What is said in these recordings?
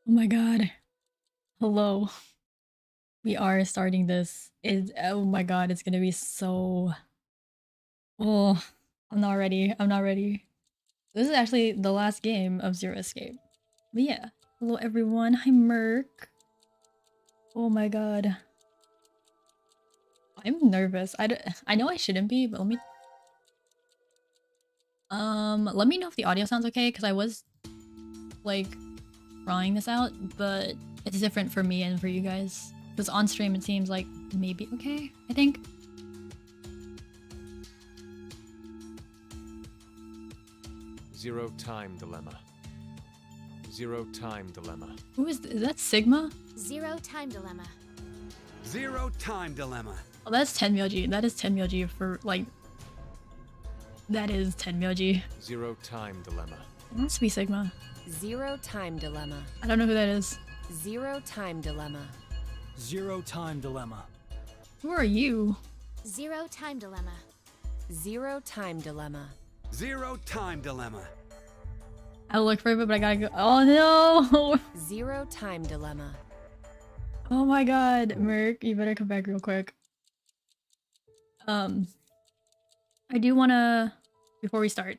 Oh my god. Hello. We are starting this. Oh my god, it's gonna be so oh I'm not ready. I'm not ready. This is actually the last game of Zero Escape. But yeah. Hello everyone. Hi Merc. Oh my god. I'm nervous. I know I shouldn't be, but let me know if the audio sounds okay, because I was like trying this out, but it's different for me and for you guys. Because on stream it seems like maybe okay, I think. Zero time dilemma. Zero time dilemma. Who is that Sigma? Zero time dilemma. Zero time dilemma. Oh, that's 10 Myoji. That is 10 Myoji for like. That is 10 Myoji. Zero time dilemma. It must be Sigma. Zero time dilemma. I don't know who that is. Zero time dilemma. Zero time dilemma. Who are you? Zero time dilemma. Zero time dilemma. Zero time dilemma. I'll look for it, but I gotta go. Oh no! Zero time dilemma. Oh my god, Merc, you better come back real quick. I do wanna, before we start.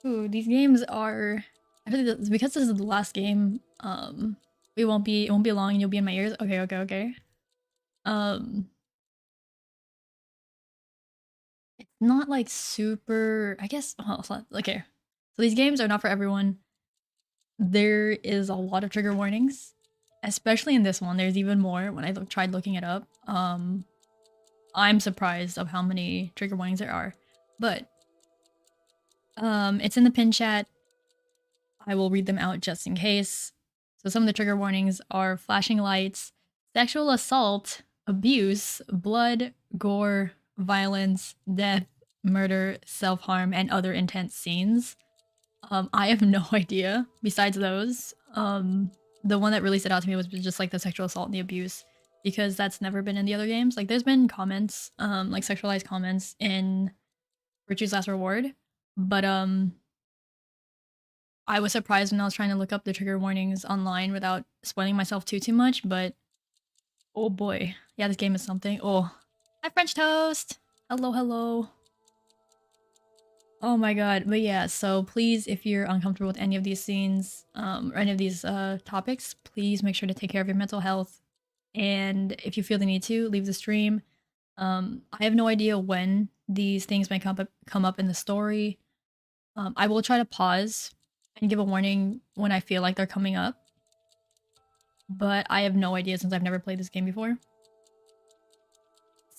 Ooh, these games are, because this is the last game, it won't be long and you'll be in my ears. Okay. It's not like super, I guess, okay. So these games are not for everyone. There is a lot of trigger warnings, especially in this one. There's even more when I tried looking it up. I'm surprised of how many trigger warnings there are, but it's in the pin chat. I will read them out just in case. So some of the trigger warnings are flashing lights, sexual assault, abuse, blood, gore, violence, death, murder, self-harm, and other intense scenes. I have no idea besides those. The one that really stood out to me was just like the sexual assault and the abuse, because that's never been in the other games. Like there's been comments, like sexualized comments in Virtue's Last Reward, but I was surprised when I was trying to look up the trigger warnings online without spoiling myself too much, but oh boy. Yeah, this game is something. Oh, hi French Toast! Hello. Oh my god, but yeah, so please, if you're uncomfortable with any of these scenes, or any of these topics, please make sure to take care of your mental health. And if you feel the need to, leave the stream. I have no idea when these things might come up in the story. I will try to pause and give a warning when I feel like they're coming up. But I have no idea since I've never played this game before.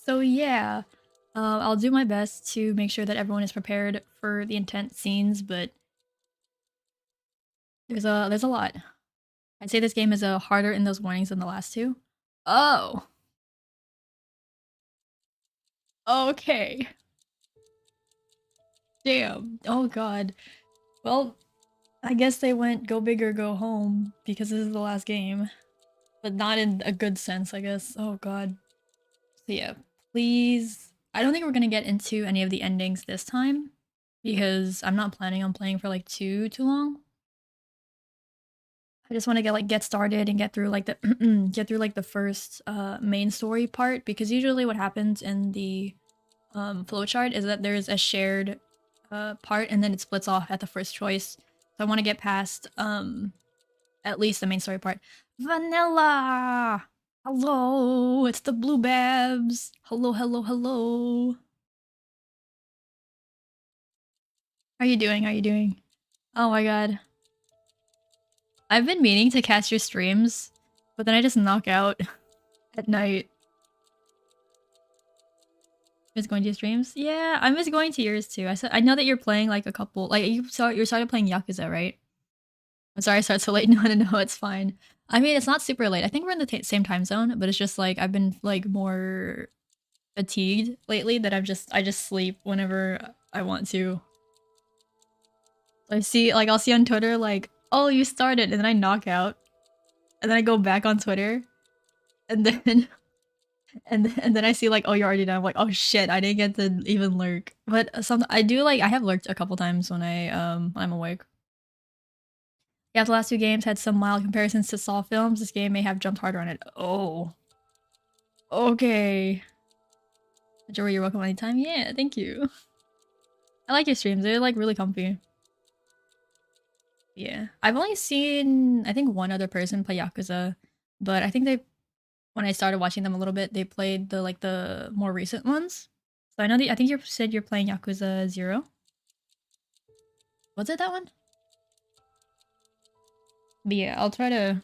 So yeah, I'll do my best to make sure that everyone is prepared for the intense scenes, but there's a lot. I'd say this game is harder in those warnings than the last two. Oh. Okay. Damn. Oh god. Well, I guess they went go big or go home because this is the last game. But not in a good sense, I guess. Oh god. So yeah, please. I don't think we're gonna get into any of the endings this time, because I'm not planning on playing for like too long. I just want to get started and get through like the the first main story part, because usually what happens in the flowchart is that there's a shared part and then it splits off at the first choice. So I want to get past at least the main story part. Vanilla! Hello, it's the Blue Babs. Hello. How are you doing? Oh my god. I've been meaning to catch your streams, but then I just knock out at night. Miss going to your streams? Yeah, I miss going to yours too. I know that you're playing like a couple, like you started playing Yakuza, right? I'm sorry I started so late. No, it's fine. I mean, it's not super late. I think we're in the same time zone, but it's just like I've been like more fatigued lately that I just sleep whenever I want to. I'll see on Twitter like, oh, you started, and then I knock out, and then I go back on Twitter, and then and then I see like, oh, you're already done. I'm like, oh shit, I didn't get to even lurk. But I have lurked a couple times when I'm awake. Yeah, the last two games had some mild comparisons to Saw films. This game may have jumped harder on it. Oh. Okay. Joey, you're welcome anytime. Yeah, thank you. I like your streams. They're like really comfy. Yeah. I've only seen, I think, one other person play Yakuza, but I think when I started watching them a little bit, they played the more recent ones. So I know I think you said you're playing Yakuza 0. Was it that one? But yeah, I'll try to,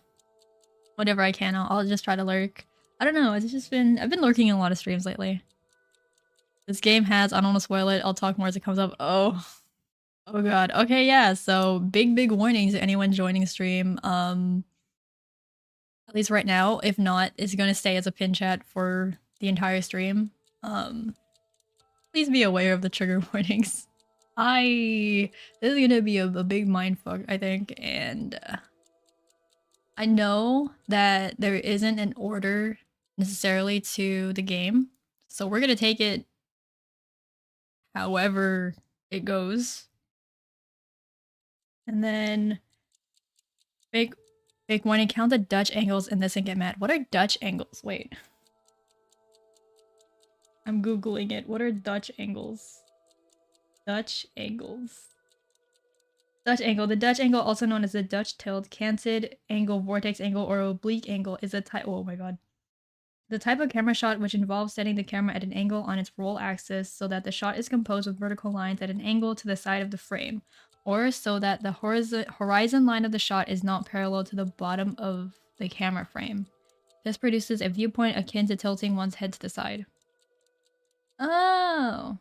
whatever I can, I'll just try to lurk. I don't know, it's just been, I've been lurking in a lot of streams lately. This game has, I don't want to spoil it, I'll talk more as it comes up. Oh god. Okay, yeah, so big warnings to anyone joining stream. At least right now, if not, it's gonna stay as a pin chat for the entire stream. Please be aware of the trigger warnings. This is gonna be a big mindfuck, I think, and I know that there isn't an order necessarily to the game, so we're gonna take it however it goes. And then big warning, count the Dutch angles in this and get mad. What are Dutch angles? Wait. I'm googling it. What are Dutch angles? Dutch angles. Dutch angle. The Dutch angle, also known as the Dutch tilt, canted angle, vortex angle, or oblique angle, is a type. Oh my god. The type of camera shot which involves setting the camera at an angle on its roll axis so that the shot is composed with vertical lines at an angle to the side of the frame, or so that the horizon line of the shot is not parallel to the bottom of the camera frame. This produces a viewpoint akin to tilting one's head to the side. Oh.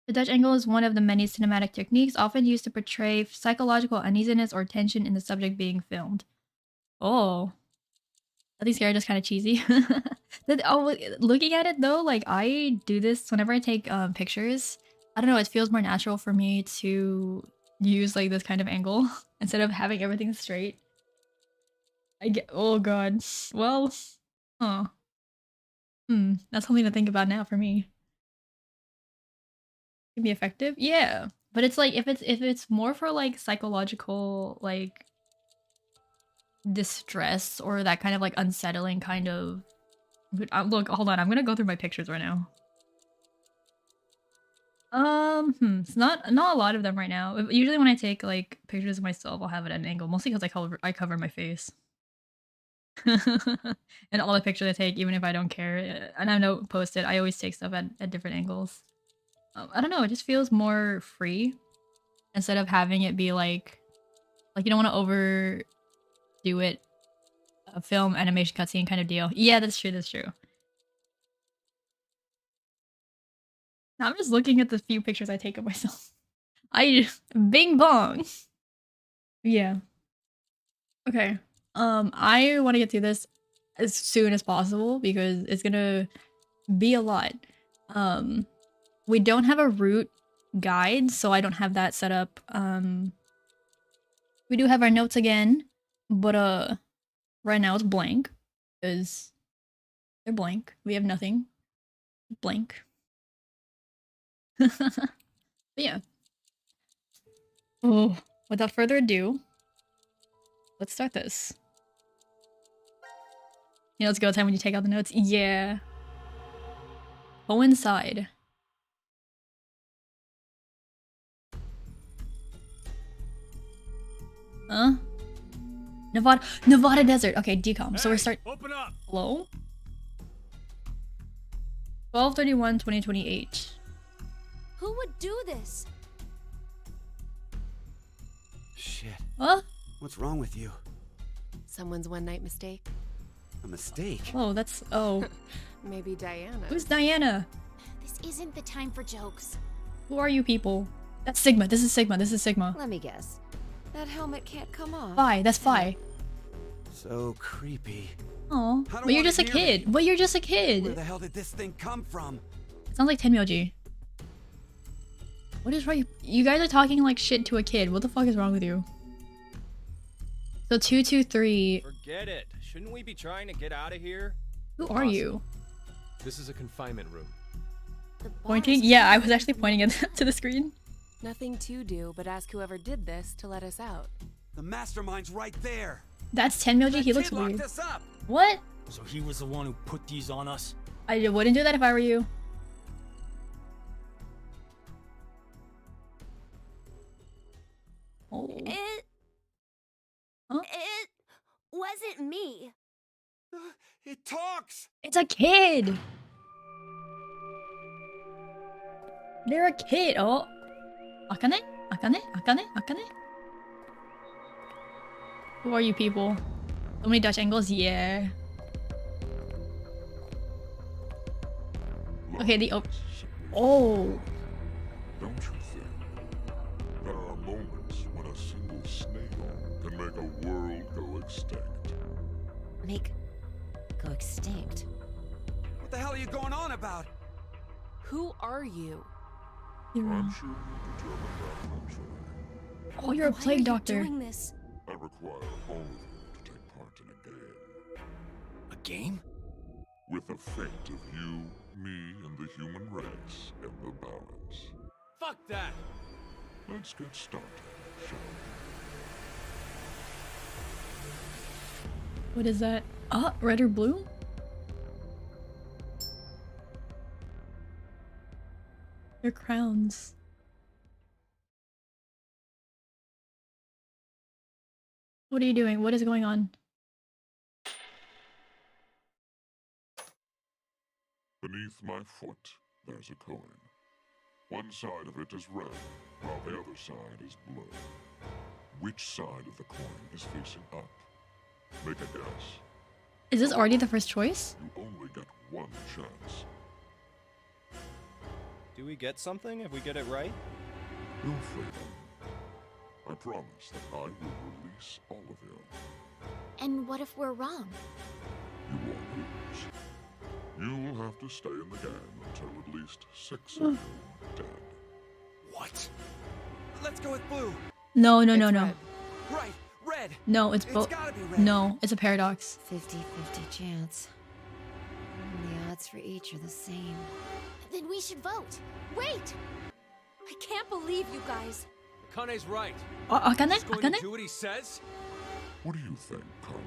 The Dutch angle is one of the many cinematic techniques often used to portray psychological uneasiness or tension in the subject being filmed. Oh. Are these characters kind of cheesy? Looking at it though, like I do this whenever I take pictures. I don't know, it feels more natural for me to use like this kind of angle instead of having everything straight. Oh god. Well, huh. That's something to think about now for me. Can be effective? Yeah. But it's like if it's more for like psychological like distress or that kind of like unsettling kind of look, hold on, I'm gonna go through my pictures right now. It's not a lot of them right now. Usually when I take like pictures of myself, I'll have it at an angle, mostly because I cover my face. And all the pictures I take, even if I don't care, and I don't post it, I always take stuff at different angles. I don't know, it just feels more free instead of having it be like you don't want to overdo it, a film animation cutscene kind of deal. Yeah, that's true, that's true. Now I'm just looking at the few pictures I take of myself. Bing bong. Yeah. Okay. I want to get through this as soon as possible because it's gonna be a lot. We don't have a route guide, so I don't have that set up. We do have our notes again, but right now it's blank because they're blank. We have nothing. Blank. But yeah. Oh, without further ado, let's start this. You know, it's go time when you take out the notes. Yeah. Coincide. Huh? Nevada desert. Okay, decom. So we're Open up. Hello? 12/31/2028. Who would do this? Shit. Huh? What's wrong with you? Someone's one-night mistake? A mistake? Oh, that's... Oh. Maybe Diana. Who's Diana? This isn't the time for jokes. Who are you people? That's Sigma. This is Sigma. This is Sigma. Let me guess. That helmet can't come off. Phi. That's Phi. So creepy. Oh, I don't but you're wanna just a hear kid. it. But you're just a Where kid. the hell did this thing come from? It sounds like Tenmyoji. What is right? You guys are talking like shit to a kid. What the fuck is wrong with you? So 223. Forget it. Shouldn't we be trying to get out of here? Who are you? This is a confinement room. The bar Pointing? is Yeah, I closed. was actually pointing at to the screen. Nothing to do but ask whoever did this to let us out. The mastermind's right there. That's Tenmyoji. That He looks kid locked weird. us up. What? So he was the one who put these on us? I wouldn't do that if I were you. Oh. It Huh? wasn't me. It talks. It's a kid. They're a kid. Oh. Akane? Akane? Akane? Akane? Who are you people? So many Dutch angles? Yeah. Okay, the oh. Don't you think there are moments when a single snail can make a world go extinct? Go extinct. What the hell are you going on about? Who are you? I'm sure you'll determine that eventually. Oh, you're a Why are plague you doctor. doing this? I require all of you to take part in a game. A game? With the fate of you, me, and the human race in the balance. Fuck that! Let's get started, shall What is that? Red or blue? They're crowns. What are you doing? What is going on? Beneath my foot, there's a coin. One side of it is red, while the other side is blue. Which side of the coin is facing up? Make a guess. Is this already the first choice? You only get one chance. Do we get something if we get it right? You'll fail. I promise that I will release all of you. And what if we're wrong? You won't lose. You'll have to stay in the game until at least 6 of you are dead. What? Let's go with blue. No, no, It's no, no. red. Right, red. No, it's It's both. gotta be red. No, it's a paradox. 50-50 chance. The odds for each are the same. Then we should vote. Wait! I can't believe you guys. Kane's right. Akane? He's going to Akane? do what he says? What do you think, Carlos?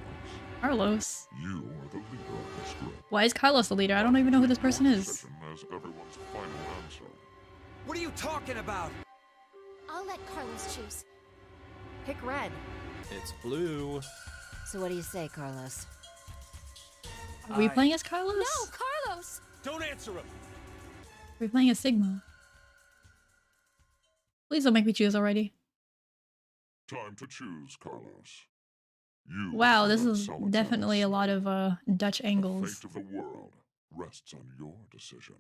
Carlos. You are the leader of this group. Why is Carlos the leader? I don't even know who this person Your is. decision as everyone's final answer. What are you talking about? I'll let Carlos choose. Pick red. It's blue. So what do you say, Carlos? Are we playing as Carlos? No, Carlos! Don't answer him! Are we playing as Sigma? Please don't make me choose already. Time to choose, Carlos. You Wow, this are is Solitaire. definitely a lot of Dutch The angles. fate of the world rests on your decision.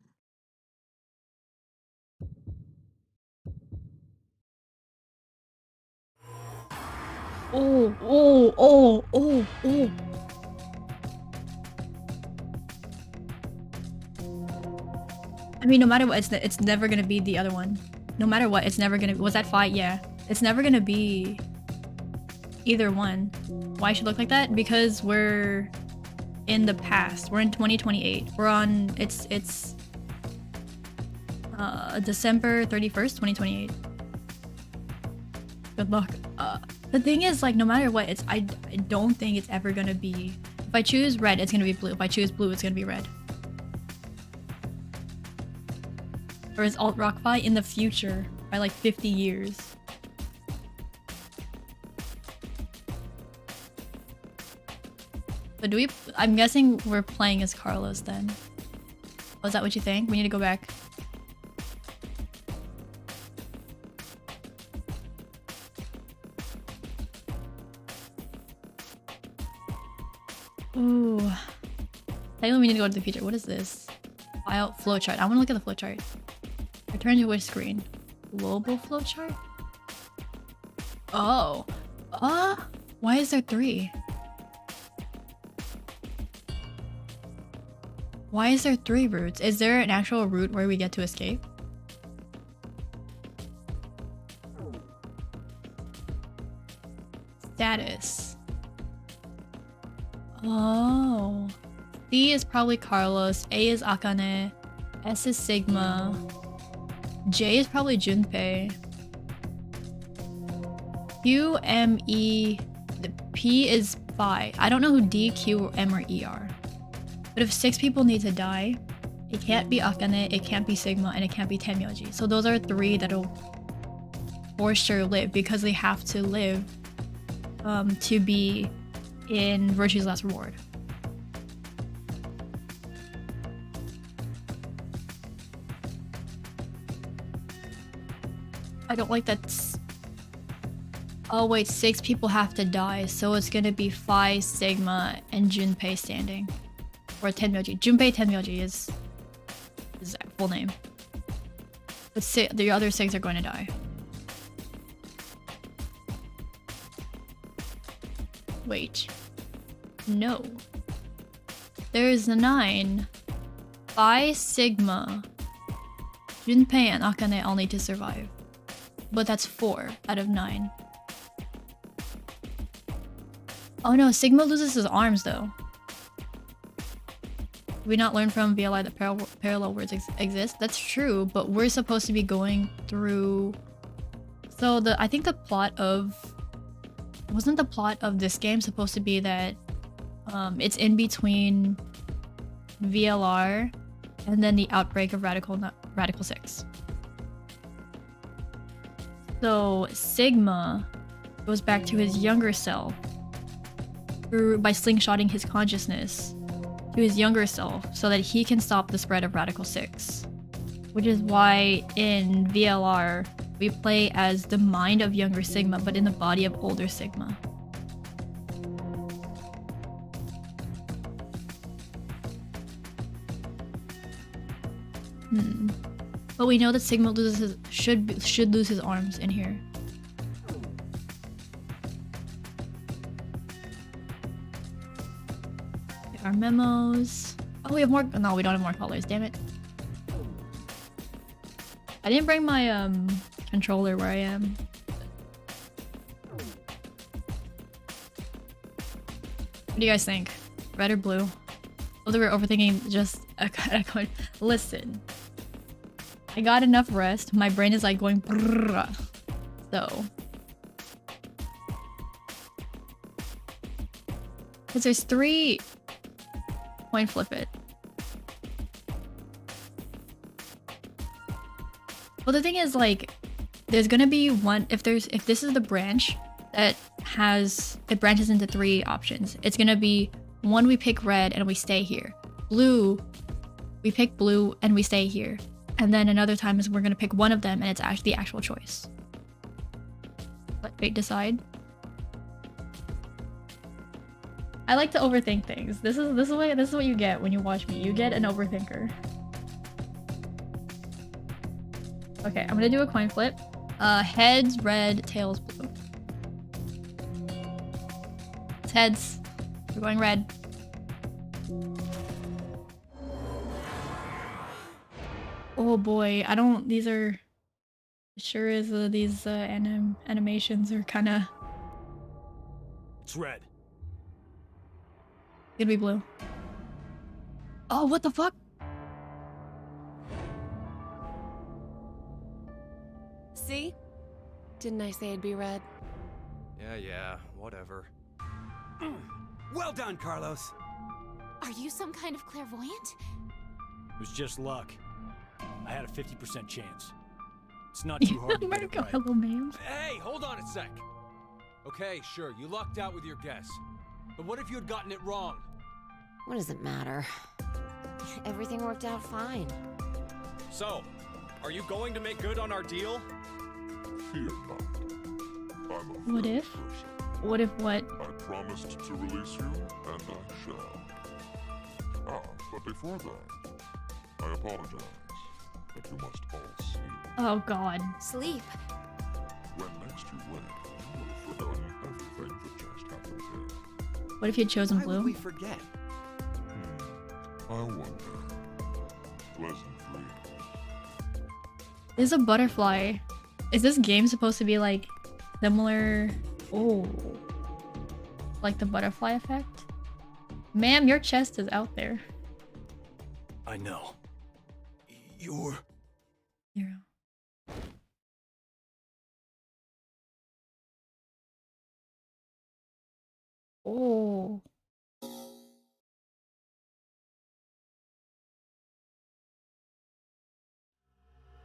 Oh, oh, oh, oh, oh. I mean, no matter what, it's never gonna be the other one. No matter what, it's never gonna. Was that fight? Yeah, it's never gonna be either one. Why it should look like that? Because we're in the past. We're in 2028. We're on. It's December 31st, 2028. Good luck. The thing is, like, no matter what, I don't think it's ever gonna be. If I choose red, it's gonna be blue. If I choose blue, it's gonna be red. Or is alt rock fight in the future by like 50 years? But do we? I'm guessing we're playing as Carlos then. Oh, is that what you think? We need to go back. Ooh. Technically, we need to go to the future. What is this? File flowchart. I want to look at the flowchart. Return to which screen? Global flowchart? Oh. Why is there 3? Why is there 3 routes? Is there an actual route where we get to escape? Status. Oh. C is probably Carlos. A is Akane. S is Sigma. J is probably Junpei. Q, M, E. The P is Phi. I don't know who D, Q, M, or E are. But if 6 people need to die, it can't be Akane, it can't be Sigma, and it can't be Tenmyoji. So those are 3 that'll for sure live because they have to live to be in Virtue's Last Reward. I don't like that. Oh wait, 6 people have to die, so it's gonna be Phi, Sigma, and Junpei standing. Or Tenmyoji. Junpei Tenmyoji is his full name. The other 6 are going to die. Wait. No. There's a 9. Phi, Sigma, Junpei, and Akane all need to survive. But that's 4 out of 9. Oh no, Sigma loses his arms though. Did we not learn from VLI that parallel worlds exist? That's true, but we're supposed to be going through... So I think the plot of... Wasn't the plot of this game supposed to be that it's in between VLR and then the outbreak of Radical 6? So Sigma goes back to his younger self by slingshotting his consciousness to his younger self so that he can stop the spread of Radical 6. Which is why in VLR we play as the mind of younger Sigma but in the body of older Sigma. But we know that Sigma should lose his arms in here. Our memos. Oh, we have more. No, we don't have more colors. Damn it. I didn't bring my controller where I am. What do you guys think? Red or blue? Whether we're overthinking just listen. I got enough rest. My brain is like going brrrr. So. Because there's 3. Coin flip it. Well, the thing is, like, there's gonna be one if this is the branch that it branches into 3 options. It's gonna be 1 we pick red and we stay here. Blue, we pick blue and we stay here. And then another time is we're gonna pick one of them and it's actually the actual choice. Let fate decide. I like to overthink things. This is what you get when you watch me. You get an overthinker. Okay, I'm gonna do a coin flip. Heads red, tails blue. It's heads. We're going red. Oh boy, I don't. These are. Sure is these animations are kind of. It's red. Gonna be blue. Oh, what the fuck? See? Didn't I say it'd be red? Yeah, whatever. Well done, Carlos. Are you some kind of clairvoyant? It was just luck. I had a 50% chance. It's not too hard to get it right. Hello, ma'am. Hey, hold on a sec. Okay, sure, you lucked out with your guess. But what if you had gotten it wrong? What does it matter? Everything worked out fine. So, are you going to make good on our deal? Fear not. I'm a What fair if? person. What if what? I promised to release you, and I shall. Ah, but before that, I apologize. But you must all sleep. Oh god. Sleep. When next you wake, you will have forgotten everything that just happened here. What if you had chosen Why would blue? we forget? I wonder. Pleasant dreams. There's a butterfly. Is this game supposed to be like similar? Oh, like the butterfly effect? Ma'am, your chest is out there. I know. You're... 0. Oh.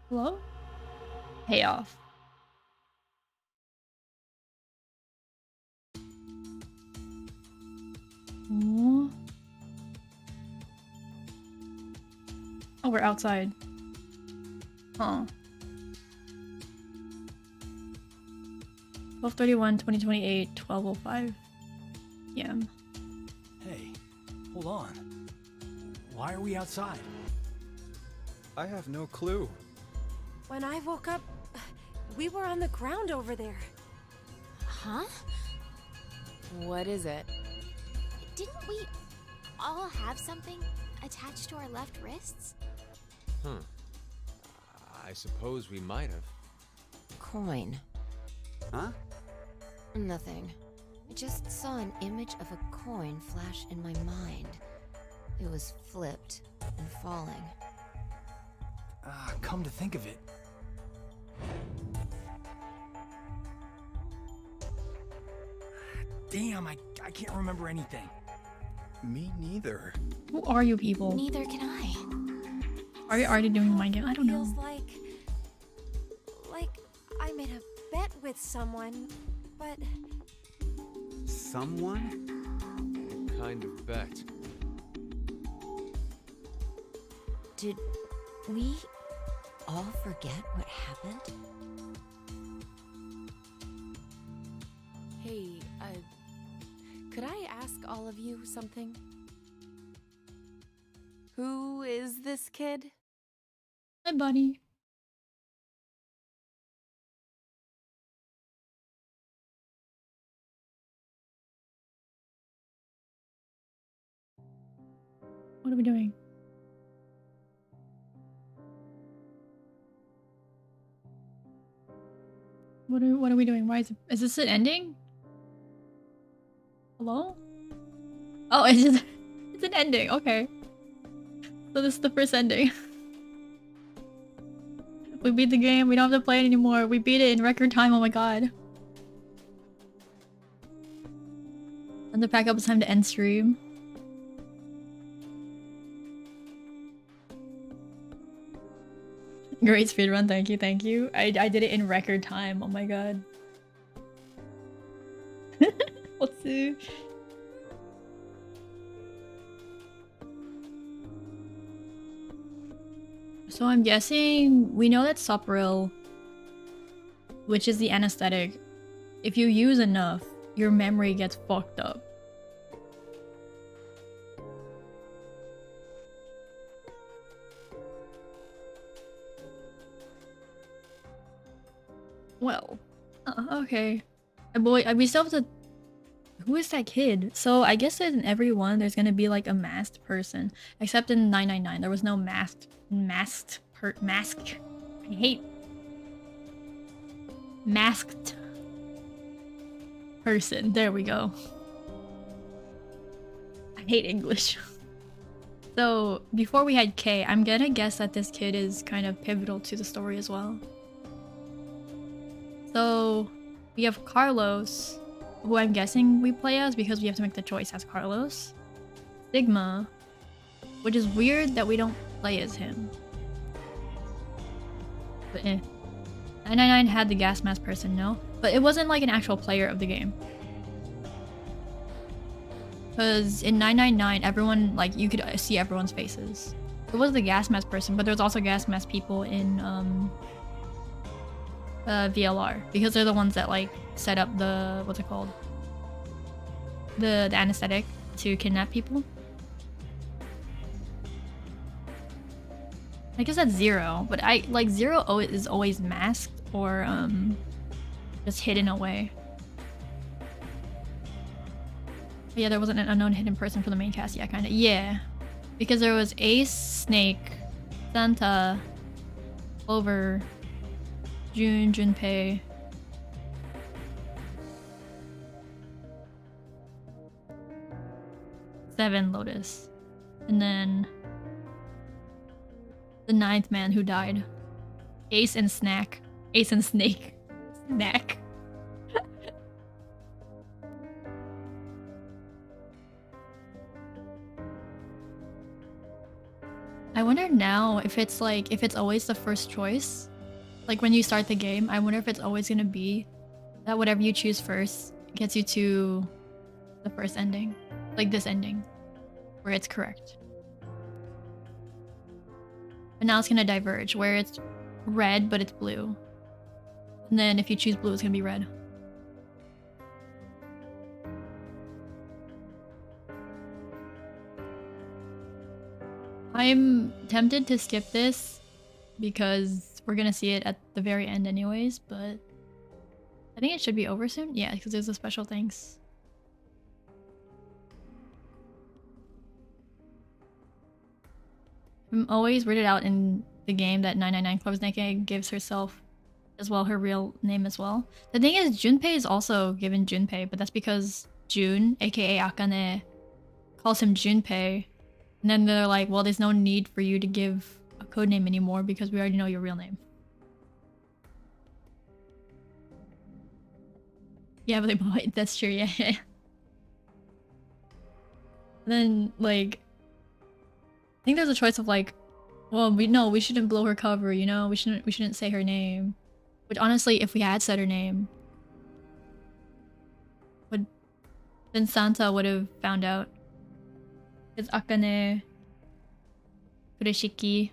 Hello? Payoff. Aww. Oh, we're outside. Huh. 12/31/2028, 12:05 p.m. Hey, hold on. Why are we outside? I have no clue. When I woke up, we were on the ground over there. Huh? What is it? Didn't we all have something attached to our left wrists? Huh. I suppose we might have. Coin. Huh? Nothing. I just saw an image of a coin flash in my mind. It was flipped and falling. Come to think of it. Damn, I can't remember anything. Me neither. Who are you people? Neither can I. Are you already doing my game? I don't Feels know. like I made a bet with someone, but Someone? What kind of bet? Did we all forget what happened? hey, could I ask all of you something? Who is this kid? Hi, buddy. What are we doing? What are we doing? Why is this an ending? Hello? Oh, it's an ending. Okay. So this is the first ending. We beat the game. We don't have to play it anymore. We beat it in record time. Oh my god. And to pack up, it's time to end stream. Great speedrun, thank you, thank you. I did it in record time, oh my god. Let's see. So I'm guessing we know that Sopril, which is the anesthetic, if you use enough, your memory gets fucked up. Well, okay. Boy, we still have to... Who is that kid? So I guess in every one there's gonna be like a masked person. Except in 999, there was no masked... I hate... Masked... person. There we go. I hate English. So, before we had K, I'm gonna guess that this kid is kind of pivotal to the story as well. So, we have Carlos, who I'm guessing we play as because we have to make the choice as Carlos. Sigma, which is weird that we don't play as him. But 999 had the gas mask person, no? But it wasn't like an actual player of the game. Because in 999, everyone, like, you could see everyone's faces. It was the gas mask person, but there was also gas mask people in, VLR, because they're the ones that like set up the what's it called, the anesthetic to kidnap people. I guess that's Zero, but I like Zero is always masked or just hidden away. But yeah, there wasn't an unknown hidden person for the main cast. Yeah, kind of. Yeah, because there was Ace, Snake, Santa, Clover, June, Junpei. Seven, Lotus. And then the ninth man who died. Ace and Snack. Ace and Snake. Snack. I wonder now if it's like, if it's always the first choice. Like when you start the game, I wonder if it's always gonna be that whatever you choose first gets you to the first ending. Like this ending, where it's correct. But now it's gonna diverge, where it's red, but it's blue. And then if you choose blue, it's gonna be red. I'm tempted to skip this because we're gonna see it at the very end anyways, but I think it should be over soon. Yeah, because there's the special things. I'm always weirded out in the game that 999 Clover's Naked gives herself as well her real name as well. The thing is, Junpei is also given Junpei, but that's because Jun, aka Akane, calls him Junpei. And then they're like, well, there's no need for you to give a codename anymore because we already know your real name. Yeah, but they both, that's true, yeah. And then, like, I think there's a choice of like, well, we shouldn't blow her cover, you know? We shouldn't say her name. Which honestly, if we had said her name, then Santa would have found out. It's Akane Kureshiki.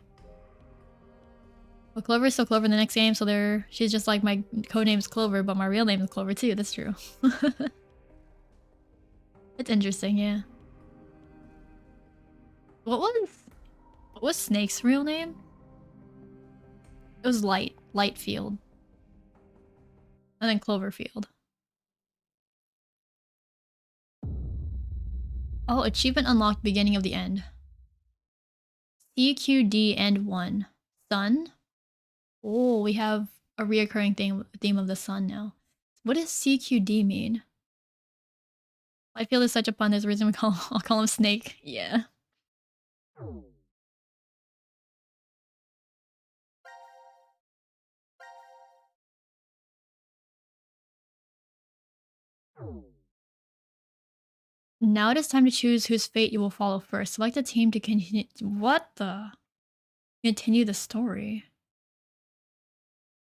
But Clover is still Clover in the next game, so she's just like, my codename's Clover, but my real name is Clover too. That's true. It's interesting, yeah. What was Snake's real name? It was Lightfield. And then Cloverfield. Oh, achievement unlocked, beginning of the end. CQD and 1. Sun? Oh, we have a reoccurring theme of the sun now. What does CQD mean? I feel it's such a pun, there's a reason I'll call him Snake. Yeah. Now it is time to choose whose fate you will follow first. Select a team to continue. What the? Continue the story.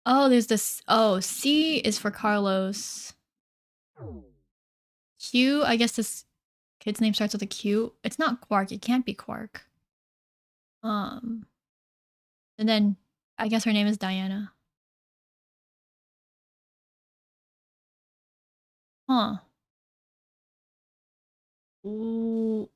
Oh, there's this. Oh, C is for Carlos. Q, I guess this kid's name starts with a Q. It's not Quark. It can't be Quark. And then I guess her name is Diana. Huh. Ooh.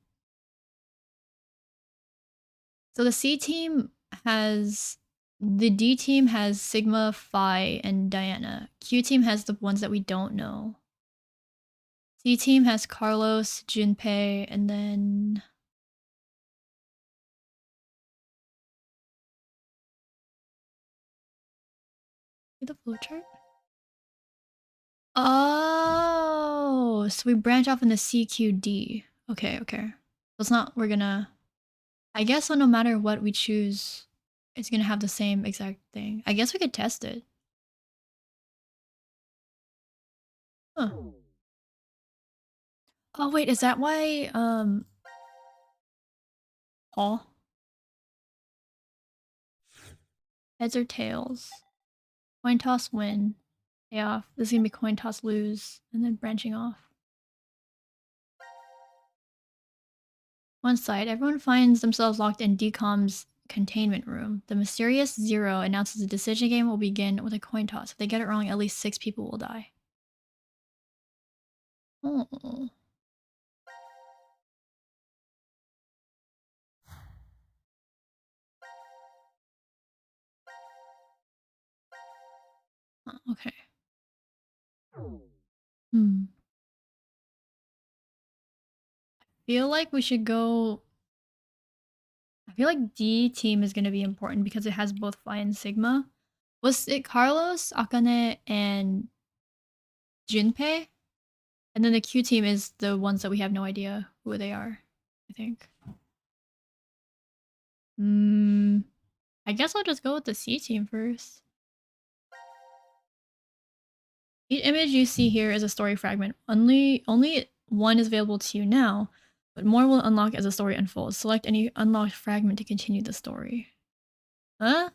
So the C team has, the D team has Sigma, Phi, and Diana. Q team has the ones that we don't know. C team has Carlos, Junpei, and then... See the flowchart? Oh, so we branch off in the CQD. Okay, okay. So it's not, we're gonna... I guess so no matter what we choose, it's gonna have the same exact thing. I guess we could test it. Huh. Oh wait, is that why, Paul? Heads or tails? Coin toss win. Payoff. This is gonna be coin toss lose, and then branching off. One side, everyone finds themselves locked in DCOM's containment room. The mysterious Zero announces the decision game will begin with a coin toss. If they get it wrong, at least 6 people will die. Oh. Oh, okay. I feel like we should go... I feel like D team is going to be important because it has both Phi and Sigma. Was it Carlos, Akane, and Junpei? And then the Q team is the ones that we have no idea who they are, I think. I guess I'll just go with the C team first. Each image you see here is a story fragment. Only one is available to you now. But more will unlock as the story unfolds. Select any unlocked fragment to continue the story. Huh?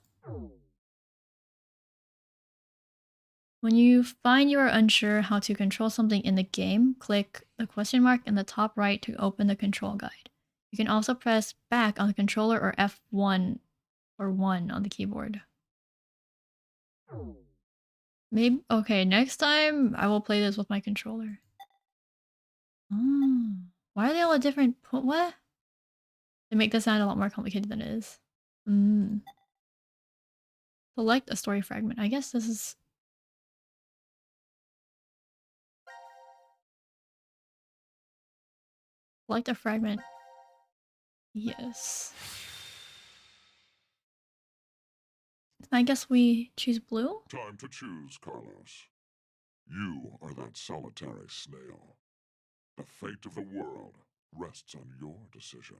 When you find you are unsure how to control something in the game, click the question mark in the top right to open the control guide. You can also press back on the controller or F1 or 1 on the keyboard. Maybe, okay, next time I will play this with my controller. Oh, why are they all a different, what? They make this sound a lot more complicated than it is. Select a story fragment. I guess this is... Select a fragment. Yes. I guess we choose blue? Time to choose, Carlos. You are that solitary snail. The fate of the world rests on your decision.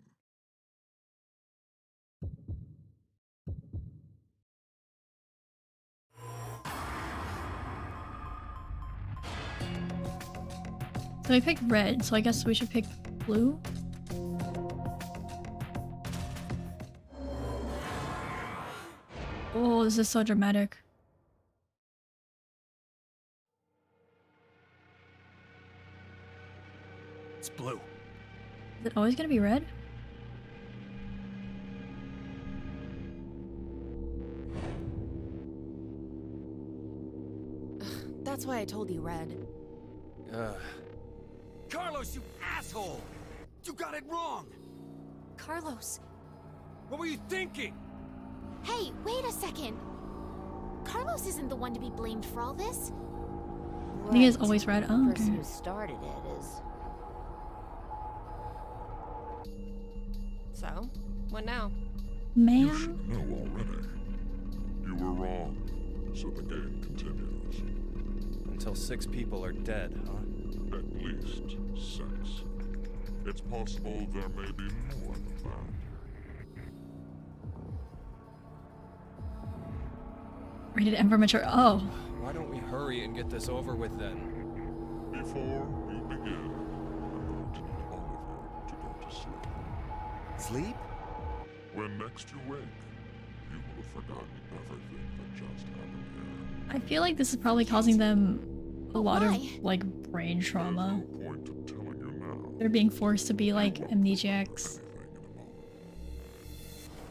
So we picked red, so I guess we should pick blue? Oh, this is so dramatic. It's blue. Is it always gonna be red? That's why I told you red. Carlos, you asshole! You got it wrong! Carlos. What were you thinking? Hey, wait a second. Carlos isn't the one to be blamed for all this. I think it's always red. Oh, The person okay. who started it is. So, what now? You Ma'am? should know already. You were wrong, so the game continues. Until 6 people are dead, huh? At least 6. It's possible there may be more than that. Rated M for mature. Oh. Why don't we hurry and get this over with then? Before you begin, I'm going to need all of you to go to sleep. Sleep? When next you wake, you will have forgotten everything that just happened here. I feel like this is probably causing them a lot Why? of, like, brain trauma. There's no point in telling you now. They're being forced to be, like, amnesiacs. Anything in a moment.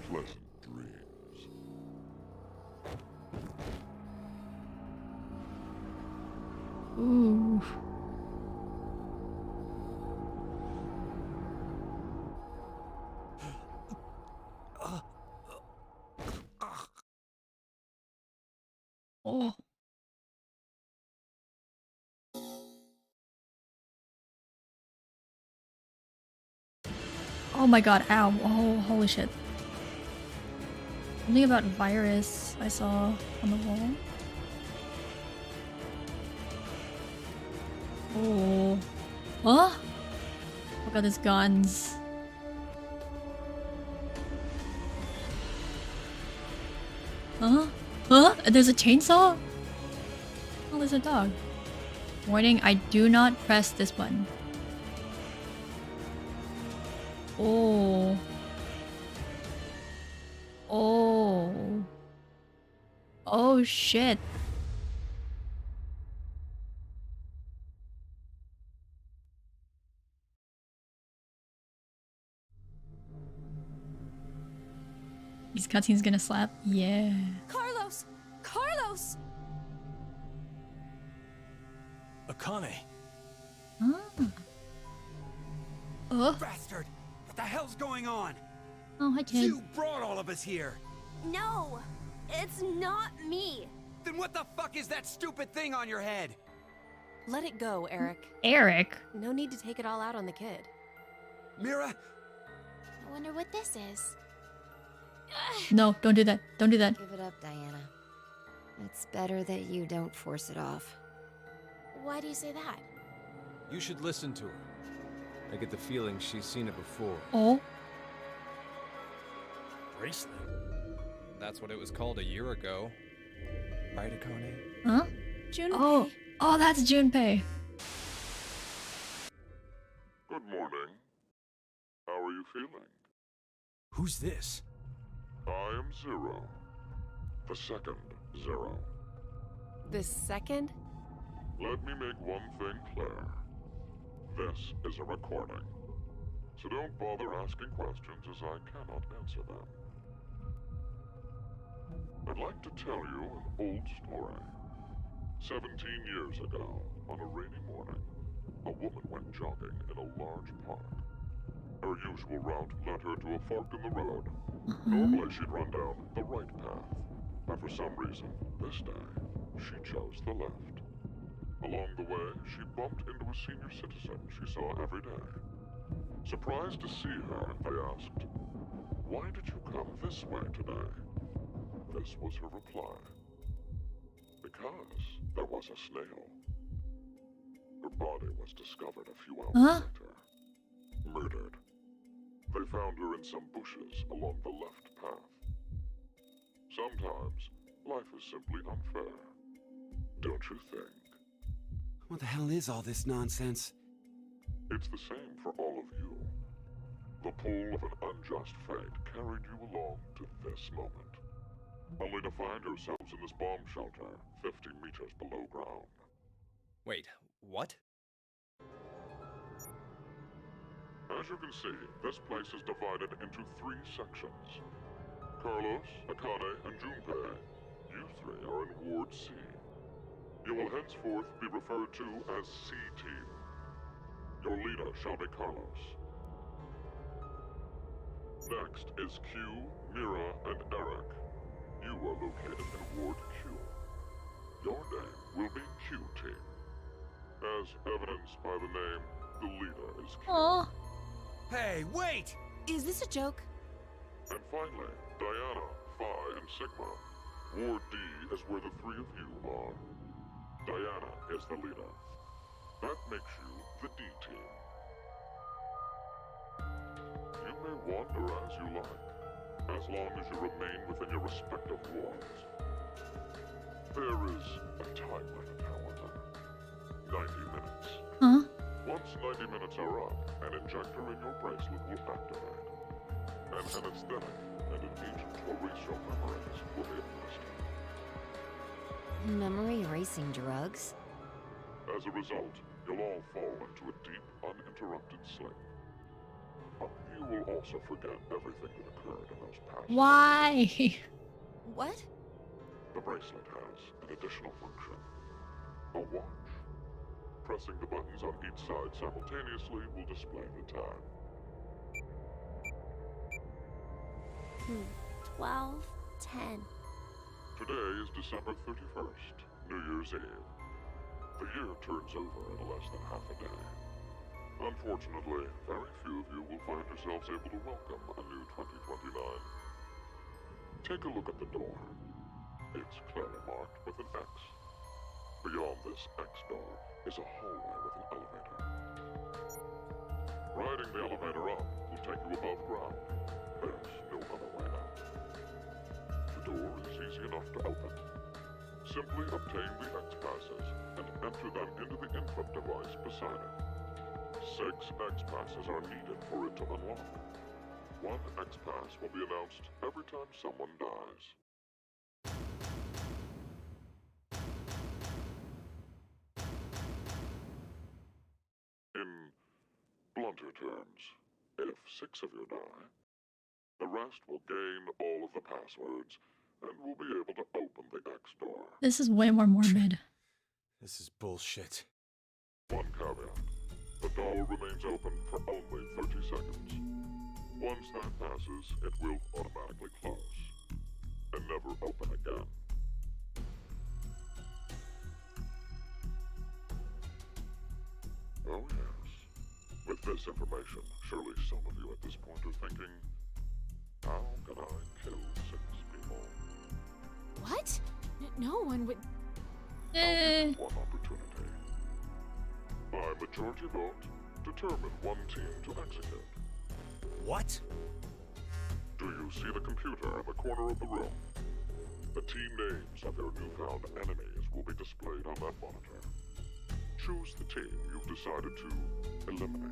Pleasant dreams. Ooh. Oh. Oh my god, ow. Oh, holy shit. Something about virus I saw on the wall. Oh. Huh? Look at these guns. Huh? Huh? There's a chainsaw? Oh, there's a dog. Warning, I do not press this button. Oh. Oh. Oh shit. These cutscenes gonna slap? Yeah. Carlos! Carlos! Akane. Oh. Bastard! What the hell's going on? Oh, hi, kid. You brought all of us here! No! It's not me! Then what the fuck is that stupid thing on your head? Let it go, Eric. Eric. No need to take it all out on the kid. Mira? I wonder what this is. No, don't do that. Don't do that. Give it up, Diana. It's better that you don't force it off. Why do you say that? You should listen to her. I get the feeling she's seen it before. Oh. Bracelet. That's what it was called a year ago. Right, Akane? Huh? Junpei. Oh. Oh, that's Junpei. Good morning. you feeling? Who's this? I am Zero. The second Zero. The second? Let me make one thing clear. This is a recording. So don't bother asking questions as I cannot answer them. I'd like to tell you an old story. 17 years ago, on a rainy morning, a woman went jogging in a large park. Her usual route led her to a fork in the road. Normally she'd run down the right path, but for some reason, this day, she chose the left. Along the way, she bumped into a senior citizen she saw every day. Surprised to see her, they asked, "Why did you come this way today?" This was her reply. Because there was a snail. Her body was discovered a few hours later. Murdered. They found her in some bushes along the left path. Sometimes, life is simply unfair. Don't you think? What the hell is all this nonsense? It's the same for all of you. The pull of an unjust fate carried you along to this moment. Only to find yourselves in this bomb shelter 50 meters below ground. Wait, what? As you can see, this place is divided into 3 sections. Carlos, Akane, and Junpei, you 3 are in Ward C. You will henceforth be referred to as C-Team. Your leader shall be Carlos. Next is Q, Mira, and Eric. You are located in Ward Q. Your name will be Q-Team. As evidenced by the name, the leader is Q. Aww. Hey, wait! Is this a joke? And finally, Diana, Phi, and Sigma. Ward D is where the 3 of you are. Diana is the leader. That makes you the D-Team. You may wander as you like, as long as you remain within your respective wards. There is a time limit, however. 90 minutes. Huh? Once 90 minutes are up, an injector in your bracelet will activate. And an anesthetic and an agent to erase your memories will be administered. Memory erasing drugs? As a result, you'll all fall into a deep, uninterrupted sleep. You will also forget everything that occurred in those past. Why? What? The bracelet has an additional function. A watch. Pressing the buttons on each side simultaneously will display the time. 12, 10. Today is December 31st, New Year's Eve. The year turns over in less than half a day. Unfortunately, very few of you will find yourselves able to welcome a new 2029. Take a look at the door. It's clearly marked with an X. Beyond this X door is a hallway with an elevator. Riding the elevator up will take you above ground. There's no other way out. The door is easy enough to open. Simply obtain the X passes and enter them into the input device beside it. 6 X passes are needed for it to unlock. 1 X pass will be announced every time someone dies. In blunter terms, if 6 of you die, the rest will gain all of the passwords and will be able to open the X door. This is way more morbid. This is bullshit. One caveat. The door remains open for only 30 seconds. Once that passes, it will automatically close and never open again. Oh yes. With this information, surely some of you at this point are thinking, how can I kill 6 people? What? No one would. Eh. One opportunity. By majority vote, determine one team to execute. What? Do you see the computer in the corner of the room? The team names of your newfound enemies will be displayed on that monitor. Choose the team you've decided to eliminate.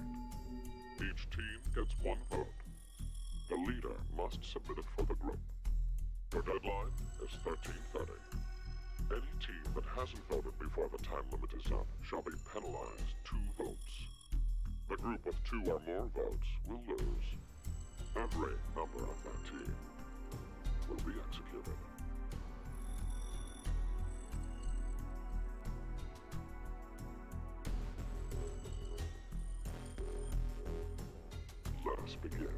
Each team gets 1 vote. leader must submit it for the group. Your deadline is 13:30. Any team that hasn't voted before the time limit is up shall be penalized 2 votes. The group with 2 or more votes will lose. Every member of that team will be executed. Let us begin.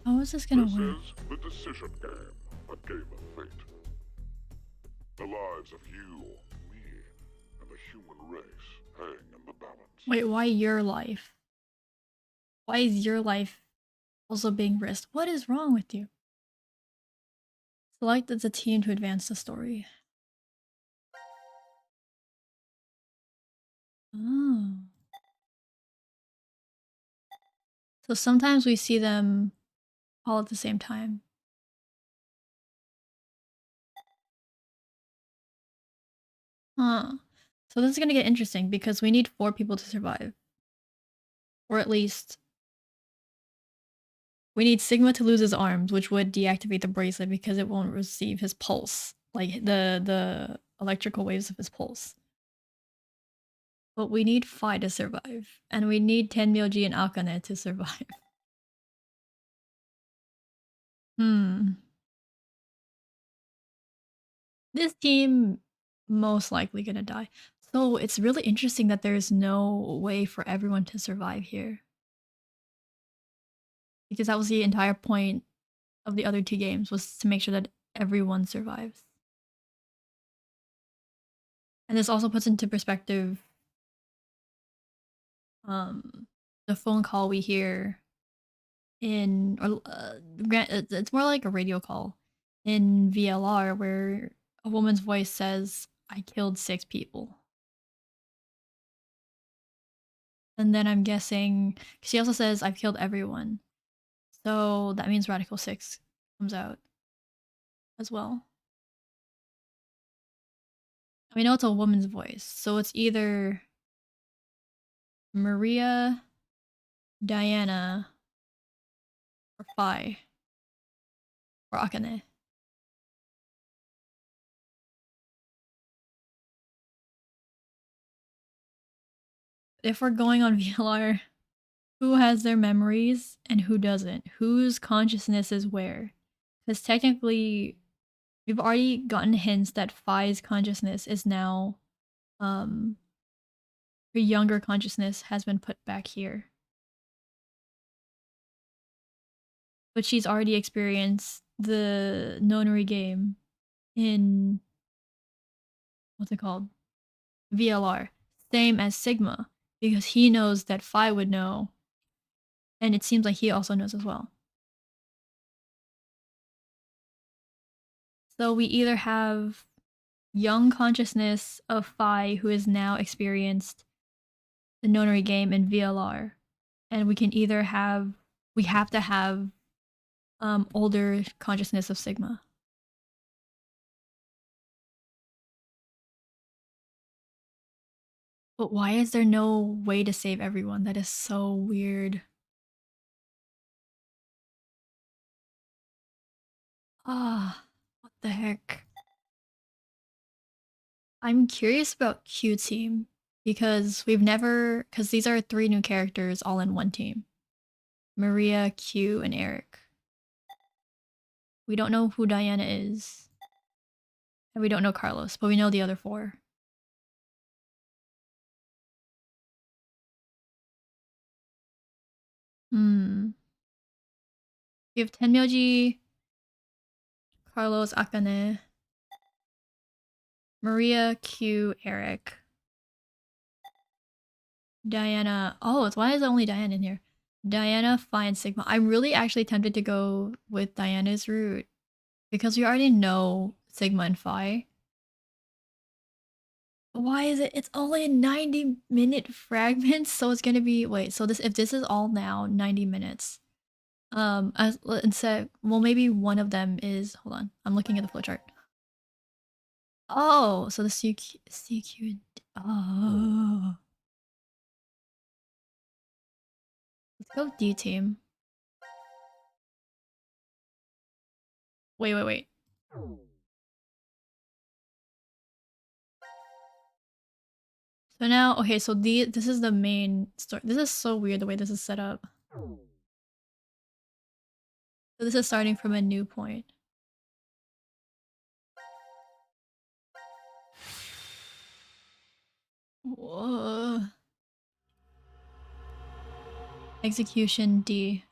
How is this gonna This work? is the decision game, a game of fate. The lives of you, me, and the human race hang in the balance. Wait, why your life? Why is your life also being risked? What is wrong with you? Select the team to advance the story. Oh. So sometimes we see them all at the same time. Huh. So this is gonna get interesting because we need 4 people to survive. Or at least we need Sigma to lose his arms, which would deactivate the bracelet because it won't receive his pulse, like the electrical waves of his pulse. But we need Phi to survive, and we need Tenmyoji and Akane to survive. This team most likely gonna die. So it's really interesting that there's no way for everyone to survive here. Because that was the entire point of the other 2 games, was to make sure that everyone survives. And this also puts into perspective the phone call we hear in, or it's more like a radio call in VLR where a woman's voice says, "I killed 6 people." And then I'm guessing she also says, "I've killed everyone." So that means Radical 6 comes out as well. We know it's a woman's voice, so it's either Maria, Diana, or Phi, or Akane. If we're going on VLR, who has their memories and who doesn't? Whose consciousness is where? Because technically, we've already gotten hints that Phi's consciousness is now, her younger consciousness has been put back here. But she's already experienced the nonary game in, what's it called? VLR. Same as Sigma, because he knows that Phi would know, and it seems like he also knows as well. So we either have young consciousness of Phi who has now experienced the nonary game in VLR, and we can either have, we have to have older consciousness of Sigma. But why is there no way to save everyone? That is so weird. Ah, what the heck? I'm curious about Q team because because these are 3 new characters all in one team. Maria, Q, and Eric. We don't know who Diana is. And we don't know Carlos, but we know the other 4. We have Tenmyoji, Carlos, Akane, Maria, Q, Eric, Diana. Oh, why is only Diana in here? Diana, Phi, and Sigma. I'm really actually tempted to go with Diana's route because we already know Sigma and Phi. Why is it? It's only 90-minute fragments, so it's gonna be, wait. So if this is all now 90 minutes, instead, well, maybe one of them is. Hold on, I'm looking at the flowchart. Oh, so the CQ. Oh, let's go D team. Wait. So now, okay, so this is the main story. This is so weird the way this is set up. So this is starting from a new point. Whoa. Execution D.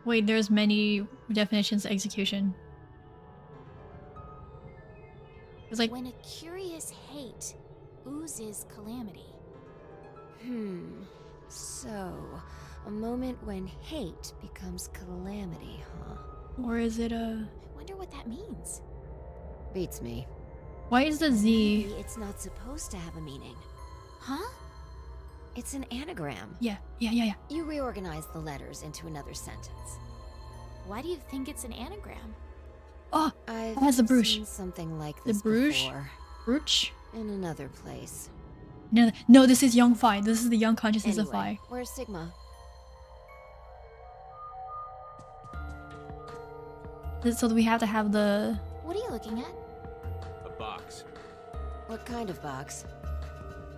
Wait, there's many definitions of execution. It's like When a curious hate oozes calamity. So, a moment when hate becomes calamity, huh? or is it a I wonder what that means. Beats me. why is the Z? Maybe it's not supposed to have a meaning. Huh? It's an anagram. Yeah. You reorganize the letters into another sentence. Why do you think it's an anagram? Oh, I've has the Bruges. seen something like The this Bruges? before Brooch? in another place. No, this is Young Phi. This is the young consciousness of Anyway, Phi. where's Sigma? So we have to have the What are you looking at? A box. What kind of box?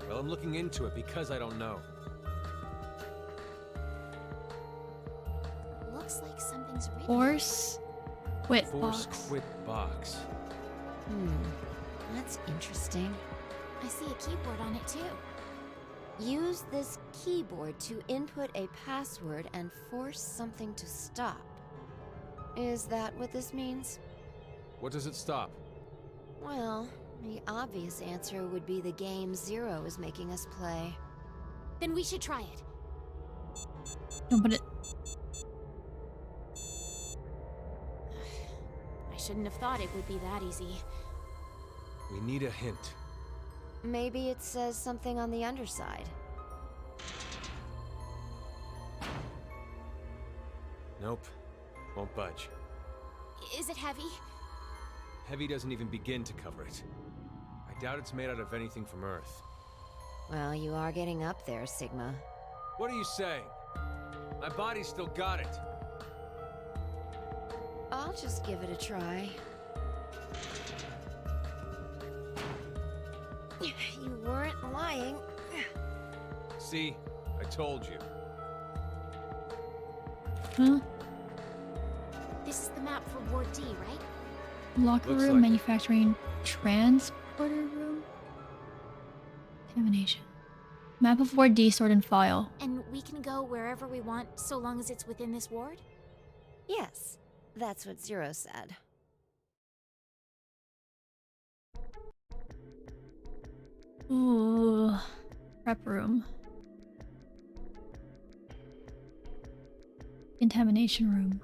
Well, I'm looking into it because I don't know. Looks like something's written. force quit Force box. quit box. That's interesting. I see a keyboard on it too. Use this keyboard to input a password and force something to stop. Is that what this means? What does it stop? Well, the obvious answer would be the game Zero is making us play. Then we should try it. No, but it I shouldn't have thought it would be that easy. We need a hint. Maybe it says something on the underside. Nope. Won't budge. Is it heavy? Heavy doesn't even begin to cover it. I doubt it's made out of anything from Earth. Well, you are getting up there, Sigma. What are you saying? My body's still got it. I'll just give it a try. You weren't lying. See? I told you. huh? This is the map for Ward D, right? Locker Looks room, like it. manufacturing, transporter room, contamination. Map of Ward D stored in file. And we can go wherever we want so long as it's within this ward? Yes, that's what Zero said. Ooh, prep room. Contamination room.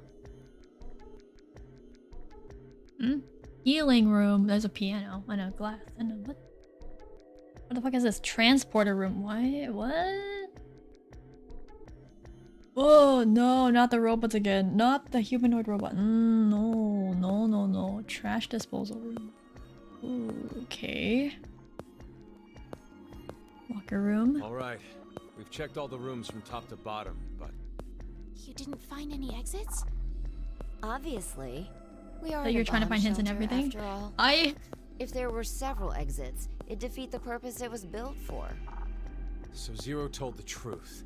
Healing room. There's a piano and a glass and a what? What the fuck is this? Transporter room. What? Oh no, not the robots again. Not the humanoid robot. No. Trash disposal room. Ooh, okay. Locker room. All right. We've checked all the rooms from top to bottom, but You didn't find any exits? Obviously. We are So in you're a trying to bomb find hints in shelter, everything? After all. If there were several exits, it'd defeat the purpose it was built for. so Zero told the truth.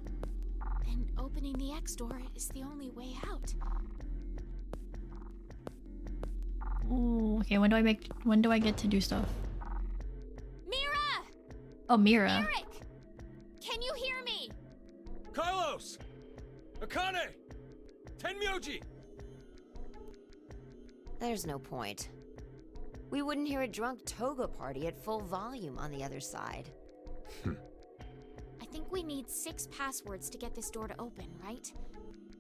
Then opening the X door is the only way out. Ooh, okay, when do I get to do stuff? Mira! Oh, Mira. Eric! Can you hear me? Carlos! Akane! Tenmyoji! There's no point. We wouldn't hear a drunk toga party at full volume on the other side. I think we need 6 passwords to get this door to open, right?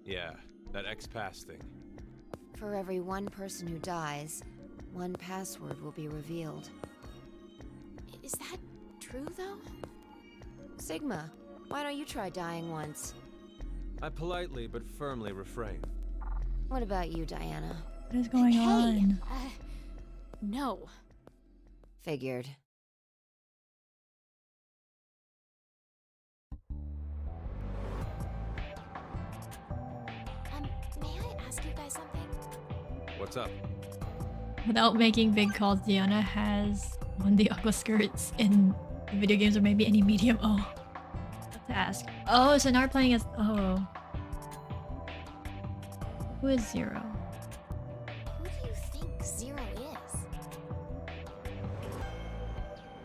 Yeah, that X-Pass thing. For every one person who dies, one password will be revealed. Is that true, though? Sigma, why don't you try dying once? I politely but firmly refrain. What about you, Diana? What is going on? No. Figured. ask you guys something? What's up? Without making big calls, Diana has won the aqua skirts in video games or maybe any medium. Oh, what to ask? Oh, so now we're playing as. Oh. Who is Zero? Who do you think Zero is?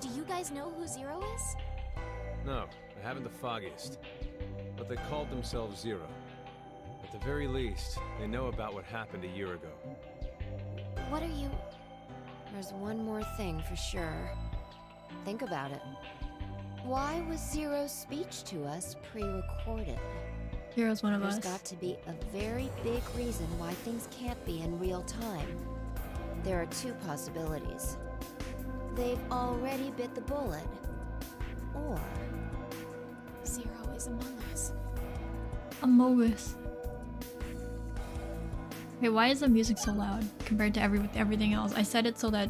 Do you guys know who Zero is? No, I haven't the foggiest. But they called themselves Zero. At the very least, they know about what happened a year ago. What are you... There's one more thing for sure. Think about it. Why was Zero's speech to us pre-recorded? Zero's one of There's us. got to be a very big reason why things can't be in real time. There are two possibilities. They've already bit the bullet. Or... Zero is among us. Among Us. Okay, why is the music so loud compared to everything else? I set it so that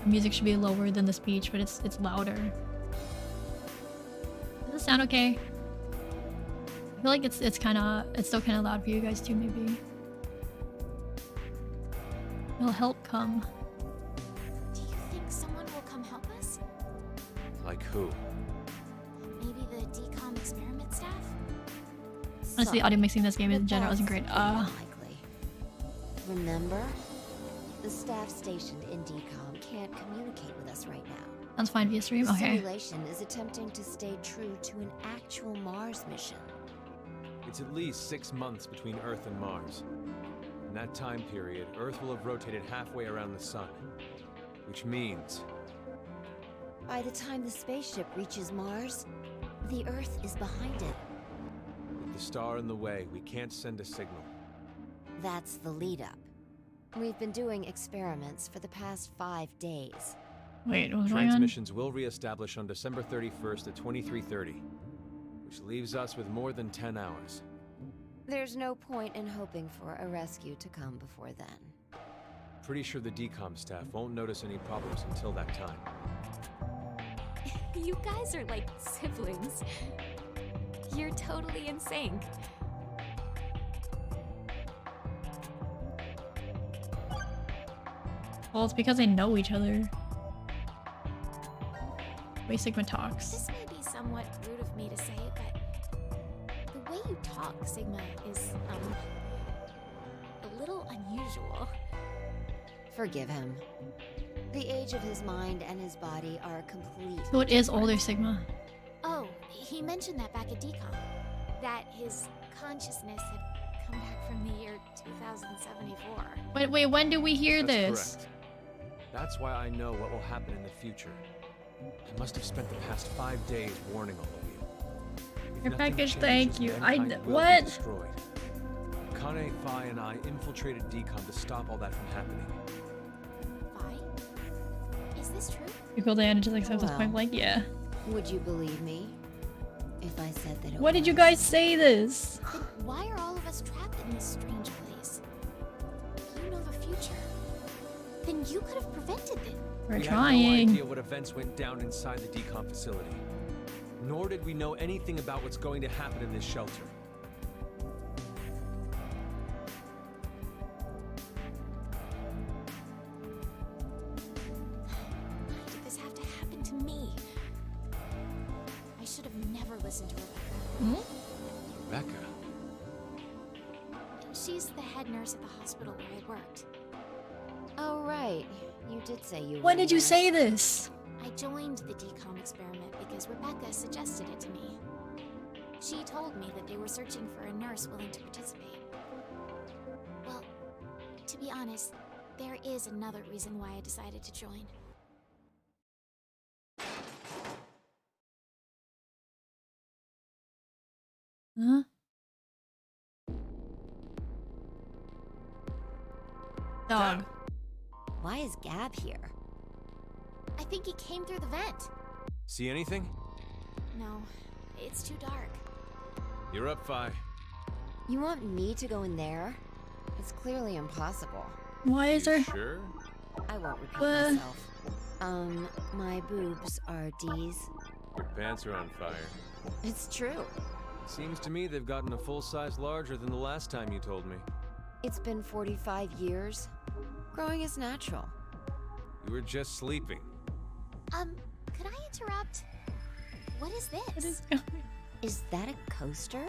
the music should be lower than the speech, but it's louder. Does it sound okay? I feel like it's still kind of loud for you guys too, maybe. It'll help come. Do you think someone will come help us? Like who? Maybe the decom experiment staff? Honestly, audio mixing this game in But general isn't that's great. unlikely. Remember? The staff stationed in DCOM can't communicate with us right now. Sounds fine via stream. The Okay. simulation is attempting to stay true to an actual Mars mission. It's at least 6 months between Earth and Mars. In that time period, Earth will have rotated halfway around the sun. Which means... By the time the spaceship reaches Mars, the Earth is behind it. with the star in the way, we can't send a signal. That's the lead-up. We've been doing experiments for the past 5 days. Wait, what's going on? Transmissions will re-establish on December 31st at 23:30, which leaves us with more than 10 hours. There's no point in hoping for a rescue to come before then. Pretty sure the decom staff won't notice any problems until that time. You guys are like siblings. You're totally in sync. Well, it's because they know each other. Way Sigma talks. This may be somewhat rude of me to say, but the way you talk, Sigma, is, a little unusual. Forgive him. The age of his mind and his body are completely So it is different. older Sigma. Oh, he mentioned that back at DCOM. That his consciousness had come back from the year 2074. Wait, when do we hear That's this? correct. That's why I know what will happen in the future. I must have spent the past 5 days warning all of you. If Your nothing package, changes, thank you. mankind will be What? destroyed. Kane, Phi, and I infiltrated DCOM to stop all that from happening. Why? Is this true? You call Diana just accepts this Well. point blank? Yeah. Would you believe me if I said that it Why did you was? guys say this? Then why are all of us trapped in this strange place? You know the future. Then you could have prevented it. We're We had trying. no idea what events went down inside the decom facility. Nor did we know anything about what's going to happen in this shelter. Why did this have to happen to me? I should have never listened to Rebecca. Rebecca? She's the head nurse at the hospital where I worked. Oh, right. You did say you were When did you a nurse. say this? I joined the decom experiment because Rebecca suggested it to me. She told me that they were searching for a nurse willing to participate. Well, to be honest, there is another reason why I decided to join. Huh? Dog. Why is Gab here? I think he came through the vent. See anything? No, it's too dark. You're up, Phi. You want me to go in there? It's clearly impossible. Why is there? Sure? I won't repeat What? myself. My boobs are D's. Your pants are on fire. It's true. Seems to me they've gotten a full size larger than the last time you told me. It's been 45 years. Growing is natural. You were just sleeping. Could I interrupt? What is this? What is going? Is that a coaster?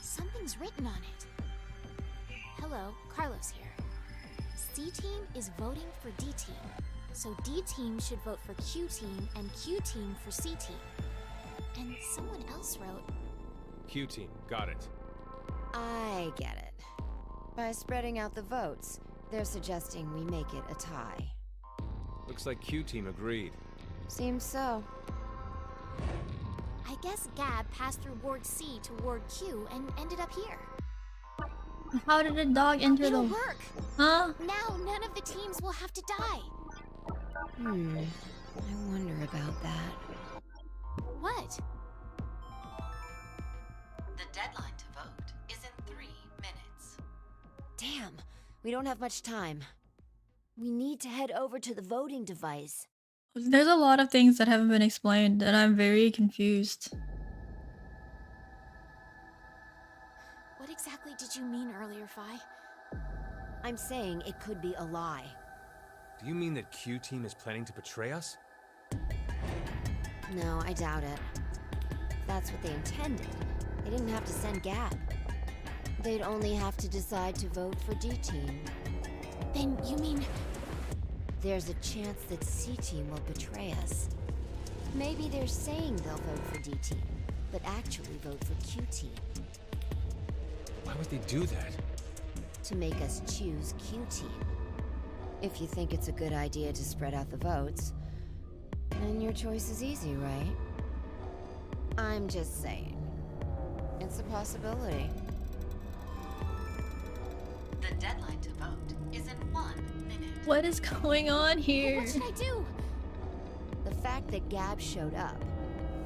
Something's written on it. Hello, Carlos here. C-Team is voting for D-Team. So D-Team should vote for Q-Team and Q-Team for C-Team. And someone else wrote... Q team, got it. I get it. By spreading out the votes, they're suggesting we make it a tie. Looks like Q team agreed. Seems so. I guess Gab passed through Ward C to Ward Q and ended up here. How did the dog enter It'll the... work! Huh? Now none of the teams will have to die. I wonder about that. What? The deadline to vote is in 3 minutes. Damn, we don't have much time. We need to head over to the voting device. There's a lot of things that haven't been explained, and I'm very confused. What exactly did you mean earlier, Phi? I'm saying it could be a lie. Do you mean that Q team is planning to betray us? No, I doubt it. If that's what they intended, they didn't have to send Gab. They'd only have to decide to vote for D-Team. Then you mean... There's a chance that C-Team will betray us. Maybe they're saying they'll vote for D-Team, but actually vote for Q-Team. Why would they do that? To make us choose Q-Team. If you think it's a good idea to spread out the votes, then your choice is easy, right? I'm just saying. It's a possibility. The deadline to vote is in 1 minute. What is going on here? What should I do? The fact that Gab showed up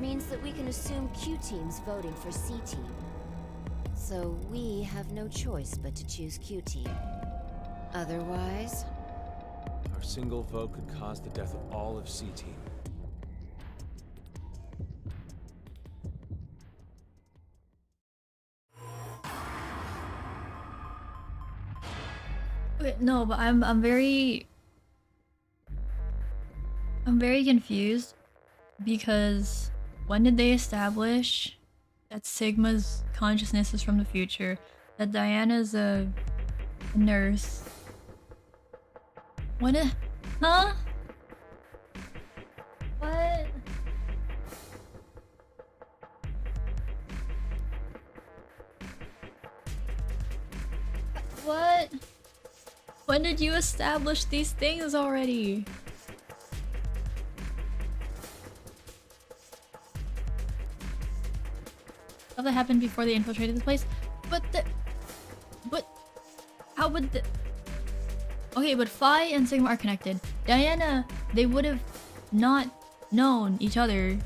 means that we can assume Q-Team's voting for C-Team. So we have no choice but to choose Q-Team. Otherwise... Our single vote could cause the death of all of C team. Okay, no, but I'm very confused because when did they establish that Sigma's consciousness is from the future? That Diana's a nurse? What? Huh? What? What? When did you establish these things already? Stuff that happened before they infiltrated this place? But how would the... Okay, but Phi and Sigma are connected. Diana, they would have not known each other.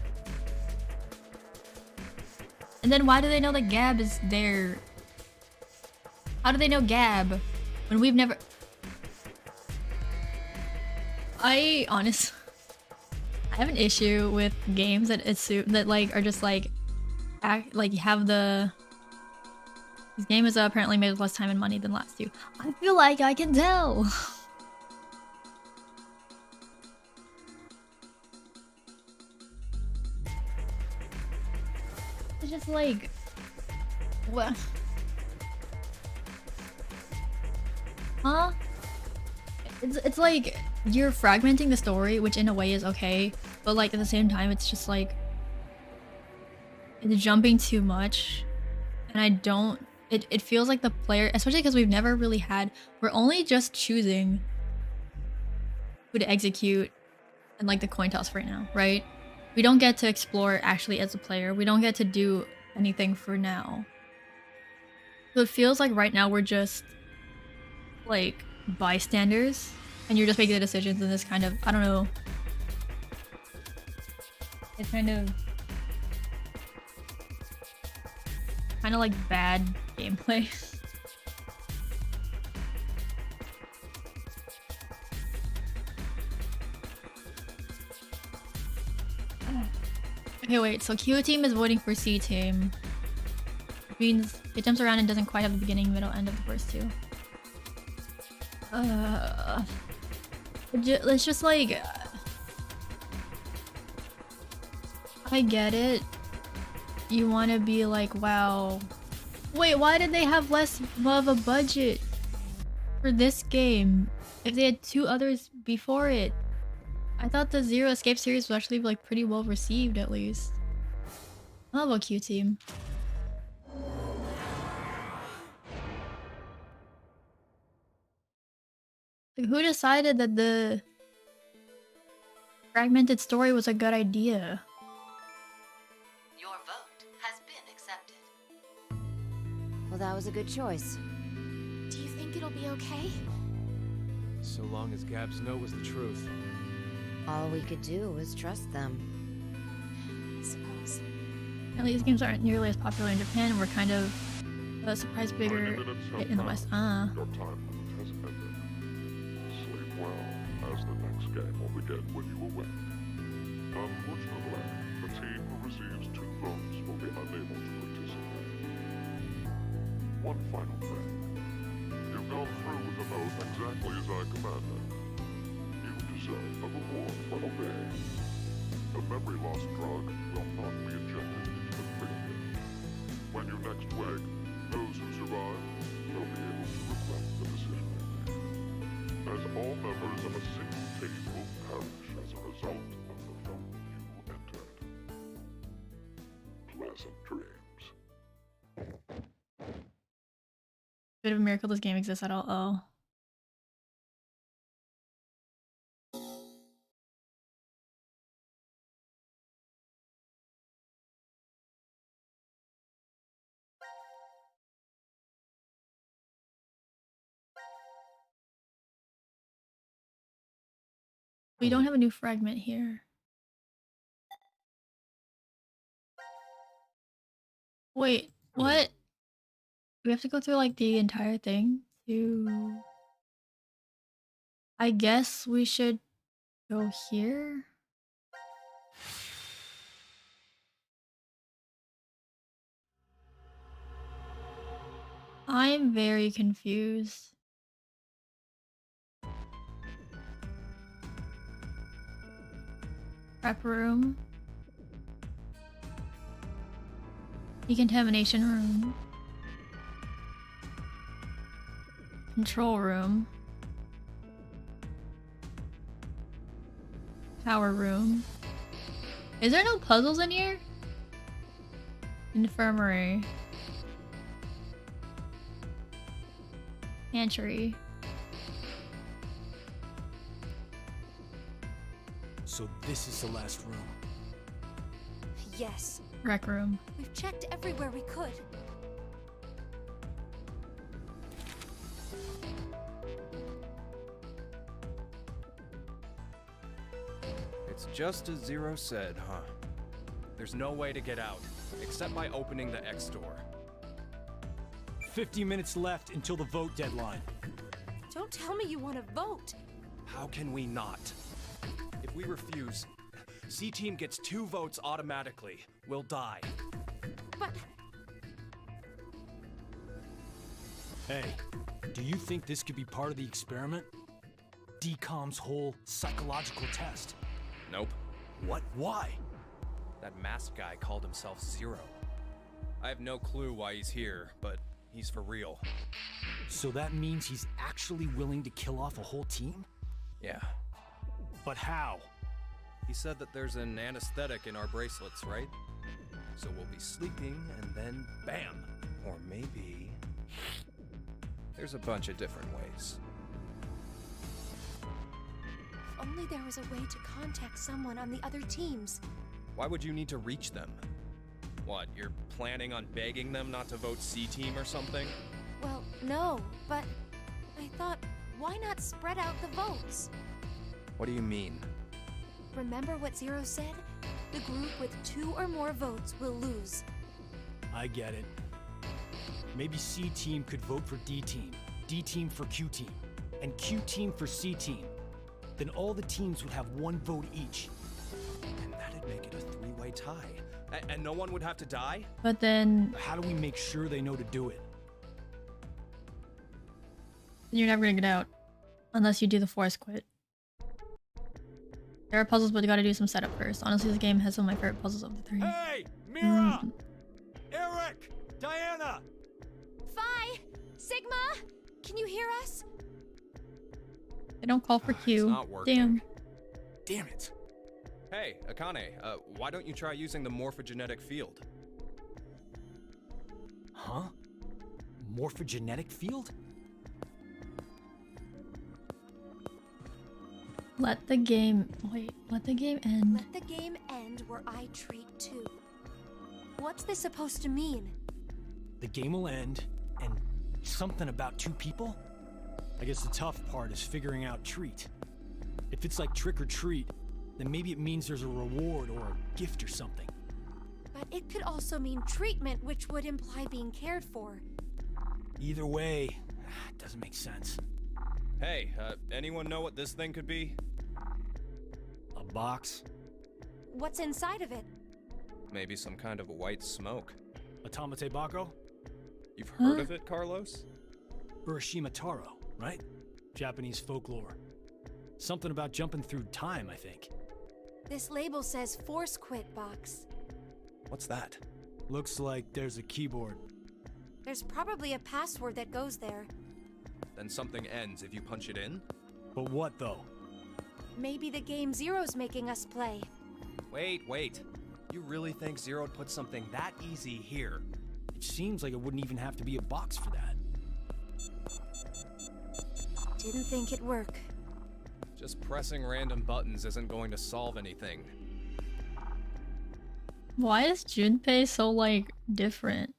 And then why do they know that Gab is there? How do they know Gab when we've never... I have an issue with games that assume that like are just like have the... This game is apparently made with less time and money than last two. I feel like I can tell. It's just like... What? Huh? It's like you're fragmenting the story, which in a way is okay, but like at the same time it's just like it's jumping too much, and I don't... It feels like the player, especially because we've never really had... We're only just choosing who to execute and like the coin toss right now, right? We don't get to explore actually as a player. We don't get to do anything for now. So it feels like right now we're just like bystanders and you're just making the decisions in this kind of... I don't know. It's kind of like bad gameplay. Okay, wait, so Q team is voting for C team. Which means it jumps around and doesn't quite have the beginning, middle, end of the first two. Let's just like... I get it. You want to be like, wow. Wait, why did they have less of a budget for this game if they had 2 others before it? I thought the Zero Escape series was actually like pretty well received at least. I love a Q team. Like, who decided that the fragmented story was a good idea? Your vote has been accepted. Well, that was a good choice. Do you think it'll be okay? So long as Gab's note was the truth. All we could do was trust them. I suppose. Apparently these games aren't nearly as popular in Japan and were kind of a surprise bigger hit in the West. Your time limit has ended. Sleep well, as the next game will begin when you awake. Unfortunately, the team who receives 2 votes will be unable to participate. One final thing. You've gone through with the vote exactly as I commanded. You deserve a reward for obeying. The memory loss drug will not be injected into the cranium. When you next wake, those who survive will be able to reflect the decision they made. As all members of a single team will perish as a result of the vote you entered. Pleasant dreams. Bit of a miracle this game exists at all. Oh. We don't have a new fragment here. Wait, what? We have to go through like the entire thing to... I guess we should go here? I'm very confused. Prep room. Decontamination room. Control room. Power room. Is there no puzzles in here? Infirmary. Pantry. So this is the last room. Yes. Rec room. We've checked everywhere we could. It's just as Zero said, huh? There's no way to get out, except by opening the X door. 50 minutes left until the vote deadline. Don't tell me you want to vote. How can we not? If we refuse, C-Team gets 2 votes automatically. We'll die. But... Hey, do you think this could be part of the experiment? DCOM's whole psychological test? Nope. What? Why? That masked guy called himself Zero. I have no clue why he's here, but he's for real. So that means he's actually willing to kill off a whole team? Yeah. But how? He said that there's an anesthetic in our bracelets, right? So we'll be sleeping and then bam! Or maybe... there's a bunch of different ways. If only there was a way to contact someone on the other teams. Why would you need to reach them? What, you're planning on begging them not to vote C-Team or something? Well, no, but I thought, why not spread out the votes? What do you mean? Remember what Zero said? The group with 2 or more votes will lose. I get it. Maybe C-Team could vote for D-Team, D-Team for Q-Team, and Q-Team for C-Team. Then all the teams would have 1 vote each. And that'd make it a 3-way tie. And no one would have to die? But then How do we make sure they know to do it? you're never gonna get out. Unless you do the force quit. There are puzzles, but you gotta do some setup first. Honestly, this game has some of my favorite puzzles of the 3. Hey! Mira! Eric! Diana! Phi! Sigma! Can you hear us? They don't call for Q. not working. Damn. Damn it. Hey, Akane, why don't you try using the morphogenetic field? Huh? Morphogenetic field? Let the game end. Let the game end where I treat too. What's this supposed to mean? The game will end, and something about 2 people? I guess the tough part is figuring out treat. If it's like trick or treat, then maybe it means there's a reward or a gift or something. But it could also mean treatment, which would imply being cared for. Either way, it doesn't make sense. Hey, anyone know what this thing could be? A box? What's inside of it? Maybe some kind of white smoke. Automate Bako? You've heard of it, Carlos? Urashima Taro, right? Japanese folklore. Something about jumping through time, I think. This label says force quit box. What's that? Looks like there's a keyboard. There's probably a password that goes there. Then something ends if you punch it in? But what though? Maybe the game Zero's making us play. Wait. You really think Zero'd put something that easy here? It seems like it wouldn't even have to be a box for that. Didn't think it'd work. Just pressing random buttons isn't going to solve anything. Why is Junpei so, like, different?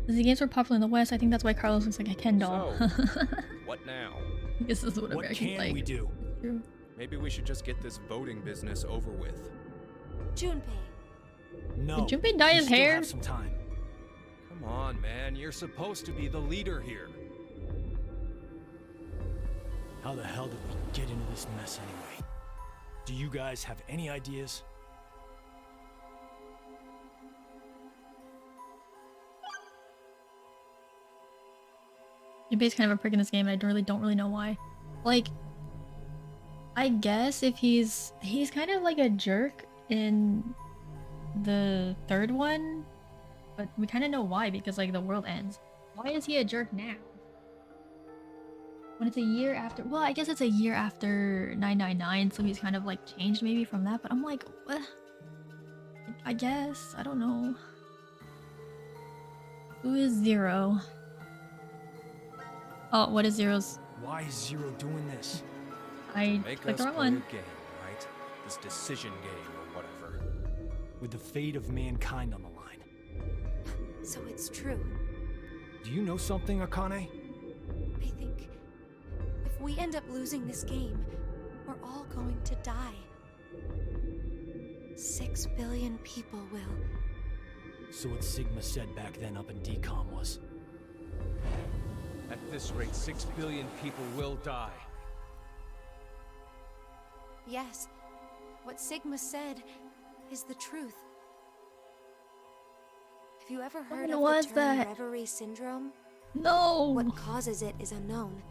The games were popular in the West. I think that's why Carlos looks like a Ken doll. So, what now? This is what What Americans can like. we do? True. Maybe we should just get this voting business over with. Junpei. No. Did Junpei dye we his still hair? have some time. Come on, man. You're supposed to be the leader here. How the hell did we get into this mess anyway? Do you guys have any ideas? Junpei's kind of a prick in this game, and I really don't really know why. Like, I guess if he's kind of like a jerk in the 3rd one, but we kind of know why, because like the world ends. Why is he a jerk now? When it's a year after, well, I guess it's a year after 999, so he's kind of like changed maybe from that, but I'm like, what? I guess, I don't know. Who is Zero? Oh, what is Zero's? Why is Zero doing this? I Make clicked us the wrong play a one. game, right? This decision game or whatever. With the fate of mankind on the line. So it's true. Do you know something, Akane? I think if we end up losing this game, we're all going to die. 6 billion people will. So what Sigma said back then up in DCOM was. At this rate, 6 billion people will die. Yes, what Sigma said is the truth. Have you ever heard of what's the term that? reverie syndrome? No! What causes it is unknown.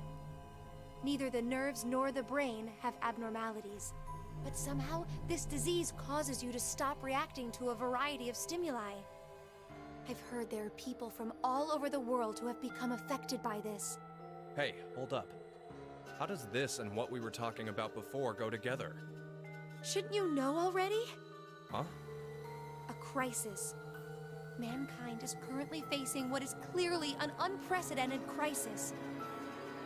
Neither the nerves nor the brain have abnormalities. But somehow, this disease causes you to stop reacting to a variety of stimuli. I've heard there are people from all over the world who have become affected by this. Hey, hold up. How does this and what we were talking about before go together? Shouldn't you know already? Huh? A crisis. Mankind is currently facing what is clearly an unprecedented crisis.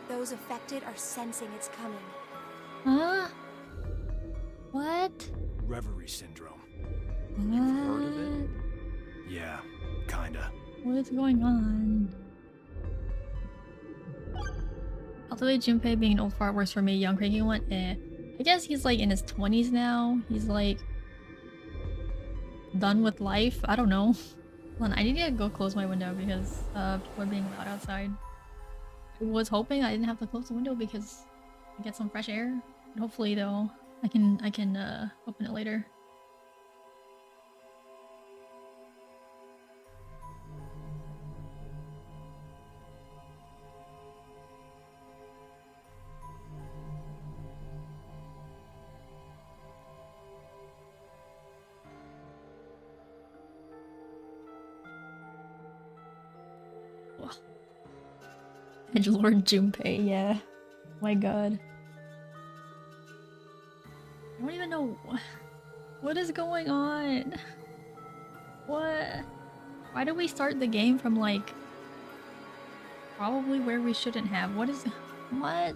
Those affected are sensing it's coming. Huh? What? Reverie syndrome. What? Heard of it? Yeah, kinda. What is going on? Ultimately, Junpei being an old fart works for me. Young cranky one, eh. I guess he's like in his 20s now. He's like done with life. I don't know. Hold on, I need to go close my window because people are being loud outside. I was hoping I didn't have to close the window because I get some fresh air. Hopefully though. I can open it later. Edgelord Junpei, yeah. My god. I don't even know what is going on. What? Why did we start the game from like probably where we shouldn't have? What is what?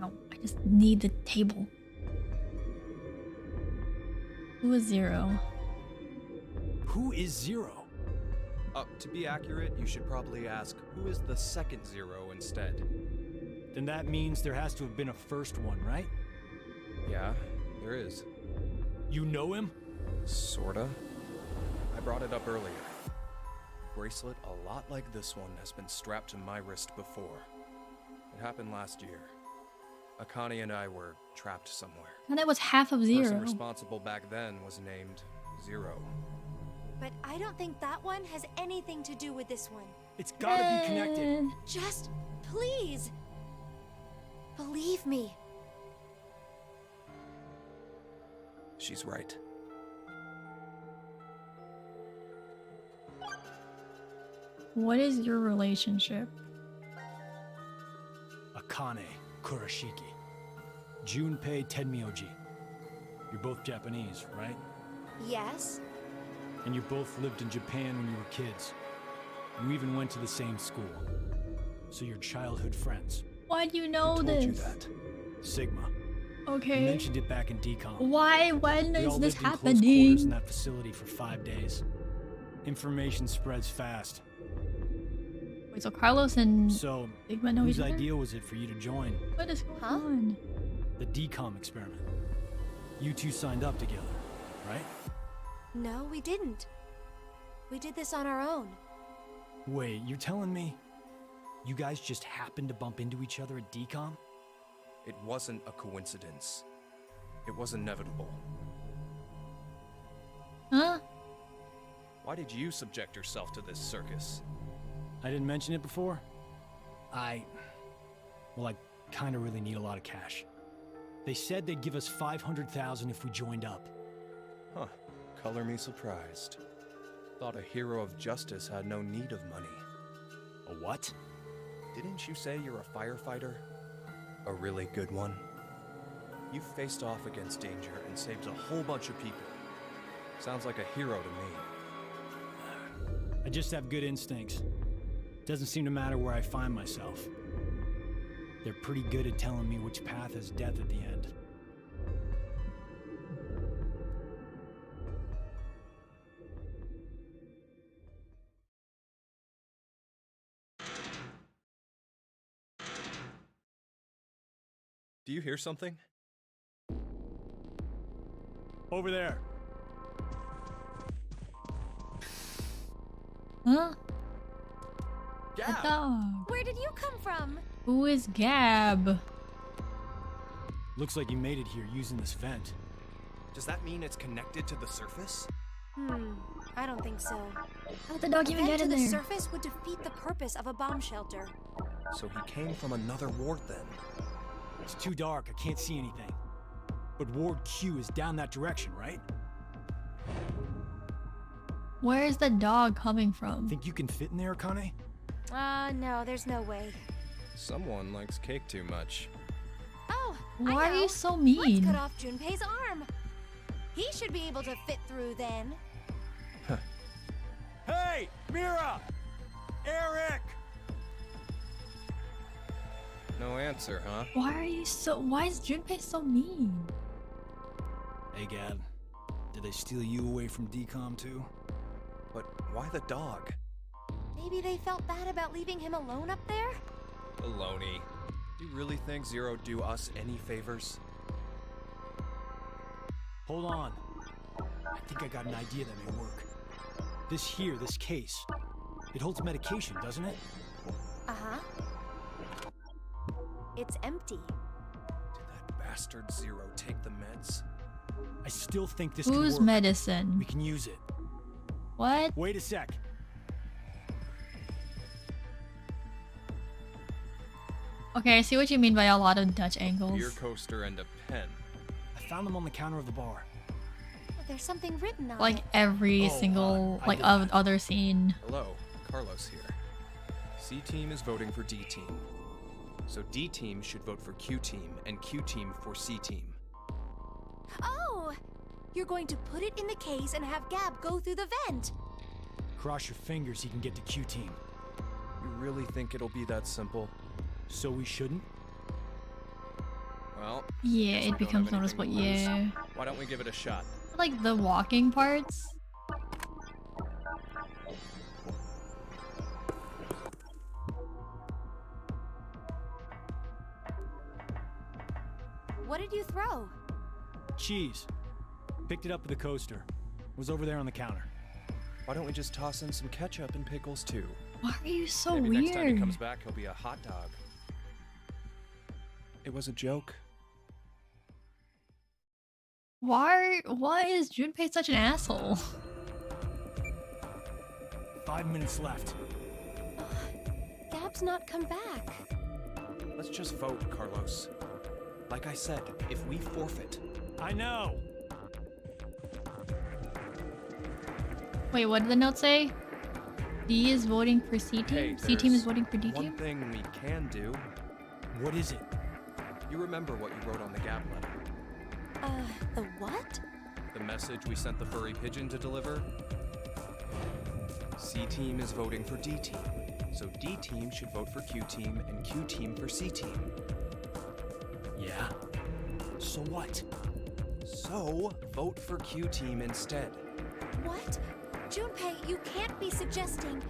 Ow, I just need the table. Who is Zero? Who is Zero? To be accurate, you should probably ask, who is the second Zero instead? Then that means there has to have been a first one, right? Yeah, there is. You know him? Sorta. I brought it up earlier. Bracelet a lot like this one has been strapped to my wrist before. It happened last year. Akane and I were trapped somewhere. And that was half of The Zero. person responsible back then was named Zero. But I don't think that one has anything to do with this one. It's gotta be connected. Just, please, believe me. She's right. What is your relationship? Akane Kurashiki. Junpei Tenmyoji. You're both Japanese, right? Yes. And you both lived in Japan when you were kids. You even went to the same school. So you're childhood friends. Why do you know Who told this? you that? Sigma. Okay. You mentioned it back in decom. Why? When We is all this lived in close happening? quarters in that facility for 5 days. Information spreads fast. Wait, so Carlos and So, Sigma know whose each other? idea was it for you to join? What is going Huh? on? The decom experiment. You two signed up together, right? No, we didn't. We did this on our own. Wait, you're telling me you guys just happened to bump into each other at decom? It wasn't a coincidence. It was inevitable. Huh? Why did you subject yourself to this circus? I didn't mention it before? Well, I kinda really need a lot of cash. They said they'd give us 500,000 if we joined up. Huh. Color me surprised. Thought a hero of justice had no need of money. A what? Didn't you say you're a firefighter? A really good one? You faced off against danger and saved a whole bunch of people. Sounds like a hero to me. I just have good instincts. Doesn't seem to matter where I find myself. They're pretty good at telling me which path has death at the end. Do you hear something? Over there. Huh? A Gab! dog. Where did you come from? Who is Gab? Looks like you made it here using this vent. Does that mean it's connected to the surface? I don't think so. How did the dog even Vent get to in the there? surface would defeat the purpose of a bomb shelter. So he came from another ward then. It's too dark, I can't see anything. But Ward Q is down that direction, right? Where is the dog coming from? Think you can fit in there, Akane? No, there's no way. Someone likes cake too much. Oh, Why I are know. you so Let's mean? cut off Junpei's arm. He should be able to fit through then. Hey! Mira! Eric! No answer, huh? Why is Junpei so mean? Hey, Gab. Did they steal you away from decom too? But why the dog? Maybe they felt bad about leaving him alone up there? Baloney. Do you really think Zero do us any favors? Hold on. I think I got an idea that may work. This case. It holds medication, doesn't it? Uh-huh. It's empty. Did that bastard Zero take the meds? I still think this can Whose work. medicine? We can use it. What? Wait a sec. Okay, I see what you mean by a lot of Dutch angles. Beer coaster and a pen. I found them on the counter of the bar. There's something written on Like it. every Oh, single I like did that. other scene. Hello, Carlos here. C team is voting for D team. So D team should vote for Q team and Q team for C team. Oh! You're going to put it in the case and have Gab go through the vent. Cross your fingers he can get to Q team. You really think it'll be that simple? So we shouldn't? Well, Yeah, guess we it don't becomes have anything noticeable. to lose. Yeah. Why don't we give it a shot? Like the walking parts. What did you throw? Cheese. Picked it up at the coaster. Was over there on the counter. Why don't we just toss in some ketchup and pickles too? Why are you so Maybe weird? next time he comes back, he'll be a hot dog. It was a joke. Why is Junpei such an asshole? 5 minutes left. Gab's not come back. Let's just vote, Carlos. Like I said, if we forfeit, I know. Wait, what did the note say? D is voting for C team? hey, C team is there's voting for D one team? thing we can do. What is it? You remember what you wrote on the Gab letter? The what? The message we sent the furry pigeon to deliver? C team is voting for D team. So D team should vote for Q team and Q team for C team. Yeah? So what? So, vote for Q team instead. What? Junpei, you can't be suggesting...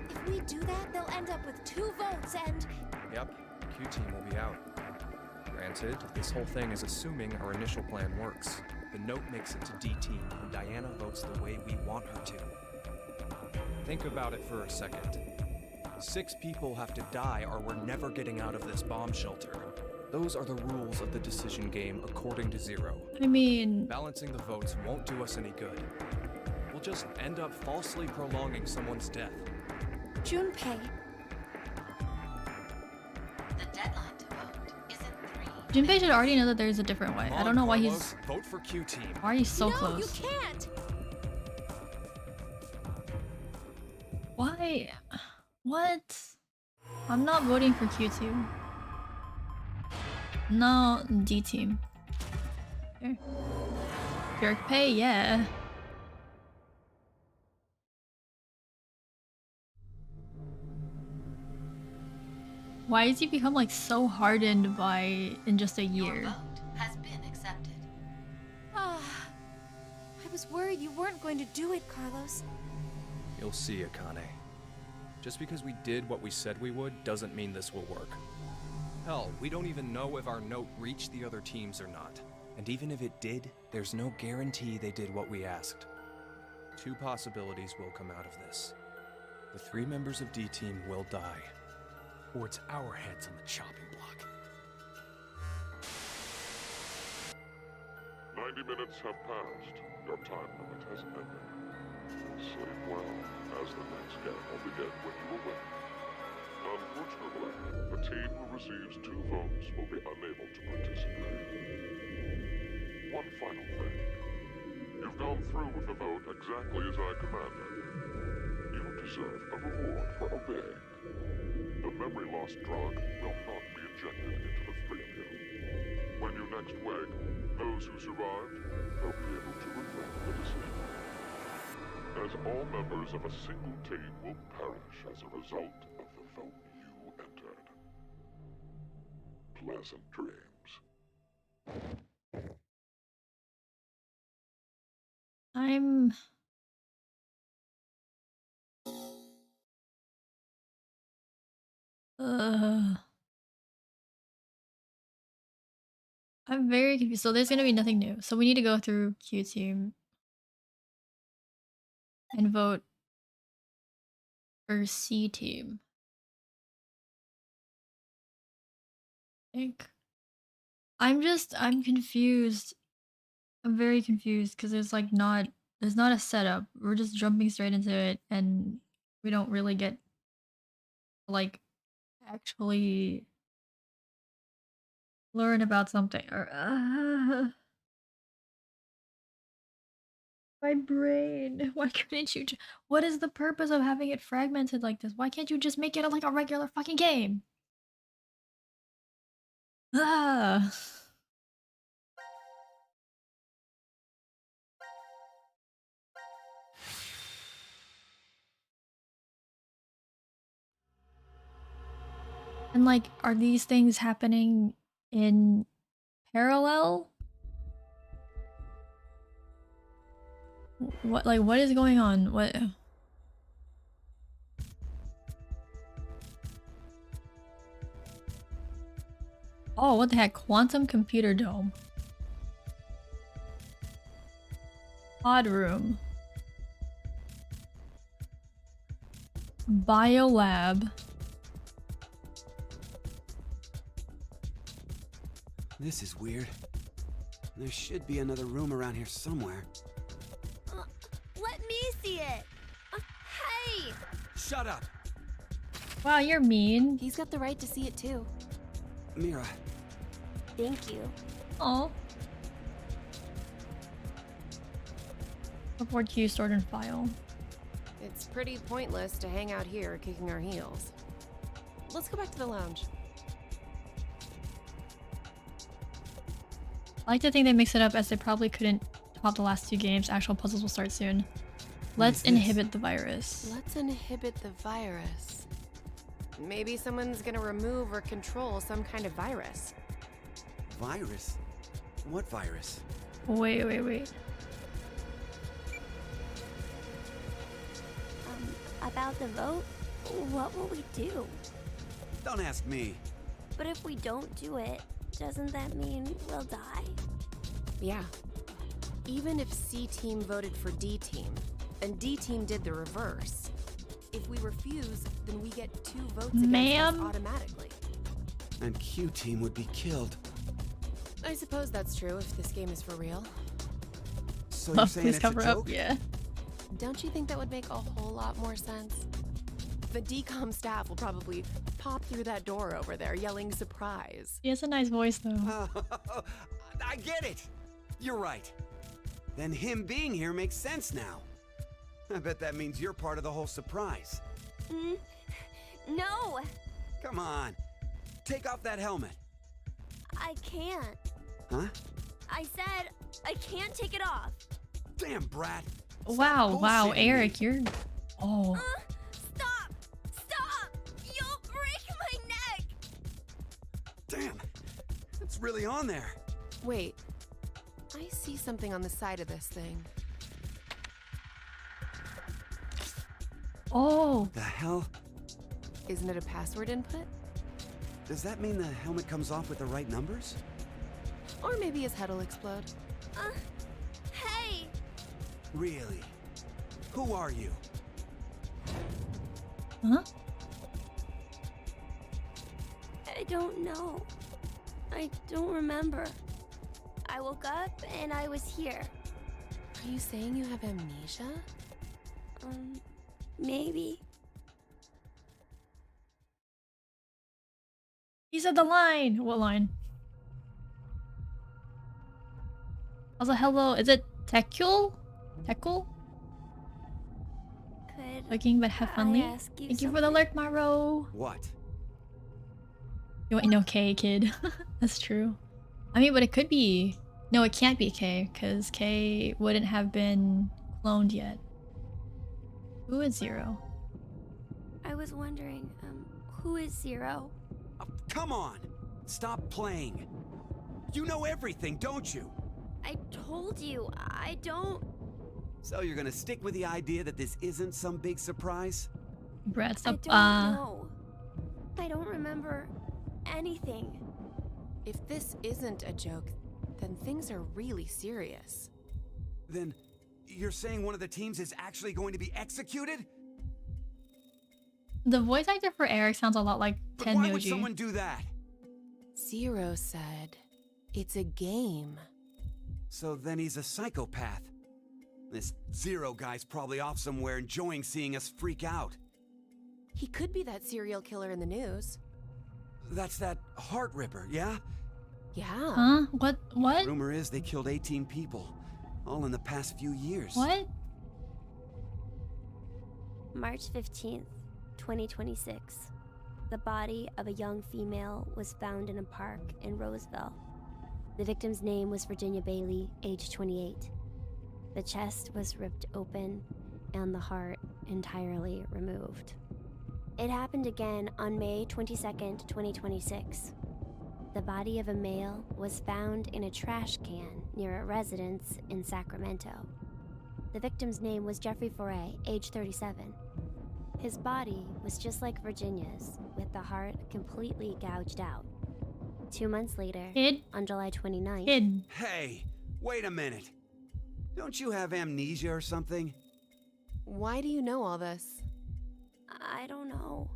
If we do that, they'll end up with 2 votes and... Yep, Q team will be out. Granted, this whole thing is assuming our initial plan works. The note makes it to D team, and Diana votes the way we want her to. Think about it for a second. 6 people have to die or we're never getting out of this bomb shelter. Those are the rules of the decision game according to Zero. I mean, Balancing the votes won't do us any good. We'll just end up falsely prolonging someone's death. Junpei, The deadline to vote is in 3 Junpei should already know that there's a different way. Come I on, don't know why Carlos, he's vote for Q team. why are you so no, close? you can't! Why? What? I'm not voting for Q team. No, D team. Sure. Jerk pay, yeah. Why has he become like so hardened by in just a Your year? vote has been accepted. Ah, I was worried you weren't going to do it, Carlos. You'll see, Akane. Just because we did what we said we would doesn't mean this will work. Hell, we don't even know if our note reached the other teams or not. And even if it did, there's no guarantee they did what we asked. 2 possibilities will come out of this. The 3 members of D team will die. Or it's our heads on the chopping block. 90 minutes have passed. Your time limit has ended. Sleep well, as the next game will begin when you awake. Unfortunately, the team who receives 2 votes will be unable to participate. One final thing. You've gone through with the vote exactly as I commanded. You deserve a reward for obeying. The memory loss drug will not be injected into the 3 of you. When you next wake, those who survived will be able to regret the decision. As all members of a single team will perish as a result of the vote you entered. Pleasant dreams. I'm I'm very confused. So there's gonna be nothing new. So we need to go through Q team and vote for C team. I think. I'm confused. I'm very confused because there's not a setup. We're just jumping straight into it and we don't really get like actually learn about something or my brain. Why couldn't you what is the purpose of having it fragmented like this? Why can't you just make it like a regular fucking game? Ah. And like, are these things happening in parallel? What is going on? What? Oh, what the heck? Quantum computer dome. Pod room. Biolab. This is weird. There should be another room around here somewhere. Let me see it. Hey! Shut up! Wow, you're mean. He's got the right to see it too. Mira. Thank you. Oh. Report queue stored in file. It's pretty pointless to hang out here kicking our heels. Let's go back to the lounge. I like to think they mix it up as they probably couldn't top the last two games. Actual puzzles will start soon. Let's inhibit the virus. Let's inhibit the virus. Maybe someone's gonna remove or control some kind of virus. Virus? What virus? Wait. About the vote? What will we do? Don't ask me. But if we don't do it, doesn't that mean we'll die? Yeah. Even if C team voted for D team, and D team did the reverse, if we refuse, then we get 2 votes against us automatically. And Q team would be killed. I suppose that's true if this game is for real. So you're saying please it's cover a joke? up, yeah. Don't you think that would make a whole lot more sense? The DCOM staff will probably pop through that door over there yelling surprise. He has a nice voice though. I get it! You're right. Then him being here makes sense now. I bet that means you're part of the whole surprise. No! Come on. Take off that helmet. I can't. Huh? I said I can't take it off. Damn, Brat. Wow, bullshitting Eric, me. you're... Oh. Stop! Stop! You'll break my neck! Damn. It's really on there. Wait. I see something on the side of this thing. Oh. The hell? Isn't it a password input? Does that mean the helmet comes off with the right numbers? Or maybe his head'll explode. Hey! Really? Who are you? Huh? I don't know. I don't remember. I woke up and I was here. Are you saying you have amnesia? Maybe. He said the line. What line? Also, hello. Is it Tekul? Tekul? Could Looking but have fun. Thank you for the alert, Maro. What? You want no K, kid. That's true. I mean, but it could be. No, it can't be K because K wouldn't have been cloned yet. Who is Zero? I was wondering, who is Zero? Oh, come on! Stop playing. You know everything, don't you? I told you, I don't... So you're gonna stick with the idea that this isn't some big surprise? Brad, stop. I don't know. I don't remember anything. If this isn't a joke, then things are really serious. Then you're saying one of the teams is actually going to be executed? The voice actor for Eric sounds a lot like But why would Tenmuji. someone do that? Zero said, It's a game. So then he's a psychopath. This Zero guy's probably off somewhere enjoying seeing us freak out. He could be that serial killer in the news. That's that Heart Ripper, yeah? Yeah. Huh? What? Rumor is they killed 18 people, all in the past few years. What? March 15th, 2026. The body of a young female was found in a park in Roseville. The victim's name was Virginia Bailey, age 28. The chest was ripped open and the heart entirely removed. It happened again on May 22nd, 2026. The body of a male was found in a trash can near a residence in Sacramento. The victim's name was Jeffrey Foray, age 37. His body was just like Virginia's, with the heart completely gouged out. 2 months later, on July 29th... Hey, wait a minute. Don't you have amnesia or something? Why do you know all this? I don't know.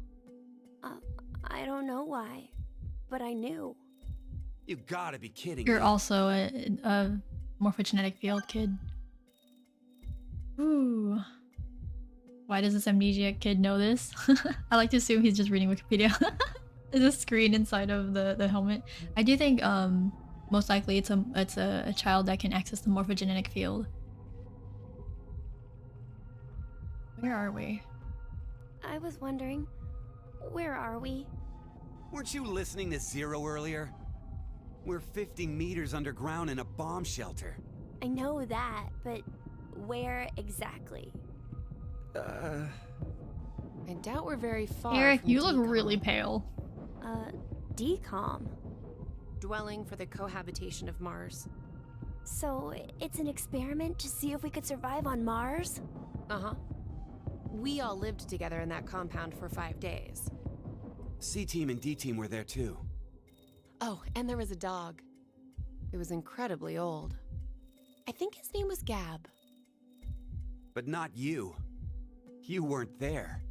I don't know why, but I knew. You gotta be kidding You're me. also a morphogenetic field kid. Ooh. Why does this amnesiac kid know this? I like to assume he's just reading Wikipedia. There's a screen inside of the helmet. I do think most likely it's a child that can access the morphogenetic field. Where are we? I was wondering, where are we? Weren't you listening to Zero earlier? We're 50 meters underground in a bomb shelter. I know that, but where exactly? I doubt we're very far. Eric, from you look decom. really pale. Decom. Dwelling for the cohabitation of Mars. So it's an experiment to see if we could survive on Mars? Uh-huh. We all lived together in that compound for 5 days. C-Team and D-Team were there too. Oh, and there was a dog. It was incredibly old. I think his name was Gab. But not you. You weren't there.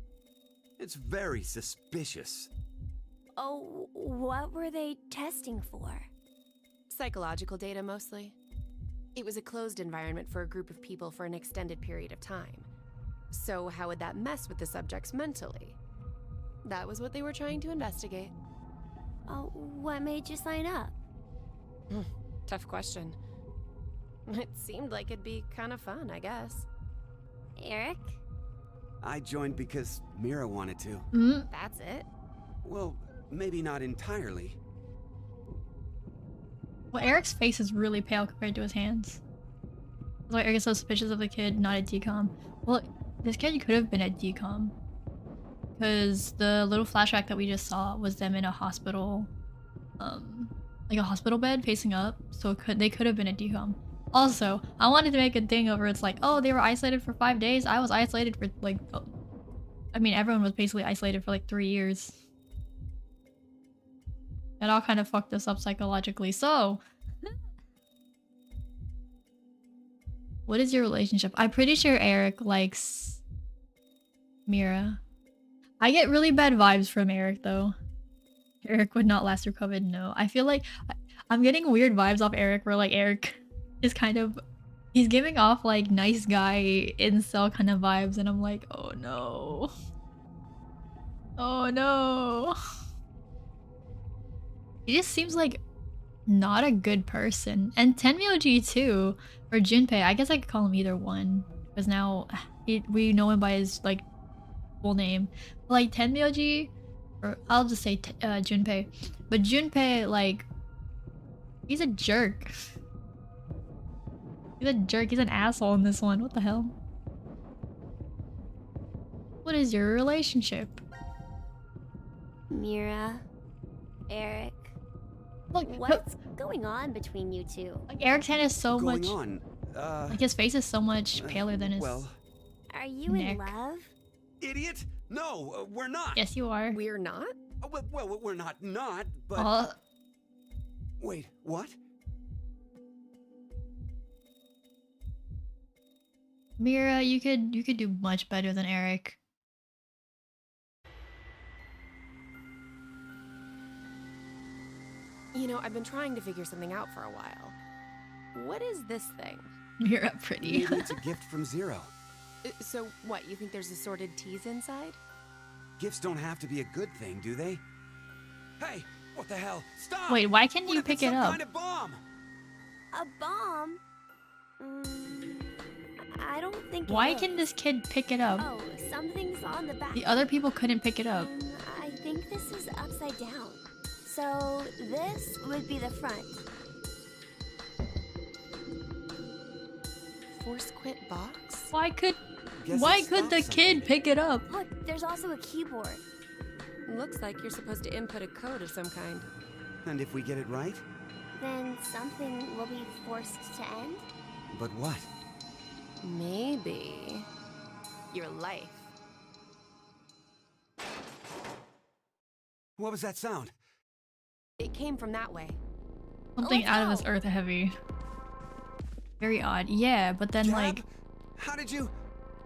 It's very suspicious. Oh, what were they testing for? Psychological data, mostly. It was a closed environment for a group of people for an extended period of time. So how would that mess with the subjects mentally? That was what they were trying to investigate. Oh, what made you sign up? Tough question. It seemed like it'd be kind of fun, I guess. Eric? I joined because Mira wanted to. That's it? Well, maybe not entirely. Well, Eric's face is really pale compared to his hands. That's why Eric is so suspicious of the kid not at decom. Well, this kid could have been at decom. Because the little flashback that we just saw was them in a hospital, like a hospital bed facing up. So they could have been at decom. Also, I wanted to make a thing over it's like, oh, they were isolated for 5 days. I was isolated for like, I mean, everyone was basically isolated for like 3 years. It all kind of fucked us up psychologically. So, what is your relationship? I'm pretty sure Eric likes Mira. I get really bad vibes from Eric though. Eric would not last through COVID, no. I feel like I'm getting weird vibes off Eric where like Eric is kind of, he's giving off like nice guy incel kind of vibes and I'm like, oh no. Oh no. He just seems like not a good person. And Tenmyoji too, or Junpei, I guess I could call him either one. Because now we know him by his like full name. But, like Tenmyoji, or I'll just say Junpei. But Junpei, like, he's a jerk. He's a jerk, he's an asshole in this one. What the hell? What is your relationship? Mira, Eric. Look, what's going on between you two? Like Eric's hand is so Going much. on? Like his face is so much paler than his. Well, are you neck. in love? Idiot! No, we're not. Yes, you are. We're not? Well, we're not, but. Wait, what? Mira, you could do much better than Eric. You know, I've been trying to figure something out for a while. What is this thing? You're up pretty. Maybe it's a gift from Zero. So what, you think there's assorted teas inside? Gifts don't have to be a good thing, do they? Hey, what the hell? Stop! Wait, why can't What you if pick it's it some up? kind of bomb? A bomb? I don't think Why it can is. this kid pick it up? Oh, something's on the back. The other people couldn't pick it up. I think this is upside down. So this would be the front. Force quit box? Why could Guess why it could the stopped kid something. pick it up? Look, there's also a keyboard. Looks like you're supposed to input a code of some kind. And if we get it right? Then something will be forced to end? But what? Maybe your life. What was that sound? It came from that way. Something Let's out of this go. earth heavy. Very odd. Yeah, but then Gab? like, How did you...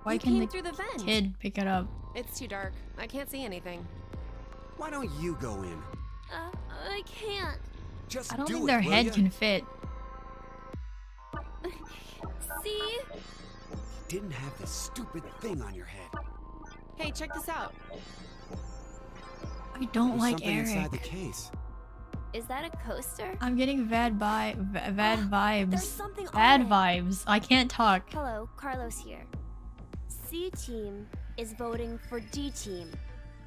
why You can came the through the vent. kid pick it up? It's too dark. I can't see anything. Why don't you go in? I can't. Just I don't do think it, their will head ya? can fit. See? You didn't have this stupid thing on your head. Hey, check this out. I don't There's like something inside the Eric. case. Is that a coaster? I'm getting bad vibes. There's something Bad on it. vibes. I can't talk. Hello, Carlos here. C team is voting for D team.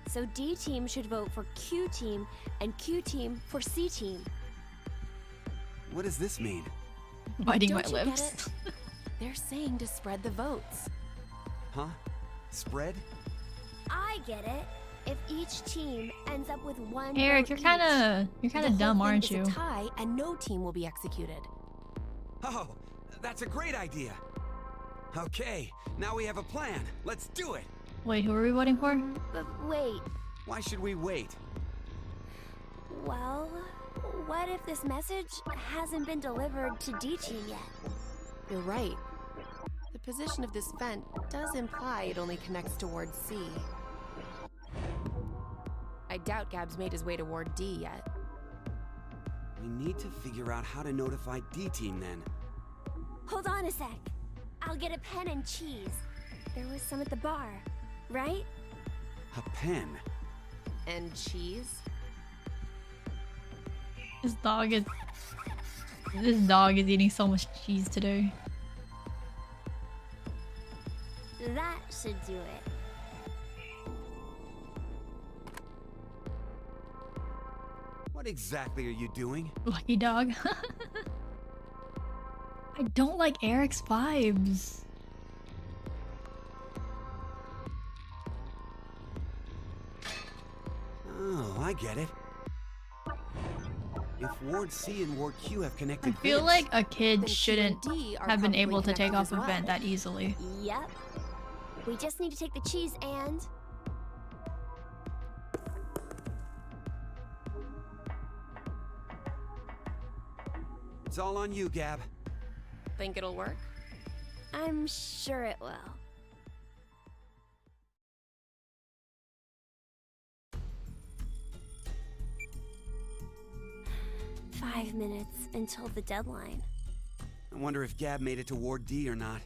So D team should vote for Q team and Q team for C team. What does this mean? Biting Don't my you get lips. it? They're saying to spread the votes. Huh? Spread? I get it. If each team ends up with one Eric, vote you're each, kind The of dumb, whole thing aren't is you? a tie, and no team will be executed. Oh, that's a great idea. Okay, now we have a plan. Let's do it. Wait, who are we voting for? But wait, Why should we wait? well, what if this message hasn't been delivered to D team yet? You're right. The position of this vent does imply it only connects towards C. I doubt Gab's made his way toward D yet. We need to figure out how to notify D-Team then. Hold on a sec. I'll get a pen and cheese. There was some at the bar, right? A pen? And cheese? This dog is eating so much cheese today. That should do it. What exactly are you doing? Lucky dog. I don't like Eric's vibes. Oh, I get it. If Ward C and Ward Q have I connected feel vents, like a kid Then Q shouldn't and D are have been probably able to take connected off as a well. vent that easily. Yep. We just need to take the cheese and... it's all on you, Gab. Think it'll work? I'm sure it will. "5 minutes until the deadline. I wonder if Gab made it to Ward D or not.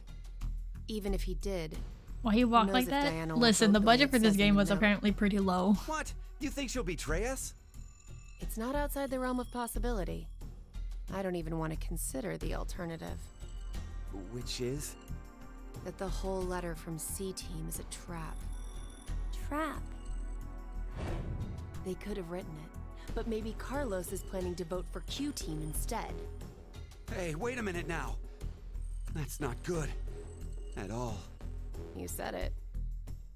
Even if he did, Why he walked knows like if that? Diana will Listen, the vote the way budget it for this says in game the was note. apparently pretty low. What? You think she'll betray us? it's not outside the realm of possibility. I don't even want to consider the alternative. Which is? That the whole letter from C Team is a trap. Trap. They could have written it, but maybe Carlos is planning to vote for Q Team instead. Hey, wait a minute now. That's not good. At all. You said it.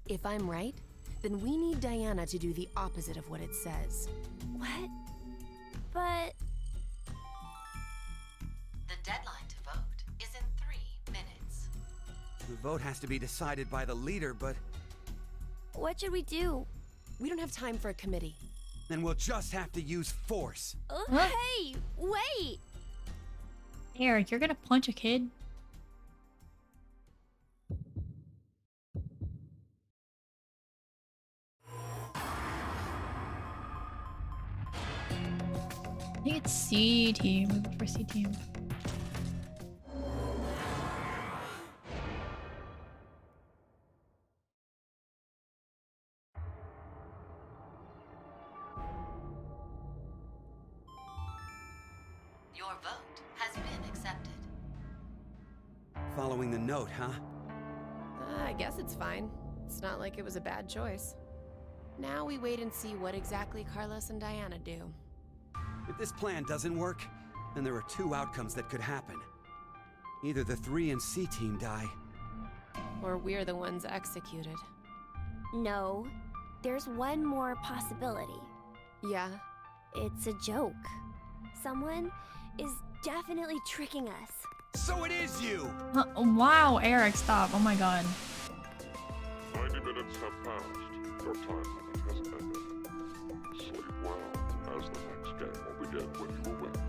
If I'm right, then we need Diana to do the opposite of what it says. What? But... The deadline to vote is in 3 minutes. The vote has to be decided by the leader, but what should we do? We don't have time for a committee. then we'll just have to use force. What? Hey, wait! Eric, you're gonna punch a kid? I think it's C C team. We vote for C team. Your vote has been accepted. Following the note, huh? I guess it's fine. It's not like it was a bad choice. Now we wait and see what exactly Carlos and Diana do. If this plan doesn't work, then there are two outcomes that could happen. Either the 3 and C team die. Or we're the ones executed. No, there's one more possibility. Yeah? It's a joke. Someone is definitely tricking us. So it is you! Wow, Eric, stop. Oh my god. 90 minutes have passed. Your time limit has ended. Sleep well, as the next game will begin when you awake.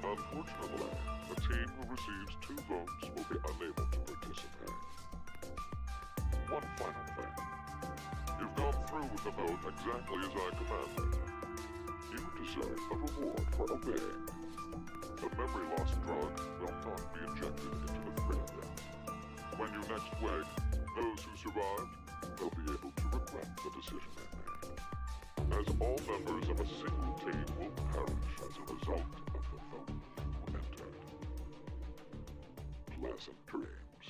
Unfortunately, the team who receives 2 votes will be unable to participate. One final thing. You've gone through with the vote exactly as I commanded. You deserve a reward for obeying. The memory loss drug will not be injected into the 3 of you. When you next wake, those who survived will be able to regret the decision they made. As all members of a single team will perish as a result of the vote you entered. Pleasant dreams.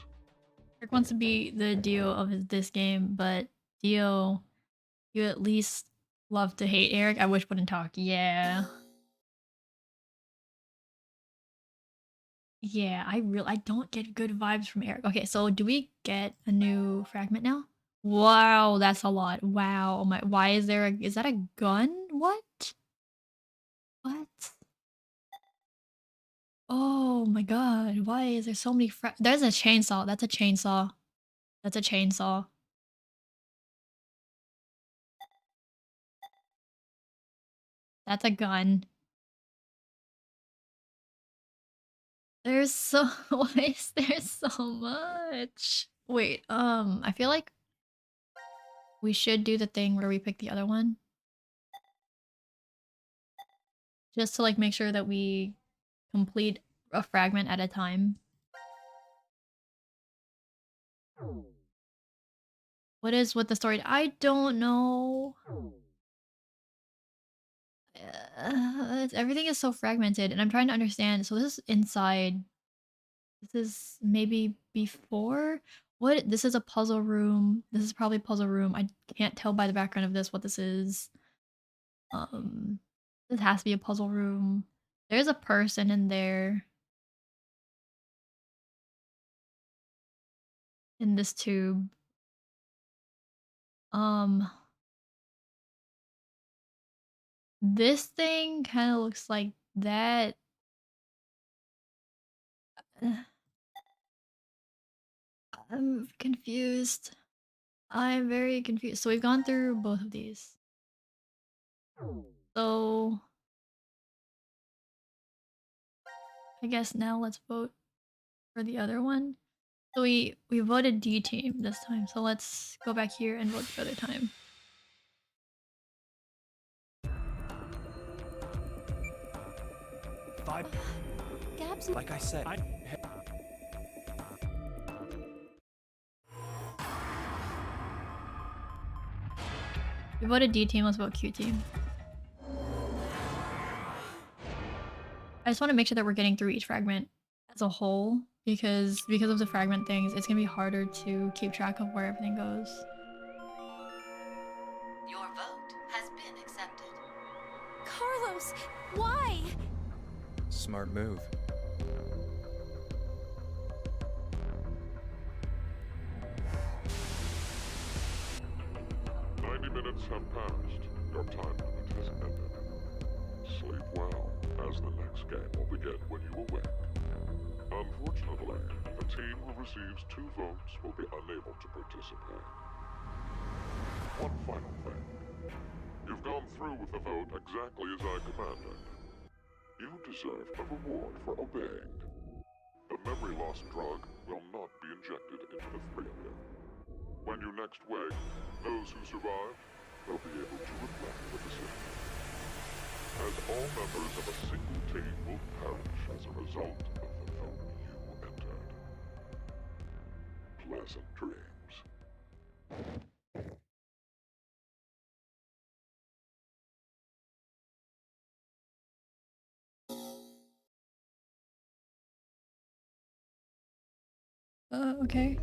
Eric wants to be the Dio of this game, but Dio, you at least love to hate Eric. I wish wouldn't talk. Yeah. Yeah, I don't get good vibes from Eric. Okay, so do we get a new fragment now? Wow, that's a lot. Wow. Oh my, why is there is that a gun? What? What? Oh my god, why is there so many there's a chainsaw. That's a chainsaw. That's a chainsaw. That's a gun. There's so why is there so much? Wait, I feel like we should do the thing where we pick the other one. Just to like make sure that we complete a fragment at a time. What is with the story? I don't know. Everything is so fragmented and I'm trying to understand. So this is inside. This is maybe before? What? This is a puzzle room. This is probably puzzle room. I can't tell by the background of this what this is. This has to be a puzzle room. There's a person in there. In this tube. This thing kind of looks like that. I'm confused. I'm very confused. So we've gone through both of these. So I guess now let's vote for the other one. So we voted D team this time. So let's go back here and vote the other time. Gabs, Like I said, We voted D team, let's vote Q team. I just want to make sure that we're getting through each fragment as a whole, because of the fragment things, it's gonna be harder to keep track of where everything goes. Your vote has been accepted. Carlos, why? Smart move. Minutes have passed. Your time limit has ended. Sleep well, as the next game will begin when you awake. Unfortunately, the team who receives 2 votes will be unable to participate. One final thing. You've gone through with the vote exactly as I commanded. You deserve a reward for obeying. The memory loss drug will not be injected into the 3 of you. When you next wake, those who survived will be able to regret the decision. as all members of a single team will perish as a result of the vote you entered. Pleasant dreams. Okay.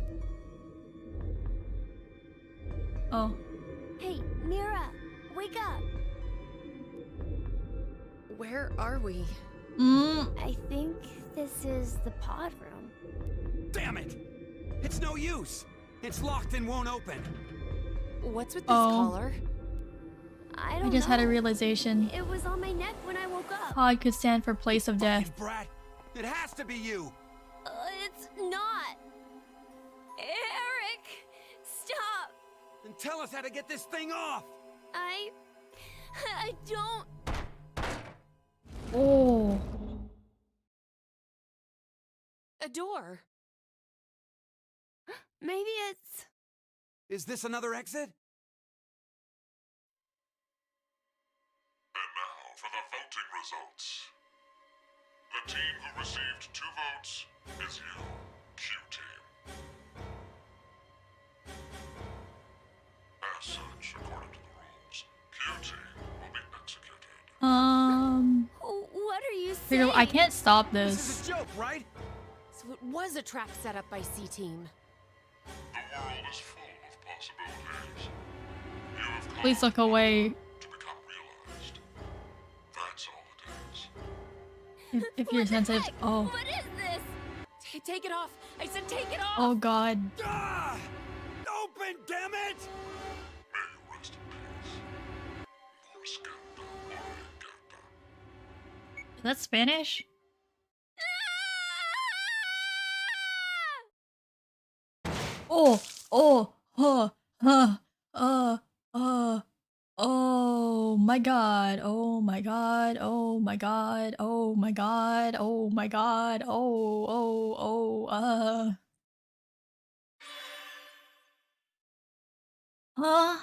Oh. Hey, Mira, wake up. Where are we? I think this is the pod room. Damn it! It's no use! It's locked and won't open. What's with this collar? I I don't just know. had a realization. It was on my neck when I woke up. Pod could stand for place of death. Brat, it has to be you! It's not. Eric, stop. Then tell us how to get this thing off! I don't. Oh. A door. Maybe it's... Is this another exit? And now for the voting results. The team who received 2 votes is you, Q-Team. As such, according to the rules, Q-Team will be executed. What are you Figure, saying? I can't stop this. This is a joke, right? So it was a trap set up by C-Team. The world is full of possibilities. You have come Please look away. to become realized. That's all it is. If you're sensitive. Oh. What is this? Take it off! I said take it off! Oh god. Ah! Open, damn it! May you rest in peace. Moriscata, Origata. Is that Spanish? Oh, oh, oh my god, oh my god, oh my god, oh my god, oh my god, huh?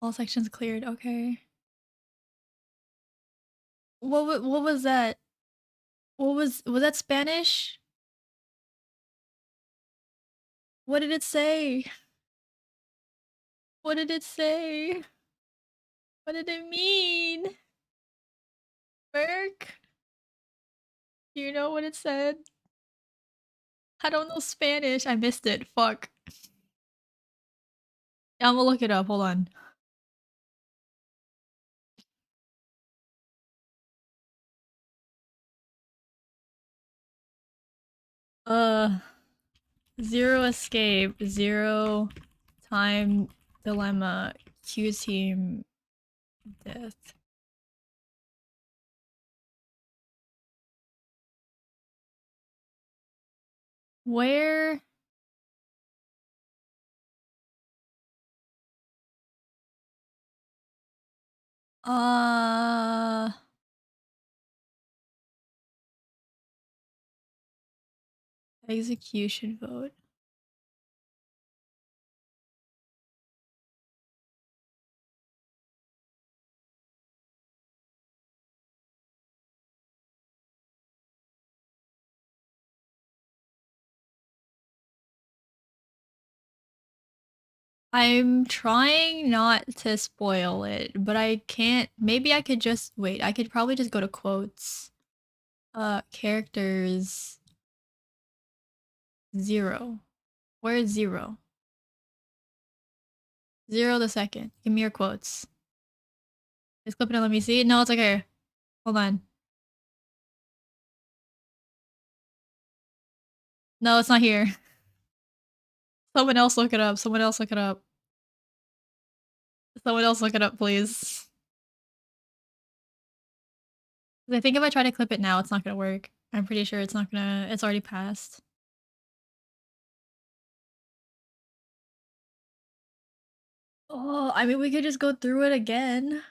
All sections cleared, okay. What was that? Was that Spanish? What did it say? What did it say? What did it mean? Merc? Do you know what it said? I don't know Spanish. I missed it. Fuck. Yeah, I'm gonna look it up. Hold on. Zero escape, zero time dilemma, Q team death. Where? Execution vote. I'm trying not to spoil it, but I can't. Maybe I could just wait. I could probably just go to quotes. Characters 0. Where is 0? 0 the second. Give me your quotes. Just clip it and let me see. No, it's okay. Hold on. No, it's not here. Someone else look it up. Someone else look it up. Someone else look it up, please. I think if I try to clip it now, it's not gonna work. I'm pretty sure it's not gonna. It's already passed. Oh, I mean, we could just go through it again.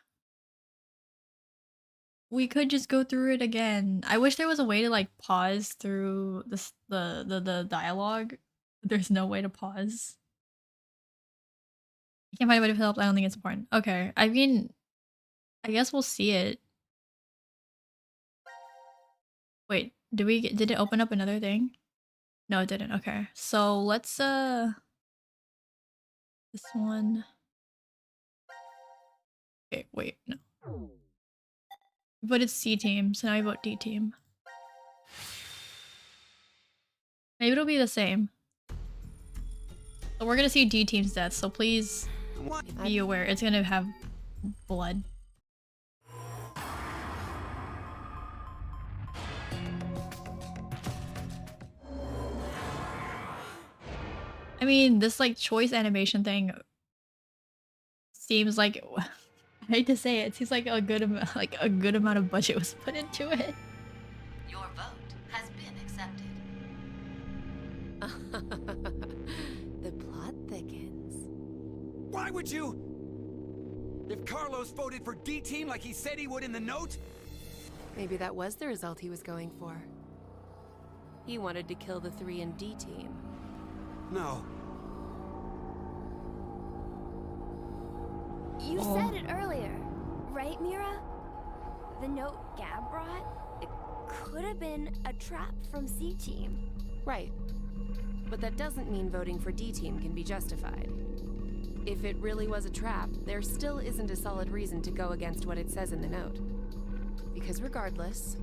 We could just go through it again. I wish there was a way to like pause through this the dialogue. There's no way to pause. You can't find anybody to help. I don't think it's important. Okay. I mean, I guess we'll see it. Wait, did it open up another thing? No, it didn't. Okay. So let's this one. Okay, wait, no. But it's C team, so now we vote D team. Maybe it'll be the same. So we're gonna see D team's death, so please be aware. It's gonna have blood. I mean, this like choice animation thing seems like I hate to say it, it seems like a good amount of budget was put into it. Your vote has been accepted. The plot thickens. Why would you? If Carlos voted for D team like he said he would in the note? Maybe that was the result he was going for. He wanted to kill the 3 in D team. No. You said it earlier, right, Mira? The note Gab brought? It could have been a trap from C team. Right. But that doesn't mean voting for D team can be justified. If it really was a trap, there still isn't a solid reason to go against what it says in the note. Because regardless,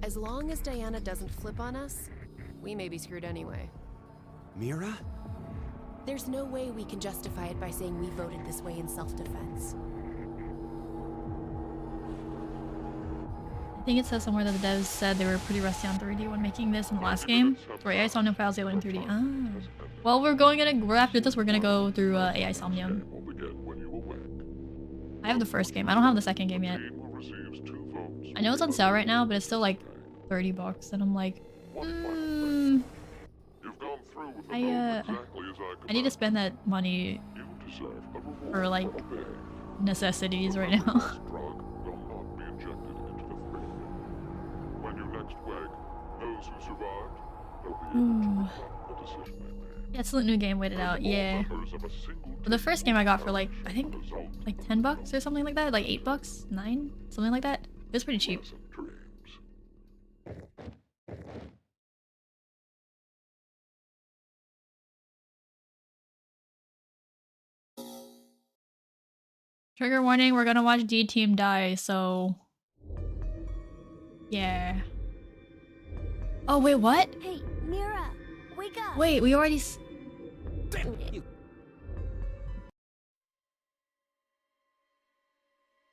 as long as Diana doesn't flip on us, we may be screwed anyway. Mira? There's no way we can justify it by saying we voted this way in self-defense. I think it says somewhere that the devs said they were pretty rusty on 3D when making this in the last game. For AI Somnium files they were in 3D. Ah. Well, we're after this we're gonna go through AI Somnium. I have the first game. I don't have the second game yet. I know it's on sale right now, but it's still like $30, and I'm like, I need to spend that money for like necessities right now. Ooh. Yeah, it's a new game, waited out, yeah. But the first game I got for like, I think like $10 or something like that, like $8, 9, something like that. It was pretty cheap. Trigger warning, we're gonna watch D team die, so yeah. Oh wait, what? Hey, Mira, wake up! Wait, we already Damn you.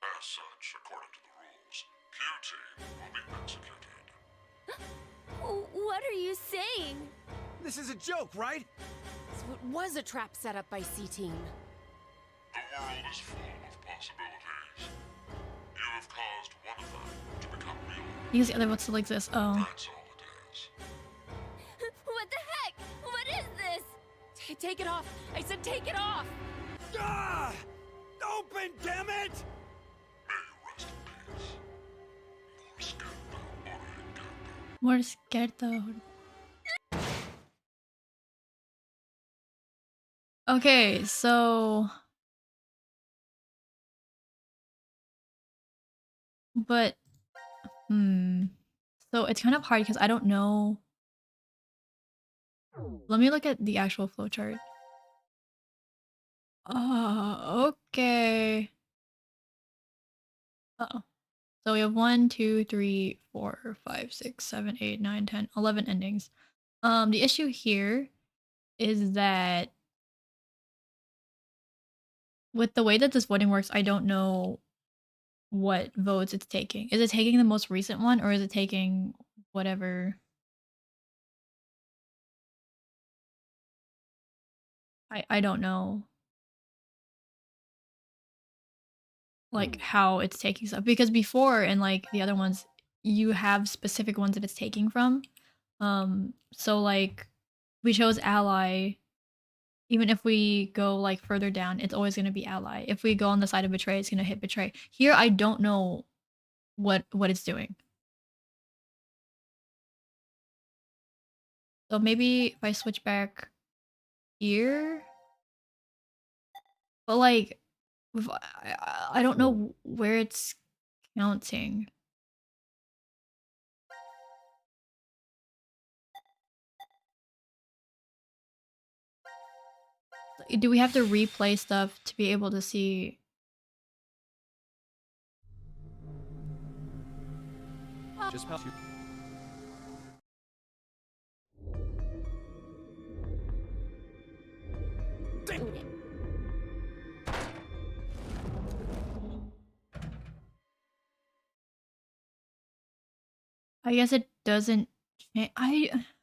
As such, according to the rules, Q-Team will be executed. What are you saying? This is a joke, right? So it was a trap set up by C team. The world is full of possibilities. You have caused one of them to become real. use the other one still exists. Oh. That's all it is. What the heck? What is this? Take it off! I said take it off! Ah! Open, damn it! May you rest in peace. More scared though. Okay, so but so it's kind of hard because I don't know. Let me look at the actual flowchart. Oh, okay. Uh-oh. So we have 1, 2, 3, 4, 5, 6, 7, 8, 9, 10, 11 endings. The issue here is that with the way that this voting works, I don't know what votes it's taking. Is it taking the most recent one or is it taking whatever? I don't know. Like how it's taking stuff, because before in like the other ones you have specific ones that it's taking from. So like we chose ally, even if we go like further down it's always going to be ally. If we go on the side of betray it's going to hit betray. Here I don't know what it's doing. So maybe if I switch back here, But like, I don't know where it's counting. Do we have to replay stuff to be able to see? Just past you. I guess it doesn't.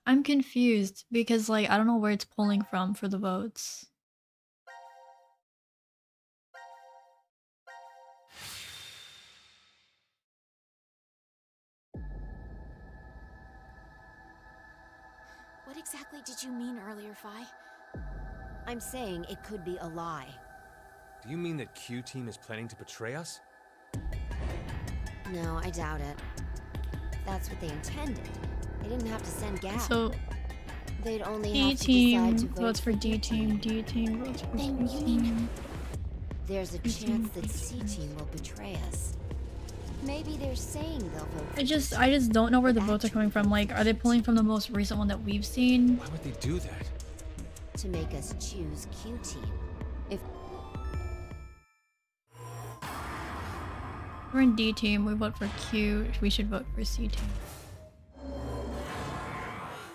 I'm confused because like I don't know where it's pulling from for the votes. What exactly did you mean earlier, Phi? I'm saying it could be a lie. Do you mean that Q Team is planning to betray us? No, I doubt it. If that's what they intended, they didn't have to send Gab. So they'd only D have to team decide to vote votes for D team. D team votes for C Then you team. mean There's a chance that C team will betray us. Maybe they're saying they'll vote for I just don't know where the votes are coming from. Like, are they pulling from the most recent one that we've seen? Why would they do that? to make us choose Q team. If we're in D team, we vote for Q. We should vote for C team.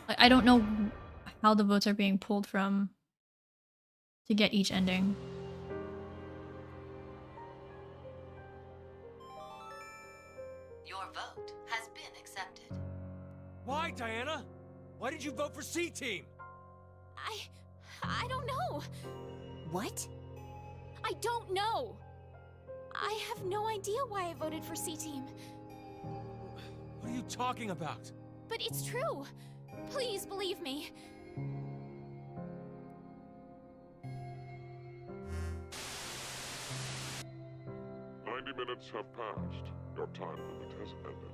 Like, I don't know how the votes are being pulled from to get each ending. Your vote has been accepted. Why, Diana? Why did you vote for C Team? I don't know. what? I don't know. I have no idea why I voted for C Team. What are you talking about? But it's true. Please believe me. Minutes have passed. Your time limit has ended.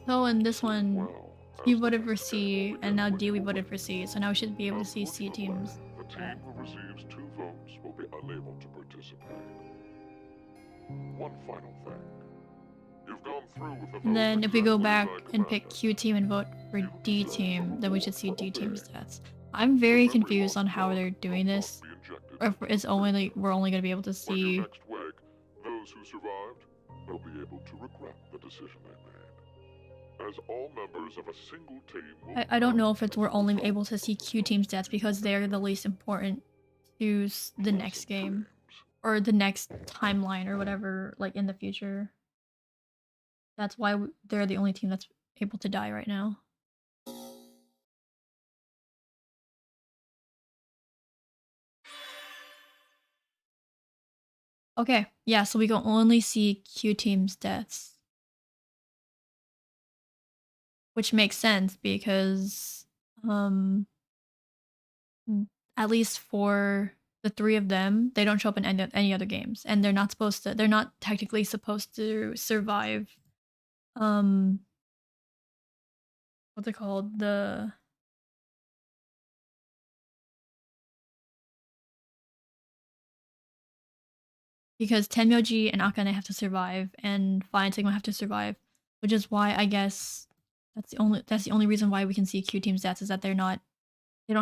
So in this one, Well, you as voted the for next C, game and now begins D we with voted for C. So now we should be able to see C Unfortunately, teams. the team who receives 2 votes will be unable to participate. One final thing. You've gone through with the vote And then if we go exactly back as I and pick commanded. Q team and vote for You D deserve team, then we should see all D the team's day. stats. I'm very Every confused on lost how vote they're doing will not this. be injected Or if into it's the only system. we're only gonna be able to When you see. next wake, those who survived will be able to regret the decision they made. As all members of a single team will I don't know if perish it's we're as a only result able to see Q team stats because they're the least important to the next pleasant game dreams. or the next timeline or whatever, like in the future. That's why they're the only team that's able to die right now. Okay, yeah, so we can only see Q team's deaths. Which makes sense because at least for the 3 of them, they don't show up in any other games, and they're not technically supposed to survive, um what's it called? Because Tenmyoji and Akane have to survive, and Fi and Sigma have to survive, which is why I guess that's the only reason why we can see Q team's stats is that they don't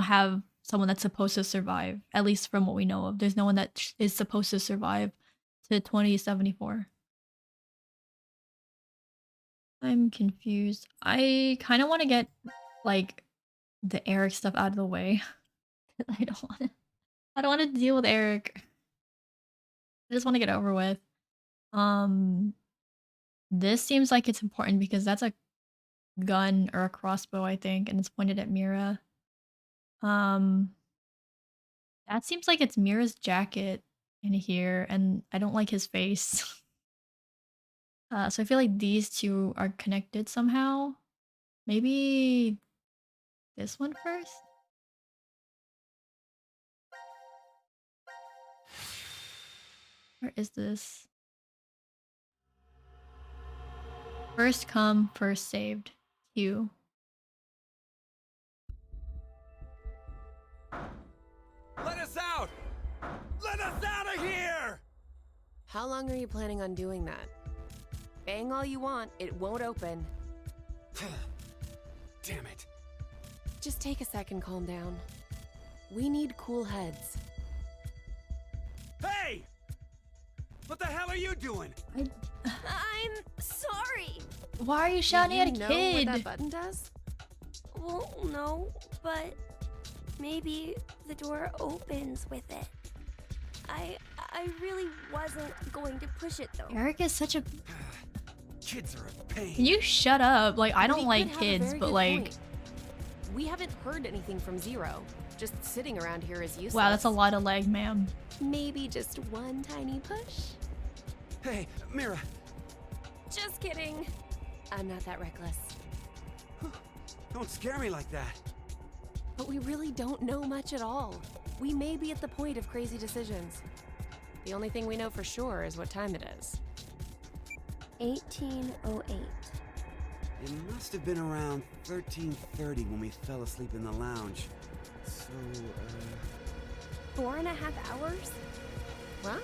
have someone that's supposed to survive, at least from what we know of. There's no one that is supposed to survive to 2074. I'm confused. I kind of want to get like the Eric stuff out of the way. I don't want to deal with Eric. I just want to get it over with. This seems like it's important because that's a gun or a crossbow, I think, and it's pointed at Mira. That seems like it's Mira's jacket in here, and I don't like his face. So I feel like these two are connected somehow. Maybe this one first? Where is this? First come, first saved. Q. Let us out! Let us out of here! How long are you planning on doing that? Bang all you want, it won't open. Damn it. Just take a second, calm down. We need cool heads. Hey! What the hell are you doing? I'm sorry. Why are you shouting at a Do you know kid? what that button does? Well, no, but maybe the door opens with it. I really wasn't going to push it though. Eric is such a. Kids are a pain. Can you shut up? Like, I We don't could like have a kids, very but good like. point. We haven't heard anything from Zero. Just sitting around here is useless. Wow, that's a lot of leg, ma'am. Maybe just one tiny push? Hey, Mira. Just kidding. I'm not that reckless. Don't scare me like that. But we really don't know much at all. We may be at the point of crazy decisions. The only thing we know for sure is what time it is. 1808. It must have been around 13:30 when we fell asleep in the lounge. So, 4.5 hours? Wow,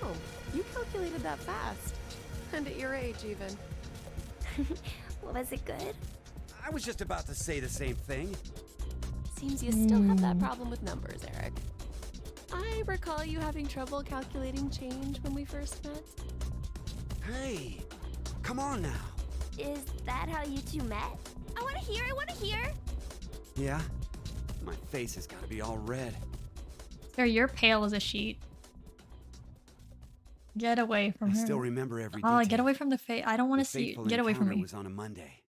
you calculated that fast. And at your age, even. Was it good? I was just about to say the same thing. Seems you still have that problem with numbers, Eric. I recall you having trouble calculating change when we first met. Hey, come on now. Is that how you two met? I want to hear. Yeah? My face has got to be all red. Sir, you're pale as a sheet. Get away from I her. still remember every Oh, detail. get away from the face. I don't want to see you. fateful Get away from encounter me. was on a Monday.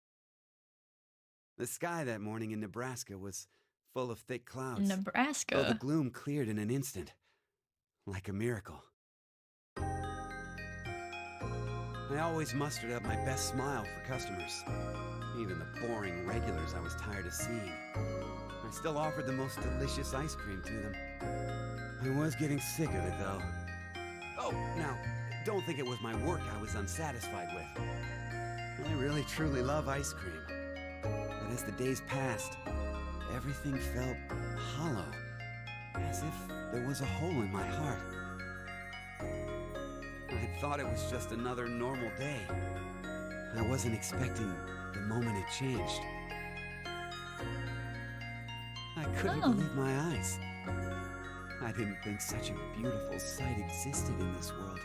The sky that morning in Nebraska was full of thick clouds. In Though the Nebraska. gloom cleared in an instant, like a miracle. I always mustered up my best smile for customers, even the boring regulars I was tired of seeing. I still offered the most delicious ice cream to them. I was getting sick of it, though. Oh, now, don't think it was my work I was unsatisfied with. I really truly love ice cream. But as the days passed, everything felt hollow, as if there was a hole in my heart. I thought it was just another normal day. I wasn't expecting the moment it changed. I couldn't believe my eyes. I didn't think such a beautiful sight existed in this world.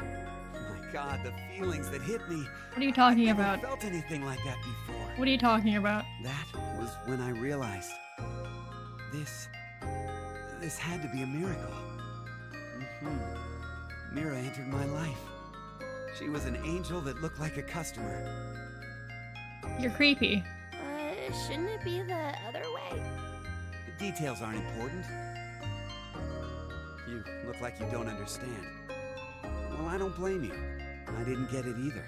My God, the feelings that hit me. What are you talking I've never about? felt anything like that before. What are you talking about? That was when I realized this had to be a miracle. Mira entered my life. She was an angel that looked like a customer. You're creepy. Shouldn't it be the other way? The details aren't important. You look like you don't understand. Well, I don't blame you. I didn't get it either.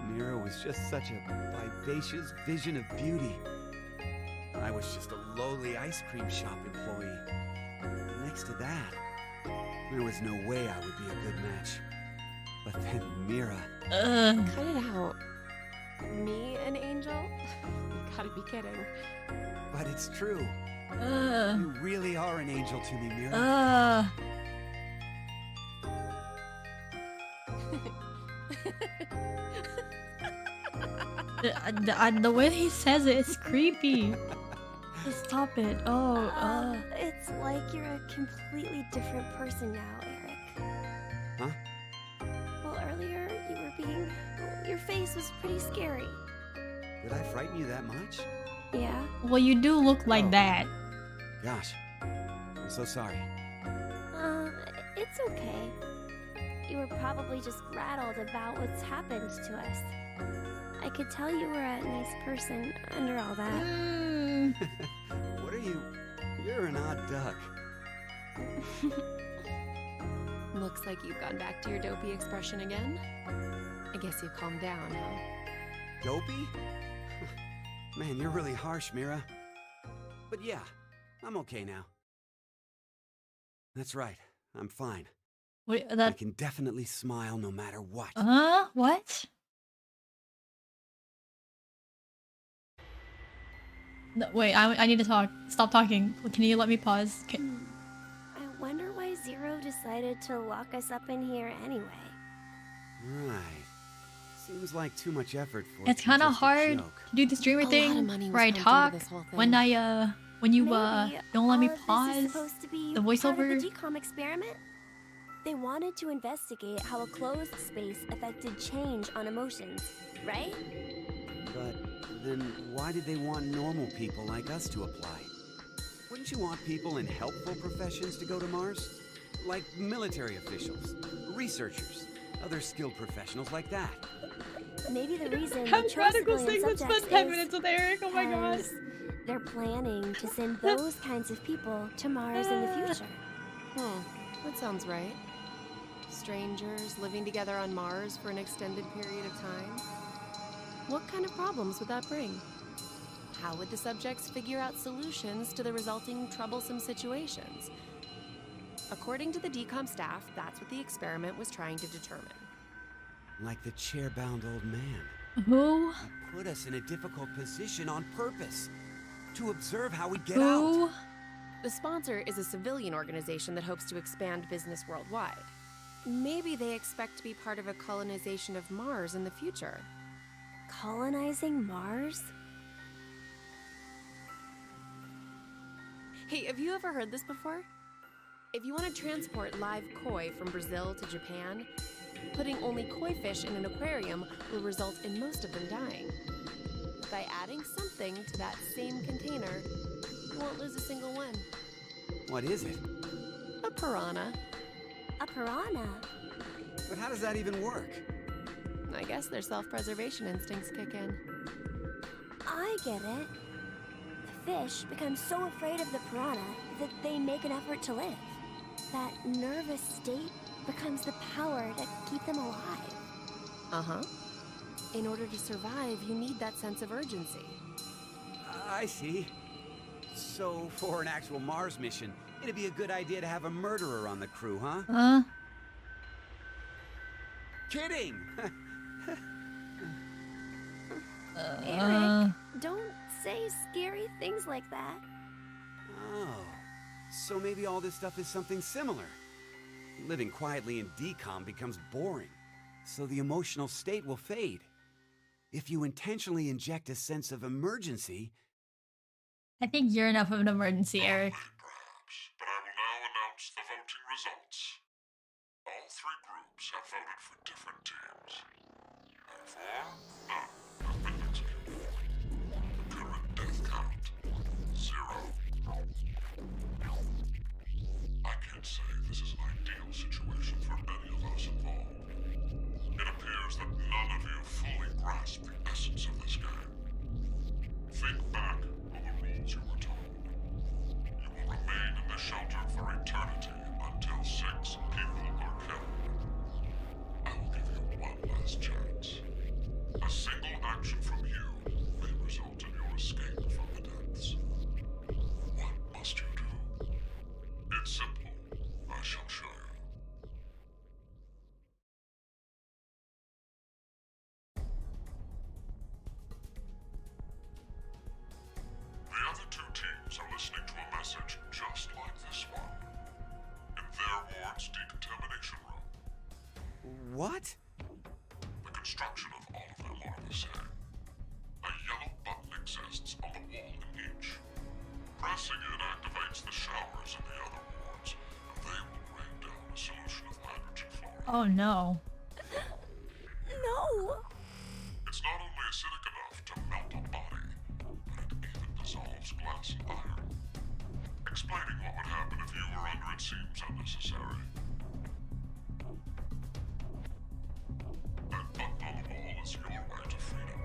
Mira was just such a vivacious vision of beauty. I was just a lowly ice cream shop employee. Next to that, there was no way I would be a good match. But then Mira... Cut it out. Me, an angel? You gotta be kidding. But it's true. You really are an angel to me, Mira. The way he says it is creepy. Just stop it. It's like you're a completely different person now, Eric. Huh? Well, earlier you were being... Your face was pretty scary. Did I frighten you that much? Yeah? Well, you do look like that. Gosh, I'm so sorry. It's okay. You were probably just rattled about what's happened to us. I could tell you were a nice person under all that. What are you? You're an odd duck. Looks like you've gone back to your dopey expression again. I guess you calmed down, huh? Dopey? Man, you're really harsh, Mira. But yeah, I'm okay now. That's right, I'm fine. Wait, I can definitely smile no matter what. What? No, wait, I need to talk. Stop talking. Can you let me pause? I wonder why Zero decided to lock us up in here anyway. Right. Seems like too much effort for It's kind of just a hard joke. to do the streamer A lot thing of money was where I pumped into talk this whole when thing. when you Maybe don't let me all of this is pause supposed to be the part of voiceover. the decom experiment? They wanted to investigate how a closed space affected change on emotions, right? But then why did they want normal people like us to apply? Wouldn't you want people in helpful professions to go to Mars? Like military officials, researchers, other skilled professionals like that. Maybe the reason they Have chose radical civilian segments subjects spent 10 is minutes with Eric. Oh my god. 'cause they're planning to send those kinds of people to Mars in the future. That sounds right. Strangers living together on Mars for an extended period of time. What kind of problems would that bring? How would the subjects figure out solutions to the resulting troublesome situations? According to the decom staff, that's what the experiment was trying to determine. Like the chair-bound old man. Who? He put us in a difficult position on purpose. To observe how we get Who? out. The sponsor is a civilian organization that hopes to expand business worldwide. Maybe they expect to be part of a colonization of Mars in the future. Colonizing Mars? Hey, have you ever heard this before? If you want to transport live koi from Brazil to Japan, putting only koi fish in an aquarium will result in most of them dying. By adding something to that same container, you won't lose a single one. What is it? A piranha. A piranha? But how does that even work? I guess their self-preservation instincts kick in. I get it. The fish become so afraid of the piranha that they make an effort to live. That nervous state becomes the power to keep them alive. Uh-huh. In order to survive, you need that sense of urgency. I see. So, for an actual Mars mission, it'd be a good idea to have a murderer on the crew, huh? Kidding! Eric, don't say scary things like that. Oh, so maybe all this stuff is something similar. Living quietly in decom becomes boring, so the emotional state will fade. If you intentionally inject a sense of emergency... I think you're enough of an emergency, Eric. Perhaps, but I will now announce the voting results. All three groups have voted for different teams. Therefore, none have been executed. The current death count, 0. I can't say this is an ideal situation for any of us involved. It appears that none of you fully grasp the essence of this game. Think back on the rules you were told. You will remain in the shelter for eternity until 6 people are killed. I will give you one last chance. A single action from you may result in your escape from the depths. What must you do? It's simple. I shall show you. The other 2 teams are listening to a message just like this one. In their ward's decontamination room. What? The construction of all of them are the same. A yellow button exists on the wall in each. Pressing it activates the showers in the other wards, and they will rain down a solution of hydrogen fluoride. Oh no. No! It's not only acidic enough to melt a body, but it even dissolves glass and iron. Explaining what would happen if you were under it seems unnecessary. That button on the wall is your way to freedom.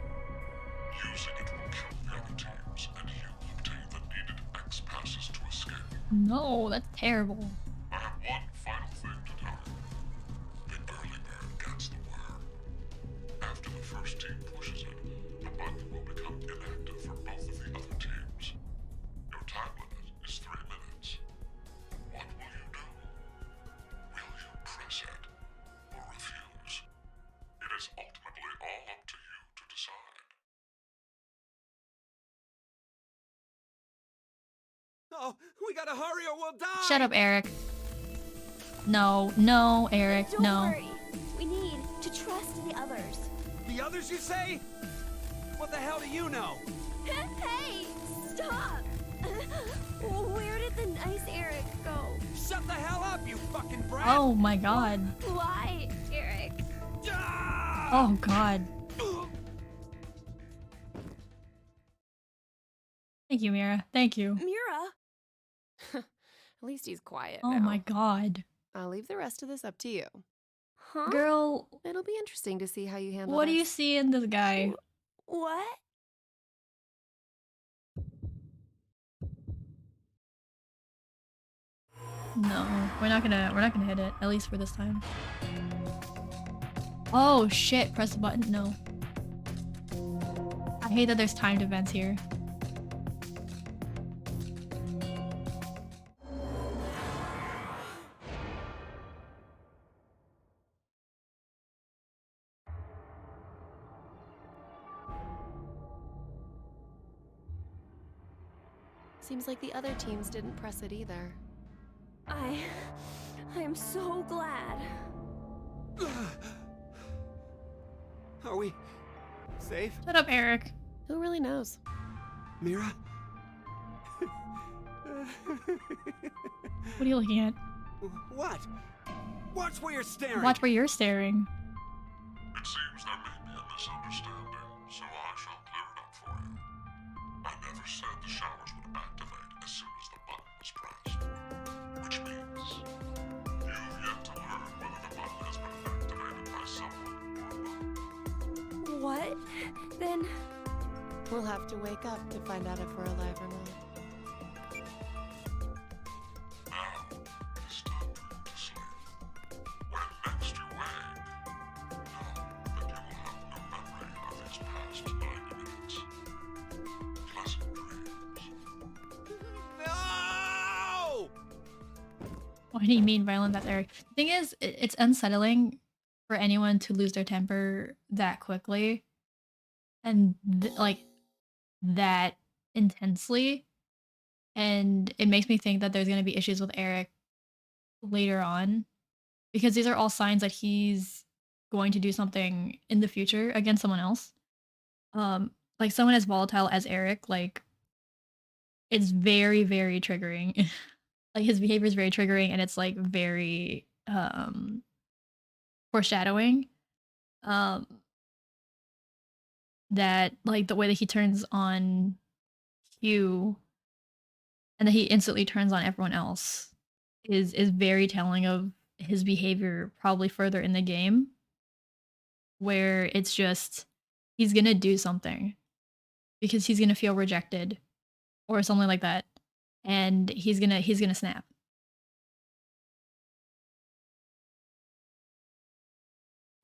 Using it will kill the other teams, and you obtain the needed X passes to escape. No, that's terrible. I have one final thing to tell you. The early bird gets the worm. After the first team pushes it, the button will become inactive for both of the other teams. Your time limit is 3 minutes. What will you do? Will you press it or refuse? It is ultimately all up to you to decide. Oh, we gotta hurry or we'll die! Shut up, Eric. No, no, Eric, Don't no. worry. We need to trust the others. The others, you say? What the hell do you know? Hey, stop! Where did the nice Eric go? Shut the hell up, you fucking brat! Oh my god. Why, Eric? Oh god. Thank you, Mira. Thank you. Mira? At least he's quiet Oh now. my god. I'll leave the rest of this up to you. Huh? Girl, It'll be interesting to see how you handle what do you this. see in this guy? What? No, we're not gonna hit it, at least for this time. Oh shit, press the button. No. I hate that there's timed events here. Seems like the other teams didn't press it either. I am so glad. Are we safe? Shut up, Eric. Who really knows? Mira? What are you looking at? What? Watch where you're staring! Watch where you're staring. It seems there may be a misunderstanding, so I shall clear it up for you. I never said the showers would activate as soon as the button was pressed. Which means you've yet to learn whether the button has been activated by someone or not. What? Then We'll have to wake up to find out if we're alive or not. Now, it is time for you to sleep. When next you wake, know that you will have no memory of these past 90 minutes. Pleasant dreams. No! Why do you mean violent that Eric? The thing is, it's unsettling for anyone to lose their temper that quickly and like that intensely. And it makes me think that there's going to be issues with Eric later on because these are all signs that he's going to do something in the future against someone else. Like someone as volatile as Eric, like it's very, very triggering. Like his behavior is very triggering and it's like very foreshadowing. That like the way that he turns on Hugh and that he instantly turns on everyone else is very telling of his behavior probably further in the game where it's just he's gonna do something because he's gonna feel rejected or something like that and he's gonna snap.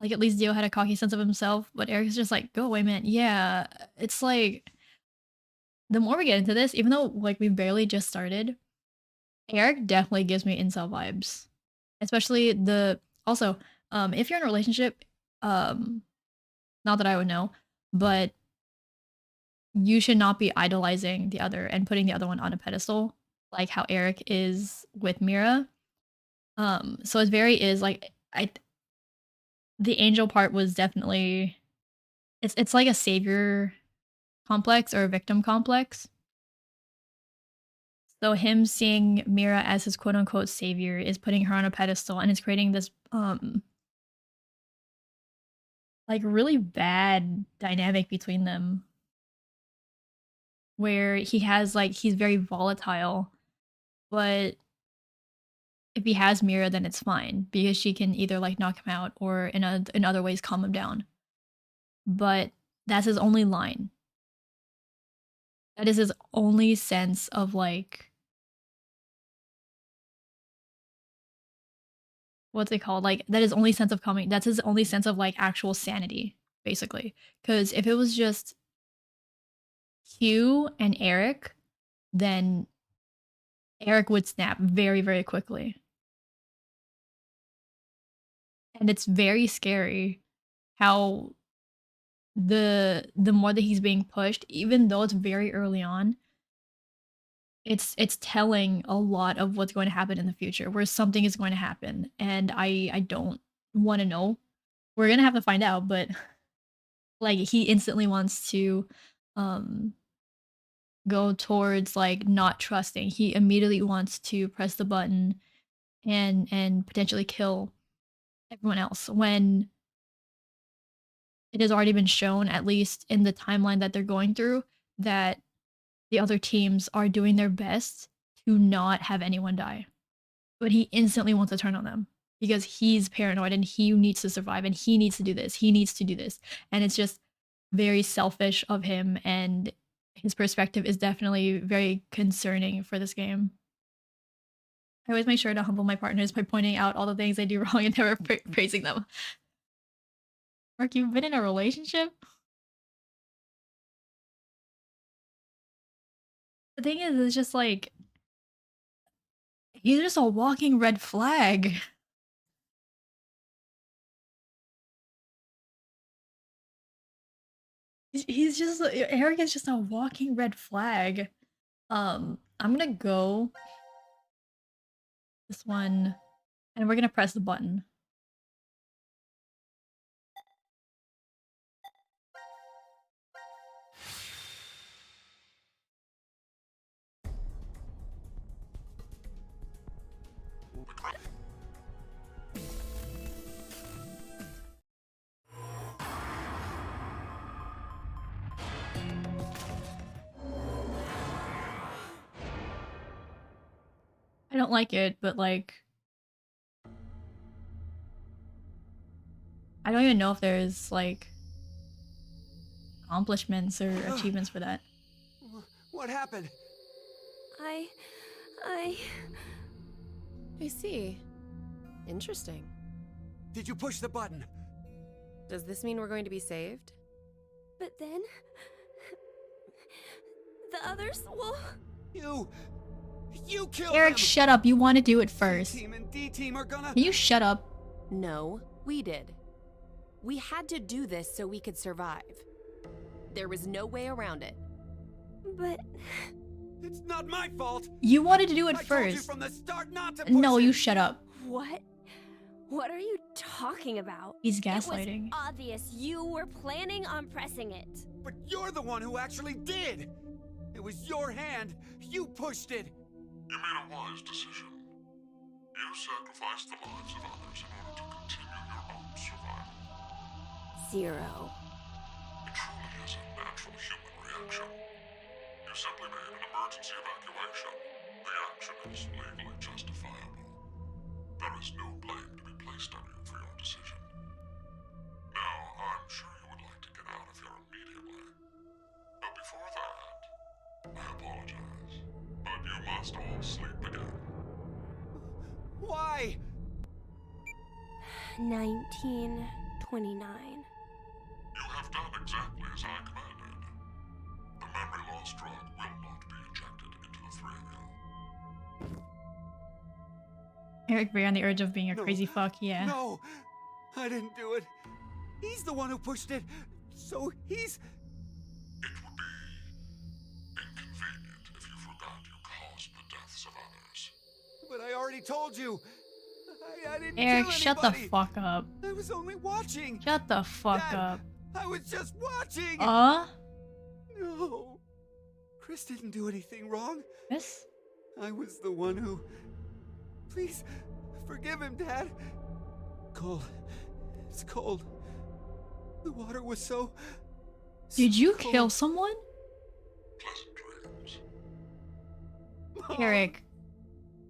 Like at least Dio had a cocky sense of himself, but Eric's just like, go away, man. Yeah, it's like the more we get into this, even though like we barely just started, Eric definitely gives me incel vibes. Especially the also, if you're in a relationship, not that I would know, but you should not be idolizing the other and putting the other one on a pedestal, like how Eric is with Mira. So it very is like the angel part was definitely it's like a savior complex or a victim complex. So him seeing Mira as his quote unquote savior is putting her on a pedestal and is creating this like really bad dynamic between them where he has like he's very volatile, but if he has Mira then it's fine because she can either like knock him out or in other ways calm him down. But that's his only line. That is his only sense of like what's it called? Like that is only sense of coming. That's his only sense of like actual sanity, basically. Because if it was just Hugh and Eric, then Eric would snap very, very quickly. And it's very scary how the more that he's being pushed, even though it's very early on, it's telling a lot of what's going to happen in the future, where something is going to happen, and I don't want to know. We're gonna have to find out, but like he instantly wants to um go towards like not trusting. He immediately wants to press the button and potentially kill everyone else when it has already been shown, at least in the timeline that they're going through, that the other teams are doing their best to not have anyone die. But he instantly wants to turn on them because he's paranoid and he needs to survive and he needs to do this. He needs to do this. And it's just very selfish of him, and his perspective is definitely very concerning for this game. I always make sure to humble my partners by pointing out all the things they do wrong and never praising them. Mark, you've been in a relationship? The thing is, it's just like, he's just a walking red flag. He's just Eric is just a walking red flag. I'm gonna go this one, and we're gonna press the button. I don't like it, but like, I don't even know if there's like accomplishments or achievements for that. What happened? I see. Interesting. Did you push the button? Does this mean we're going to be saved? But then... the others will... You killed Eric, them! shut up. You want to do it first. C-Team and D-Team are gonna... Can you shut up? No, we did. We had to do this so we could survive. There was no way around it. But... It's not my fault! You wanted to do it I first. told you from the start not to push No, it. you shut up. What? What are you talking about? He's gaslighting. It was obvious you were planning on pressing it. But you're the one who actually did! It was your hand! You pushed it! You made a wise decision. You sacrificed the lives of others in order to continue your own survival. Zero. It truly is a natural human reaction. You simply made an emergency evacuation. The action is legally justifiable. There is no blame to be placed on you for your decision. Now, I'm sure you would like to get out of here immediately. But before that, I apologize. But you must all sleep again. Why? 1929. You have done exactly as I commanded. The memory loss drug will not be injected into the three of you. Eric very on the urge of being a crazy fuck, yeah. No! I didn't do it. He's the one who pushed it. So he's... It would be inconvenient if you forgot you caused the deaths of others. But I already told you. I didn't Eric, kill shut the anybody. fuck up. I was only watching. Shut the fuck Dad, up. I was just watching. No. Chris didn't do anything wrong. Chris? I was the one who... Please, forgive him, Dad. Cold. It's cold. The water was so... Did you cold. kill someone? Pleasant dreams. Mom. Eric,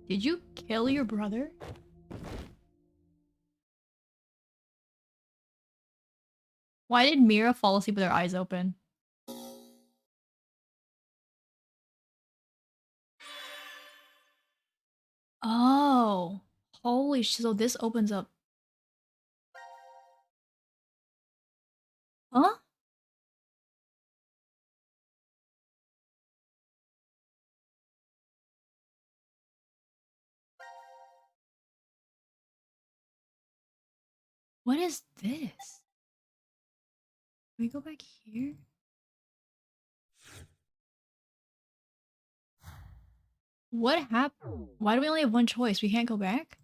did you kill your brother? Why did Mira fall asleep with her eyes open? Oh, holy shit, so this opens up. Huh? What is this? Can we go back here? What happened? Why do we only have one choice? We can't go back?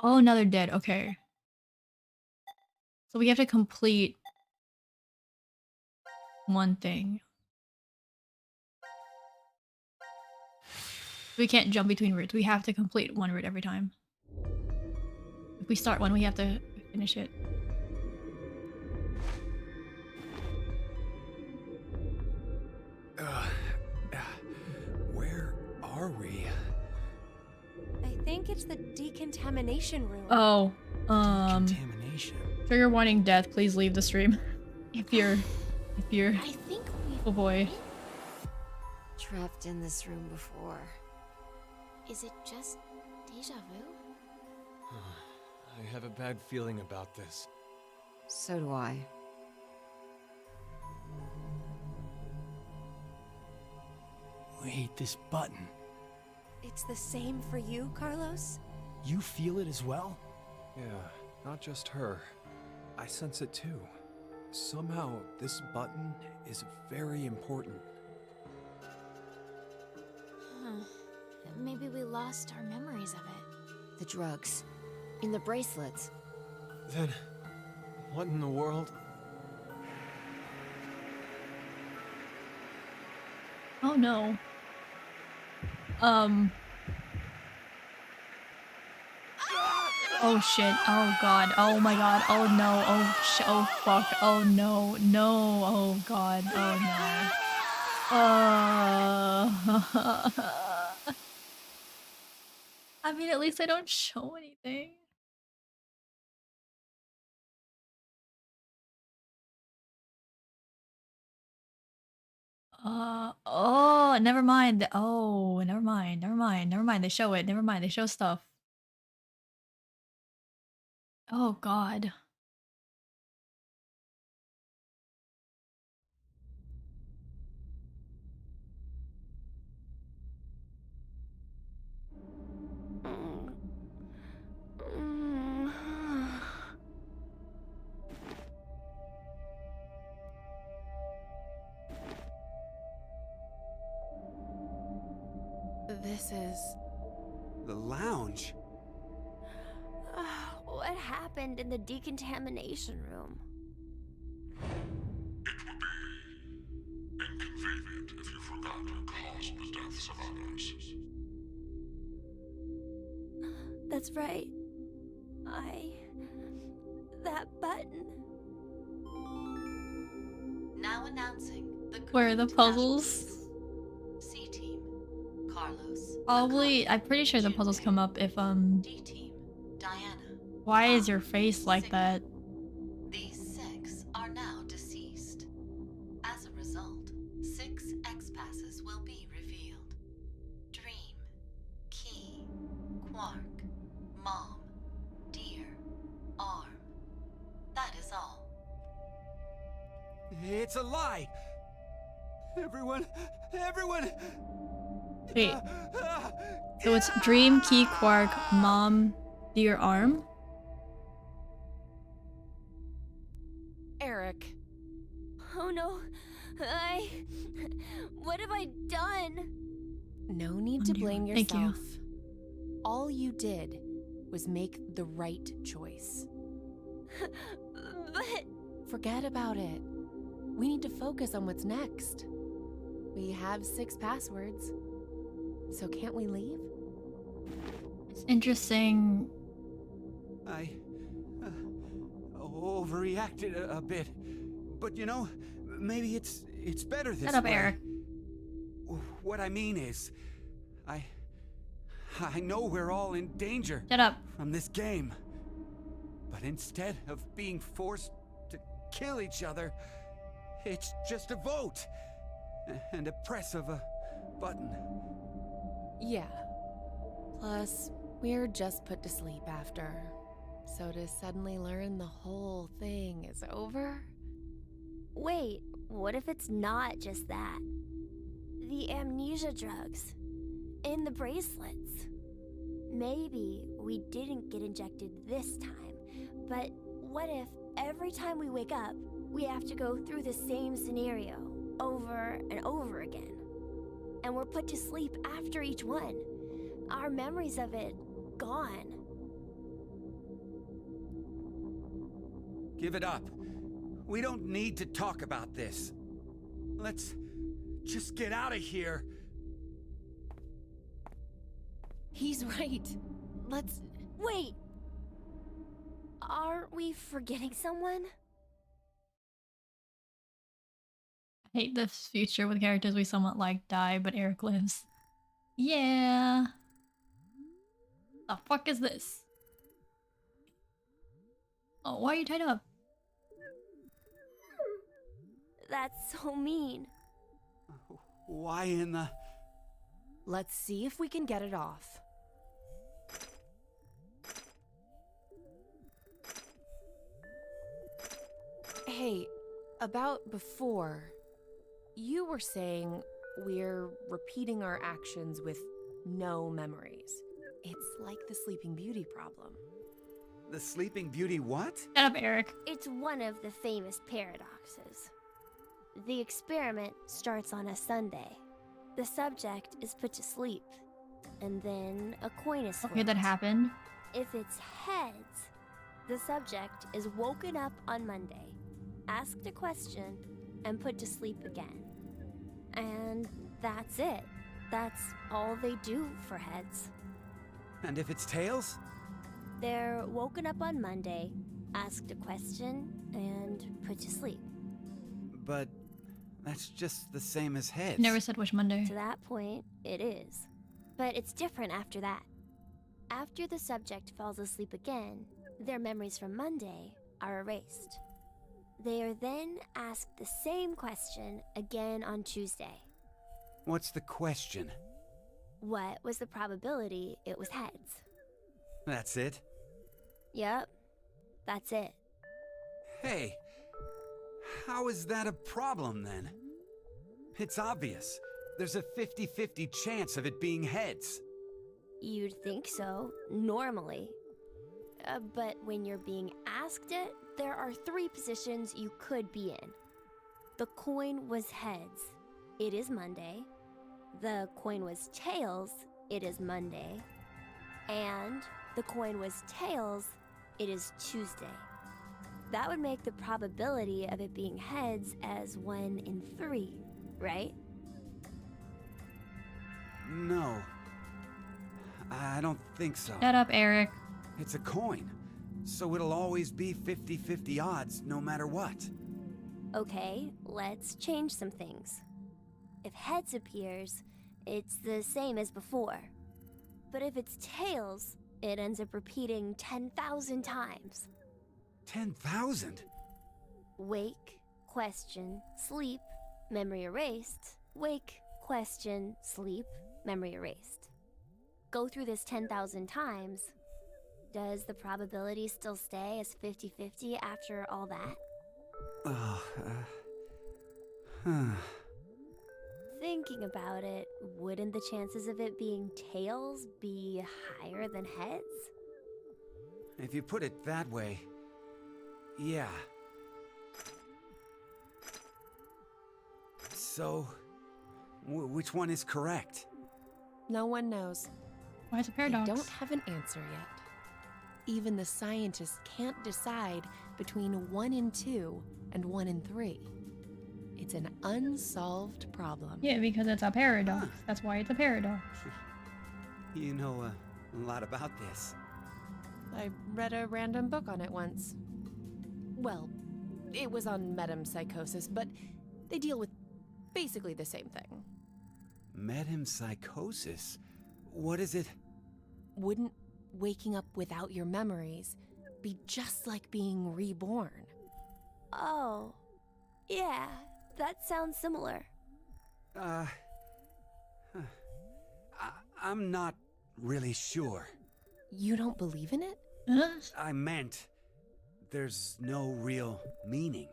Oh, now they're dead. Okay. So we have to complete one thing. We can't jump between routes. We have to complete one route every time. If we start one, we have to finish it. Where are we? I think it's the decontamination room. Oh, Contamination. trigger warning death. Please leave the stream. if you're, I think we. oh boy. Trapped in this room before. Is it just deja vu? I have a bad feeling about this. So do I. Wait, this button. It's the same for you, Carlos? You feel it as well? Yeah, not just her. I sense it too. Somehow, this button is very important. Huh. Maybe we lost our memories of it. The drugs. In the bracelets. Then, what in the world? Oh no. Oh shit. Oh god. Oh my god. Oh no. Oh oh fuck. Oh no. No. Oh god. Oh no. I mean, at least I don't show anything. Oh, never mind. Oh, never mind. Never mind. Never mind. They show it. Never mind. They show stuff. Oh god. This is... The lounge? What happened in the decontamination room? It would be inconvenient if you forgot to cause the deaths of others. That's right. That button. Now announcing the Where are the current puzzles? casualties. C team, Carlos. Probably, I'm pretty sure the puzzles come up if, D team, Diana. why is your face like that? These 6 are now deceased. As a result, 6 X-passes will be revealed. Dream, Key, Quark, Mom, Deer, Arm. That is all. It's a lie! Everyone! Wait. So it's Dream, Key, Quark, Mom, Dear, Arm? Eric. Oh no. What have I done? No need to blame Thank you. yourself. All you did was make the right choice. But... Forget about it. We need to focus on what's next. We have 6 passwords. So can't we leave? It's interesting. I overreacted a bit, but you know, maybe it's better this way. Shut up, Eric. What I mean is, I know we're all in danger. Shut up. From this game, but instead of being forced to kill each other, it's just a vote and a press of a button. Yeah. Plus, we're just put to sleep after. So to suddenly learn the whole thing is over? Wait, what if it's not just that? The amnesia drugs. In the bracelets. Maybe we didn't get injected this time, but what if every time we wake up, we have to go through the same scenario? over and over again. And we're put to sleep after each one. Our memories of it gone. Give it up. We don't need to talk about this. Let's just get out of here. He's right. Let's... Wait! Aren't we forgetting someone? I hate this future with characters we somewhat like die, but Eric lives. Yeah. The fuck is this? Oh, why are you tied up? That's so mean. Why in the... Let's see if we can get it off. Hey, about before, you were saying we're repeating our actions with no memories. It's like the Sleeping Beauty problem. The Sleeping Beauty what? Shut up, Eric. It's one of the famous paradoxes. The experiment starts on a Sunday. The subject is put to sleep, and then a coin is flipped. Okay, that happened. If it's heads, the subject is woken up on Monday, asked a question, and put to sleep again. And that's it. That's all they do for heads. And if it's tails? They're woken up on Monday, asked a question, and put to sleep. But that's just the same as heads. Never said which Monday. To that point, it is. But it's different after that. After the subject falls asleep again, their memories from Monday are erased. They are then asked the same question again on Tuesday. What's the question? What was the probability it was heads? That's it? Yep, that's it. Hey, how is that a problem then? It's obvious. There's a 50-50 chance of it being heads. You'd think so, normally. But when you're being asked it, there are 3 positions you could be in. The coin was heads. It is Monday. The coin was tails. It is Monday. And the coin was tails. It is Tuesday. That would make the probability of it being heads as 1 in 3, right? No. I don't think so. Shut up, Eric. It's a coin, so it'll always be 50-50 odds no matter what. Okay, let's change some things. If heads appears, it's the same as before. But if it's tails, it ends up repeating 10,000 times. 10,000? Wake, question, sleep, memory erased. Wake, question, sleep, memory erased. Go through this 10,000 times. Does the probability still stay as 50-50 after all that? Thinking about it, wouldn't the chances of it being tails be higher than heads? If you put it that way, yeah. So, which one is correct? No one knows. Why is it a paradox? I don't have an answer yet. Even the scientists can't decide between 1 in 2 and 1 in 3. It's an unsolved problem. Yeah, because it's a paradox. That's why it's a paradox. You know a lot about this. I read a random book on it once. Well, it was on metempsychosis, but they deal with basically the same thing. Metempsychosis? What is it? Wouldn't waking up without your memories be just like being reborn? Oh, yeah, that sounds similar. I'm not really sure. You don't believe in it? I meant there's no real meaning.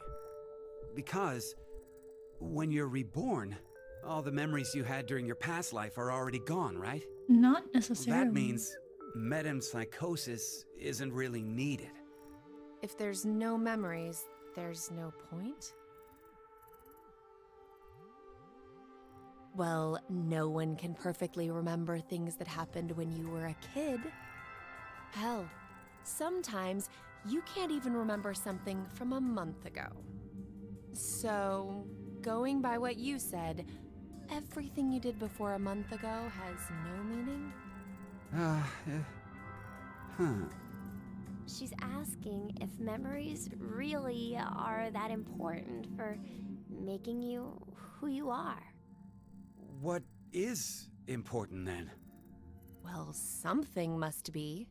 Because when you're reborn, all the memories you had during your past life are already gone, right? Not necessarily. That means metempsychosis isn't really needed. If there's no memories, there's no point? Well, no one can perfectly remember things that happened when you were a kid. Hell, sometimes you can't even remember something from a month ago. So, going by what you said, everything you did before a month ago has no meaning? Huh. She's asking if memories really are that important for making you who you are. What is important then? Well, something must be.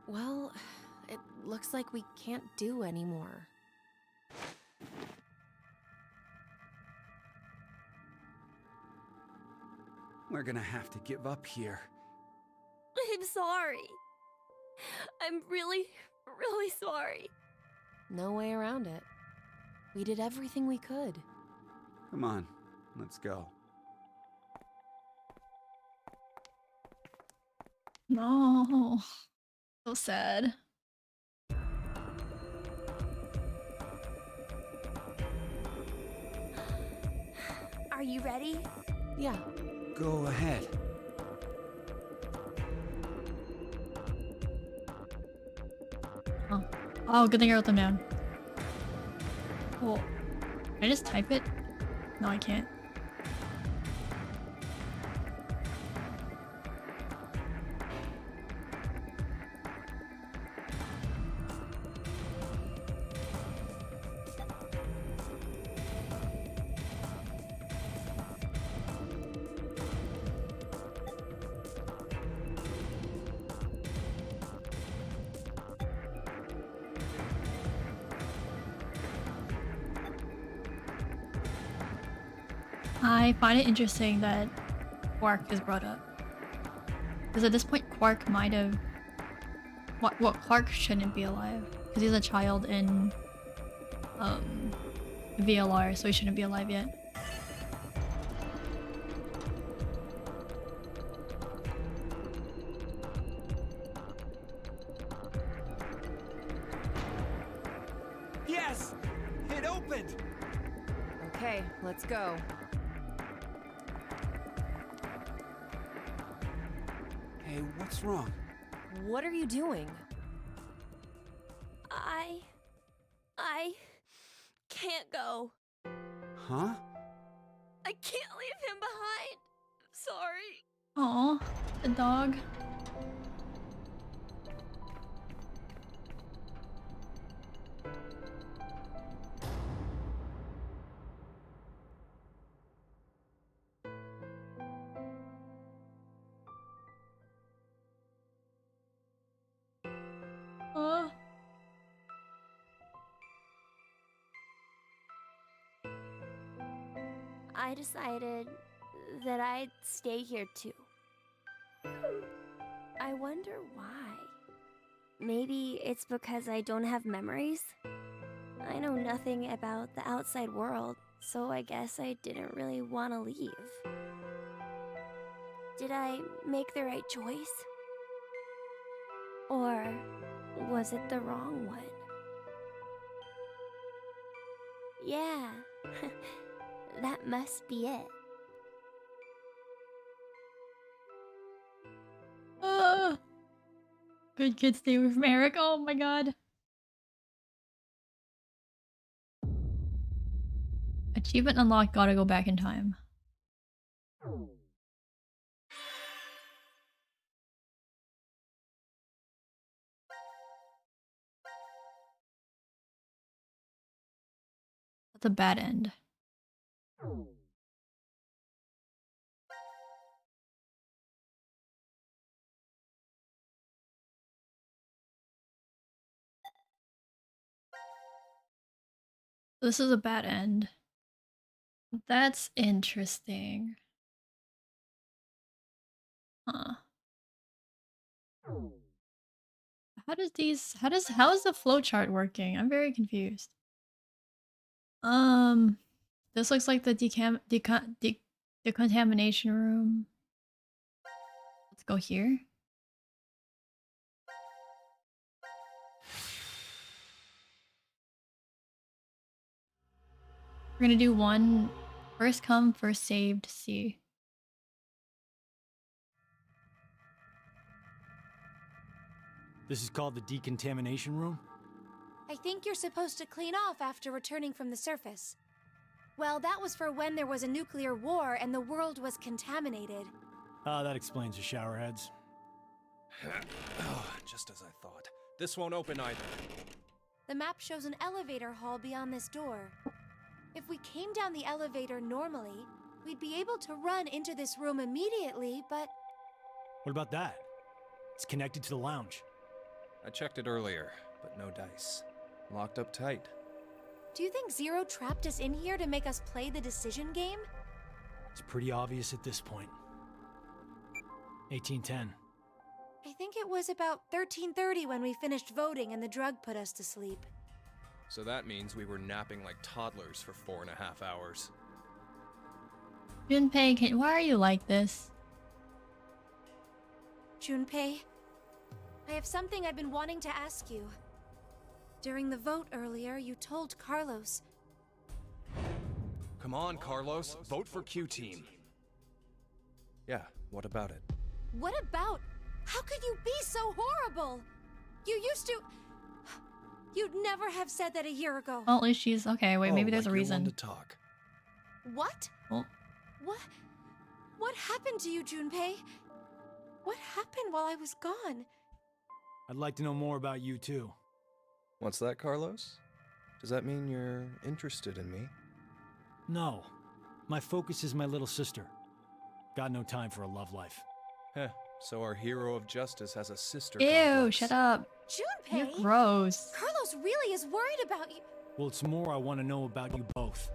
Well, it looks like we can't do anymore. We're gonna have to give up here. I'm sorry. I'm really, really sorry. No way around it. We did everything we could. Come on, let's go. No. So sad. Are you ready? Yeah. Go ahead. Oh. Oh, good thing I wrote them down. Cool. Can I just type it? No, I can't. I find it interesting that Quark is brought up. Because at this point, Quark might have... Well, Quark shouldn't be alive. Because he's a child in... VLR, so he shouldn't be alive yet. Yes! It opened! Okay, let's go. Hey, what's wrong? What are you doing? I can't go. Huh? I can't leave him behind. Sorry. Aw, the dog. Oh. I decided that I'd stay here too. I wonder why. Maybe it's because I don't have memories? I know nothing about the outside world, so I guess I didn't really want to leave. Did I make the right choice? Or was it the wrong one? Yeah, that must be it. Good kids stay away from Eric. Oh my god. Achievement unlocked, gotta go back in time. That's a bad end. This is a bad end. That's interesting. Huh. How is the flowchart working? I'm very confused. This looks like the decontamination room. Let's go here. We're gonna do one first come, first saved C. This is called the decontamination room? I think you're supposed to clean off after returning from the surface. Well, that was for when there was a nuclear war and the world was contaminated. Ah, that explains the showerheads. Just as I thought. This won't open either. The map shows an elevator hall beyond this door. If we came down the elevator normally, we'd be able to run into this room immediately, but... What about that? It's connected to the lounge. I checked it earlier, but no dice. Locked up tight. Do you think Zero trapped us in here to make us play the decision game? It's pretty obvious at this point. 1810. I think it was about 13:30 when we finished voting and the drug put us to sleep. So that means we were napping like toddlers for 4.5 hours. Junpei, why are you like this? Junpei, I have something I've been wanting to ask you. During the vote earlier, you told Carlos... Come on, Carlos. Vote for Q Team. Yeah, what about it? What about? How could you be so horrible? You used to... You'd never have said that a year ago. Well, at least she's okay. Wait, maybe there's a reason. To talk. What? Well, What happened to you, Junpei? What happened while I was gone? I'd like to know more about you too. What's that, Carlos? Does that mean you're interested in me? No. My focus is my little sister. Got no time for a love life. Heh, so our hero of justice has a sister ew, complex. shut up. Junpei? You're gross. Carlos really is worried about you. Well, it's more I want to know about you both.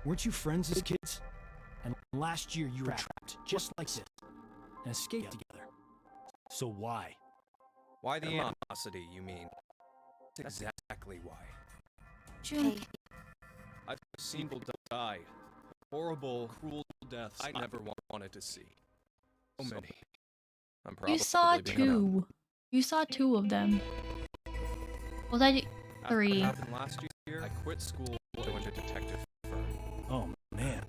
Weren't you friends as kids? And last year you were trapped just like this and escaped together. So why? Why the animosity, you mean? That's exactly why. Junpei. I've seen people die. Horrible, cruel deaths I never wanted to see. So many. I'm probably You saw being two. You saw two of them. Was I three? What happened last year? I quit school to join a detective firm. Oh man.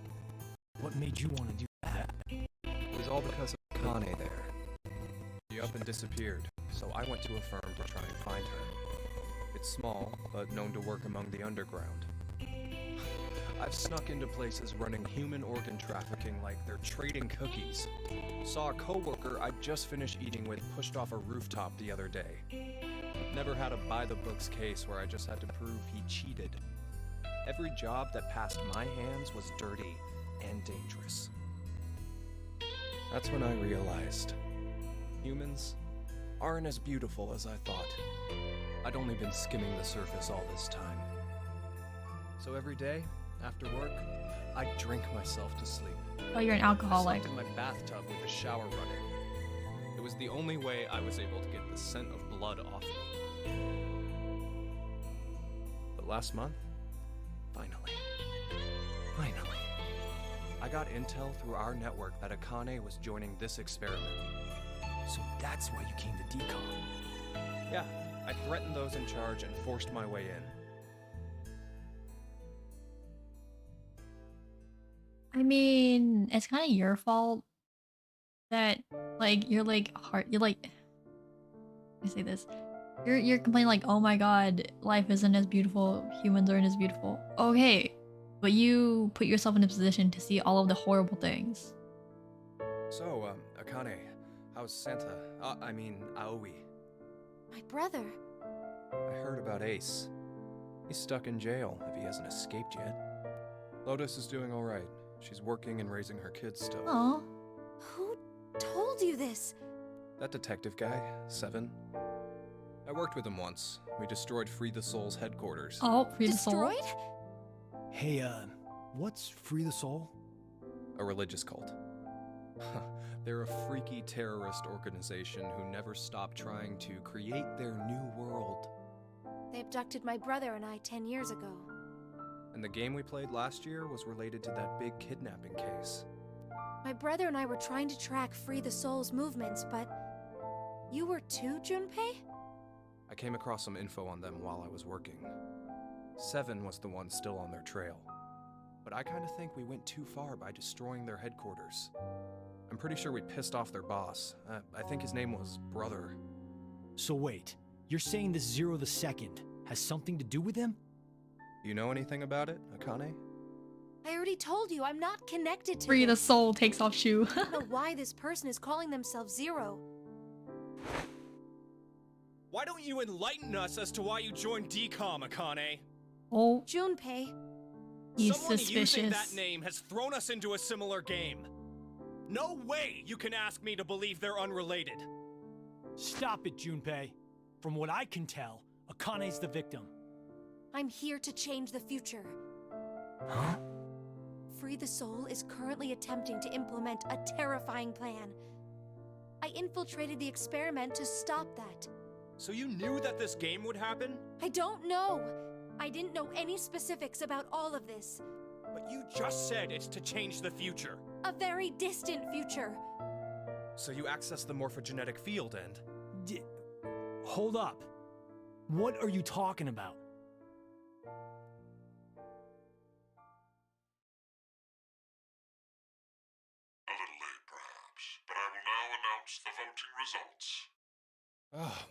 What made you want to do that? It was all because of Kane there. She up and disappeared, so I went to a firm to try and find her. It's small, but known to work among the underground. I've snuck into places running human organ trafficking like they're trading cookies. Saw a coworker I'd just finished eating with pushed off a rooftop the other day. Never had a by-the-books case where I just had to prove he cheated. Every job that passed my hands was dirty and dangerous. That's when I realized humans aren't as beautiful as I thought. I'd only been skimming the surface all this time. So every day, after work, I'd drink myself to sleep. Oh, you're an I alcoholic. slept in my bathtub with the shower running. It was the only way I was able to get the scent of blood off me. But last month, finally, I got intel through our network that Akane was joining this experiment. So that's why you came to decon. Yeah, I threatened those in charge and forced my way in. I mean, it's kind of your fault that, like, you're like hard. You're like, let me say this. You're complaining like, oh my god, life isn't as beautiful. Humans aren't as beautiful. Okay, but you put yourself in a position to see all of the horrible things. So, Akane, how's Santa? I mean, Aoi. My brother. I heard about Ace. He's stuck in jail if he hasn't escaped yet. Lotus is doing alright. She's working and raising her kids still. Aw. Who told you this? That detective guy, Seven. I worked with him once. We destroyed Free the Soul's headquarters. Oh, Free the Soul. Destroyed? Hey, what's Free the Soul? A religious cult. They're a freaky terrorist organization who never stop trying to create their new world. They abducted my brother and I 10 years ago. And the game we played last year was related to that big kidnapping case. My brother and I were trying to track Free the Soul's movements, but... You were too, Junpei? I came across some info on them while I was working. Seven was the one still on their trail. but I kind of think we went too far by destroying their headquarters. I'm pretty sure we pissed off their boss. I think his name was Brother. So wait, you're saying this Zero the Second has something to do with him? You know anything about it, Akane? I already told you, I'm not connected to Free the this. soul takes off shoe. I don't know why this person is calling themselves Zero. Why don't you enlighten us as to why you joined DCOM, Akane? Oh, Junpei. he's Someone using that suspicious. name has thrown us into a similar game. No way you can ask me to believe they're unrelated. Stop it, Junpei. From what I can tell, Akane's the victim. I'm here to change the future. Huh? Free the Soul is currently attempting to implement a terrifying plan. I infiltrated the experiment to stop that. So you knew that this game would happen? I don't know. I didn't know any specifics about all of this. But you just said it's to change the future. A very distant future. So you accessed the morphogenetic field and... Hold up. What are you talking about? A little late, perhaps, but I will now announce the voting results.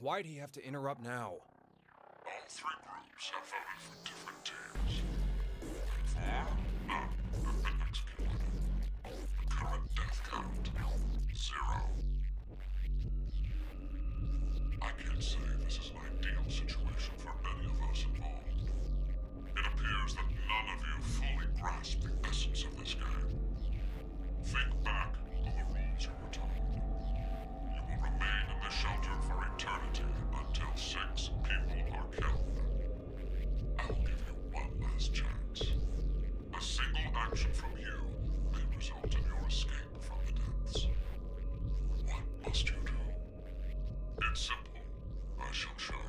Why'd he have to interrupt now? All three groups have voted for different teams. Therefore, none have been executed. The current death count, 0. I can't say this is an ideal situation for any of us involved. It appears that none of you fully grasp the essence of this game. Think back on the rules you were told. You will remain in the shelter for eternity until 6 people are killed. I will give you one last chance. A single action from you may result in your escape from the depths. What must you do? It's simple. I shall show you.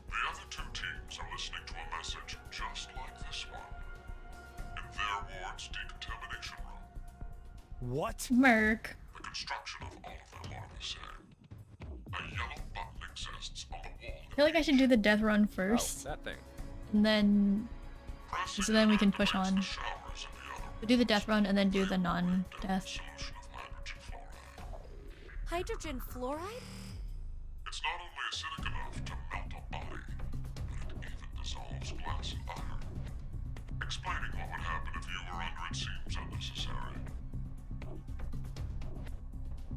The other two teams are listening to a message just like this one. In their ward's decontamination room. What? Merc. The construction of all of them are the same. A yellow button exists on the wall. I feel like I should do the death run first, Oh, that thing. and then so then we can push on. Showers in the other So do the death run and then do the non-death. solution of hydrogen fluoride. Hydrogen fluoride? It's not only acidic enough to melt a body, but it even dissolves glass and iron. Explaining what would happen if you were under it seems unnecessary.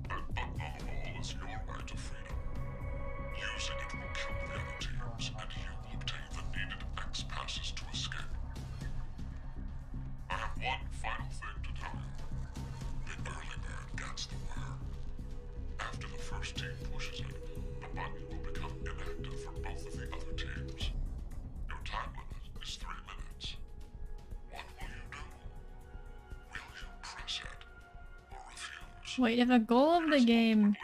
That button on the wall is your right to freedom. Using it will kill the other teams, and you will obtain the needed X passes to escape. I have one final thing to tell you. The early bird gets the worm. After the first team pushes it, the button will become inactive for both of the other teams. Your time limit is 3 minutes. What will you do? Will you press it or refuse? Wait, if the goal of the game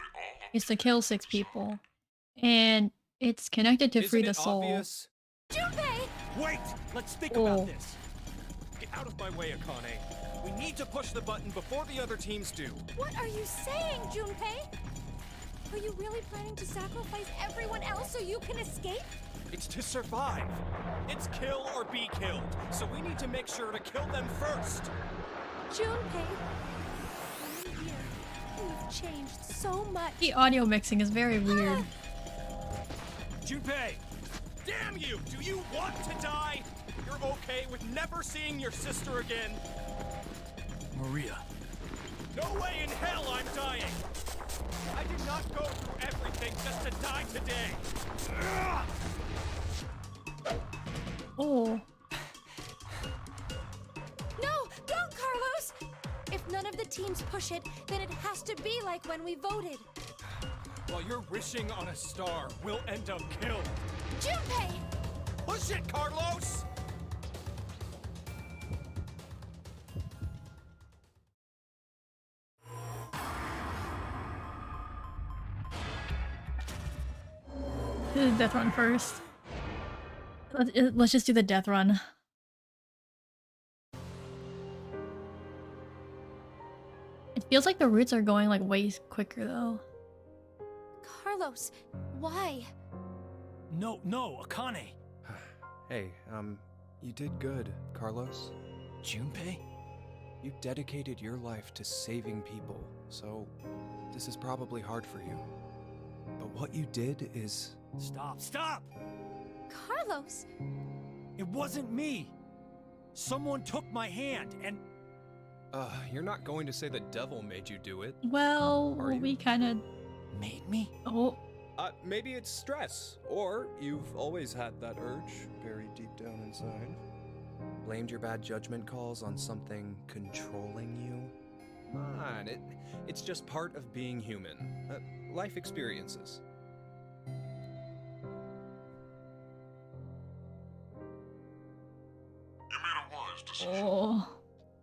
is to kill 6 people, and it's connected to free Isn't the it soul. obvious? Junpei! Wait! Let's think Oh. about this. Get out of my way, Akane. We need to push the button before the other teams do. What are you saying, Junpei? Are you really planning to sacrifice everyone else so you can escape? It's to survive. It's kill or be killed. So we need to make sure to kill them first. Junpei, I'm here. You've changed so much. The audio mixing is very weird. Junpei! Damn you! Do you want to die? You're okay with never seeing your sister again? Maria. No way in hell I'm dying! I did not go through everything just to die today! Oh. No, don't, Carlos! If none of the teams push it, then it has to be like when we voted. While you're wishing on a star, we'll end up killed. Junpei! Push it, Carlos! Do the death run first. Let's just do the death run. It feels like the routes are going like way quicker though. Carlos, why? No, Akane. Hey, you did good, Carlos. Junpei? You dedicated your life to saving people, so this is probably hard for you. But what you did is... Stop! Carlos! It wasn't me! Someone took my hand and... You're not going to say the devil made you do it. Well, Are you? we kind of... Made me? Oh, Maybe it's stress, or you've always had that urge buried deep down inside. Blamed your bad judgment calls on something controlling you? Come on, it's just part of being human. Life experiences. You made a wise decision. oh.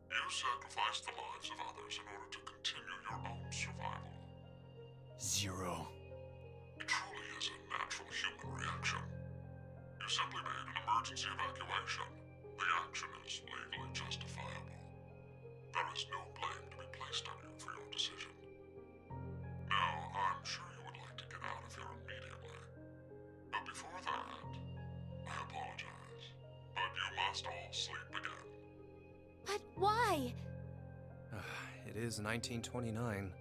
You sacrificed the lives of others in order to continue your own survival. Zero. It truly is a natural human reaction. You simply made an emergency evacuation. The action is legally justifiable. There is no blame to be placed on you for your decision. Now, I'm sure you would like to get out of here immediately. But before that, I apologize. But you must all sleep again. But why? It is 1929.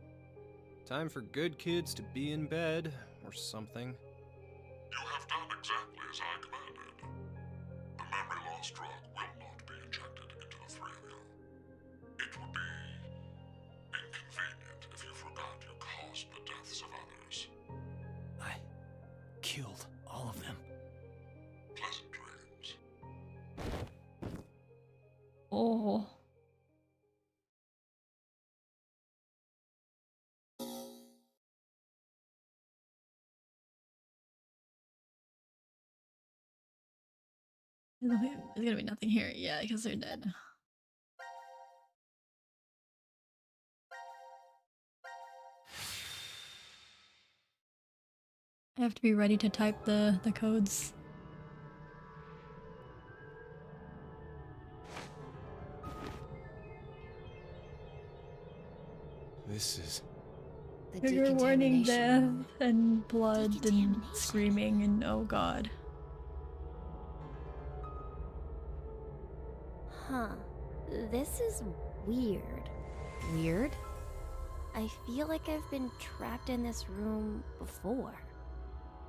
Time for good kids to be in bed, or something. You have done exactly as I commanded. The memory loss drug will not be injected into the three of you. It would be inconvenient if you forgot you caused the deaths of others. I killed all of them. Pleasant dreams. Oh. There's gonna be nothing here. Yeah, because they're dead. I have to be ready to type the codes. This is... The Trigger warning, death decontamination. and blood and Decontamination. screaming and oh god. Huh. This is weird. Weird? I feel like I've been trapped in this room before.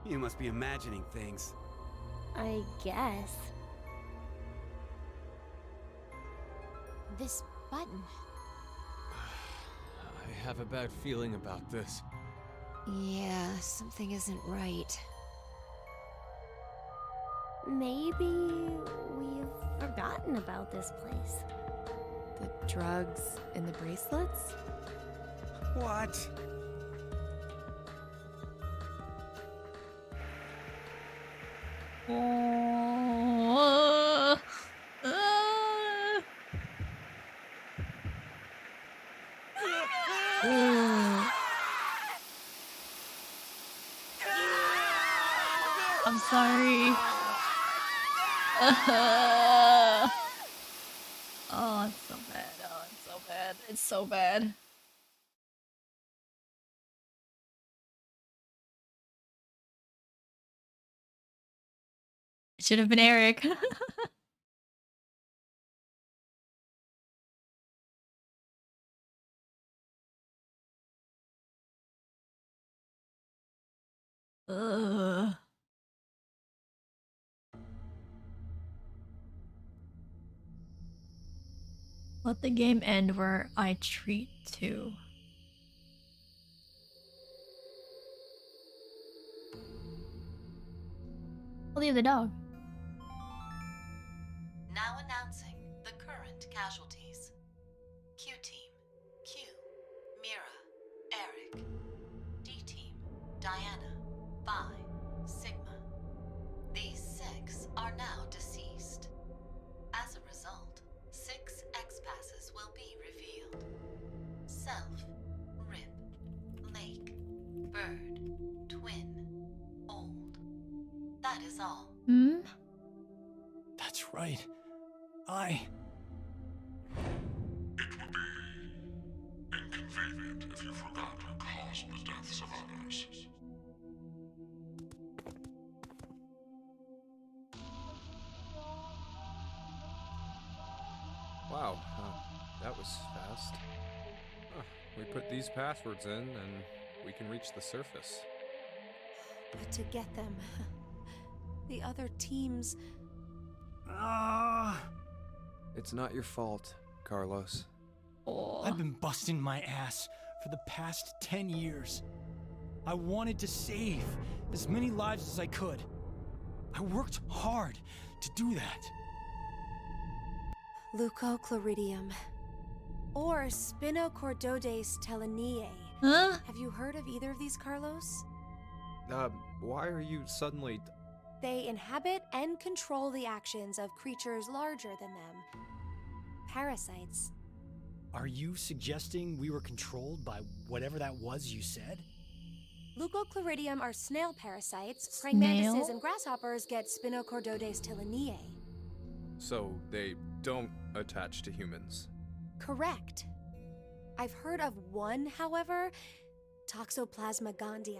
You must be imagining things. I guess. This button. I have a bad feeling about this. Yeah, something isn't right. Maybe we've forgotten about this place. The drugs and the bracelets? What? Oh. Oh. I'm sorry. Oh, it's so bad. Oh, it's so bad. It's so bad. It should have been Eric. Ugh. Let the game end where I treat to. I'll leave the dog. Now announcing the current casualties. Q-Team, Q, Mira, Eric. D-Team, Diana, Phi, Sigma. These 6 are now deceased. As a result, 6 X-passes will be revealed. Self, Rip, Lake, Bird, Twin, Old. That is all. Hmm? That's right. It would be inconvenient if you forgot who caused the deaths of others. Wow, that was fast. Huh, we put these passwords in, and we can reach the surface. But to get them, the other teams... It's not your fault, Carlos. I've been busting my ass for the past 10 years. I wanted to save as many lives as I could. I worked hard to do that. Leucochloridium. Or Spinochordodes teleniae. Huh? Have you heard of either of these, Carlos? Why are you suddenly... They inhabit and control the actions of creatures larger than them. Parasites. Are you suggesting we were controlled by whatever that was you said? Leucochloridium are snail parasites. Snail? Praying mantises and grasshoppers get Spinochordodes teleniae. So they don't attach to humans? Correct. I've heard of one, however, Toxoplasma gondii.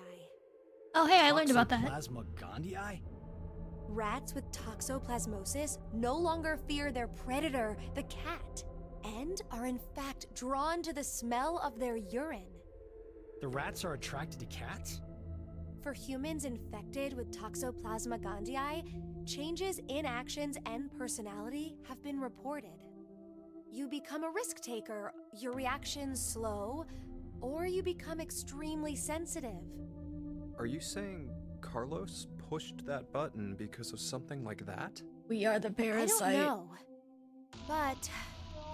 Oh, hey, I learned about that. Toxoplasma gondii? Rats with toxoplasmosis no longer fear their predator, the cat, and are in fact drawn to the smell of their urine. The rats are attracted to cats? For humans infected with Toxoplasma gondii, changes in actions and personality have been reported. You become a risk taker, your reactions slow, or you become extremely sensitive. Are you saying Carlos pushed that button because of something like that? We are the parasite. I don't know, but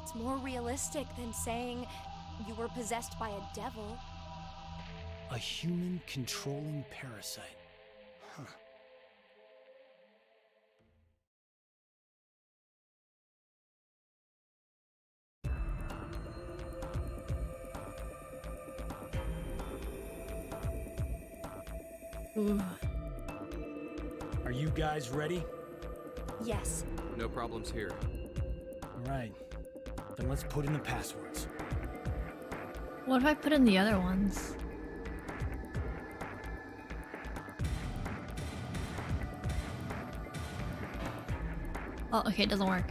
it's more realistic than saying you were possessed by a devil. A human controlling parasite. Huh. Ooh. Are you guys ready? Yes. No problems here. Alright. Then let's put in the passwords. What if I put in the other ones? Oh, okay, it doesn't work.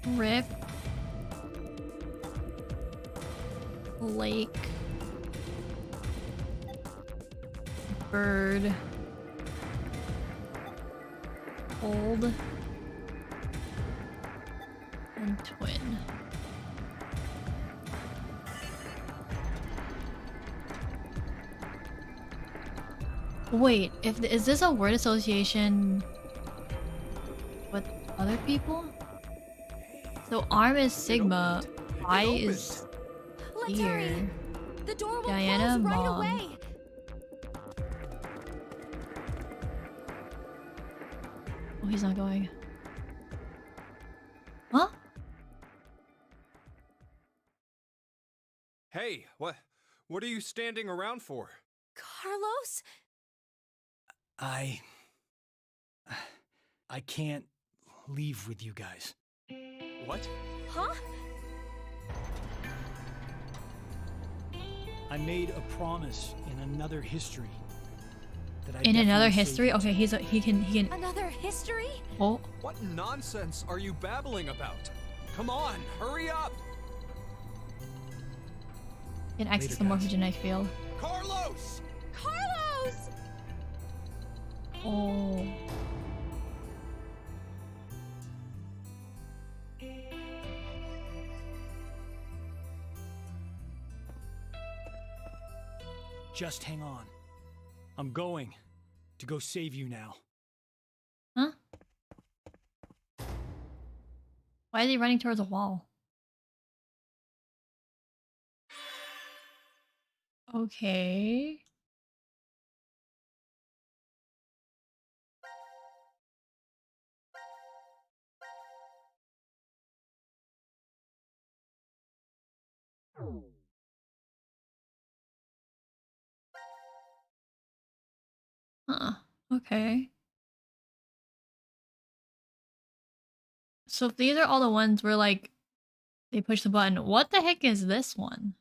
Rip. Lake. Bird. Old. And twin. Wait, is this a word association with other people? So arm is Sigma, I is here. The door will Diana, close right Mom. away. Oh, he's not going. Huh? Hey, what are you standing around for? Carlos? I can't leave with you guys. What? Huh? I made a promise in another history. That I'd In another definitely history? save Okay, he can. Another history? Oh, What nonsense are you babbling about? Come on, hurry up! can access the Later, guys. morphogenetic field. Carlos! Carlos! Oh. Just hang on. I'm going to go save you now. Huh? Why is he running towards a wall? Okay. Huh. Okay. So if these are all the ones where like they push the button, what the heck is this one?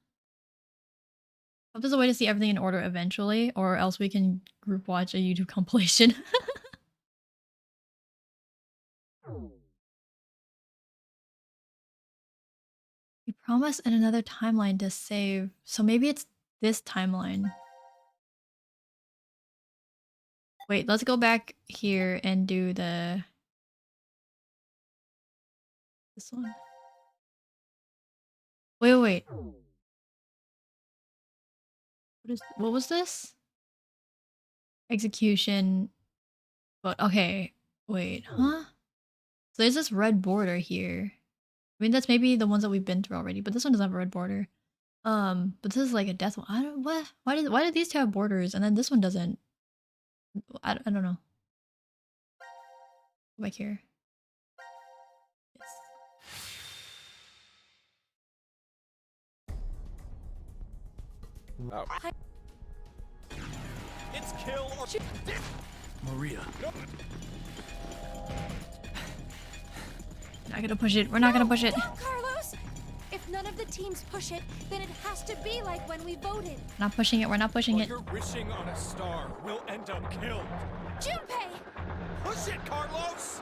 Hope there's a way to see everything in order eventually, or else we can group watch a YouTube compilation. You promised in another timeline to save, so maybe it's this timeline. Wait, let's go back here and do this one. Wait. What was this? Execution. But okay, wait, huh? So there's this red border here. I mean, that's maybe the ones that we've been through already, but this one doesn't have a red border. But this is like a death one. I don't what? Why did these two have borders and then this one doesn't? I don't know. Go back here. Oh. It's kill or Maria. Not gonna push it. We're not gonna push it. No, Carlos! If none of the teams push it, then it has to be like when we voted. Not pushing it. We're not pushing it. You're wishing on a star. We'll end up killed. Junpei! Push it, Carlos!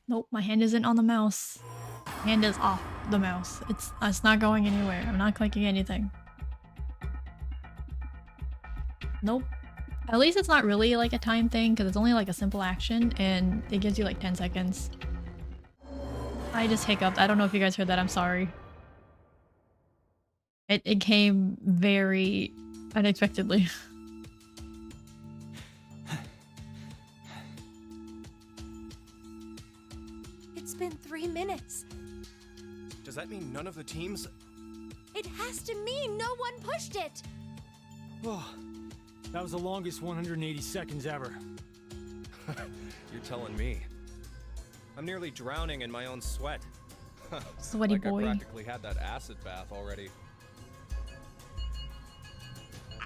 Nope, my hand isn't on the mouse. Hand is off the mouse. It's not going anywhere. I'm not clicking anything. Nope. At least it's not really like a time thing because it's only like a simple action and it gives you like 10 seconds. I just hiccuped. I don't know if you guys heard that. I'm sorry. It came very unexpectedly. It's been 3 minutes. Does that mean none of the teams? It has to mean no one pushed it! Oh, that was the longest 180 seconds ever. You're telling me. I'm nearly drowning in my own sweat. Sweaty like boy. I practically had that acid bath already. It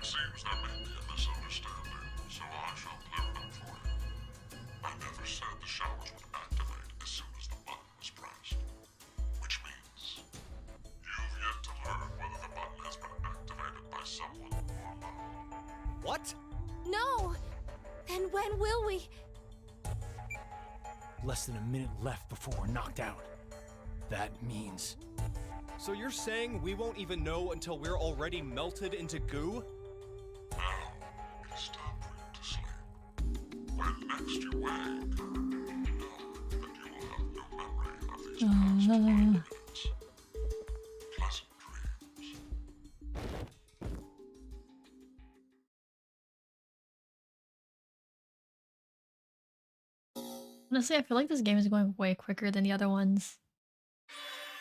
seems there may be a misunderstanding, so I shall clear it up for you. I never said the showers would activate as soon as the button was pressed. Which means you've yet to learn whether the button has been activated by someone or not. What? No! Then when will we? Less than a minute left before we're knocked out. That means... So you're saying we won't even know until we're already melted into goo? Now, it is time for you to sleep. When next you wake, know that you will have no memory of these past 5 minutes. Pleasant dreams. Honestly, I feel like this game is going way quicker than the other ones.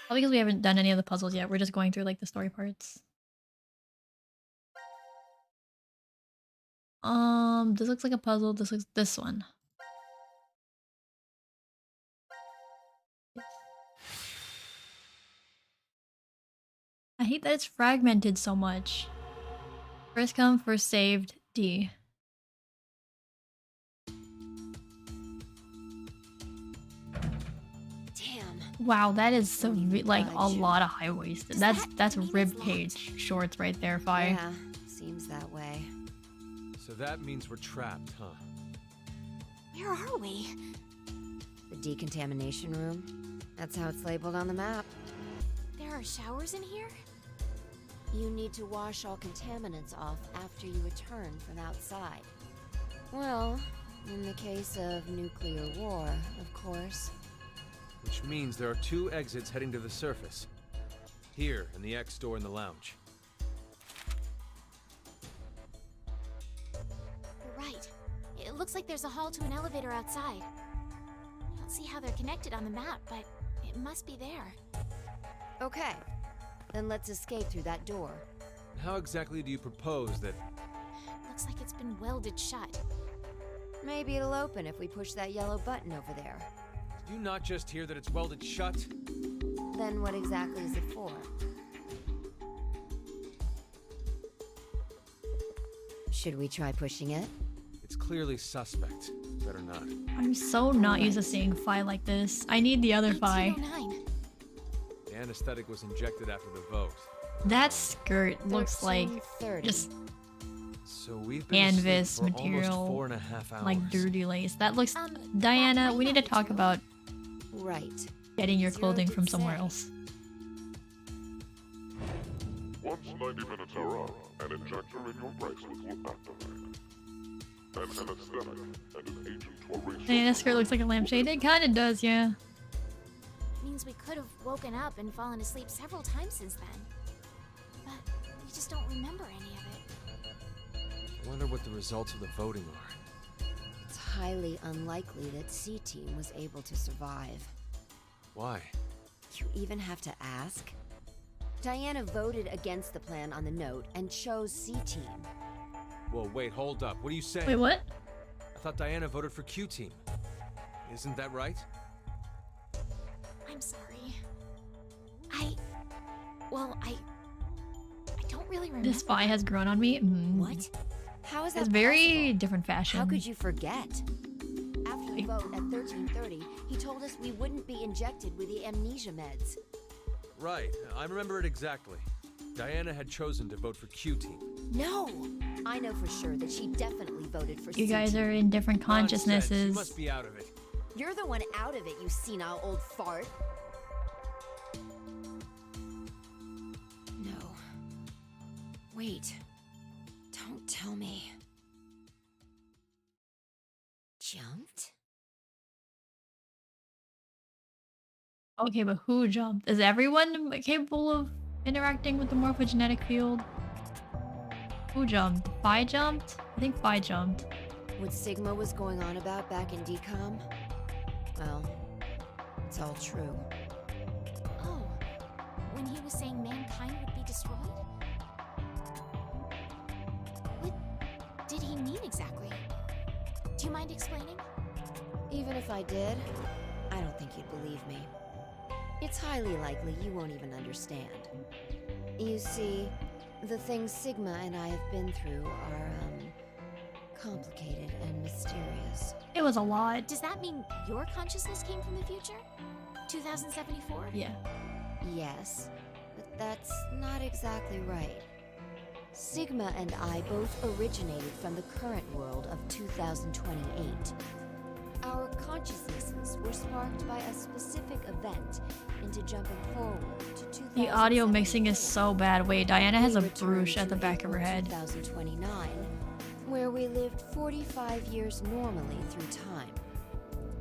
Probably because we haven't done any of the puzzles yet. We're just going through like the story parts. This looks like a puzzle. This looks this one. I hate that it's fragmented so much. First come, first saved, D. Wow, that is so like a lot of high waisted. That's rib cage shorts right there, Fi. Yeah, seems that way. So that means we're trapped, huh? Where are we? The decontamination room. That's how it's labeled on the map. There are showers in here? You need to wash all contaminants off after you return from outside. Well, in the case of nuclear war, of course. Which means there are 2 exits heading to the surface. Here, and the X door in the lounge. You're right. It looks like there's a hall to an elevator outside. I don't see how they're connected on the map, but it must be there. Okay, then let's escape through that door. How exactly do you propose that... Looks like it's been welded shut. Maybe it'll open if we push that yellow button over there. Did you not just hear that it's welded shut? Then what exactly is it for? Should we try pushing it? It's clearly suspect. Better not. I'm so not used to seeing Fi like this. I need the other Fi. 1809. anesthetic was injected after the vote. That skirt looks like 13:30. just So we've been asleep canvas for almost material, 4.5 hours. like dirty lace. That looks. That Diana, might we need to not be talk true. about Right. getting your Zero clothing did from somewhere say. else. Once 90 minutes are up, an injector in your bracelet will activate. An anesthetic and an agent to erase Diana's skirt looks like a lampshade. It kind of does, yeah. Means we could have woken up and fallen asleep several times since then. But we just don't remember any of it. I wonder what the results of the voting are. It's highly unlikely that C-Team was able to survive. Why? You even have to ask? Diana voted against the plan on the note and chose C-Team. Whoa, wait, hold up. What are you saying? Wait, what? I thought Diana voted for Q-Team. Isn't that right? I'm sorry. I don't really remember. This spy has grown on me. What? How is that It's very possible? different fashion. How could you forget? After the vote at 13:30, he told us we wouldn't be injected with the amnesia meds. Right, I remember it exactly. Diana had chosen to vote for Q-Team. No! I know for sure that she definitely voted for You guys C-Team. are in different Nonsense, consciousnesses. you must be out of it. You're the one out of it, you senile old fart. No. Wait. Don't tell me. Jumped? Okay, but who jumped? Is everyone capable of interacting with the morphogenetic field? Who jumped? Phi jumped? I think Phi jumped. What Sigma was going on about back in DCOM? Well, it's all true. Oh, when he was saying mankind would be destroyed? What did he mean exactly? Do you mind explaining? Even if I did, I don't think you'd believe me. It's highly likely you won't even understand. You see, the things Sigma and I have been through are, complicated and mysterious. It was a lot. Does that mean your consciousness came from the future? 2074? Yeah. Yes, but that's not exactly right. Sigma and I both originated from the current world of 2028. Our consciousnesses were sparked by a specific event into jumping forward to 2074. The audio mixing is so bad. Wait, Diana has a We returned bruise at to the back of her April head. 2029, where we lived 45 years normally through time.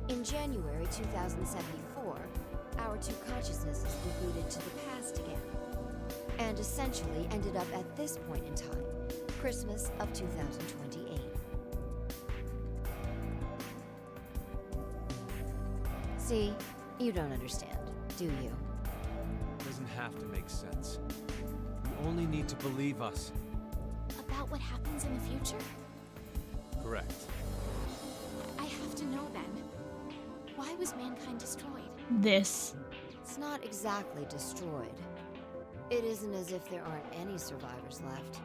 In January 2074, our two consciousnesses were booted to the past again, and essentially ended up at this point in time, Christmas of 2028. See, you don't understand, do you? It doesn't have to make sense. You only need to believe us. About what happens in the future? Correct. I have to know then. Why was mankind destroyed? This. It's not exactly destroyed. It isn't as if there aren't any survivors left.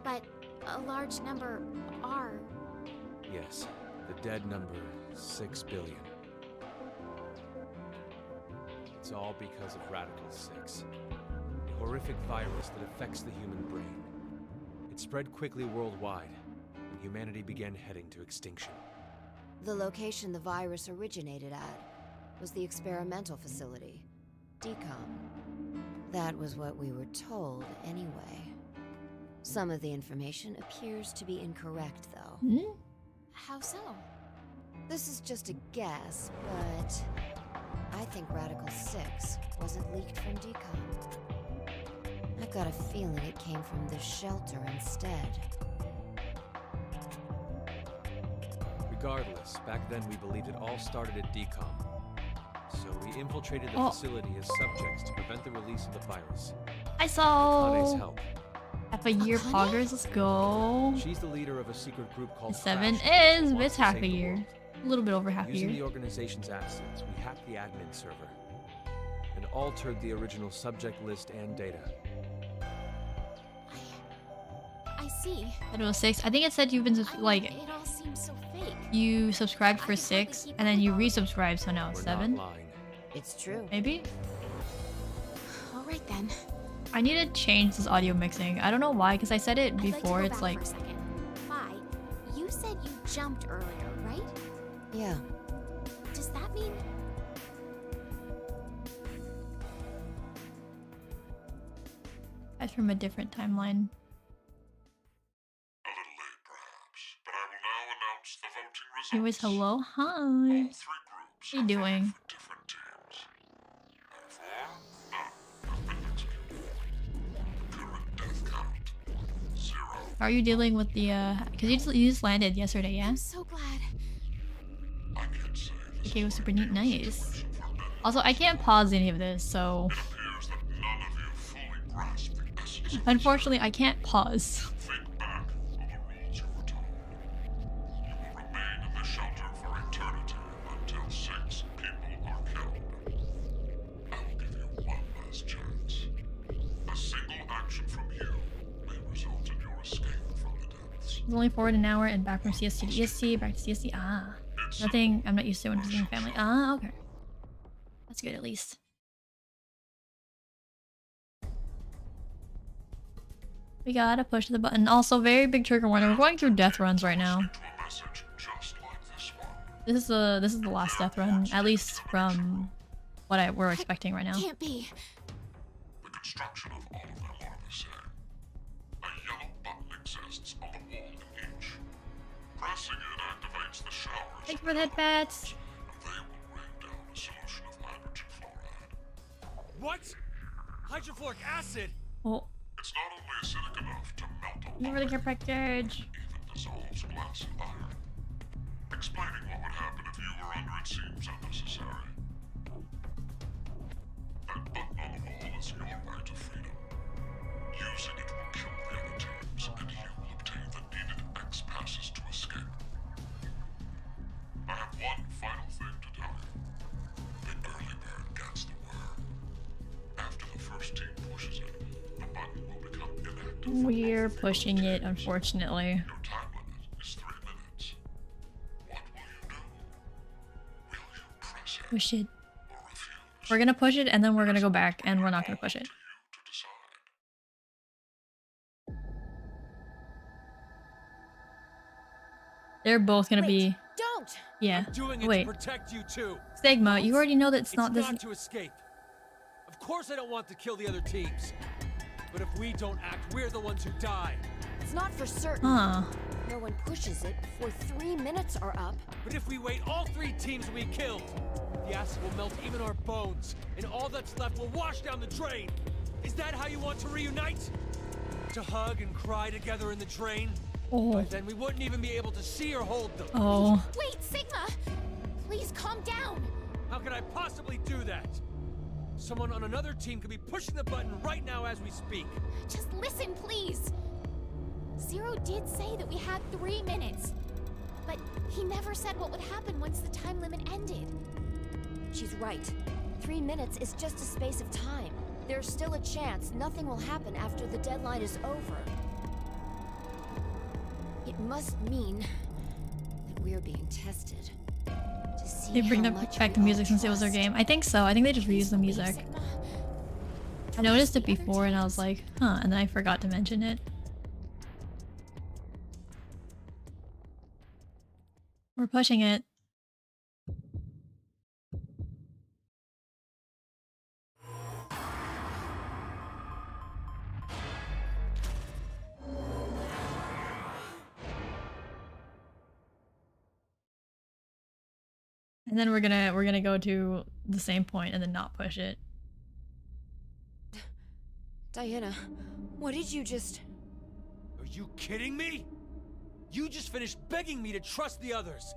But a large number are. Yes, the dead number 6 billion. It's all because of Radical 6, a horrific virus that affects the human brain. It spread quickly worldwide, and humanity began heading to extinction. The location the virus originated at was the experimental facility, DCOM. That was what we were told anyway. Some of the information appears to be incorrect, though. Hmm? How so? This is just a guess, but I think Radical 6 wasn't leaked from DCOM. I got a feeling it came from the shelter instead. Regardless, back then we believed it all started at DCOM. So we infiltrated the Oh. facility as subjects to prevent the release of the virus. I Kane's saw help. half a year Akane? poggers. Let's go. She's the leader of a secret group called 7 Crash that is, wants it's to half save a the year. world. A little bit over half a Using the year. organization's assets, we hacked the admin server and altered the original subject list and data. I see. That was 6. I think it said you've been I mean, like it all seems so fake. you subscribed I for could hardly 6 keep and then up you with all of it. resubscribed, so now We're 7. not lying. It's true. Maybe. Right then. I need to change this audio mixing. I don't know why, because I said it before. I'd like to go It's back like for a second. Fi, you said you jumped earlier, right? Yeah. Does that mean that's from a different timeline. A little late, perhaps, but I will now announce the voting results. Anyways, hello, hi. All three groups How you doing? for different teams. Therefore, none have been executed. The current death count, 0. How are you dealing with the because you just landed yesterday, yeah? I'm so glad. I can't say this Okay, it was super neat, nice. solution for many. Also, I can't pause any of this, so It appears that none of you fully grasp the essence of unfortunately I can't pause. Think back on the rules you were told. You will remain in the shelter for eternity until 6 people are killed. I will give you one last chance. A single action from you may result in your escape from the depths. It's only forward an hour and back from CST to EST, back to CST. Ah. Nothing I'm not used to when visiting family. Ah, okay. That's good at least. We gotta push the button. Also, very big trigger warning. We're going through death runs right now. To a message just like this one. This is the last death run, at least from what we're expecting right now. Can't be. The construction of all of them are the same. A yellow button exists on the wall in each. Pressing it activates the showers. Thank you for that, bats. And they will rain down a solution of hydrogen fluoride. What? Hydrofluoric acid? Oh, It's not only acidic enough to melt a never the care package. even dissolves glass and iron. Explaining what would happen if you were under it seems unnecessary. That button on the wall is your right to freedom. Using it will kill the other teams, and you will obtain the needed X passes to escape. I have one final thing to tell you. The early bird gets the worm. After the first team pushes it, the button will become inactive. We're pushing it, unfortunately. Your time limit is 3 minutes. What will you do? Will you press it Push it. or refuse? We're gonna push it and then we're gonna go back and we're not gonna push it. To you to decide. They're both gonna be. Don't! Yeah. I'm doing it Wait. to protect you too. Stigma, you already know that it's not this. to escape. Of course I don't want to kill the other teams. But if we don't act, we're the ones who die. It's not for certain. Huh. No one pushes it before 3 minutes are up. But if we wait, all 3 teams will be killed. The acid will melt even our bones, and all that's left will wash down the drain. Is that how you want to reunite? To hug and cry together in the drain? By Oh. then we wouldn't even be able to see or hold them. Oh. Wait, Sigma! Please calm down! How could I possibly do that? Someone on another team could be pushing the button right now as we speak. Just listen, please! Zero did say that we had 3 minutes. But he never said what would happen once the time limit ended. She's right. 3 minutes is just a space of time. There's still a chance nothing will happen after the deadline is over. It must mean that we're being tested. To see They bring how back much the we music all since it was their trust. game. I think so. I think they just reused the music. Sigma. I noticed it before and I was like, huh, and then I forgot to mention it. We're pushing it. And then we're gonna go to the same point and then not push it. Diana, what did you just... Are you kidding me? You just finished begging me to trust the others.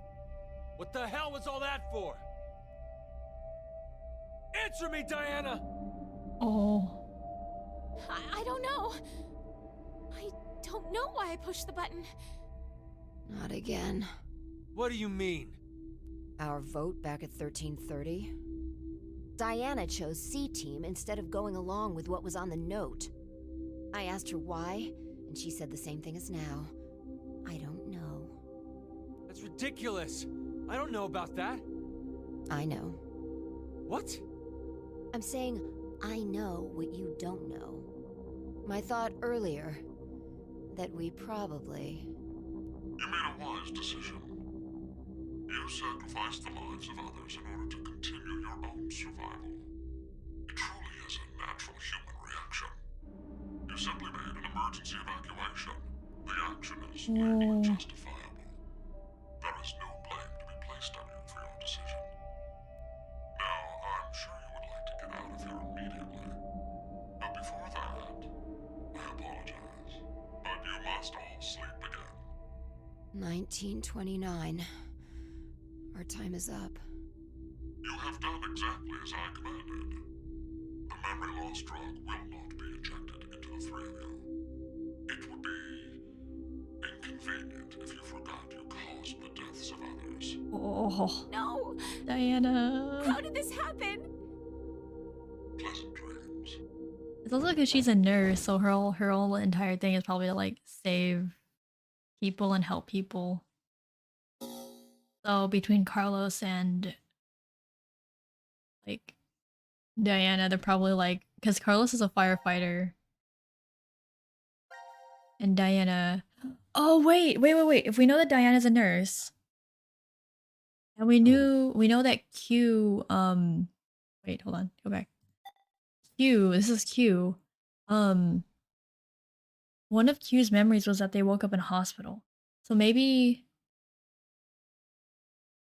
What the hell was all that for? Answer me, Diana! Oh. I don't know. I don't know why I pushed the button. Not again. What do you mean? Our vote back at 1330? Diana chose C-Team instead of going along with what was on the note. I asked her why, and she said the same thing as now. I don't know. That's ridiculous. I don't know about that. I know. What? I'm saying, I know what you don't know. My thought earlier, that we probably... You made a wise decision. You sacrificed the lives of others in order to continue your own survival. It truly is a natural human reaction. You simply made an emergency evacuation. The action is legally justifiable. There is no blame to be placed on you for your decision. Now, I'm sure you would like to get out of here immediately. But before that, I apologize. But you must all sleep again. 1929. Our time is up. You have done exactly as I commanded. The memory loss drug will not be injected into the three of you. It would be inconvenient if you forgot you caused the deaths of others. Oh, No! Diana. How did this happen? Pleasant dreams. It's also because she's a nurse, so her whole entire thing is probably to like save people and help people. So between Carlos and like Diana, they're probably like, because Carlos is a firefighter and Diana. Oh wait. If we know that Diana's a nurse, and we know that Q. Wait, hold on, go back. Q. This is Q. One of Q's memories was that they woke up in a hospital. So maybe.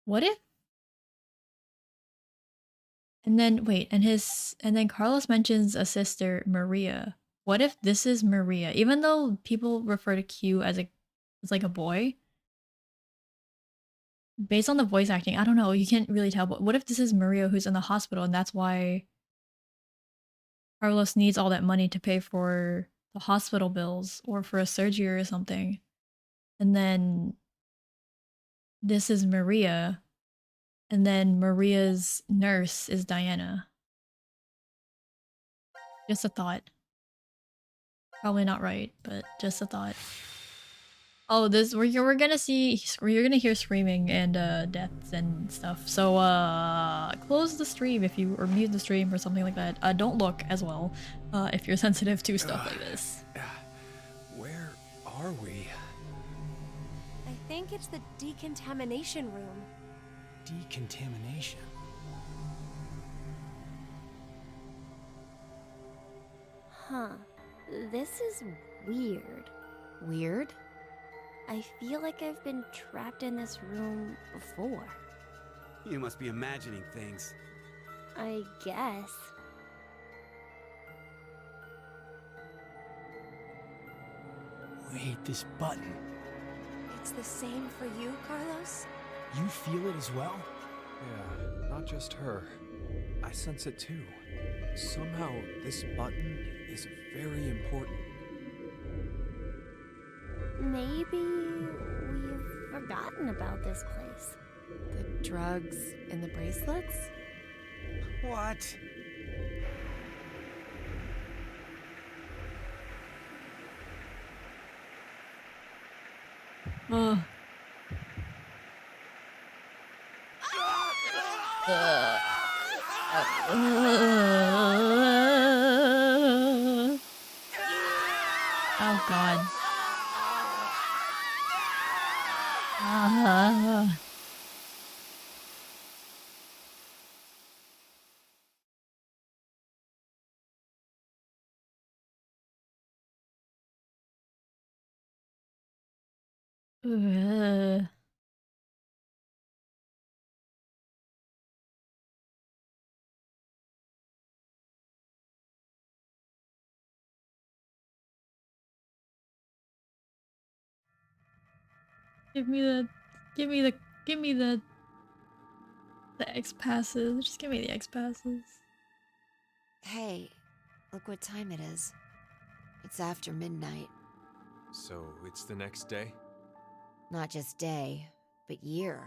What if? And then wait, and then Carlos mentions a sister, Maria. What if this is Maria? Even though people refer to Q as like a boy, based on the voice acting, I don't know, you can't really tell, but what if this is Maria who's in the hospital and that's why Carlos needs all that money to pay for the hospital bills or for a surgery or something. And then this is Maria. And then Maria's nurse is Diana. Just a thought. Probably not right, but just a thought. Oh, this we're gonna see. You're gonna hear screaming and deaths and stuff. So close the stream if you or mute the stream or something like that. Don't look as well if you're sensitive to stuff like this. Where are we? I think it's the decontamination room. Decontamination. Huh. This is weird. Weird? I feel like I've been trapped in this room before. You must be imagining things. I guess. Wait, this button. It's the same for you, Carlos? You feel it as well? Yeah, not just her. I sense it too. Somehow, this button is very important. Maybe we've forgotten about this place. The drugs in the bracelets? What? Oh. Oh God. Give me the X passes. Just give me the X passes. Hey, look what time it is. It's after midnight. So it's the next day? Not just day, but year.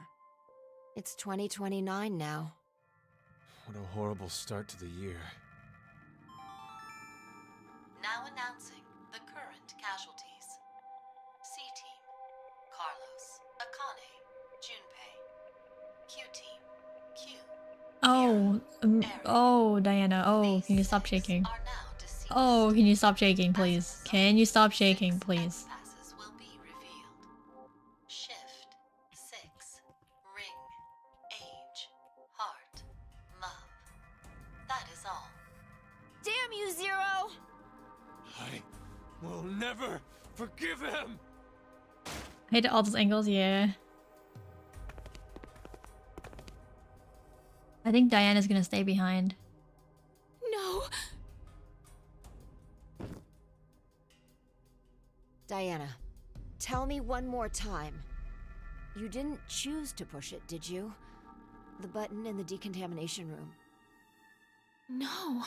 It's 2029 now. What a horrible start to the year. Now announcing the current casualties. C-Team, Carlos, Akane, Junpei. Q-Team, Q, Oh, oh, Diana. Oh, can you stop shaking? Oh, can you stop shaking, please? Can you stop shaking, please? Passes will be revealed. Shift 6. Ring. Age. Heart. Love. That is all. Damn you, Zero! I will never forgive him! I hate all those angles, yeah. I think Diana's gonna stay behind. No! Diana, tell me one more time. You didn't choose to push it, did you? The button in the decontamination room. No.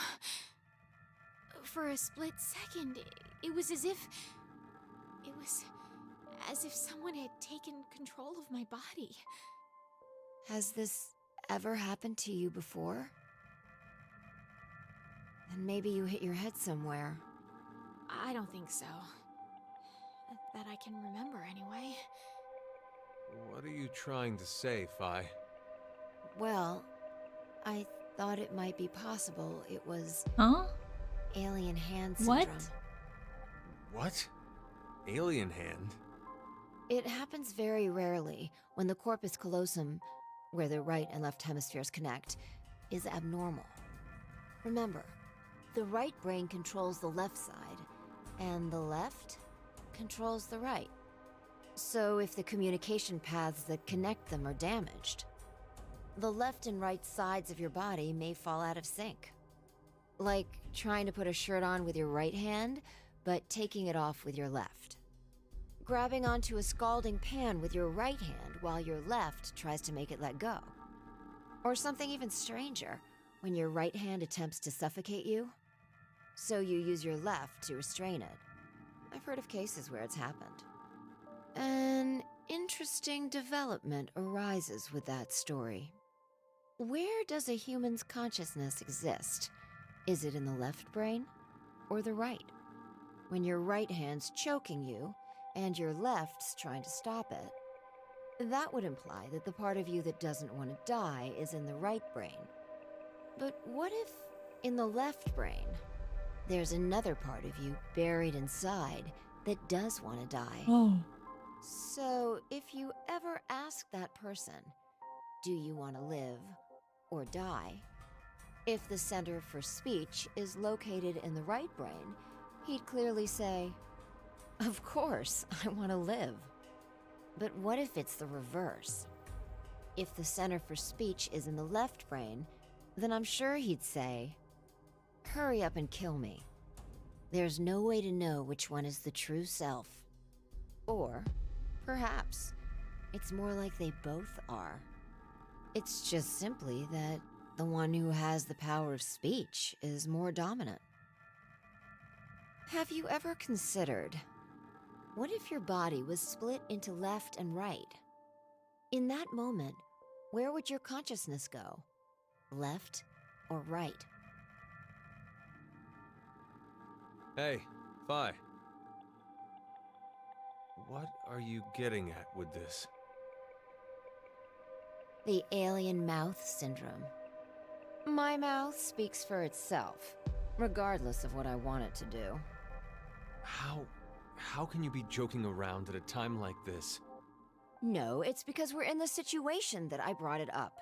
For a split second, it was as if... It was as if someone had taken control of my body. Has this ever happened to you before? Then maybe you hit your head somewhere. I don't think so. That I can remember, anyway. What are you trying to say, Phi? Well, I thought it might be possible it was... Huh? Alien hand syndrome. What? Alien hand? It happens very rarely when the corpus callosum, where the right and left hemispheres connect, is abnormal. Remember, the right brain controls the left side, and the left controls the right. So if the communication paths that connect them are damaged, the left and right sides of your body may fall out of sync. Like trying to put a shirt on with your right hand, but taking it off with your left. Grabbing onto a scalding pan with your right hand while your left tries to make it let go. Or something even stranger, when your right hand attempts to suffocate you, so you use your left to restrain it. I've heard of cases where it's happened. An interesting development arises with that story. Where does a human's consciousness exist? Is it in the left brain or the right? When your right hand's choking you and your left's trying to stop it, that would imply that the part of you that doesn't want to die is in the right brain. But what if, in the left brain, there's another part of you buried inside that does want to die? Oh. So, if you ever ask that person, do you want to live or die? If the center for speech is located in the right brain, he'd clearly say, of course, I want to live. But what if it's the reverse? If the center for speech is in the left brain, then I'm sure he'd say, hurry up and kill me. There's no way to know which one is the true self. Or, perhaps, it's more like they both are. It's just simply that the one who has the power of speech is more dominant. Have you ever considered, what if your body was split into left and right? In that moment, where would your consciousness go? Left or right? Hey, Phi. What are you getting at with this? The alien mouth syndrome. My mouth speaks for itself, regardless of what I want it to do. How can you be joking around at a time like this? No, it's because we're in the situation that I brought it up.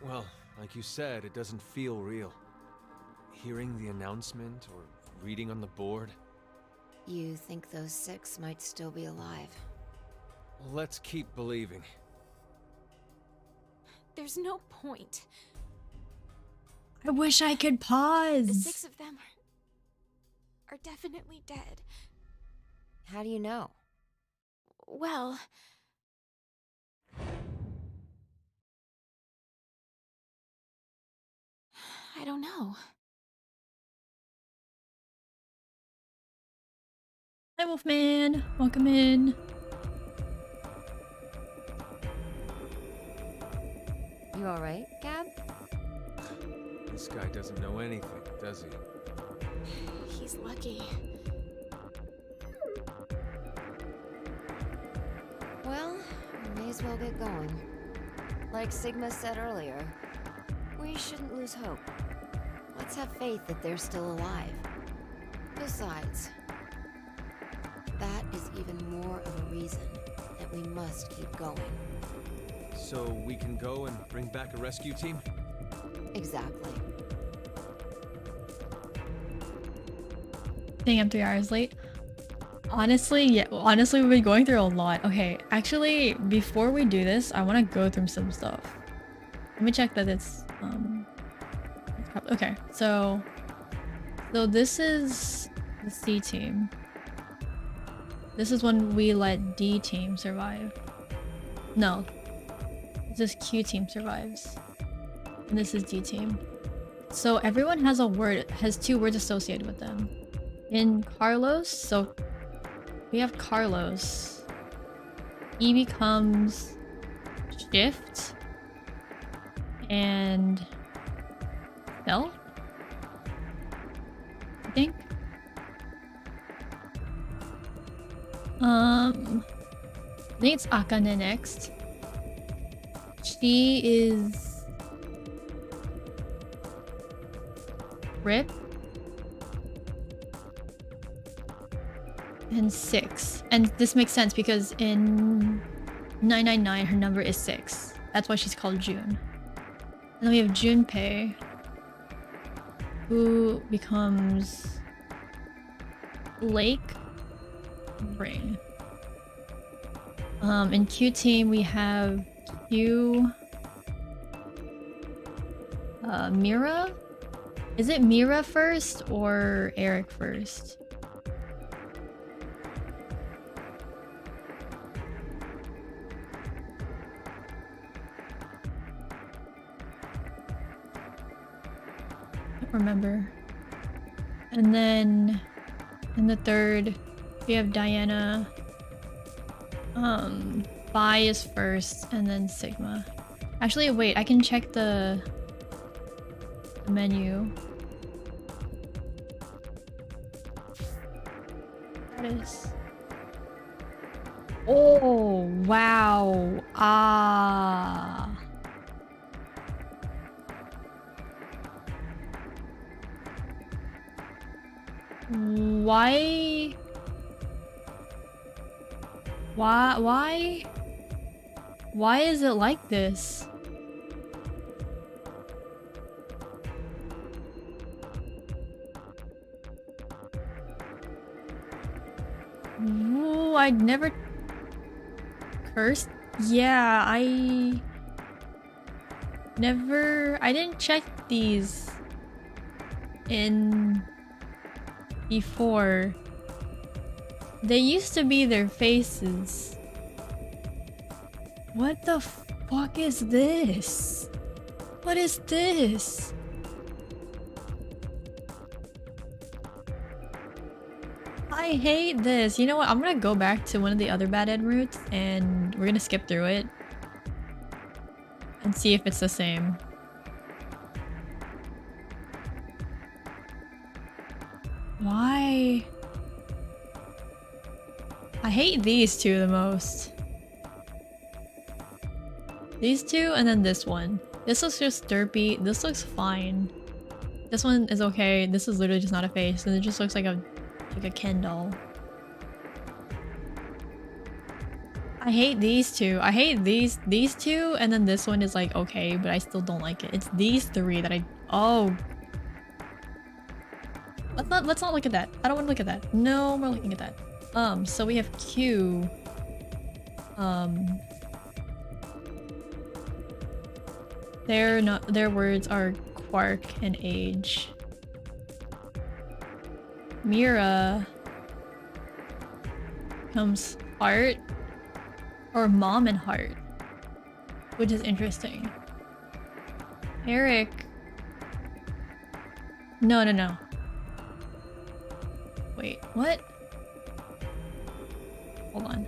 Well, like you said, it doesn't feel real. Hearing the announcement or reading on the board. You think those 6 might still be alive? Let's keep believing. There's no point. I wish I could pause. The 6 of them are definitely dead. How do you know? Well... I don't know. Hi, Wolfman. Welcome in. You alright, Gab? This guy doesn't know anything, does he? He's lucky. Well, we may as well get going. Like Sigma said earlier, we shouldn't lose hope. Let's have faith that they're still alive. Besides, that is even more of a reason that we must keep going. So we can go and bring back a rescue team? Exactly. Dang, I'm 3 hours late. Honestly, yeah. Honestly, we've been going through a lot. Okay, actually, before we do this, I want to go through some stuff. Let me check that it's okay. So this is the C team. This is when we let D team survive. No, this is Q team survives, and this is D team. So everyone has has 2 words associated with them. In Carlos, so we have Carlos. He becomes shift and stealth, I think. I think it's Akane next. She is Rip and 6. And this makes sense because in 999 her number is 6. That's why she's called June. And then we have Junpei, who becomes Lake Ring. In Q team we have Q Mira? Is it Mira first or Eric first? Remember. And then in the third we have Diana. Phi is first and then Sigma. Actually wait, I can check the menu. That is. Oh wow. Ah. Why? Why is it like this? Ooh, I'd never cursed. Yeah, I didn't check these in before. They used to be their faces. What the fuck is this? What is this? I hate this. You know what? I'm gonna go back to one of the other bad end routes and we're gonna skip through it and see if it's the same. Why? I hate these 2 the most. These 2 and then this one. This looks just derpy. This looks fine. This one is okay. This is literally just not a face and it just looks like a Ken doll. I hate these 2. I hate these 2 and then this one is like okay, but I still don't like it. It's these 3 that oh. Let's not look at that. I don't want to look at that. No, we're looking at that. So we have Q. Their words are quark and age. Mira comes heart or mom and heart, which is interesting. Eric. No. Wait, what? Hold on.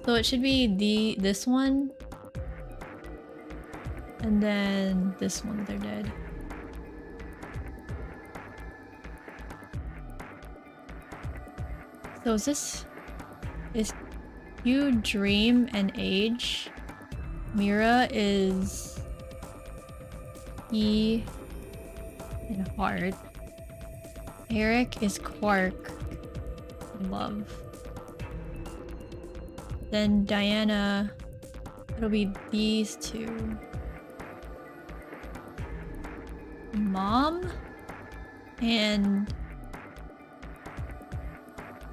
So it should be this one. And then this one, they're dead. So is Q dream and age? Mira is E and heart. Eric is quark and love. Then Diana, it'll be these two. Mom and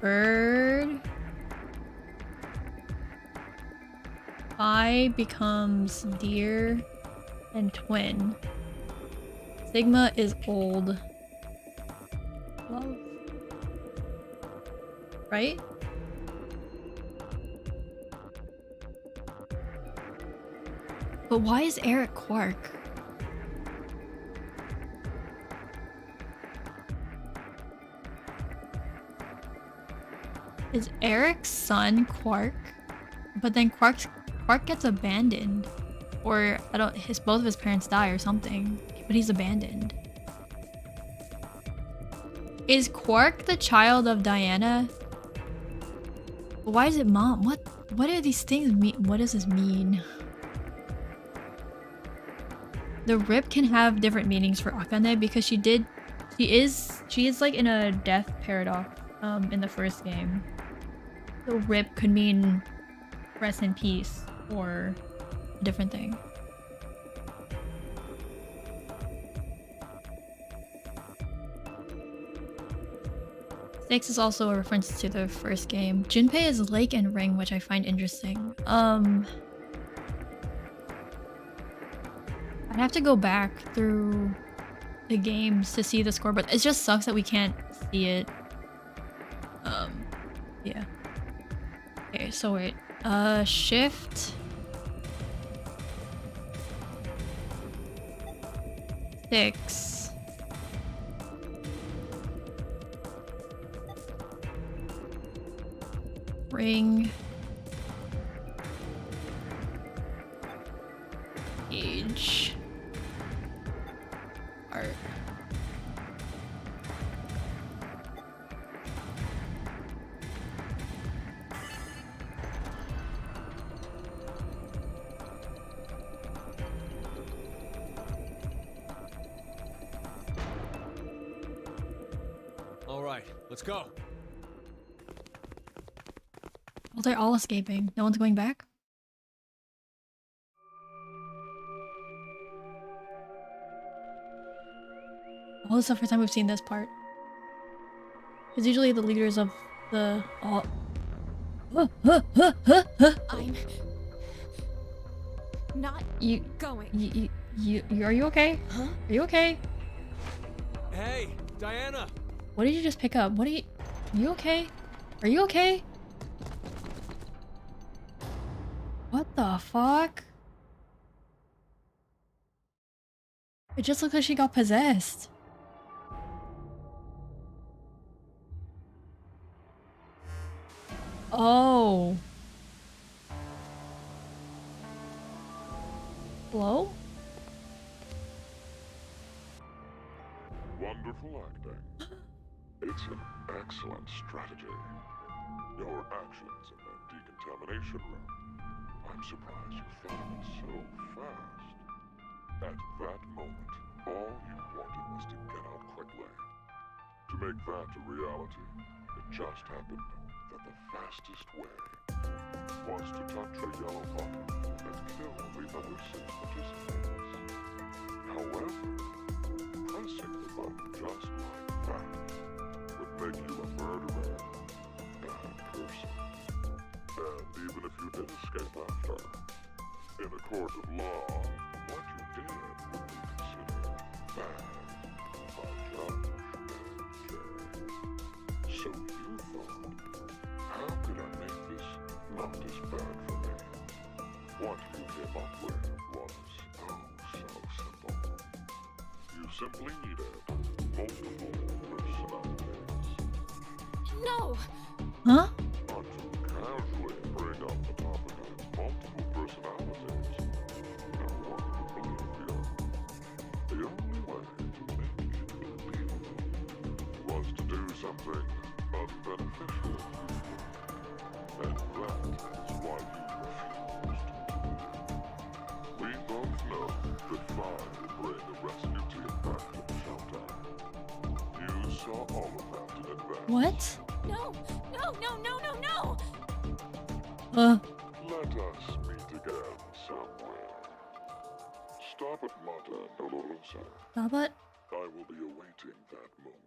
bird. I becomes deer and twin. Sigma is old. Love. Right? But why is Eric quark? Is Eric's son Quark? But then Quark gets abandoned. Or I don't both of his parents die or something. But he's abandoned. Is Quark the child of Diana? Why is it mom? What do these things mean? What does this mean? The rip can have different meanings for Akane because she is like in a death paradox in the first game. So rip could mean rest in peace or a different thing. Six is also a reference to the first game. Junpei is lake and ring, which I find interesting. I'd have to go back through the games to see the score, but it just sucks that we can't see it. Yeah. Okay, so wait. Shift. 6. Ring. Age. Art. All right, let's go. Well, they're all escaping. No one's going back? Oh, this is the first time we've seen this part. Because usually the leaders of the all. I'm not going. Are you okay? Huh? Are you okay? Hey, Diana. What did you just pick up? Are you okay? Are you okay? What the fuck? It just looks like she got possessed. Oh. Hello? Wonderful acting. It's an excellent strategy. Your actions in the decontamination room. I'm surprised you thought of it so fast. At that moment, all you wanted was to get out quickly. To make that a reality, it just happened that the fastest way was to touch a yellow button and kill the other 6 participants. However, pressing the button just like that would make you a murderer, bad person. And even if you did escape after, in a court of law, what you did would be considered bad by Judge MJ. So you thought, how could I make this not as bad for me? What you came up with was oh so simple. You simply needed multiple personalities. No! Huh? Not to casually bring up the topic of multiple personalities. No one would believe you. The only way to make it believable was to do something a unbeneficial. And that is why you refused. We both know that Fire will bring the rescue team back from Shelter. You saw all of that in advance. What? No! No, no, no, no, no! Let us meet again somewhere. Stop at Mata Dolorosa. Stop it. I will be awaiting that moment.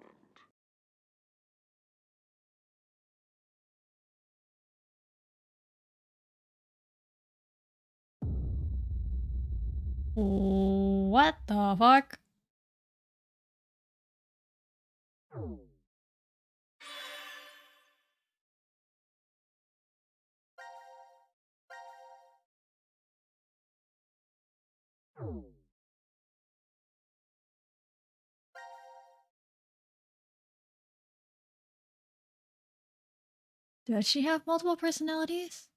What the fuck? Does she have multiple personalities?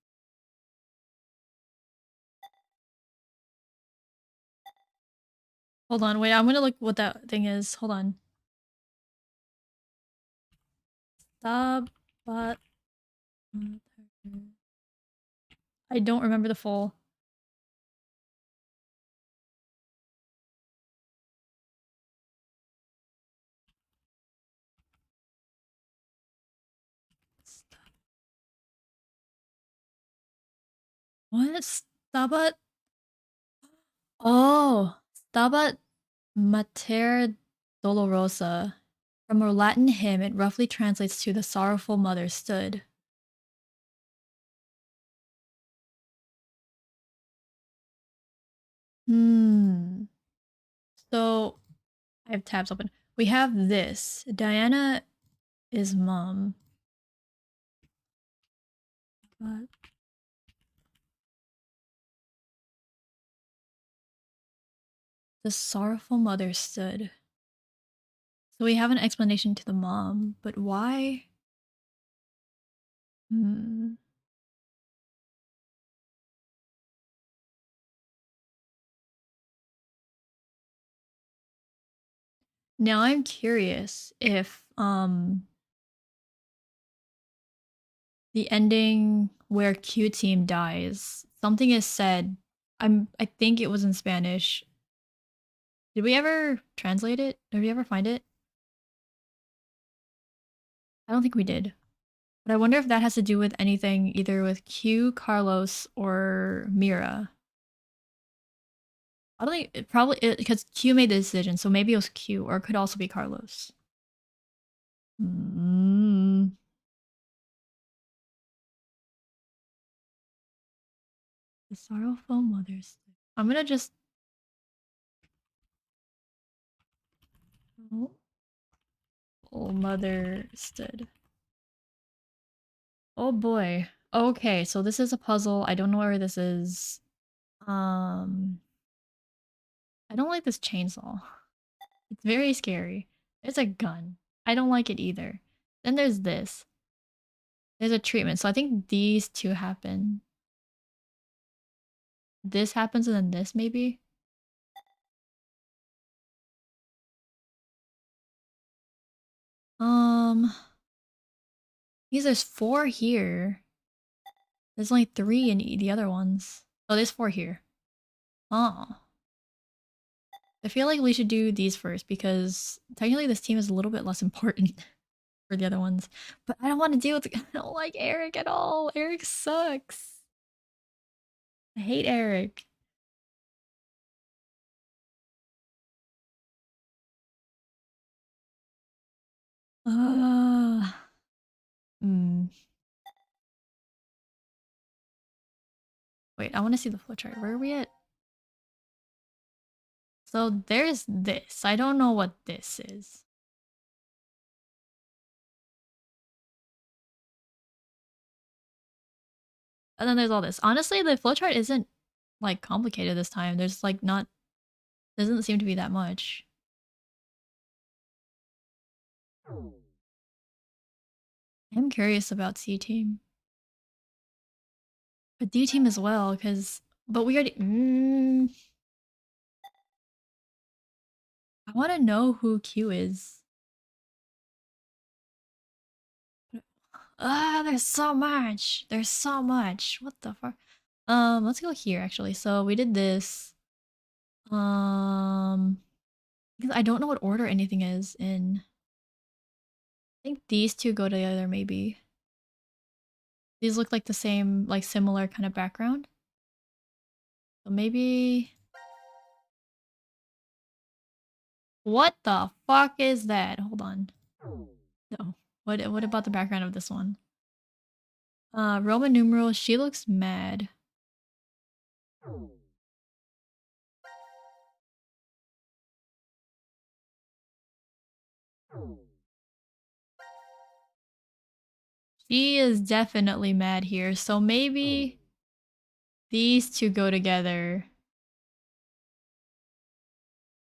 Hold on, wait, I'm gonna look what that thing is. Hold on. Stop, but I don't remember the full. What? Stabat? Oh, Stabat Mater Dolorosa. From a Latin hymn, it roughly translates to the sorrowful mother stood. So, I have tabs open. We have this. Diana is mom. But the sorrowful mother stood. So we have an explanation to the mom, but why? Now I'm curious if the ending where Q team dies, something is said. I think it was in Spanish. Did we ever translate it? Did we ever find it? I don't think we did. But I wonder if that has to do with anything either with Q, Carlos, or Mira. I don't think it probably because Q made the decision, so maybe it was Q, or it could also be Carlos. The sorrowful mothers. I'm gonna just. Oh, mother stood. Oh boy. Okay, so this is a puzzle. I don't know where this is. I don't like this chainsaw. It's very scary. There's a gun. I don't like it either. Then there's this. There's a treatment. So I think these two happen. This happens and then this maybe? Because there's 4 here. There's only 3 in the other ones. Oh, there's 4 here. Oh. I feel like we should do these first because technically this team is a little bit less important for the other ones. But I don't want to deal with I don't like Eric at all. Eric sucks. I hate Eric. Wait, I want to see the flowchart. Where are we at? So there's this. I don't know what this is. And then there's all this. Honestly, the flowchart isn't like complicated this time. There's like not doesn't seem to be that much. I'm curious about C team. But D team as well, but we already I wanna know who Q is. Ah, there's so much. There's so much. What the fuck? Let's go here actually. So we did this. Because I don't know what order anything is in. I think these two go together maybe. These look like the same, like similar kind of background. So maybe... What the fuck is that? Hold on. No. What about the background of this one? Roman numerals, she looks mad. She is definitely mad here, so maybe these two go together.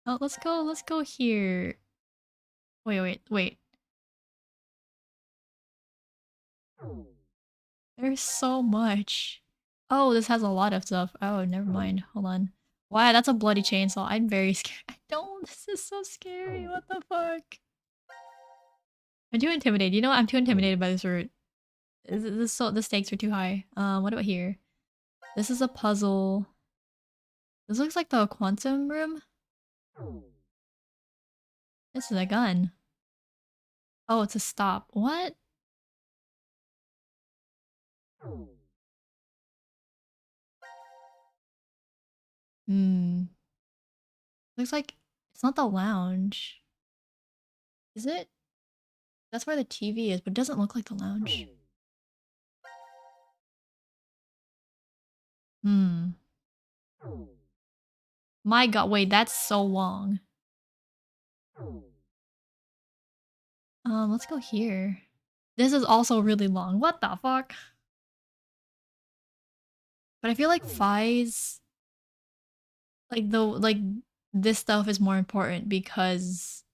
Oh, let's go here. Wait. There's so much. Oh, this has a lot of stuff. Oh, never mind. Hold on. Wow, that's a bloody chainsaw. I'm very scared. I don't. This is so scary. What the fuck? I'm too intimidated. You know what? I'm too intimidated by this route. The stakes are too high. What about here? This is a puzzle. This looks like the quantum room. This is a gun. Oh, it's a stop. What? Looks like it's not the lounge. Is it? That's where the TV is, but it doesn't look like the lounge. My god, wait, that's so long. Let's go here. This is also really long. What the fuck? But I feel like Fi's like this stuff is more important because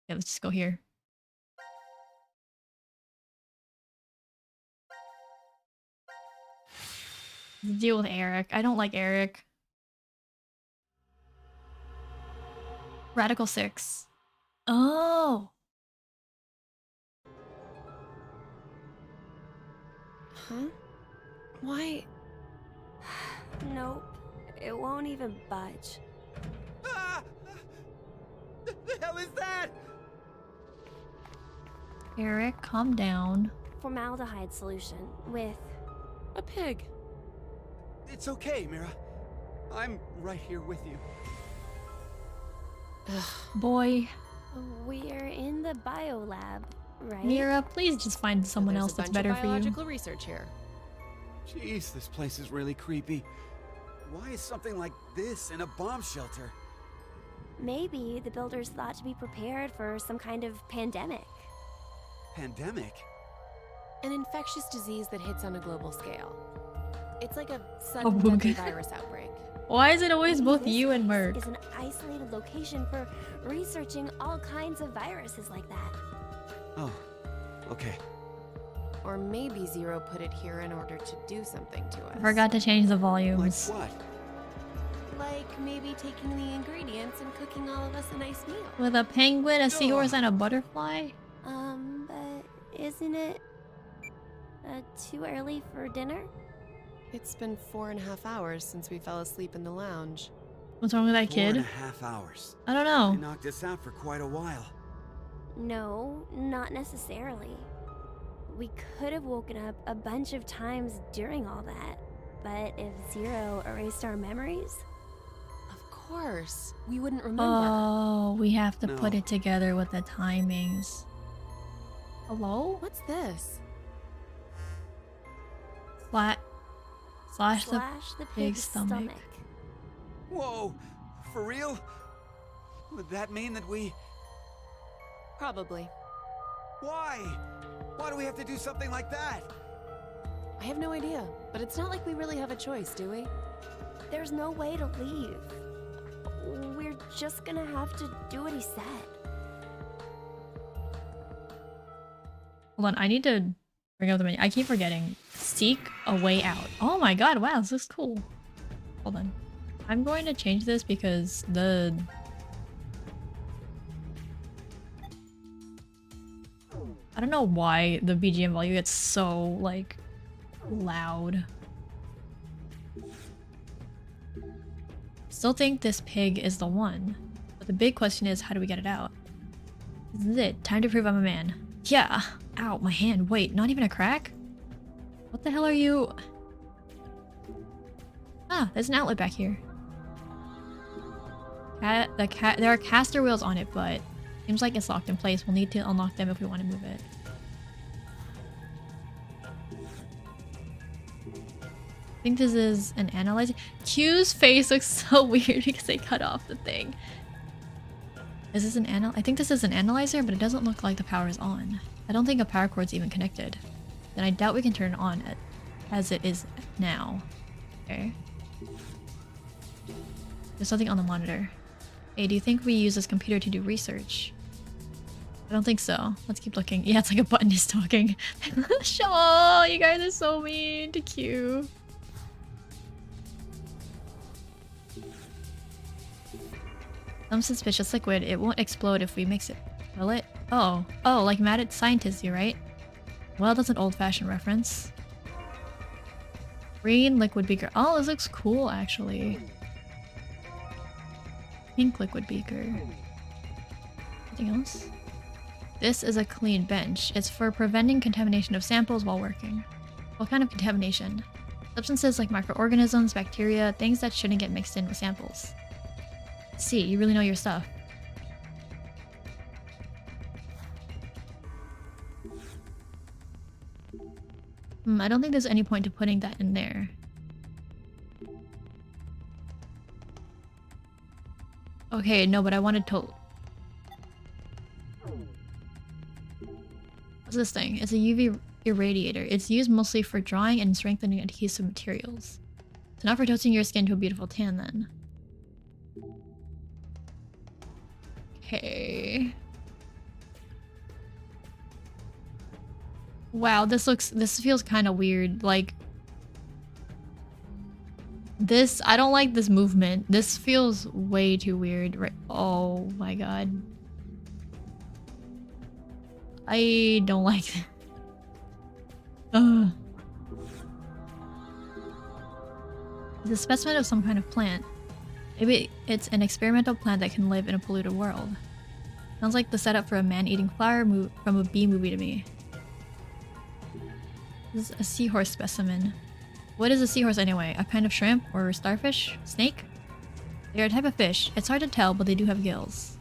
yeah, let's just go here. Deal with Eric. I don't like Eric. Radical 6. Oh. Huh? Why? Nope. It won't even budge. Ah! The hell is that? Eric, calm down. Formaldehyde solution with a pig. It's okay, Mira. I'm right here with you. Boy. We're in the biolab, right? Mira, please just find someone else that's better for you. Biological research here. Jeez, this place is really creepy. Why is something like this in a bomb shelter? Maybe the builders thought to be prepared for some kind of pandemic. Pandemic? An infectious disease that hits on a global scale. It's like a sudden deadly virus outbreak. Why is it always Maybe both this you and place Merc? is an isolated location for researching all kinds of viruses like that. Oh, okay. Or maybe Zero put it here in order to do something to us. I forgot to change the volumes. Like what? Like maybe taking the ingredients and cooking all of us a nice meal. With a penguin, a seahorse, and a butterfly? But isn't it too early for dinner? It's been 4.5 hours since we fell asleep in the lounge. What's wrong with that kid? 4.5 hours. I don't know. They knocked us out for quite a while. No, not necessarily. We could have woken up a bunch of times during all that, but if Zero erased our memories... Of course, we wouldn't remember. Oh, we have to put it together with the timings. Hello? What's this? Slash the pig's stomach. Whoa, for real? Would that mean that we... Probably. Why? Why do we have to do something like that? I have no idea, but it's not like we really have a choice, do we? There's no way to leave. We're just gonna have to do what he said. Hold on, I need to bring up the menu. I keep forgetting. Seek a way out. Oh my god, wow, this looks cool. Hold on. I'm going to change this because I don't know why the BGM volume gets so, like, loud. Still think this pig is the one. But the big question is, how do we get it out? This is it. Time to prove I'm a man. Yeah. Ow, my hand. Wait, not even a crack? What the hell are you? Ah, there's an outlet back here. There are caster wheels on it, but seems like it's locked in place. We'll need to unlock them if we want to move it. I think this is an analyzer. Q's face looks so weird because they cut off the thing. Is this an I think this is an analyzer, but it doesn't look like the power is on. I don't think a power cord's even connected. Then I doubt we can turn it on as it is now. Okay. There's something on the monitor. Hey, do you think we use this computer to do research? I don't think so. Let's keep looking. Yeah, it's like a button is talking. Oh, you guys are so mean to Q. Some suspicious liquid. It won't explode if we mix it. Will it? Oh, like mad scientists, you right? Well, that's an old-fashioned reference. Green liquid beaker. Oh, this looks cool, actually. Pink liquid beaker. Anything else? This is a clean bench. It's for preventing contamination of samples while working. What kind of contamination? Substances like microorganisms, bacteria, things that shouldn't get mixed in with samples. See, you really know your stuff. I don't think there's any point to putting that in there. Okay, no, but I wanted to... What's this thing? It's a UV irradiator. It's used mostly for drying and strengthening adhesive materials. So not for toasting your skin to a beautiful tan then. Okay. Wow, this feels kind of weird. Like, this, I don't like this movement. This feels way too weird. Right? Oh my god. I don't like it. It's a specimen of some kind of plant. Maybe it's an experimental plant that can live in a polluted world. Sounds like the setup for a man-eating flower from a bee movie to me. This is a seahorse specimen. What is a seahorse anyway? A kind of shrimp or starfish? Snake? They're a type of fish. It's hard to tell, but they do have gills.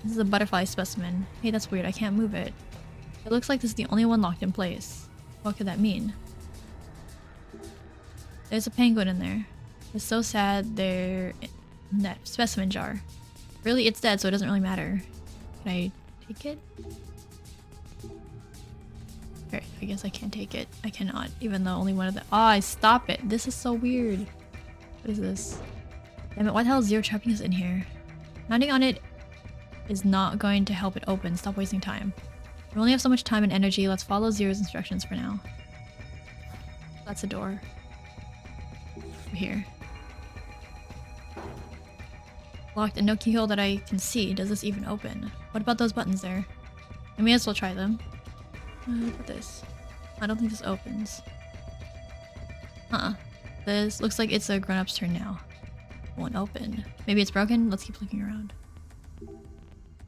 This is a butterfly specimen. Hey, that's weird. I can't move it. It looks like this is the only one locked in place. What could that mean? There's a penguin in there. It's so sad they're in that specimen jar. Really, it's dead, so it doesn't really matter. Can I take it? Okay, I guess I can't take it. I cannot, even though only one of the— Oh, stop it! This is so weird. What is this? Damn it, why the hell is Zero trapping us in here? Mounting on it is not going to help it open. Stop wasting time. We only have so much time and energy. Let's follow Zero's instructions for now. That's a door. Over here. Locked and no keyhole that I can see. Does this even open? What about those buttons there? I may as well try them. Look at this. I don't think this opens. This looks like it's a grown-up's turn now. Won't open. Maybe it's broken? Let's keep looking around.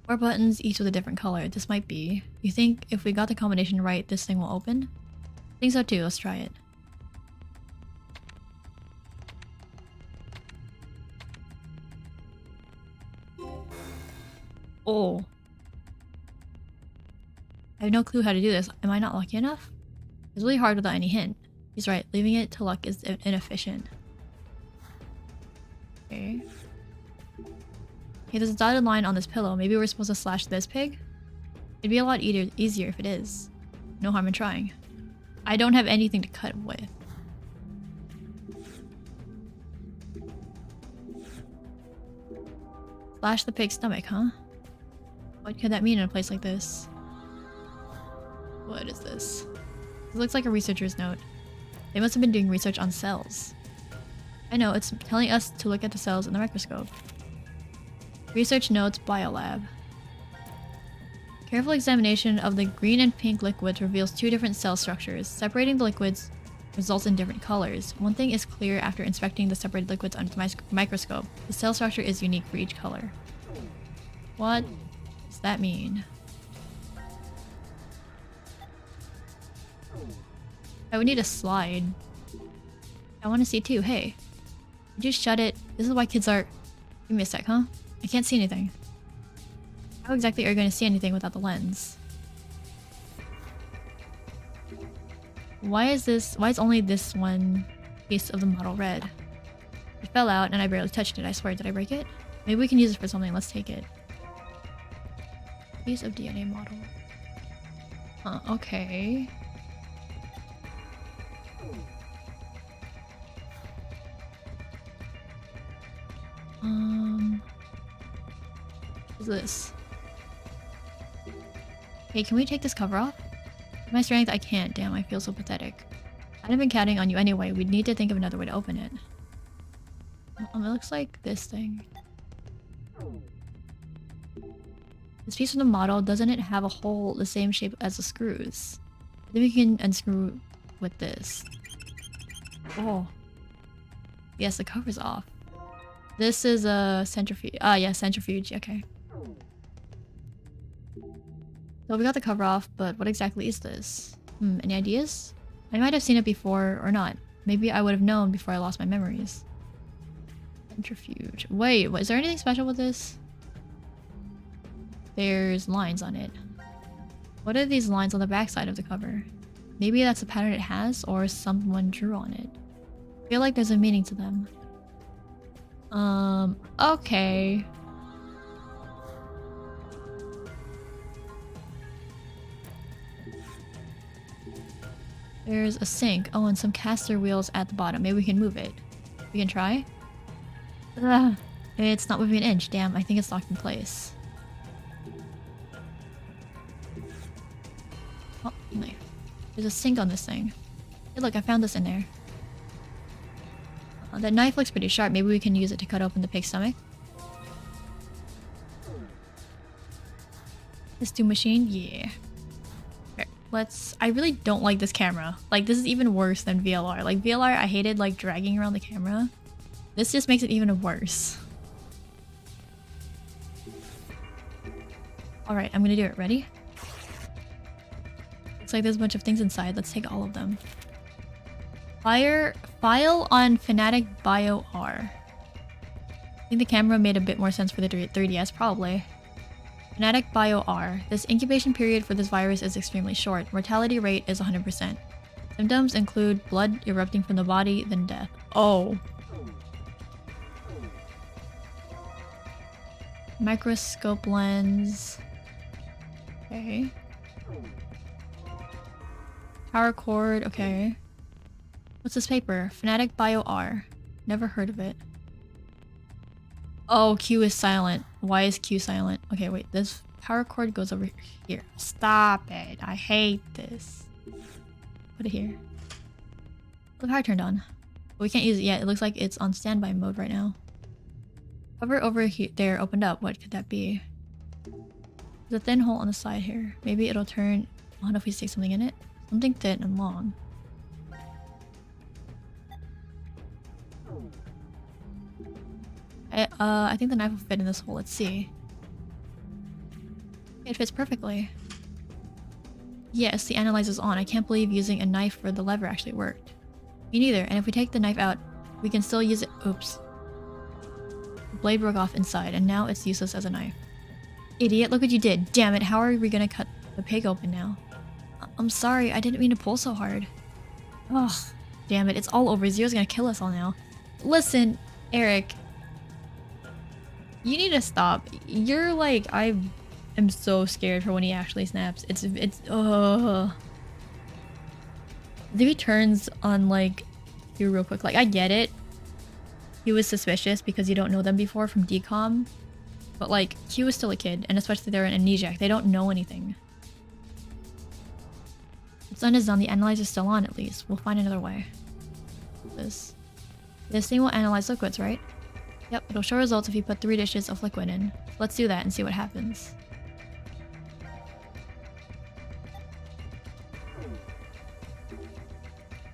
4 buttons, each with a different color. This might be. You think if we got the combination right, this thing will open? I think so too. Let's try it. Oh. I have no clue how to do this. Am I not lucky enough? It's really hard without any hint. He's right. Leaving it to luck is inefficient. Okay. Okay, there's a dotted line on this pillow. Maybe we're supposed to slash this pig? It'd be a lot easier if it is. No harm in trying. I don't have anything to cut with. Slash the pig's stomach, huh? What could that mean in a place like this? What is this? This looks like a researcher's note. They must have been doing research on cells. I know, it's telling us to look at the cells in the microscope. Research notes, biolab. Careful examination of the green and pink liquids reveals two different cell structures. Separating the liquids results in different colors. One thing is clear after inspecting the separated liquids under the microscope. The cell structure is unique for each color. What does that mean? I would need a slide. I want to see too. Hey, just shut it. This is why kids are... Give me a sec, huh? I can't see anything. How exactly are you going to see anything without the lens? Why is only this one piece of the model red? It fell out and I barely touched it, I swear. Did I break it? Maybe we can use it for something. Let's take it. Piece of DNA model. Okay. What is this? Hey, can we take this cover off? With my strength, I can't. Damn, I feel so pathetic. I'd have been counting on you anyway. We'd need to think of another way to open it. It looks like this thing. This piece of the model, doesn't it have a hole the same shape as the screws? I think we can unscrew with this. Oh. Yes, the cover's off. This is a centrifuge. Ah, yeah, centrifuge. Okay. So we got the cover off, but what exactly is this? Any ideas? I might have seen it before or not. Maybe I would have known before I lost my memories. Centrifuge. Wait, is there anything special with this? There's lines on it. What are these lines on the backside of the cover? Maybe that's a pattern it has, or someone drew on it. I feel like there's a meaning to them. Okay. There's a sink. Oh, and some caster wheels at the bottom. Maybe we can move it. We can try? Ugh. It's not moving an inch. Damn, I think it's locked in place. Oh, knife. There's a sink on this thing. Hey, look, I found this in there. That knife looks pretty sharp. Maybe we can use it to cut open the pig's stomach. This two machine? Yeah. Okay, let's... I really don't like this camera. Like, this is even worse than VLR. Like, VLR, I hated, like, dragging around the camera. This just makes it even worse. Alright, I'm gonna do it. Ready? Looks like there's a bunch of things inside. Let's take all of them. File on Fnatic Bio R. I think the camera made a bit more sense for the 3DS, probably. Fnatic Bio R. This incubation period for this virus is extremely short. Mortality rate is 100%. Symptoms include blood erupting from the body, then death. Oh. Microscope lens. Okay. Power cord, okay. What's this paper? Fnatic Bio R. Never heard of it. Oh, Q is silent. Why is Q silent? Okay, wait. This power cord goes over here. Stop it. I hate this. Put it here. The power turned on. But we can't use it yet. It looks like it's on standby mode right now. Cover over here there opened up. What could that be? There's a thin hole on the side here. Maybe it'll turn on if we stick something in it. Something thin and long. I think the knife will fit in this hole. Let's see. It fits perfectly. Yes, the analyzer's on. I can't believe using a knife for the lever actually worked. Me neither. And if we take the knife out, we can still use it. Oops. The blade broke off inside, and now it's useless as a knife. Idiot, look what you did. Damn it, how are we gonna cut the pig open now? I'm sorry, I didn't mean to pull so hard. Ugh, damn it, it's all over. Zero's gonna kill us all now. Listen, Eric. You need to stop. You're like, I am so scared for when he actually snaps. It's, ugh. If he turns on, like, you real quick, like, I get it. He was suspicious because you don't know them before from decom. But, like, Q is still a kid, and especially they're an amnesiac. They don't know anything. The sun is on, the analyzer's still on at least. We'll find another way. This thing will analyze liquids, right? Yep, it'll show results if you put 3 dishes of liquid in. Let's do that and see what happens.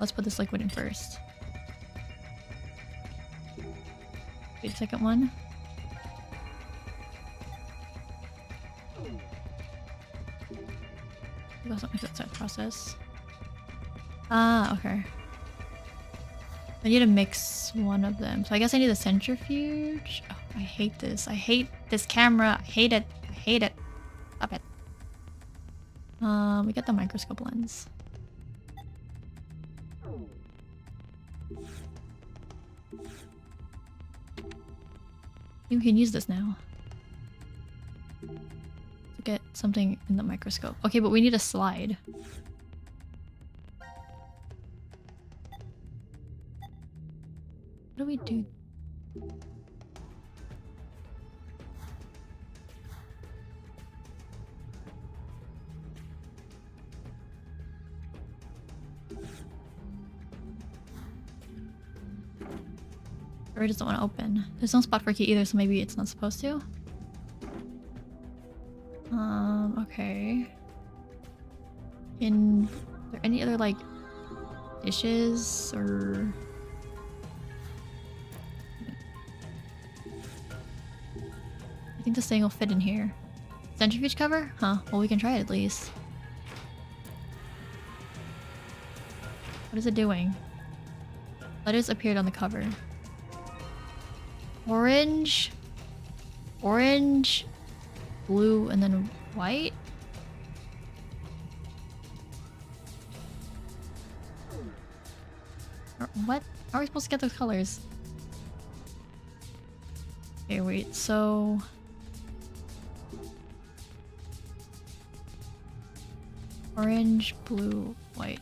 Let's put this liquid in first. Wait, second one. That's not my that process. Ah, okay. I need to mix one of them. So I guess I need a centrifuge. Oh, I hate this. I hate this camera. I hate it. I hate it. Stop it. We get the microscope lens. We can use this now. To get something in the microscope. Okay, but we need a slide. What do we do? Or it doesn't want to open. There's no spot for a key either, so maybe it's not supposed to. Okay. Are there any other like dishes or? I think this thing will fit in here. Centrifuge cover? Huh. Well, we can try it at least. What is it doing? Letters appeared on the cover. Orange, orange, blue, and then white. What? How are we supposed to get those colors? Okay, wait, so... Orange, blue, white.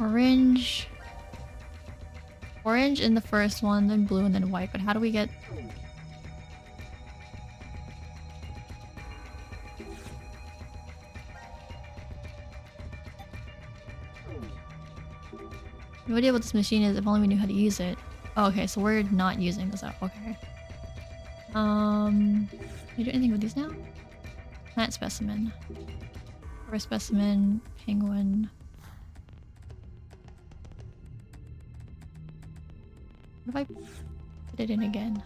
Orange. Orange in the first one, then blue, and then white. But how do we get... No idea what this machine is, if only we knew how to use it. Oh, okay, so we're not using this out. Okay. Can I do anything with these now? Plant specimen. Or specimen, penguin. What if I put it in again?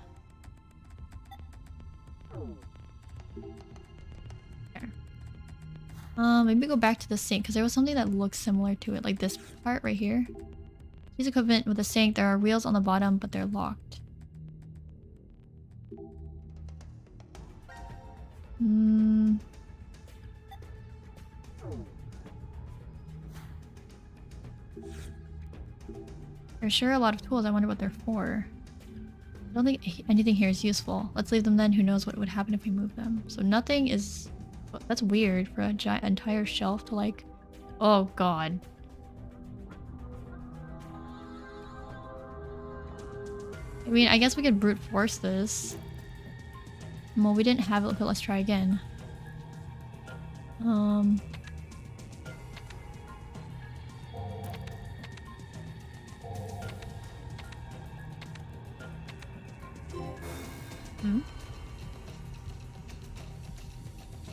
There. Maybe go back to the sink, because there was something that looks similar to it, like this part right here. Use equipment with a sink. There are wheels on the bottom, but they're locked. There's sure a lot of tools. I wonder what they're for. I don't think anything here is useful. Let's leave them then. Who knows what would happen if we move them. So nothing is... That's weird for a giant entire shelf to like... Oh god. I mean, I guess we could brute force this. Well, we didn't have it, but let's try again.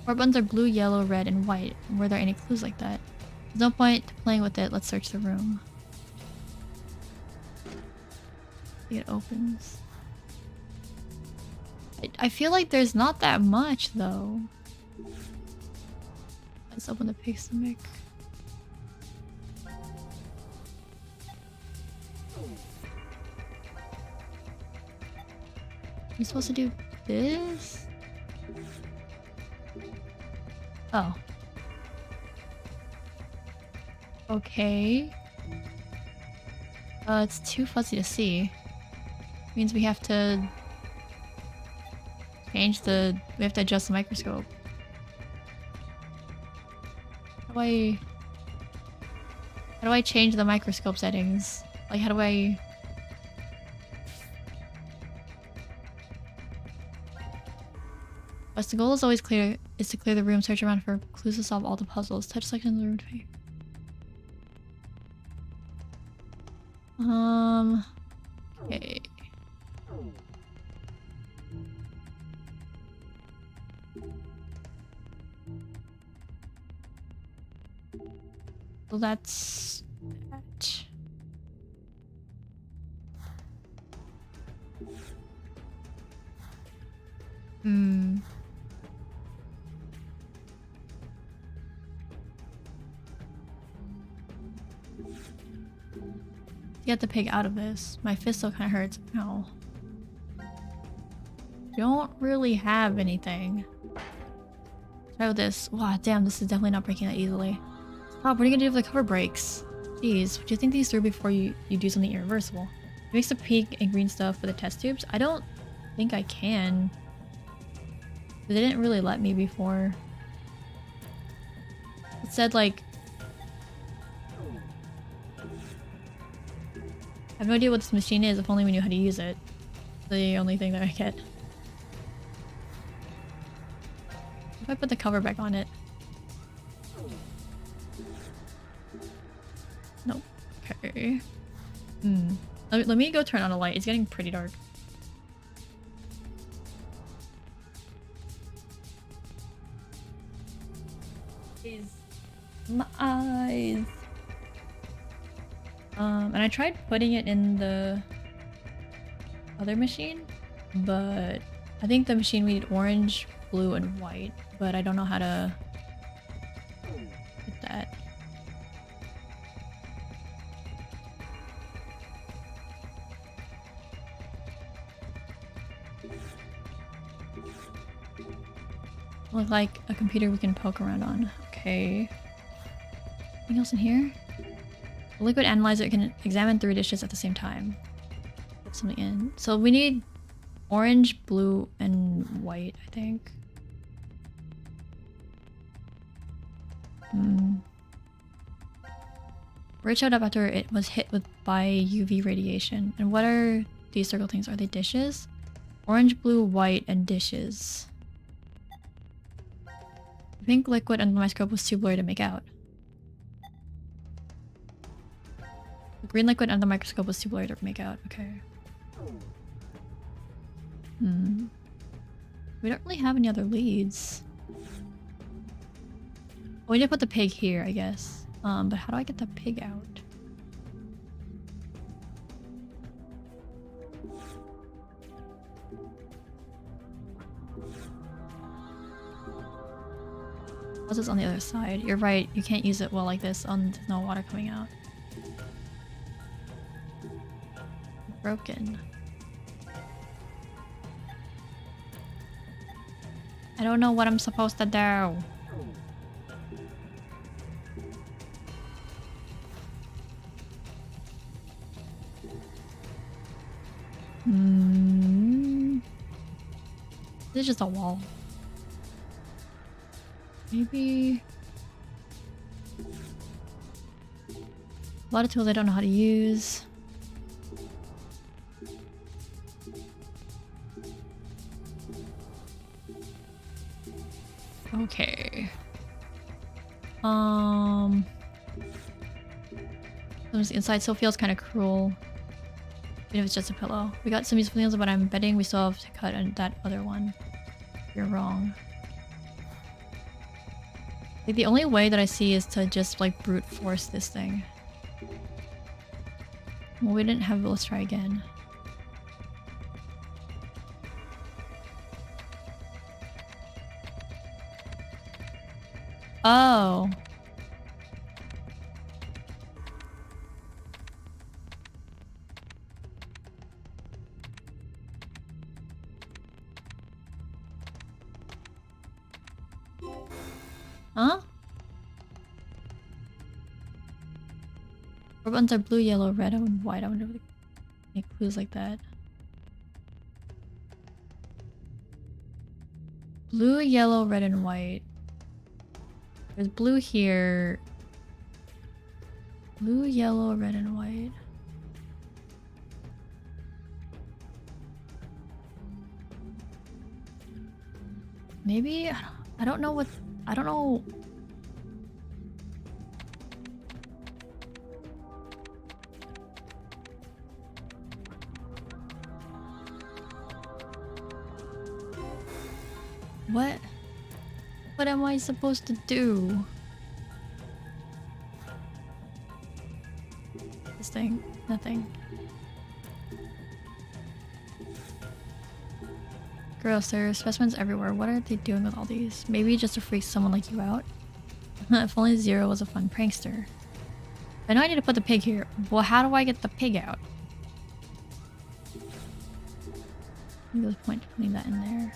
Our buttons are blue, yellow, red, and white. Were there any clues like that? There's no point to playing with it. Let's search the room. See, it opens. I feel like there's not that much though. Let's open the pig stomach. You're supposed to do this? Oh. Okay. It's too fuzzy to see. Means we have to change the... We have to adjust the microscope. How do I change the microscope settings? Like, how do I... But the goal is always clear, is to clear the room, search around for clues to solve all the puzzles. Touch section of the room to pay. Okay. So that's that. Hmm. Get the pig out of this. My fist still kind of hurts. No. Don't really have anything. Try with this. Wow, damn, this is definitely not breaking that easily. Stop, what are you gonna do if the cover breaks? Jeez, do you think these through before you do something irreversible? Mix the pink and green stuff for the test tubes? I don't think I can. They didn't really let me before. It said like... I have no idea what this machine is, if only we knew how to use it. The only thing that I get. If I put the cover back on it. Nope. Okay. Let me go turn on a light. It's getting pretty dark. My eyes. And I tried putting it in the other machine, but I think the machine we need orange, blue, and white, but I don't know how to get that. Look like a computer we can poke around on. Okay. Anything else in here? The liquid analyzer can examine 3 dishes at the same time. Put something in. So we need orange, blue, and white, I think. Ray showed up after it was hit by UV radiation. And what are these circle things? Are they dishes? Orange, blue, white, and dishes. The pink liquid under the microscope was too blurry to make out. The green liquid under the microscope was too blurry to make out. Okay. We don't really have any other leads. Oh, we need to put the pig here, I guess. But how do I get the pig out? What's this on the other side? You're right, you can't use it well like this on there's no water coming out. Broken. I don't know what I'm supposed to do. This is just a wall. Maybe... a lot of tools I don't know how to use. Okay. This inside still feels kind of cruel. Even if it's just a pillow. We got some useful nails, but I'm betting we still have to cut that other one. You're wrong. Like, the only way that I see is to just like brute force this thing. Well, we didn't have it. Let's try again. Oh. Huh? Our buttons are blue, yellow, red, and white. I wonder if they make clues like that. Blue, yellow, red, and white. There's blue here. Blue, yellow, red, and white. Maybe? I don't know what... I don't know... What? What am I supposed to do? This thing, nothing. Gross, there are specimens everywhere. What are they doing with all these? Maybe just to freak someone like you out? If only Zero was a fun prankster. I know I need to put the pig here. Well, how do I get the pig out? Maybe there's a point to putting that in there.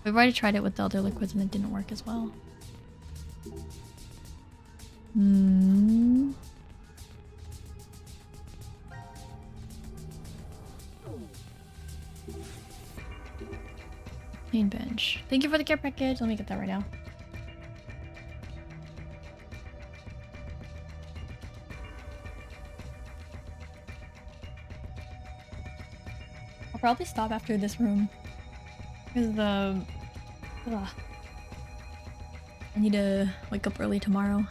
We've already tried it with the other liquids and it didn't work as well. Hmm. Clean bench. Thank you for the care package. Let me get that right now. I'll probably stop after this room. Because the... Ugh. I need to wake up early tomorrow.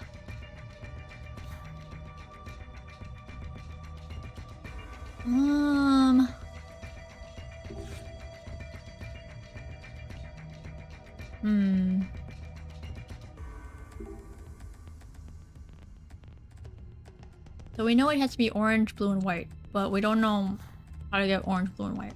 So we know it has to be orange, blue, and white, but we don't know how to get orange, blue, and white.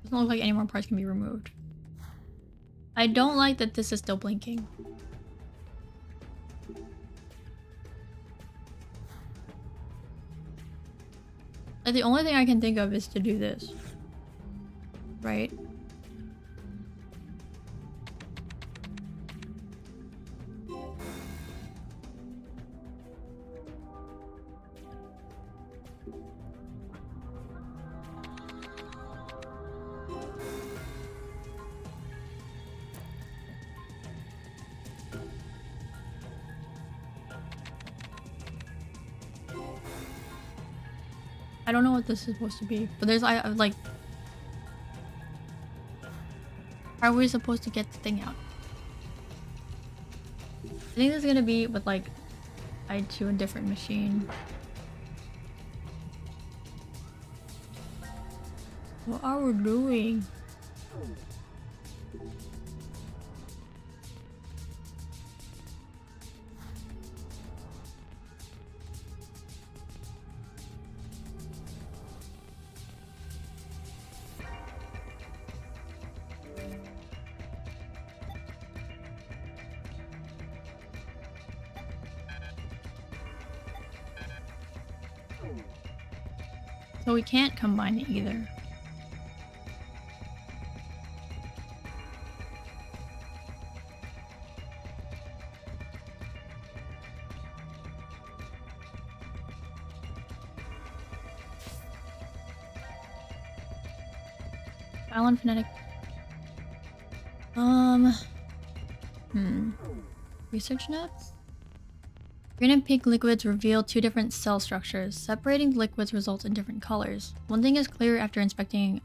Doesn't look like any more parts can be removed. I don't like that this is still blinking. Like, the only thing I can think of is to do this. Right? I don't know what this is supposed to be, but there's like, how are we supposed to get the thing out? I think this is gonna be with like tied to a different machine. What are we doing? So we can't combine it either. Violent phonetic. Research notes? Green and pink liquids reveal two different cell structures. Separating the liquids results in different colors. One thing is clear after inspecting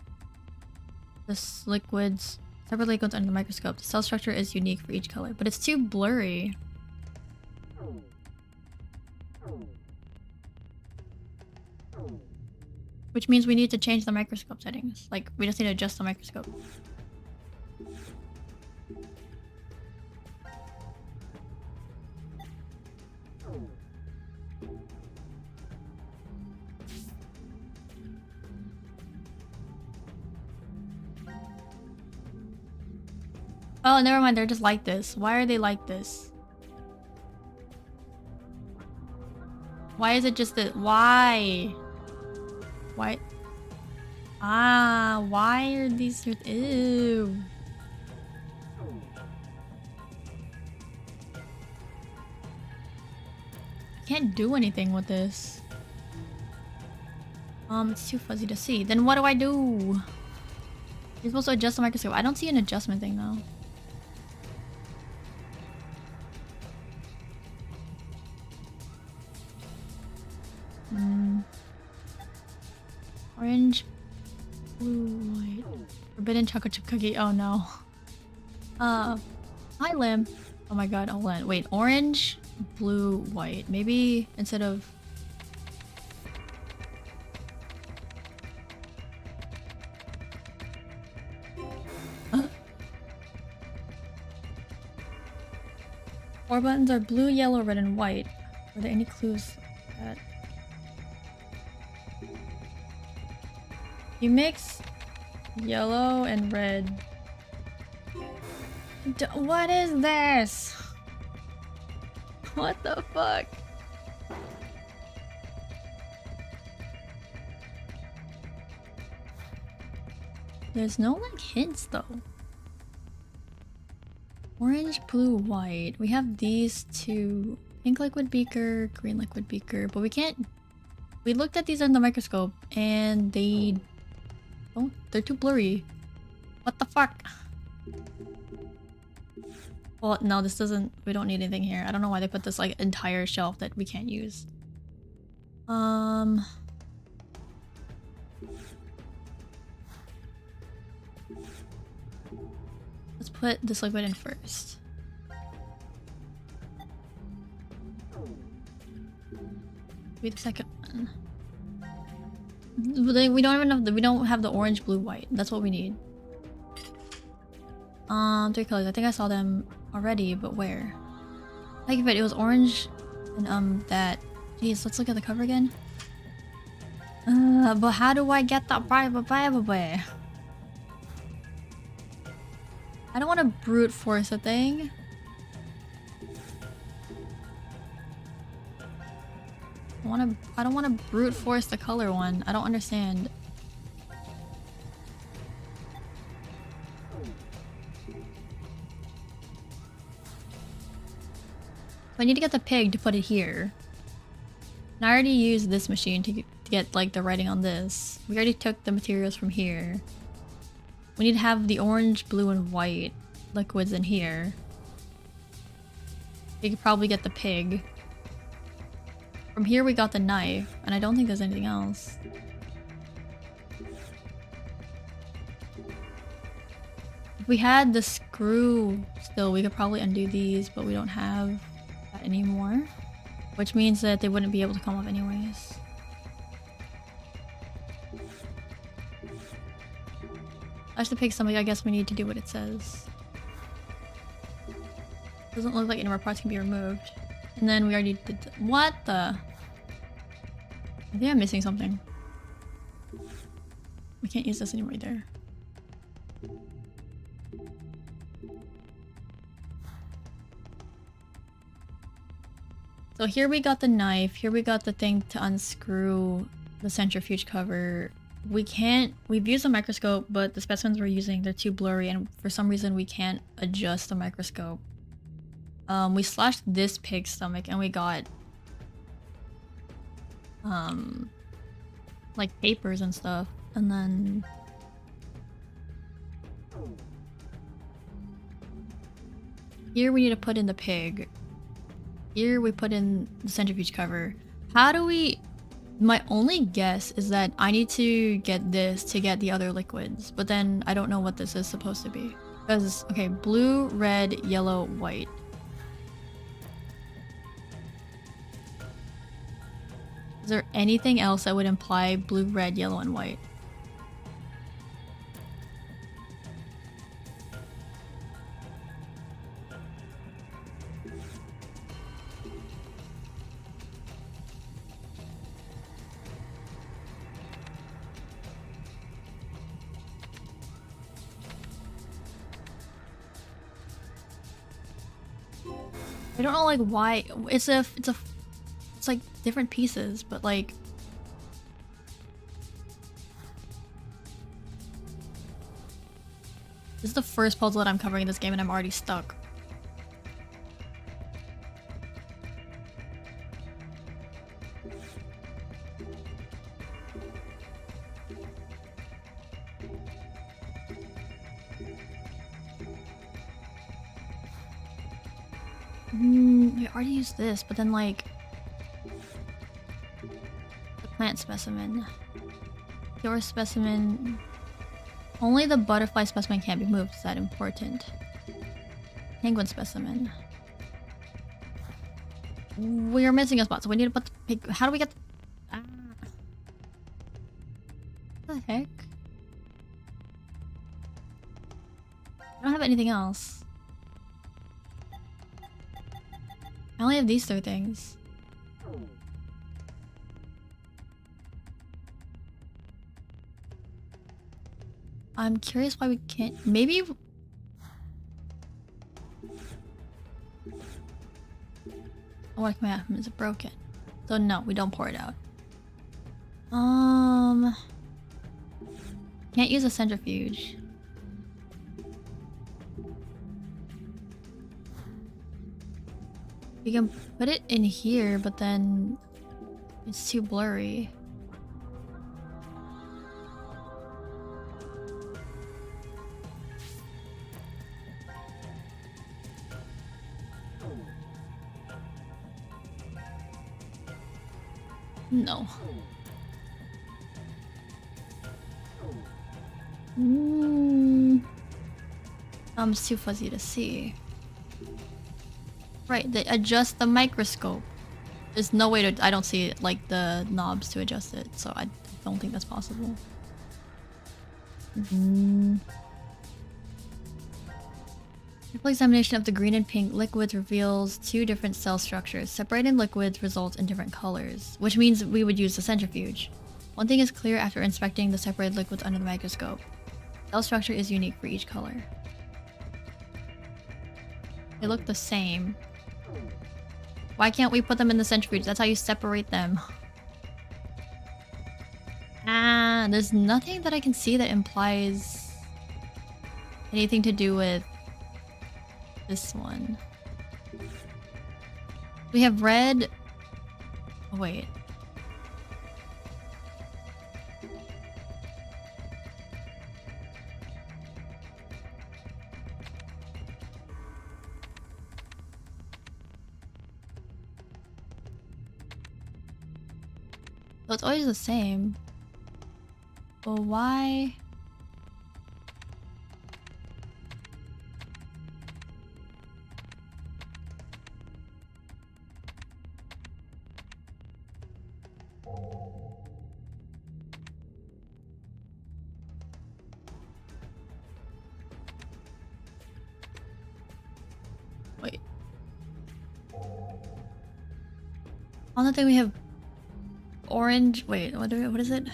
separate liquids under the microscope. The cell structure is unique for each color, but it's too blurry. Which means we need to change the microscope settings. Like, we just need to adjust the microscope. Oh, never mind. They're just like this. Why are they like this? Why is it just that? Why? Why? Ah, why are these? Ew. I can't do anything with this. It's too fuzzy to see. Then what do I do? You're supposed to adjust the microscope. I don't see an adjustment thing though. Orange, blue, white. Forbidden chocolate chip cookie. Oh no. Hi Lim. Oh my god, hold on. Wait, orange, blue white. Maybe instead of four buttons are blue, yellow, red, and white. Are there any clues that you mix yellow and red? What is this? What the fuck? There's no like hints though. Orange, blue, white. We have these two. Pink liquid beaker, green liquid beaker, but we can't. We looked at these under the microscope and they don't. They're too blurry. What the fuck? Well, no, this doesn't. We don't need anything here. I don't know why they put this like entire shelf that we can't use. Let's put this liquid in first. Be the second one. We don't even have we don't have the orange, blue, white. That's what we need. 3 colors. I think I saw them already, but where? I give it was orange and that. Jeez, let's look at the cover again. But how do I get that Bible? I don't want to brute force a thing. I don't want to brute force the color one. I don't understand. I need to get the pig to put it here. And I already used this machine to get like the writing on this. We already took the materials from here. We need to have the orange, blue, and white liquids in here. We could probably get the pig. From here we got the knife, and I don't think there's anything else. If we had the screw still, we could probably undo these, but we don't have that anymore. Which means that they wouldn't be able to come off anyways. That's the pig stomach. I guess we need to do what it says. Doesn't look like any more parts can be removed. And then we already did what the? I think I'm missing something. We can't use this anymore either. So here we got the knife. Here we got the thing to unscrew the centrifuge cover. We've used a microscope, but the specimens we're using, they're too blurry, and for some reason we can't adjust the microscope. We slashed this pig's stomach and we got like papers and stuff, and then here we need to put in the pig. Here we put in the centrifuge cover. How do we... My only guess is that I need to get this to get the other liquids, but then I don't know what this is supposed to be. Because, okay, blue, red, yellow, white. Is there anything else that would imply blue, red, yellow, and white? I don't know like why it's like different pieces, but like this is the first puzzle that I'm covering in this game and I'm already stuck. I already used this, but then like the plant specimen, your specimen, only the butterfly specimen can't be moved. Is that important? Penguin specimen. We're missing a spot, so we need to put the pig. How do we get the... Ah. What the heck? I don't have anything else. I only have these 3 things. I'm curious why we can't... Maybe... What can we have? Is it broken? So no, we don't pour it out. Can't use a centrifuge. We can put it in here, but then it's too blurry. No. It's too fuzzy to see. Right, they adjust the microscope. There's no way to... I don't see like the knobs to adjust it, so I don't think that's possible. Careful examination of the green and pink liquids reveals 2 different cell structures. Separating liquids results in different colors, which means we would use the centrifuge. One thing is clear after inspecting the separated liquids under the microscope. Cell structure is unique for each color. They look the same. Why can't we put them in the centrifuge? That's how you separate them. Ah, there's nothing that I can see that implies anything to do with this one. We have red... Oh, wait. So it's always the same. But why? Wait. On the thing we have orange. Wait, what is it?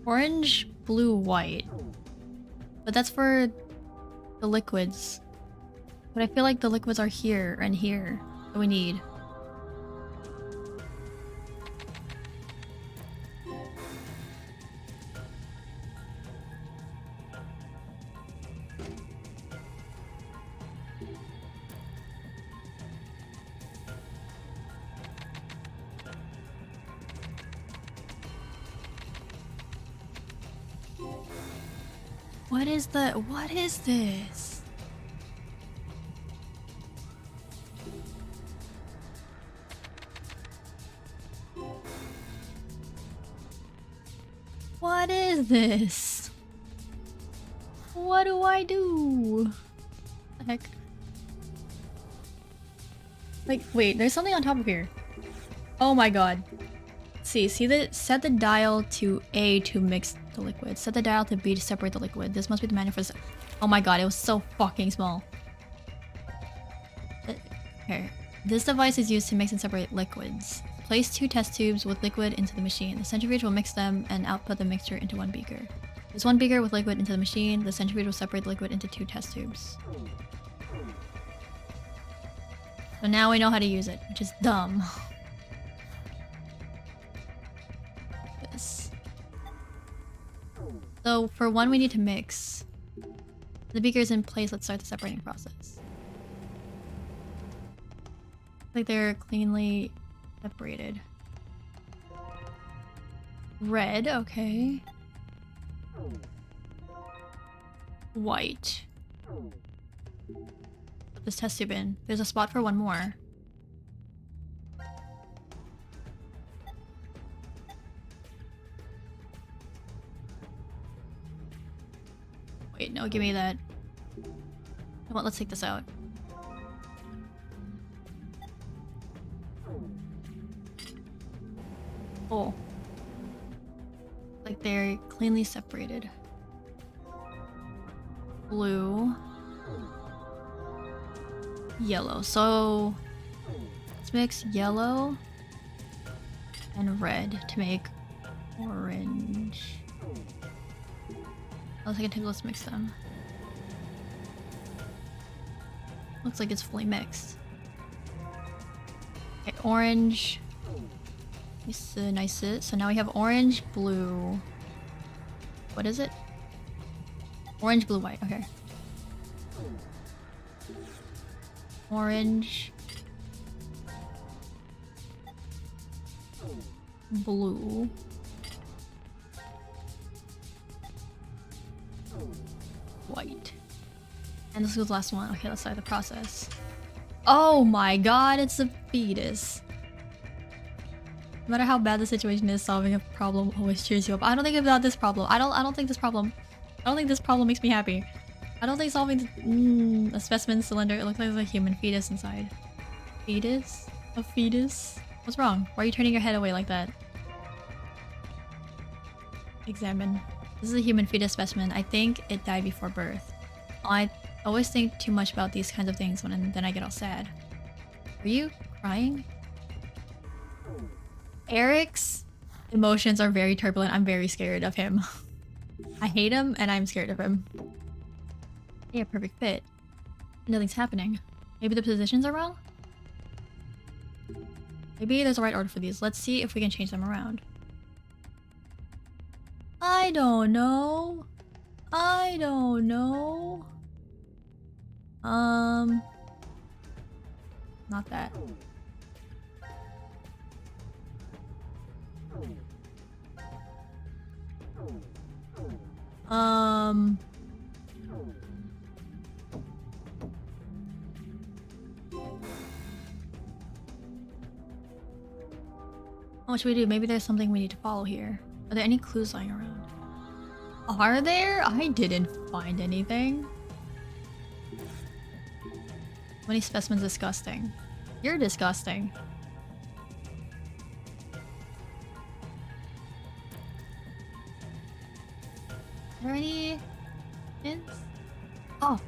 Orange, blue, white. But that's for the liquids. But I feel like the liquids are here and here that we need. What is this? What is this? What do I do? What the heck? Like, wait, there's something on top of here. Oh my god. See set the dial to A to mix the liquid. Set the dial to B to separate the liquid. This must be the manual for this. Oh my god, it was so fucking small. Here. This device is used to mix and separate liquids. Place 2 test tubes with liquid into the machine. The centrifuge will mix them and output the mixture into 1 beaker. Place 1 beaker with liquid into the machine. The centrifuge will separate the liquid into 2 test tubes. So now we know how to use it, which is dumb. So for 1 we need to mix. The beaker is in place, let's start the separating process. Like they're cleanly separated. Red, okay. White. Put this test tube in. There's a spot for 1 more. Wait, no, give me that. Come on, let's take this out. Oh. Like they're cleanly separated. Blue. Yellow. So let's mix yellow and red to make orange. Let's mix them. Looks like it's fully mixed. Okay, orange. Nice. So now we have orange, blue. What is it? Orange, blue, white. Okay. Orange. Blue. White. And this was the last one. Okay, let's start the process. Oh my god, it's a fetus. No matter how bad the situation is, solving a problem always cheers you up. I don't think about this problem. I don't think this problem makes me happy. I don't think solving a specimen cylinder, it looks like there's a human fetus inside. Fetus? A fetus? What's wrong? Why are you turning your head away like that? Examine. This is a human fetus specimen. I think it died before birth. I always think too much about these kinds of things and then I get all sad. Are you crying? Eric's emotions are very turbulent. I'm very scared of him. I hate him and I'm scared of him. Yeah, perfect fit. Nothing's happening. Maybe the positions are wrong? Maybe there's a right order for these. Let's see if we can change them around. I don't know. Not that. What should we do? Maybe there's something we need to follow here. Are there any clues lying around? Are there? I didn't find anything. Many specimens disgusting. You're disgusting. Are there any hints? Oh.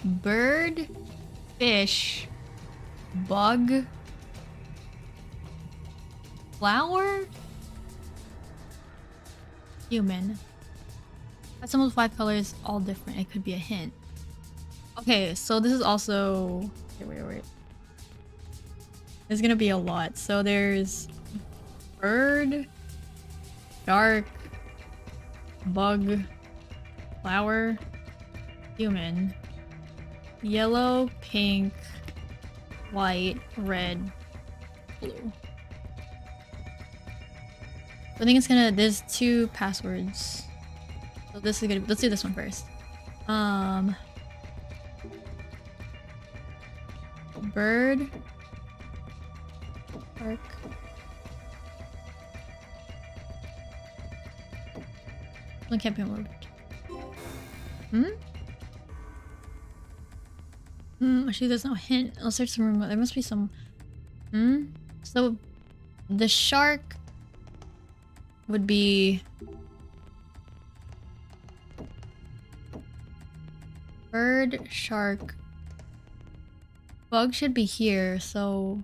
Bird, fish, bug, flower, human. That's almost 5 colors, all different. It could be a hint. Okay, so this is also... Wait. There's gonna be a lot. So there's bird, dark, bug, flower, human, yellow, pink, white, red, blue. I think it's gonna... There's 2 passwords. So this is gonna... Let's do this one first. Bird. Park. One can't be moved. Actually there's no hint. I'll search some room. There must be some... So the shark would be bird, shark, bug should be here, so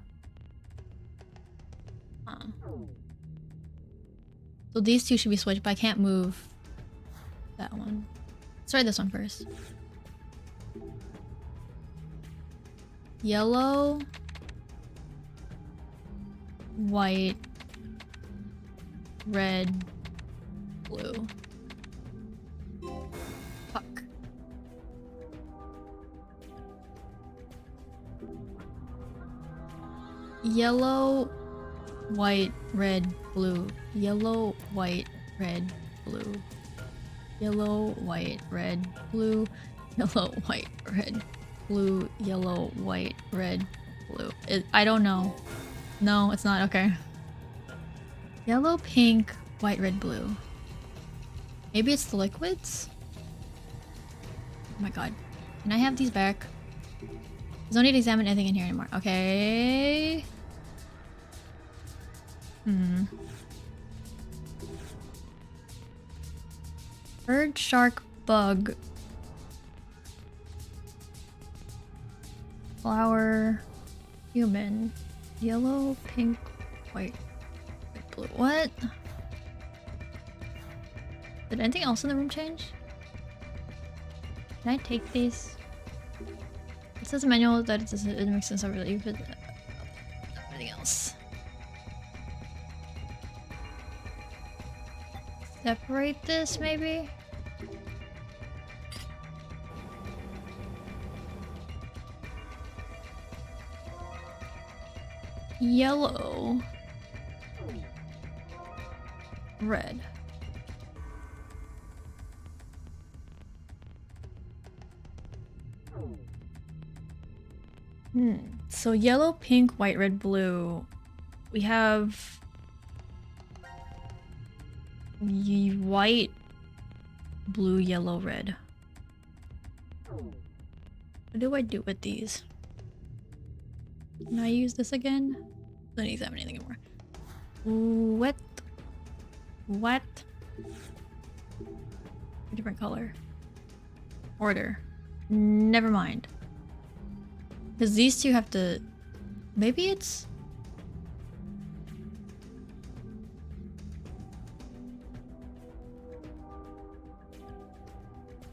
so these 2 should be switched, but I can't move that one. Let's try this one first. Yellow, white, red, blue. Fuck. Yellow, white, red, blue. Yellow, white, red, blue. Yellow, white, red, blue. Yellow, white, red, blue. Yellow, white, red, blue. I don't know. No, it's not. Okay. Yellow, pink, white, red, blue. Maybe it's the liquids? Oh my god. Can I have these back? There's no need to examine anything in here anymore. Okay. Bird, shark, bug. Flower, human. Yellow, pink, white, blue. What? Did anything else in the room change? Can I take these? It says manual that it makes sense already, but anything else. Separate this, maybe? Yellow. Red. So yellow, pink, white, red, blue. We have white, blue, yellow, red. What do I do with these? Can I use this again? I don't examine anything anymore. What? What? A different color. Order. Never mind. Because these two have to... Maybe it's...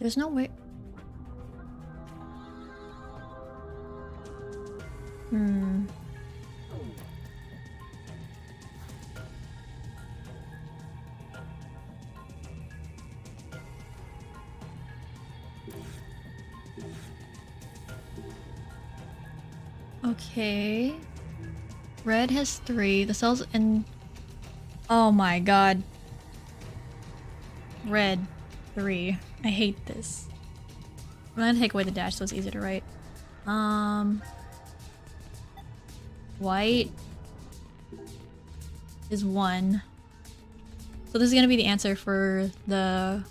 There's no way... Okay. Red has 3. The cells in... Oh my god. Red. 3. I hate this. I'm gonna take away the dash so it's easier to write. White is 1. So this is gonna be the answer for the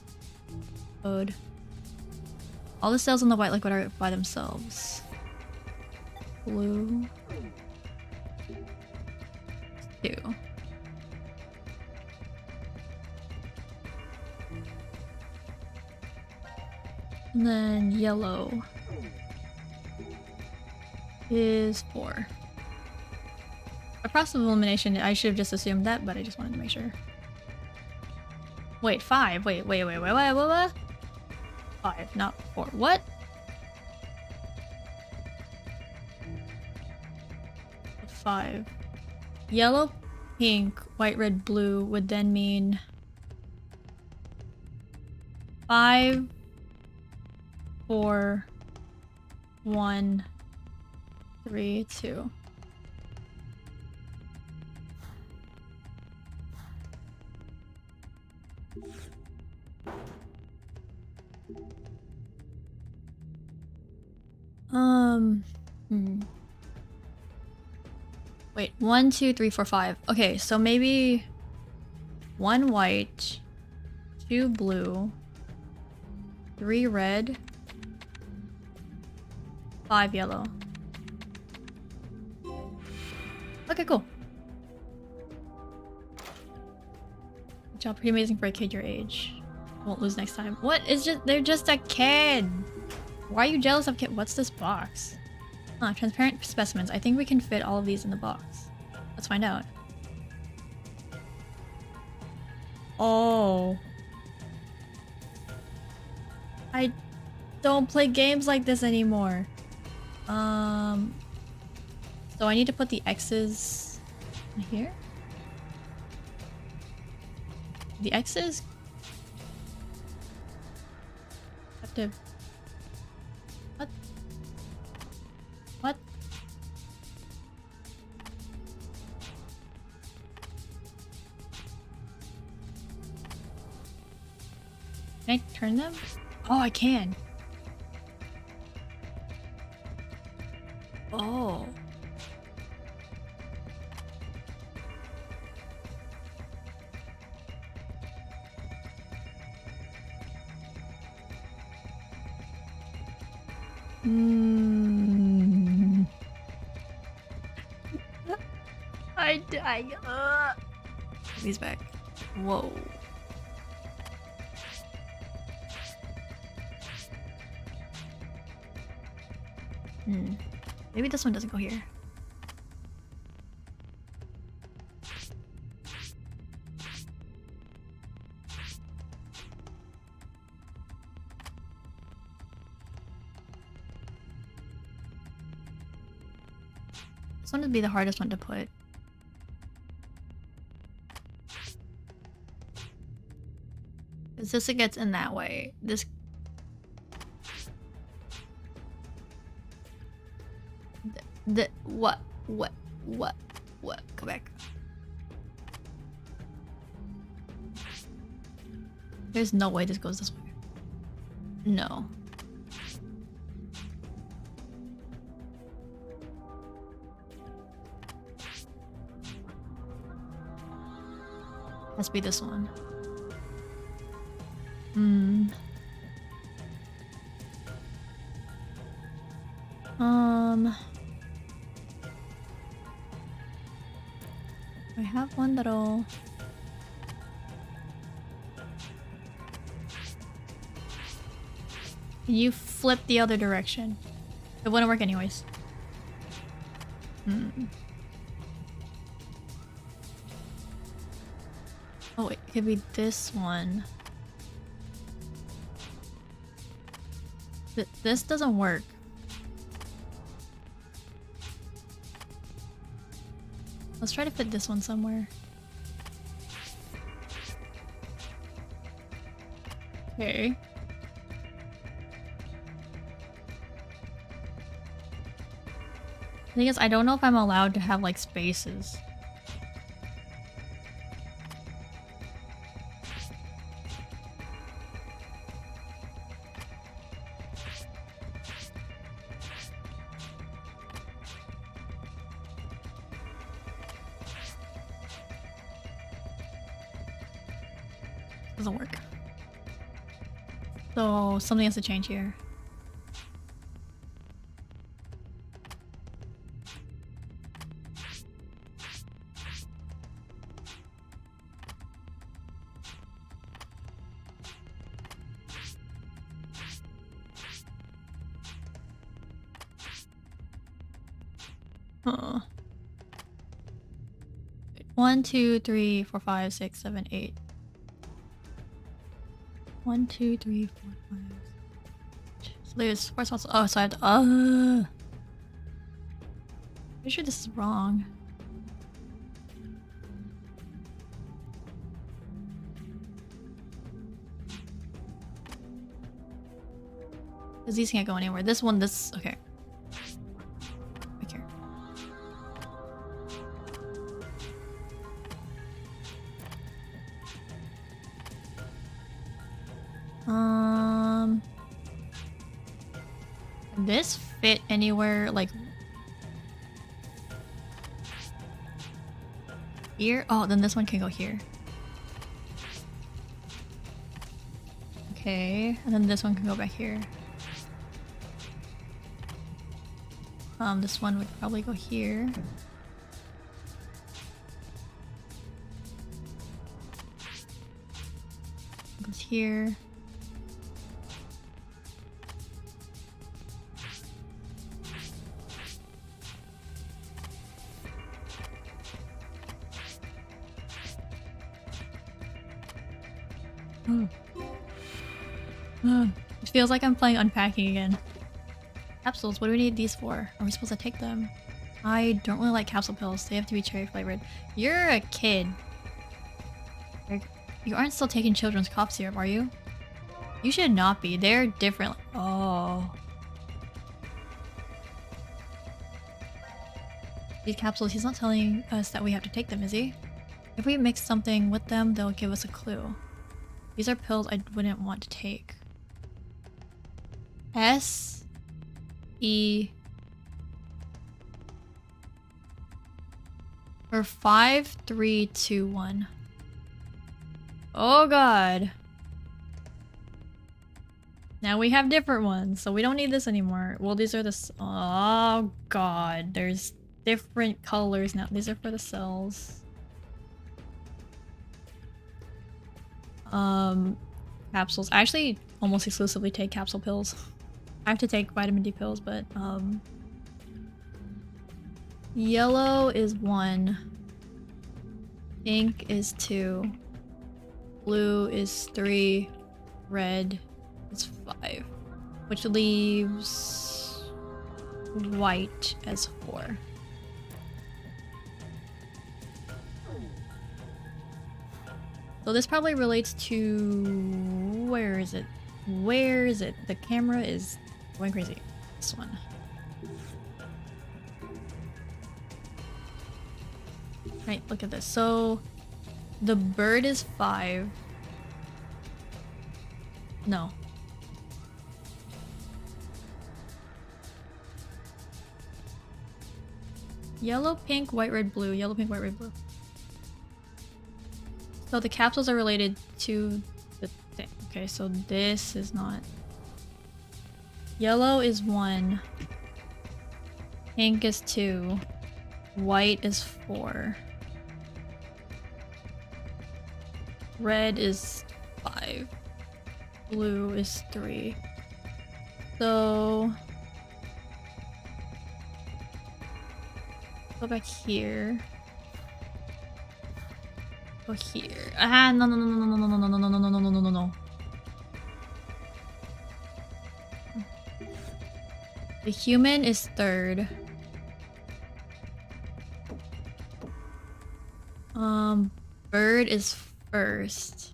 code. All the cells in the white liquid are by themselves. Blue. 2. And then yellow is 4. A process of elimination, I should have just assumed that, but I just wanted to make sure. Wait, 5. Wait. 5, not 4. What? 5. Yellow, pink, white, red, blue would then mean 5, 4, 1, 3, 2. Wait, 1, 2, 3, 4, 5. Okay, so maybe 1 white, 2 blue, 3 red, 5 yellow. Okay, cool. Good job, pretty amazing for a kid your age. Won't lose next time. What? It's just, they're just a kid. Why are you jealous of kid? What's this box? Transparent specimens. I think we can fit all of these in the box. Let's find out. Oh. I don't play games like this anymore. So I need to put the X's here. The X's have to... What? What? Can I turn them? Oh, I can. Oh. These back. Whoa. Maybe this one doesn't go here. This one would be the hardest one to put. Because this gets in that way. This... What? Go back. There's no way this goes this way. No. Has to be this one. I have one that'll... Can you flip the other direction? It wouldn't work anyways. Oh, it could be this one. This doesn't work. Let's try to fit this one somewhere. Okay. The thing is, I don't know if I'm allowed to have like spaces. Doesn't work. So something has to change here. Huh. 1, 2, 3, 4, 5, 6, 7, 8. 1, 2, 3, 4, 5. So there's 4 spots. Oh, so I have to. Pretty sure this is wrong. Because these can't go anywhere. This one, this. Okay. Right here. This fit anywhere like here? Oh, then this one can go here. Okay, and then this one can go back here. This one would probably go here. Goes here. It feels like I'm playing unpacking again. Capsules, what do we need these for? Are we supposed to take them? I don't really like capsule pills. They have to be cherry flavored. You're a kid. You aren't still taking children's cough syrup, are you? You should not be. They're different. Oh. These capsules, he's not telling us that we have to take them, is he? If we mix something with them, they'll give us a clue. These are pills I wouldn't want to take. S-E... Or 5, 3, 2, 1. Oh god. Now we have different ones, so we don't need this anymore. Well, these are the... Oh god, there's different colors now. These are for the cells. capsules. I actually almost exclusively take capsule pills. I have to take vitamin D pills, but yellow is 1, pink is 2, blue is 3, red is 5, which leaves white as 4. So this probably relates to... where is it? Where is it? The camera is going crazy. This one. Right, look at this. So the bird is 5. No. Yellow, pink, white, red, blue. Yellow, pink, white, red, blue. So the capsules are related to the thing. Okay, so this is not. Yellow is 1. Pink is 2. White is 4. Red is 5. Blue is 3. So go back here. Go here. Ah, no, no, no, no, no, no, no, no, no, no, no, no, no, no, no. The human is 3rd. Bird is 1st.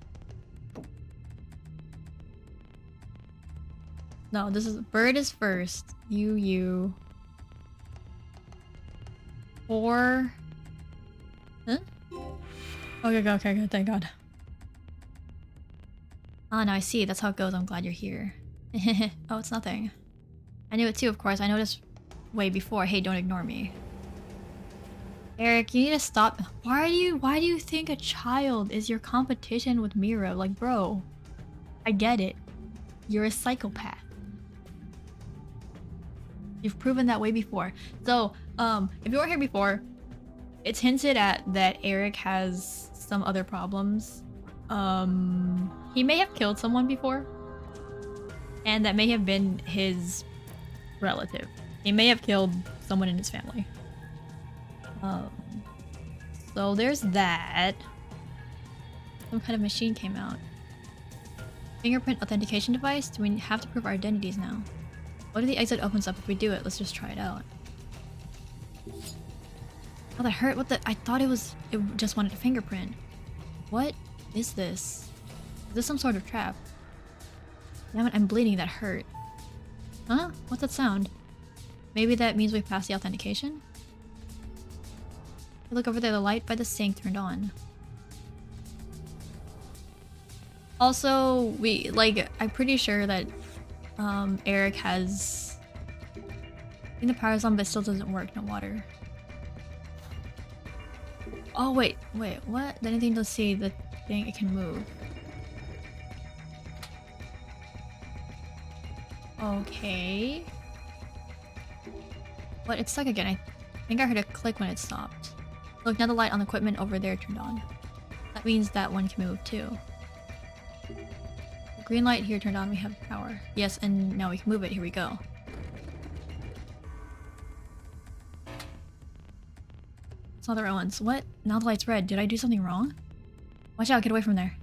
No, this is bird is 1st. You. 4. Huh? Okay, thank God. Oh, no, I see. That's how it goes. I'm glad you're here. Oh, it's nothing. I knew it too, of course. I noticed way before. Hey, don't ignore me. Eric, you need to stop. Why do you think a child is your competition with Mira? Like, bro, I get it. You're a psychopath. You've proven that way before. So, if you weren't here before, it's hinted at that Eric has some other problems. He may have killed someone before. And that may have been his relative. He may have killed someone in his family. So there's that. Some kind of machine came out. Fingerprint authentication device? Do we have to prove our identities now? What if the exit opens up if we do it? Let's just try it out. Oh, that hurt. What the? I thought it just wanted a fingerprint. What is this? Is this some sort of trap? Damn it, I'm bleeding. That hurt. Huh? What's that sound? Maybe that means we've passed the authentication? Hey, look over there, the light by the sink turned on. Also, I'm pretty sure that Eric has... I think the power's on, but it still doesn't work, no water. Oh, wait, what? Anything to see the thing, it can move. Okay. What? It's stuck again. I think I heard a click when it stopped. Look, now the light on the equipment over there turned on. That means that one can move too. The green light here turned on, we have power. Yes, and now we can move it. Here we go. It's not the right ones. What? Now the light's red. Did I do something wrong? Watch out, get away from there.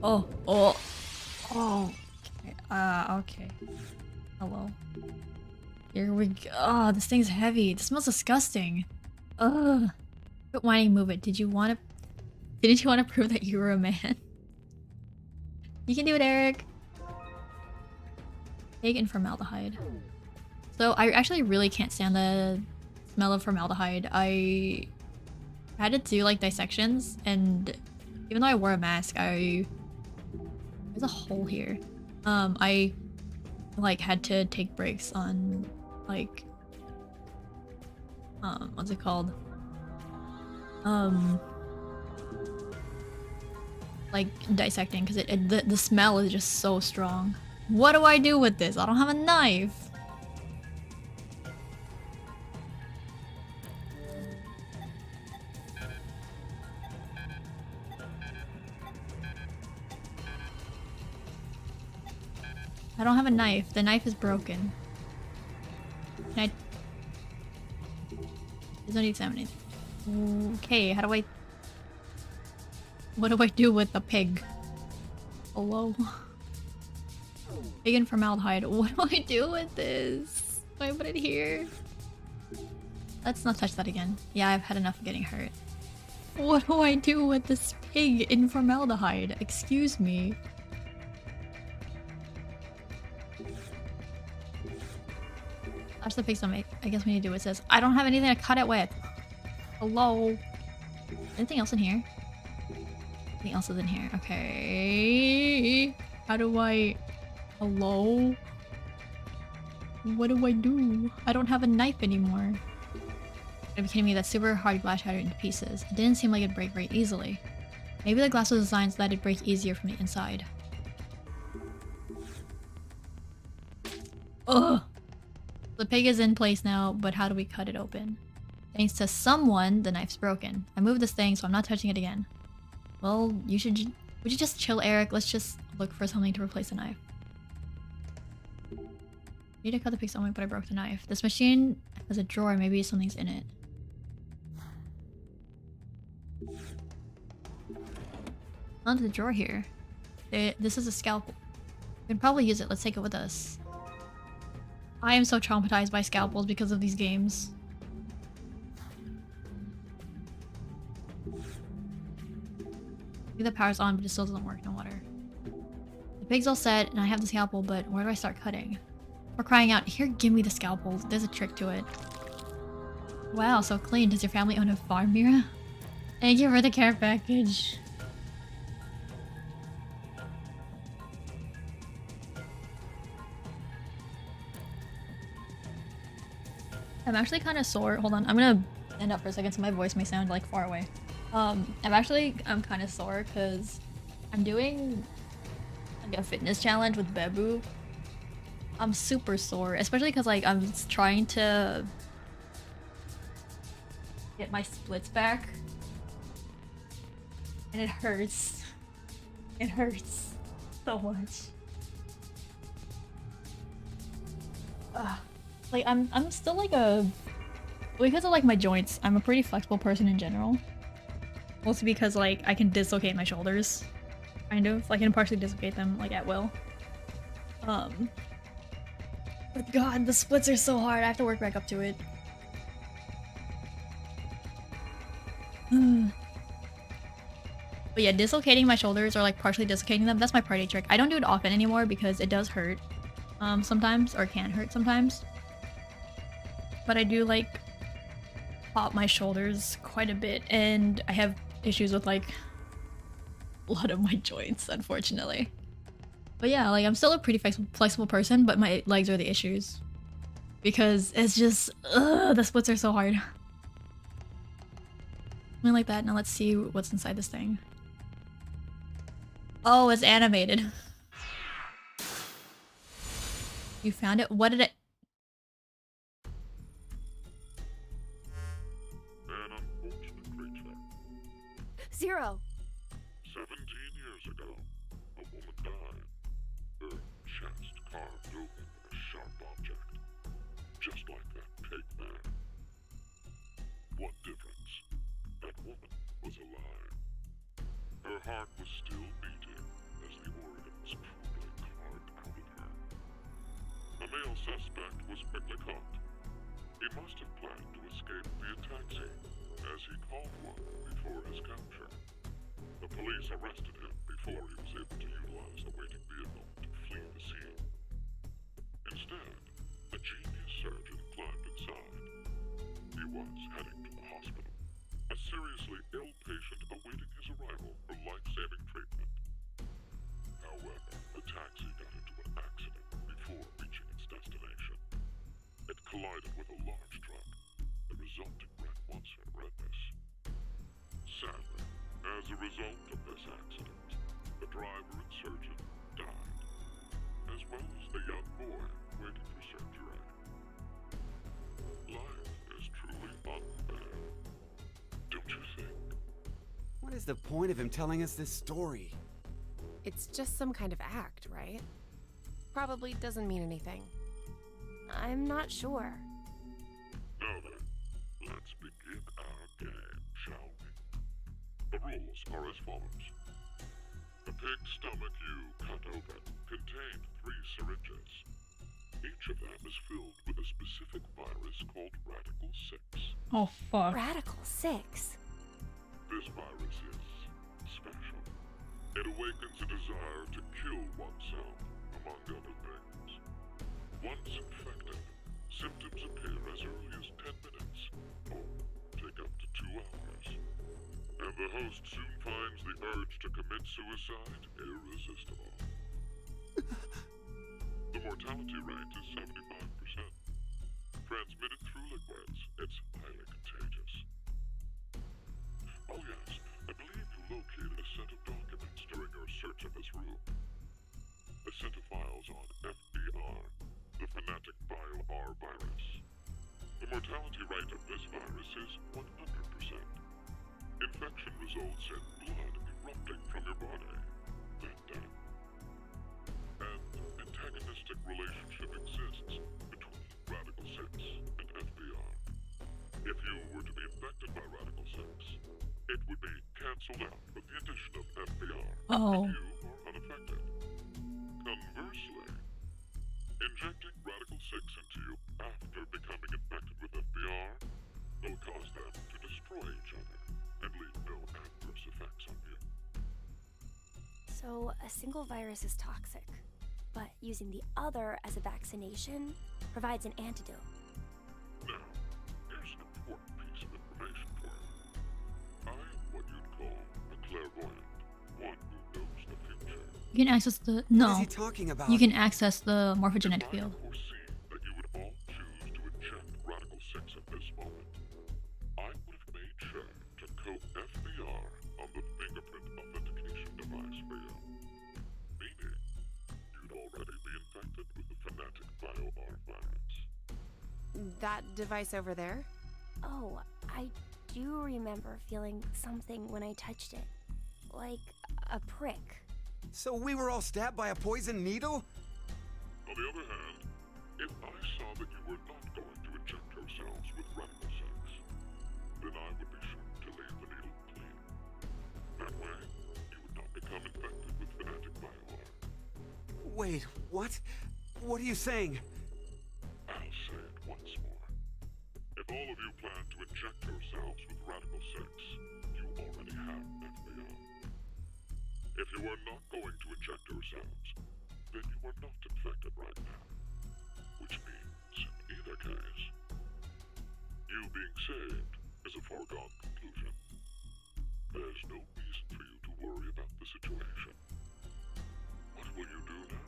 Oh. Okay. Okay. Hello. Here we go. Oh, this thing's heavy. This smells disgusting. Ugh. Quit whining, move it. Didn't you want to prove that you were a man? You can do it, Eric. Egg and formaldehyde. So I actually really can't stand the smell of formaldehyde. I had to do like dissections, and even though I wore a mask, there's a hole here. I like had to take breaks on like what's it called? Like dissecting, because the smell is just so strong. What do I do with this? I don't have a knife. I don't have a knife. The knife is broken. Can I... There's no examining. Okay, how do I... What do I do with the pig? Hello? Pig and formaldehyde. What do I do with this? Do I put it here? Let's not touch that again. Yeah, I've had enough of getting hurt. What do I do with this pig in formaldehyde? Excuse me. That's the pig's stomach. I guess we need to do what it says. I don't have anything to cut it with. Hello? Anything else in here? Anything else is in here. Okay. How do I... Hello? What do I do? I don't have a knife anymore. Are you kidding me? That super hard glass shattered into pieces. It didn't seem like it'd break very easily. Maybe the glass was designed so that it'd break easier from the inside. Ugh! The pig is in place now, but how do we cut it open? Thanks to someone, the knife's broken. I moved this thing, so I'm not touching it again. Well, would you just chill, Eric? Let's just look for something to replace the knife. I need to cut the pig's stomach, but I broke the knife. This machine has a drawer, maybe something's in it. Onto the drawer here. This is a scalpel. We can probably use it. Let's take it with us. I am so traumatized by scalpels because of these games. The power's on, but it still doesn't work. No water. The pig's all set, and I have the scalpel, but where do I start cutting? We're crying out, here, give me the scalpel. There's a trick to it. Wow, so clean. Does your family own a farm, Mira? Thank you for the care package. I'm actually kind of sore. Hold on, I'm gonna stand up for a second so my voice may sound like far away. I'm kind of sore because I'm doing like a fitness challenge with Bebu. I'm super sore, especially because like I'm trying to get my splits back, and it hurts. It hurts so much. Like I'm still like because of like my joints, I'm a pretty flexible person in general. Mostly because like I can dislocate my shoulders, kind of. Like I can partially dislocate them like at will. But god, the splits are so hard. I have to work back up to it. But yeah, dislocating my shoulders or like partially dislocating them, that's my party trick. I don't do it often anymore because it does hurt sometimes, or can hurt sometimes. But I do like pop my shoulders quite a bit, and I have issues with like a lot of my joints, unfortunately. But yeah, like I'm still a pretty flexible person, but my legs are the issues. Because it's just, the splits are so hard. Something like that. Now let's see what's inside this thing. Oh, it's animated. You found it? What did it... An unfortunate creature. Zero. 17 years ago, a woman died. Her chest carved open with a sharp object. Just like that pig man. What difference? That woman was alive. Her heart was still beating as the organ was crudely carved out of her. A male suspect was quickly caught. He must have planned to escape via taxi, as he called one before his capture. The police arrested him before he was able to utilize the waiting vehicle to flee the scene. Instead, a genius surgeon climbed inside. He was heading to the hospital, a seriously ill patient awaiting his arrival for life-saving treatment. However, the taxi got into an accident before reaching its destination. It collided with a large truck. The resulting wreck was horrendous. Sadly, as a result of this accident, the driver and surgeon died, as well as the young boy waiting for surgery. Life is truly unfair, don't you think? What is the point of him telling us this story? It's just some kind of act, right? probably doesn't mean anything. I'm not sure. Now then, let's begin our game, shall we? The rules are as follows. The pig's stomach you cut open contained 3 syringes. Each of them is filled with a specific virus called Radical 6. Oh fuck. Radical 6? This virus is special. It awakens a desire to kill oneself, among other things. Once infected, symptoms appear as early as 10 minutes, or take up to 2 hours. And the host soon finds the urge to commit suicide irresistible. The mortality rate is 75%. Transmitted through liquids, it's highly contagious. Oh yes, I believe you located a set of documents during your search of this room. A set of files on FBR, the Fanatic Bio-R virus. The mortality rate of this virus is 100%. Infection results in blood erupting from your body, then death. An antagonistic relationship exists between Radical 6 and FBR. If you were to be infected by Radical 6, it would be cancelled out with the addition of FBR, Oh. and you are unaffected. Conversely, injecting Radical 6 into you after becoming infected with FBR will cause them to destroy each other and leave no adverse effects on you. So a single virus is toxic, but using the other as a vaccination provides an antidote. Now, here's an important piece of information for you. I am what you'd call a clairvoyant, one who knows the future. You can access the What is no. he talking about? You can access the morphogenetic If I field. foresee that you would all choose to inject Radical 6 at this moment, I would have made sure to coat FBR on the fingerprint authentication device for you. Meaning, you'd already be infected with the Fanatic Bio-R virus. That device over there? Oh, I do remember feeling something when I touched it. Like a prick. So we were all stabbed by a poison needle? On the other hand, if I saw that you were not going to inject yourselves with Radical 6, then I would be sure to leave the needle clean. That way, you would not become infected with Fanatic Bio-R. Wait, what? What are you saying? I'll say it once more. If all of you plan to inject yourselves with Radical 6, you already have FBR. If you are not going to inject yourselves, then you are not infected right now. Which means, in either case, you being saved is a foregone conclusion. There's no reason for you to worry about the situation. What will you do now?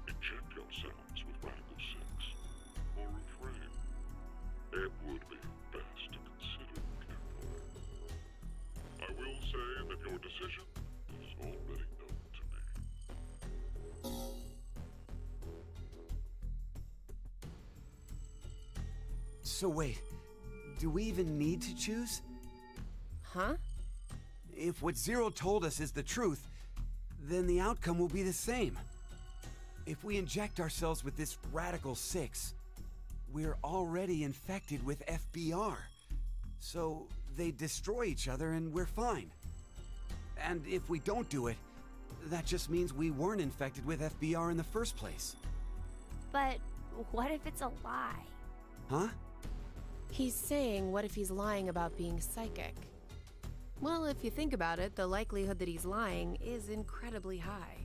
Inject yourselves with Radical 6, or refrain? It would be best to consider carefully. I will say that your decision is already known to me. So wait, do we even need to choose? Huh? If what Zero told us is the truth, then the outcome will be the same. If we inject ourselves with this Radical 6, we're already infected with FBR. So they destroy each other and we're fine. And if we don't do it, that just means we weren't infected with FBR in the first place. But what if it's a lie? Huh? He's saying, what if he's lying about being psychic? Well, if you think about it, the likelihood that he's lying is incredibly high.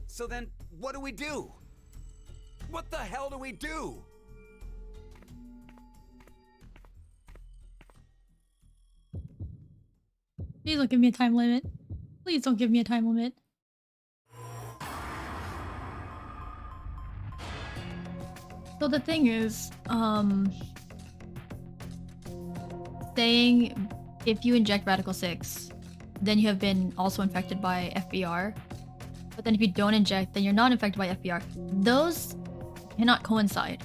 So then, what do we do? What the hell do we do? Please don't give me a time limit. Please don't give me a time limit. So the thing is, saying if you inject Radical 6, then you have been also infected by FBR. But then if you don't inject, then you're not infected by FBR. Those cannot coincide.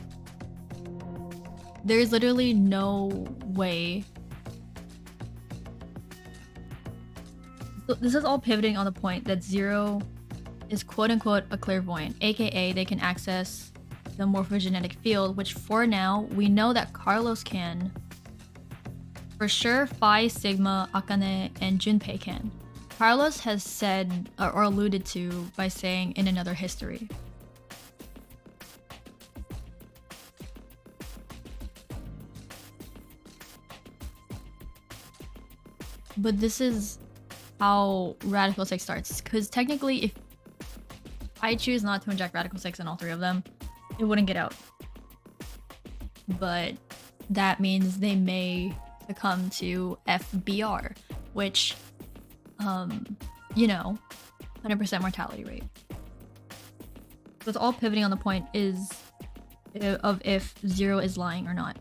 There's literally no way. So this is all pivoting on the point that Zero is quote-unquote a clairvoyant, aka they can access the morphogenetic field, which for now, we know that Carlos can. For sure, Phi, Sigma, Akane, and Junpei can. Carlos has said, or alluded to, by saying in another history. But this is how Radical 6 starts, because technically if I choose not to inject Radical 6 in all three of them, it wouldn't get out. But that means they may succumb to FBR, which, you know, 100% mortality rate. So it's all pivoting on the point is of if Zero is lying or not.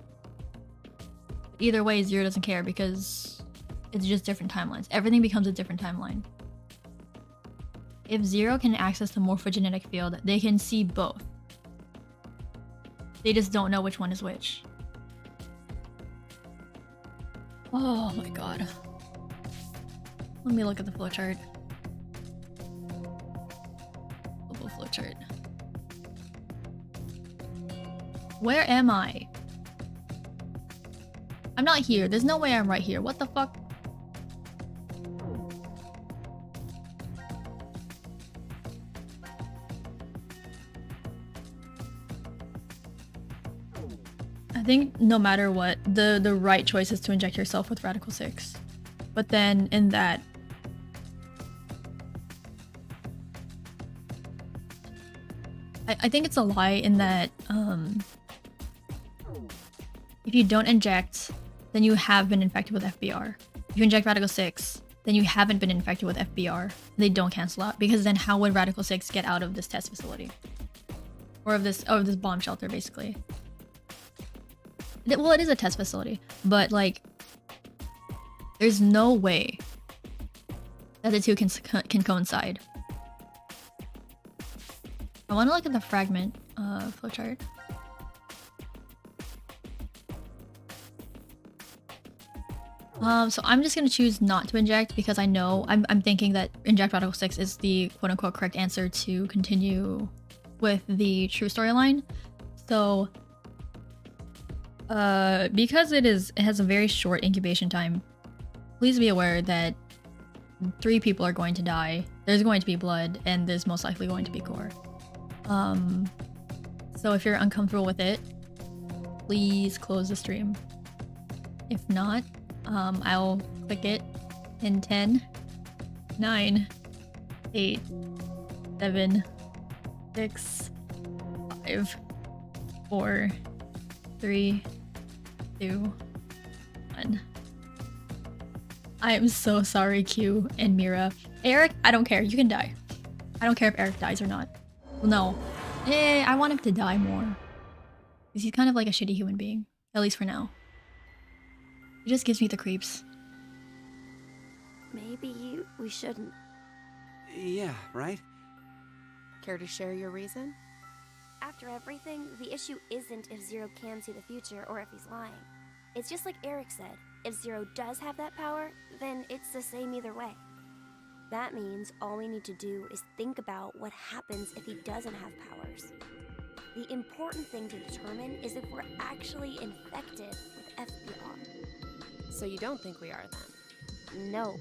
Either way, Zero doesn't care because it's just different timelines. Everything becomes a different timeline. If Zero can access the morphogenetic field, they can see both. They just don't know which one is which. Oh my god. Let me look at the flowchart. Global flowchart. Where am I? I'm not here. There's no way I'm right here. What the fuck? I think no matter what, the right choice is to inject yourself with Radical 6. But then in that, I think it's a lie in that if you don't inject, then you have been infected with FBR. If you inject Radical 6, then you haven't been infected with FBR. They don't cancel out, because then how would Radical 6 get out of this test facility? Or of this bomb shelter, basically. Well, it is a test facility, but like, there's no way that the two can coincide. I want to look at the fragment flowchart. So I'm just gonna choose not to inject because I know I'm thinking that inject Radical 6 is the quote-unquote correct answer to continue with the true storyline. So because it has a very short incubation time, please be aware that 3 people are going to die. There's going to be blood, and there's most likely going to be gore. So if you're uncomfortable with it, please close the stream. If not, I'll click it in 10, 9, 8, 7, 6, 5, 4, 3, 2, 1. I am so sorry, Q and Mira. Eric, I don't care. You can die. I don't care if Eric dies or not. Well, no. I want him to die more. Because he's kind of like a shitty human being. At least for now. He just gives me the creeps. Maybe we shouldn't. Yeah, right? Care to share your reason? After everything, the issue isn't if Zero can see the future or if he's lying. It's just like Eric said. If Zero does have that power, then it's the same either way. That means all we need to do is think about what happens if he doesn't have powers. The important thing to determine is if we're actually infected with FBR. So you don't think we are then? Nope.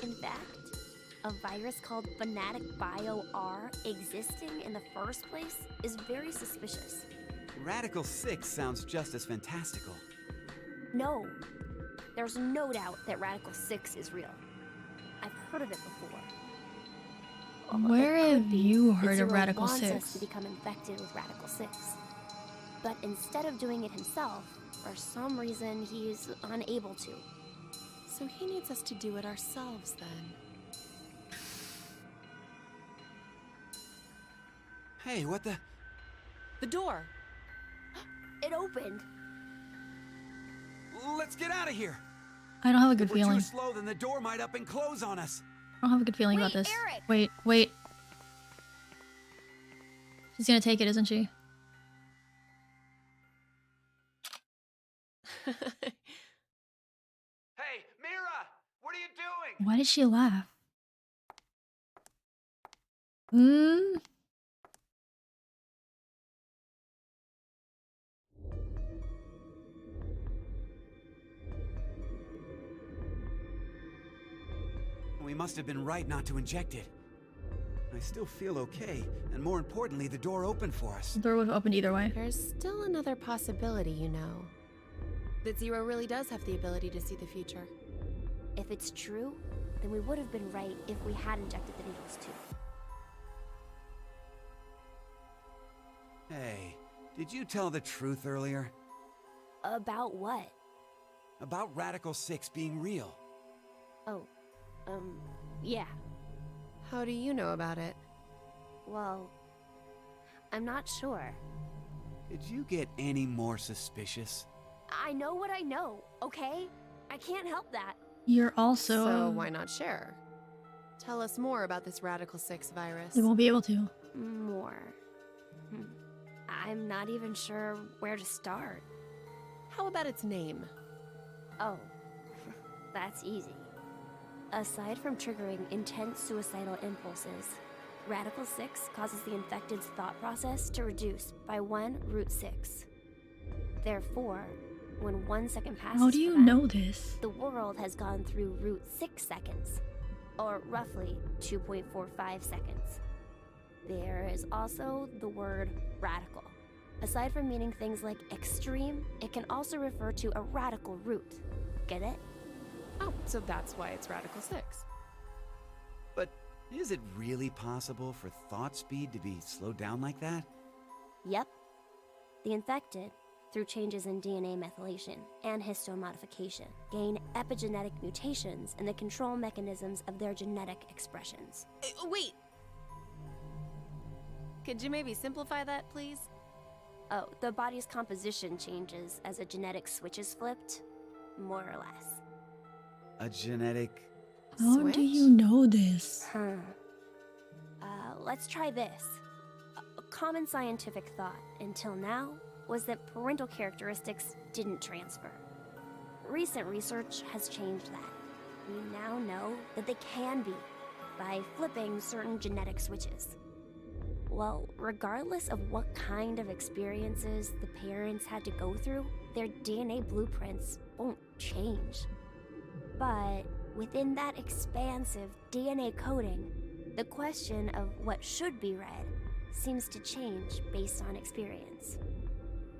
In fact, a virus called Fanatic Bio-R existing in the first place is very suspicious. Radical 6 sounds just as fantastical. No. There's no doubt that Radical 6 is real. I've heard of it before. Where have you heard of Zero Radical wants 6? us to become infected with Radical 6. But instead of doing it himself, for some reason he's unable to. So he needs us to do it ourselves then. Hey, what the? The door! It opened! Let's get out of here! I don't have a good If we're feeling. too slow, then the door might up and close on us. I don't have a good feeling about this. Eric! Wait. She's gonna take it, isn't she? Hey, Mira! What are you doing? Why did she laugh? Hmm. We must have been right not to inject it. I still feel okay, and more importantly, the door opened for us. The door would have opened either way. There's still another possibility, you know. That Zero really does have the ability to see the future. If it's true, then we would have been right if we had injected the needles too. Hey, did you tell the truth earlier? About what? About Radical 6 being real. Oh, yeah. How do you know about it? Well, I'm not sure. Did you get any more suspicious? I know what I know, okay? I can't help that. You're also. So why not share? Tell us more about this Radical 6 virus. They won't be able to. More. I'm not even sure where to start. How about its name? Oh, that's easy. Aside from triggering intense suicidal impulses, Radical 6 causes the infected's thought process to reduce by 1√6. Therefore, when 1 second passes How do you for them, know this? the world has gone through √6 seconds, or roughly 2.45 seconds. There is also the word radical. Aside from meaning things like extreme, it can also refer to a radical root. Get it? Oh, so that's why it's Radical 6. But is it really possible for thought speed to be slowed down like that? Yep. The infected, through changes in DNA methylation and histone modification, gain epigenetic mutations in the control mechanisms of their genetic expressions. Wait! Could you maybe simplify that, please? Oh, the body's composition changes as a genetic switch is flipped, more or less. A genetic... How do you know this? Let's try this. A common scientific thought until now was that parental characteristics didn't transfer. Recent research has changed that. We now know that they can be, by flipping certain genetic switches. Well, regardless of what kind of experiences the parents had to go through, their DNA blueprints won't change. But within that expansive DNA coding, the question of what should be read seems to change based on experience.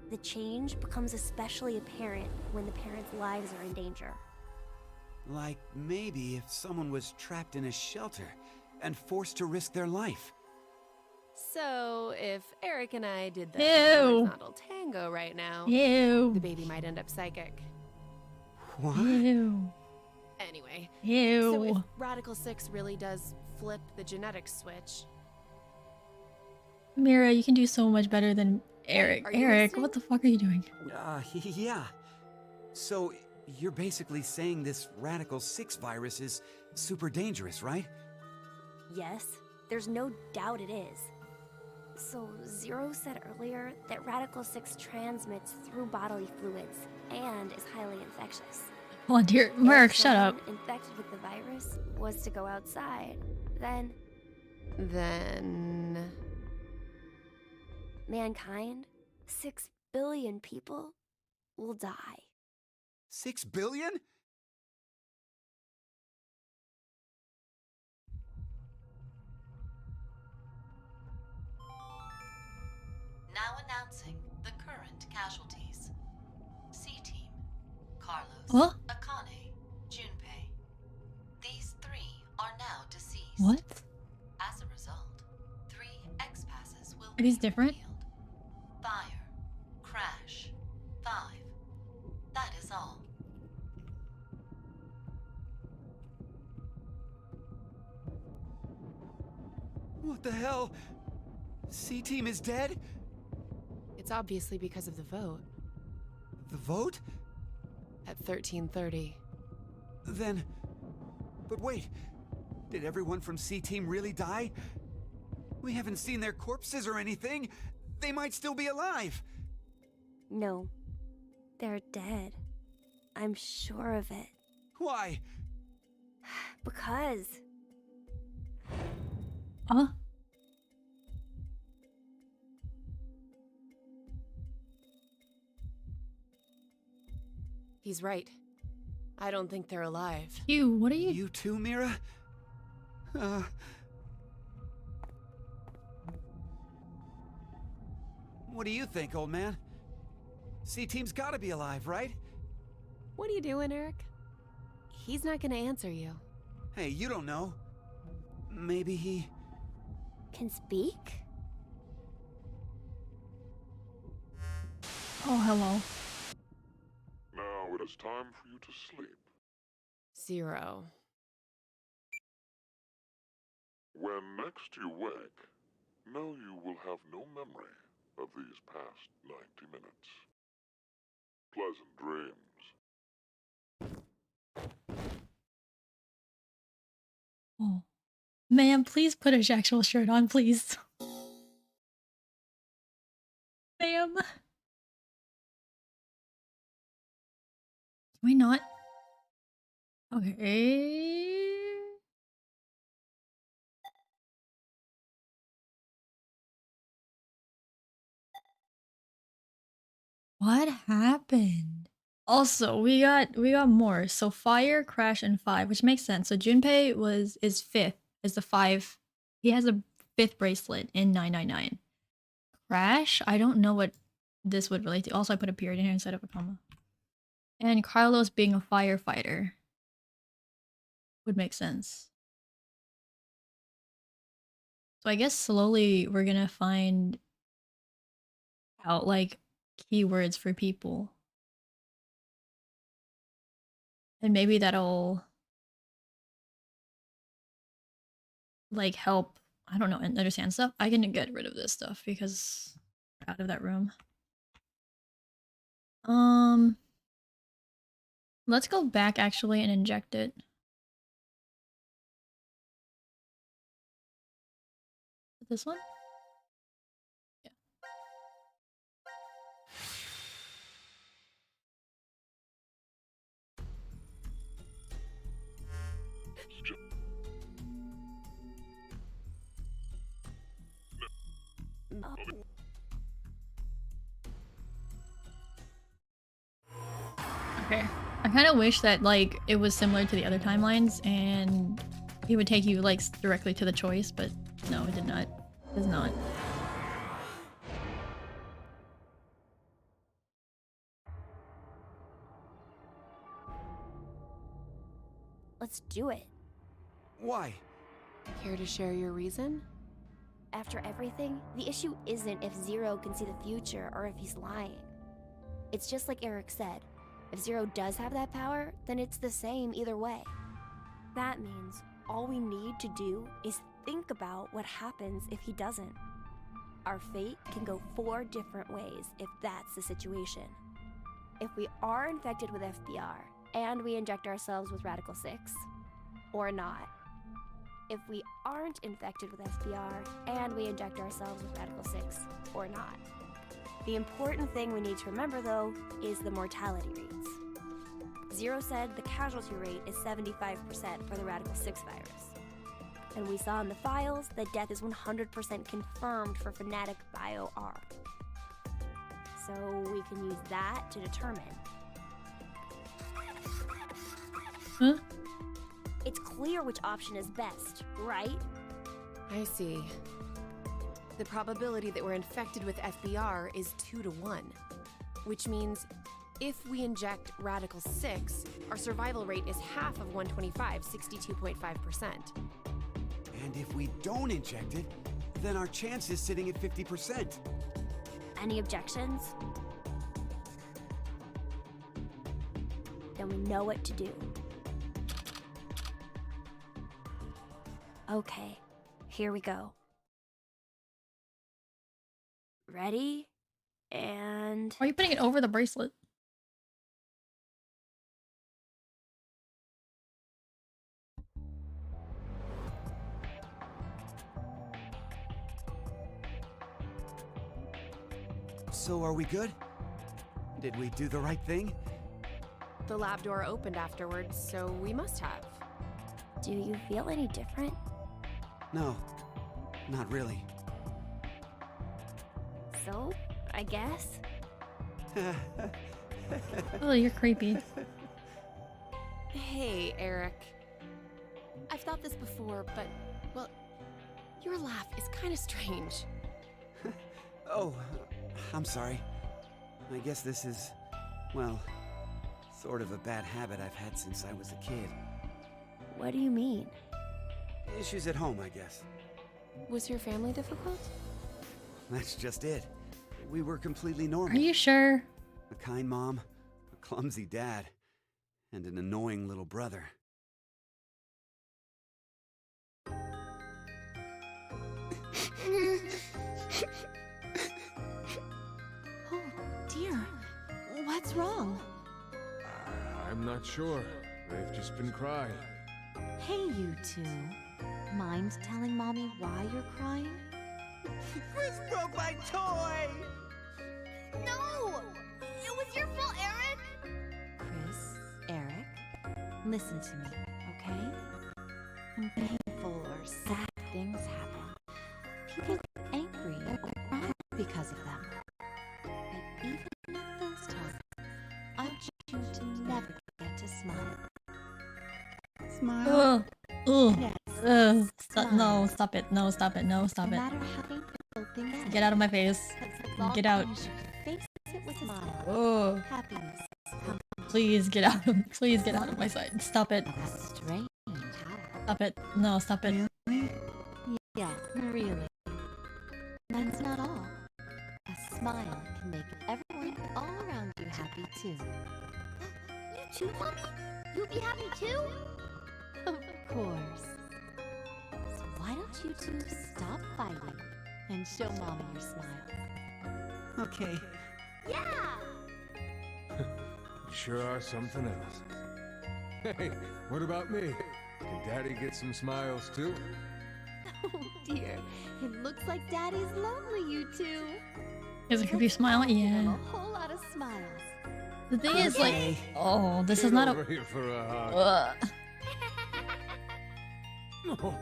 The change becomes especially apparent when the parents' lives are in danger. Like maybe if someone was trapped in a shelter and forced to risk their life. So, if Eric and I did the Ew. horizontal tango right now, Ew. the baby might end up psychic. What? Ew. Anyway, Ew. so if Radical 6 really does flip the genetic switch... Mira, you can do so much better than Eric. Are you Eric, listening? what the fuck are you doing? Yeah. So, you're basically saying this Radical 6 virus is super dangerous, right? Yes, there's no doubt it is. So, Zero said earlier that Radical 6 transmits through bodily fluids and is highly infectious. Hold on, dear. Merc, shut up. If someone infected with the virus was to go outside, then mankind, 6 billion people, will die. 6 billion? Now announcing the current casualties. C-Team, Carlos, What? Akane, Junpei. These 3 are now deceased. What? As a result, 3 X-passes will Are these different? revealed. Fire, crash, 5. That is all. What the hell? C-Team is dead? It's obviously because of the vote. The vote? At 13:30. Then... But wait, did everyone from C-Team really die? We haven't seen their corpses or anything. They might still be alive. No, they're dead. I'm sure of it. Why? Because... Huh? He's right. I don't think they're alive. You, what are you? You too, Mira? What do you think, old man? C-Team's gotta be alive, right? What are you doing, Eric? He's not gonna answer you. Hey, you don't know. Maybe he... Can speak? Oh, hello. Now it is time for you to sleep. Zero. When next you wake, know you will have no memory of these past 90 minutes. Pleasant dreams. Oh. Ma'am, please put a actual shirt on, please. Ma'am. Can we not? Okay. What happened? Also, we got more. So fire, crash, and 5, which makes sense. So Junpei is 5th, is the 5. He has a 5th bracelet in 999. Crash, I don't know what this would relate to. Also, I put a period in here instead of a comma. And Carlos being a firefighter would make sense. So I guess slowly we're gonna find out like keywords for people. And maybe that'll like help, I don't know, understand stuff. I can get rid of this stuff because we're out of that room. Let's go back actually and inject it. This one? Yeah. Okay. I kind of wish that like it was similar to the other timelines and it would take you like directly to the choice, but no, it did not. It does not. Let's do it. Why? Care to share your reason? After everything, the issue isn't if Zero can see the future or if he's lying. It's just like Eric said. If Zero does have that power, then it's the same either way. That means all we need to do is think about what happens if he doesn't. Our fate can go 4 different ways if that's the situation. If we are infected with FBR and we inject ourselves with Radical 6, or not. If we aren't infected with FBR and we inject ourselves with Radical 6, or not. The important thing we need to remember, though, is the mortality rates. Zero said the casualty rate is 75% for the Radical 6 virus. And we saw in the files that death is 100% confirmed for Fnatic Bio-R. So we can use that to determine. Huh? It's clear which option is best, right? I see. The probability that we're infected with FBR is 2 to 1, which means if we inject Radical 6, our survival rate is half of 125, 62.5%. And if we don't inject it, then our chance is sitting at 50%. Any objections? Then we know what to do. Okay, here we go. Ready? And... Why are you putting it over the bracelet? So are we good? Did we do the right thing? The lab door opened afterwards, so we must have. Do you feel any different? No, not really. So, I guess? Oh, you're creepy. Hey, Eric. I've thought this before, but, well, your laugh is kind of strange. Oh, I'm sorry. I guess this is, well, sort of a bad habit I've had since I was a kid. What do you mean? Issues at home, I guess. Was your family difficult? That's just it. We were completely normal. Are you sure? A kind mom, a clumsy dad, and an annoying little brother. Oh, dear. What's wrong? I'm not sure. They've just been crying. Hey, you two. Mind telling Mommy why you're crying? Chris broke my toy! No! It was your fault, Eric! Chris, Eric, listen to me, okay? When painful or sad things happen, people get angry or cry because of them. But even at those times, I want you to never forget to smile. Smile? Ugh. Yes. No, stop it. No, stop it. No, stop No it. matter how painful things get. Get out of my face. Get out. You should face it with a smile. Oh. Happiness. Please get out. Please get out of my sight. Stop it. That's strange. Stop it. No, stop it. Yeah, really. That's not all. A smile can make everyone all around you happy too. You too, Mommy? You'll be happy too? Of course. So why don't you two stop fighting and show Mommy your smile? Okay. Yeah! You sure are something else. Hey, what about me? Can Daddy get some smiles too? Oh dear, it looks like Daddy's lonely, you two. Is a creepy smile? Yeah. A whole lot of smiles. The thing is, like, oh, this is not over a. here for a hug. Oh,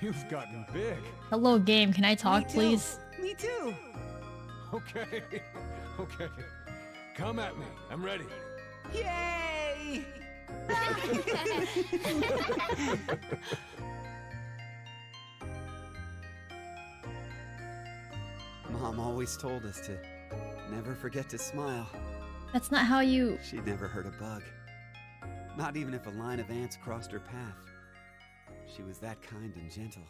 you've gotten big. Hello, game. Can I talk, please? Me too. Okay, okay. Come at me. I'm ready. Yay! Mom always told us to never forget to smile. That's not how you. She never hurt a bug. Not even if a line of ants crossed her path. She was that kind and gentle.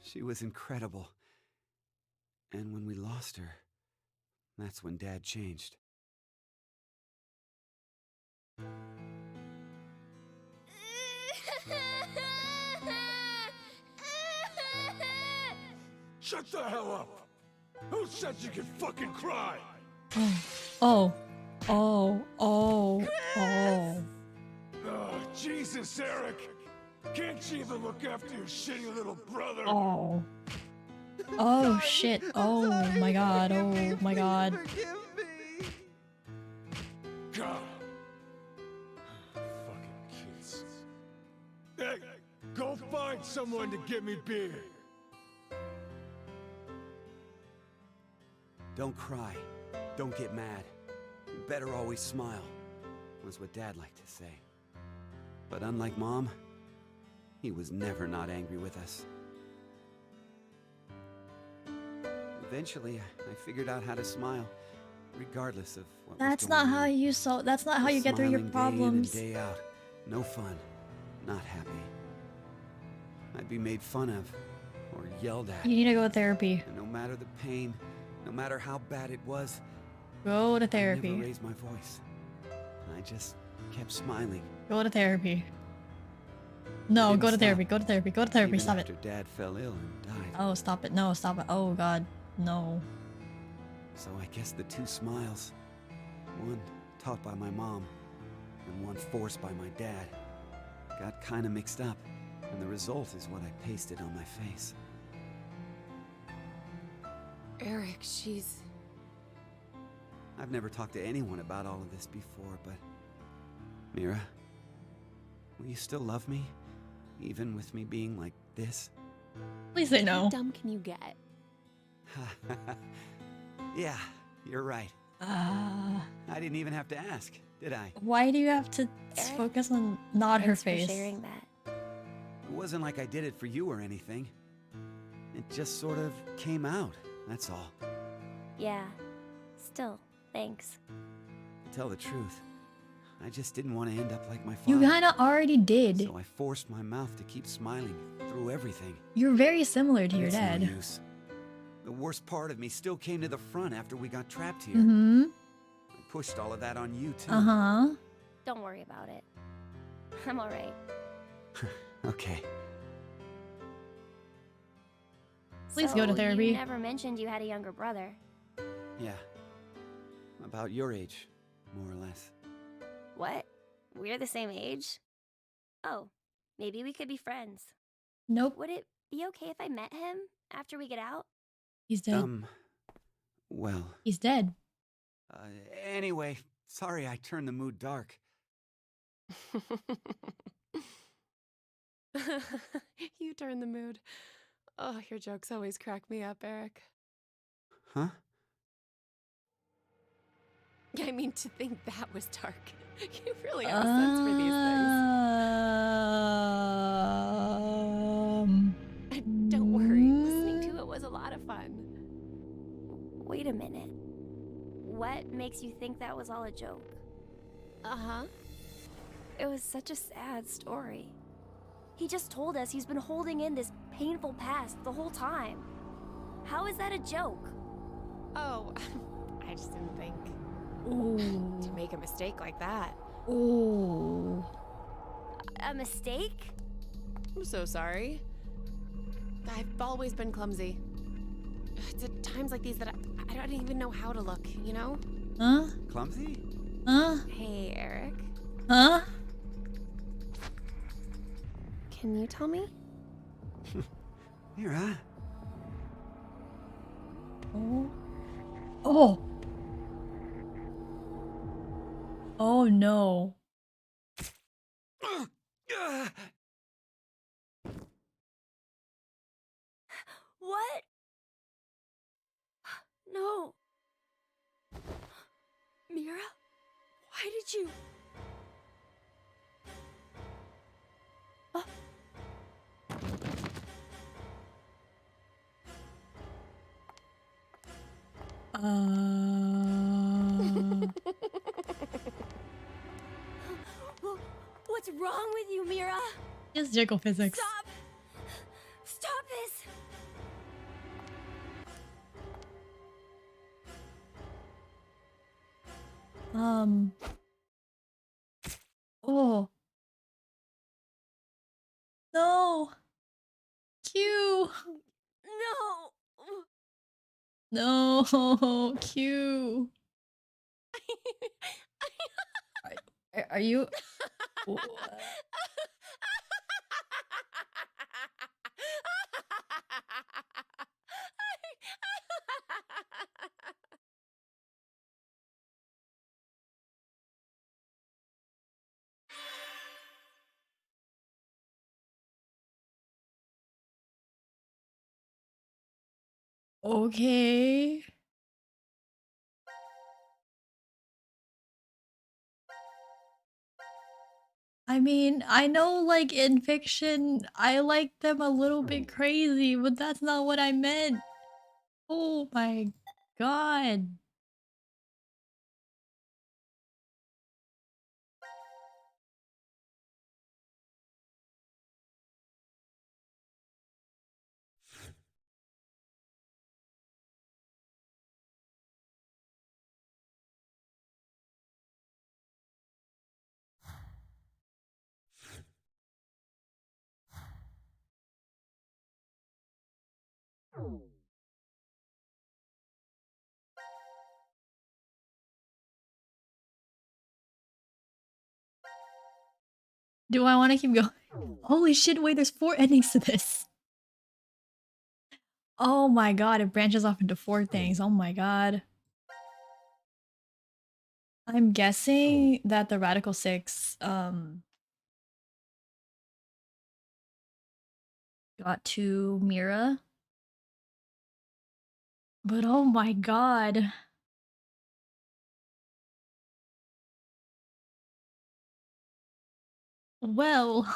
She was incredible. And when we lost her, that's when Dad changed. Shut the hell up! Who said you could fucking cry? Oh. Oh. Oh. Oh. Oh, Jesus, Eric! Can't you even look after your shitty little brother? Oh. Oh shit. Oh my god. Oh my god. God. Fucking kids. Hey, go find someone to get me beer. Don't cry. Don't get mad. You better always smile, was what Dad liked to say. But unlike Mom, he was never not angry with us. Eventually, I figured out how to smile, regardless of what That's was going not how on. you That's not how you get through your Smiling problems. Day in and day out. No fun. Not happy. I'd be made fun of, or yelled at. You need to go to therapy. And no matter the pain, no matter how bad it was, Go to I therapy. never raised my voice. I just kept smiling. Go to therapy. No, Didn't go to stop. therapy. Go to therapy. Go to therapy. Even Stop after it. Dad fell ill and died. Oh, stop it. No, stop it. Oh god. No. So I guess the two smiles, one taught by my mom and one forced by my dad, got kinda mixed up, and the result is what I pasted on my face. Eric, she's... I've never talked to anyone about all of this before, but... Mira, will you still love me? Even with me being like this? Please say How no. dumb can you get? Yeah, you're right. I didn't even have to ask, did I? Why do you have to focus on not her Thanks for face? sharing that. It wasn't like I did it for you or anything. It just sort of came out, that's all. Yeah. Still, thanks. To tell the truth, I just didn't want to end up like my father. You kinda already did. So I forced my mouth to keep smiling through everything. You're very similar to your It's dad. no use. The worst part of me still came to the front after we got trapped here. Mm-hmm. I pushed all of that on you, too. Uh-huh. Don't worry about it. I'm alright. Okay. Please go to therapy. You never mentioned you had a younger brother. Yeah. About your age, more or less. What? We're the same age? Oh, maybe we could be friends. Nope. Would it be okay if I met him after we get out? He's dead. Well. He's dead. Anyway, sorry I turned the mood dark. You turn the mood. Oh, your jokes always crack me up, Eric. Huh? I mean, to think that was dark. You really have a sense for these things. Don't worry, listening to it was a lot of fun. Wait a minute. What makes you think that was all a joke? Uh-huh. It was such a sad story. He just told us he's been holding in this painful past the whole time. How is that a joke? Oh, I just didn't think to make a mistake like that. Ooh. A mistake? I'm so sorry. I've always been clumsy. It's at times like these that I don't even know how to look, you know? Huh? Clumsy? Huh? Hey, Eric. Huh? Can you tell me? Mira. Oh. Oh. Oh no. What? No. Mira? Why did you... What's wrong with you, Mira? Just jiggle physics. Stop! Stop this! Oh. No. Q. No! No. Q. Are you... Okay. I mean, I know, like, in fiction, I like them a little bit crazy, but that's not what I meant. Oh my god. Do I want to keep going? Holy shit, wait, there's 4 endings to this. Oh my god, it branches off into 4 things. Oh my god. I'm guessing that the Radical 6, got to Mira. But oh my god. Well,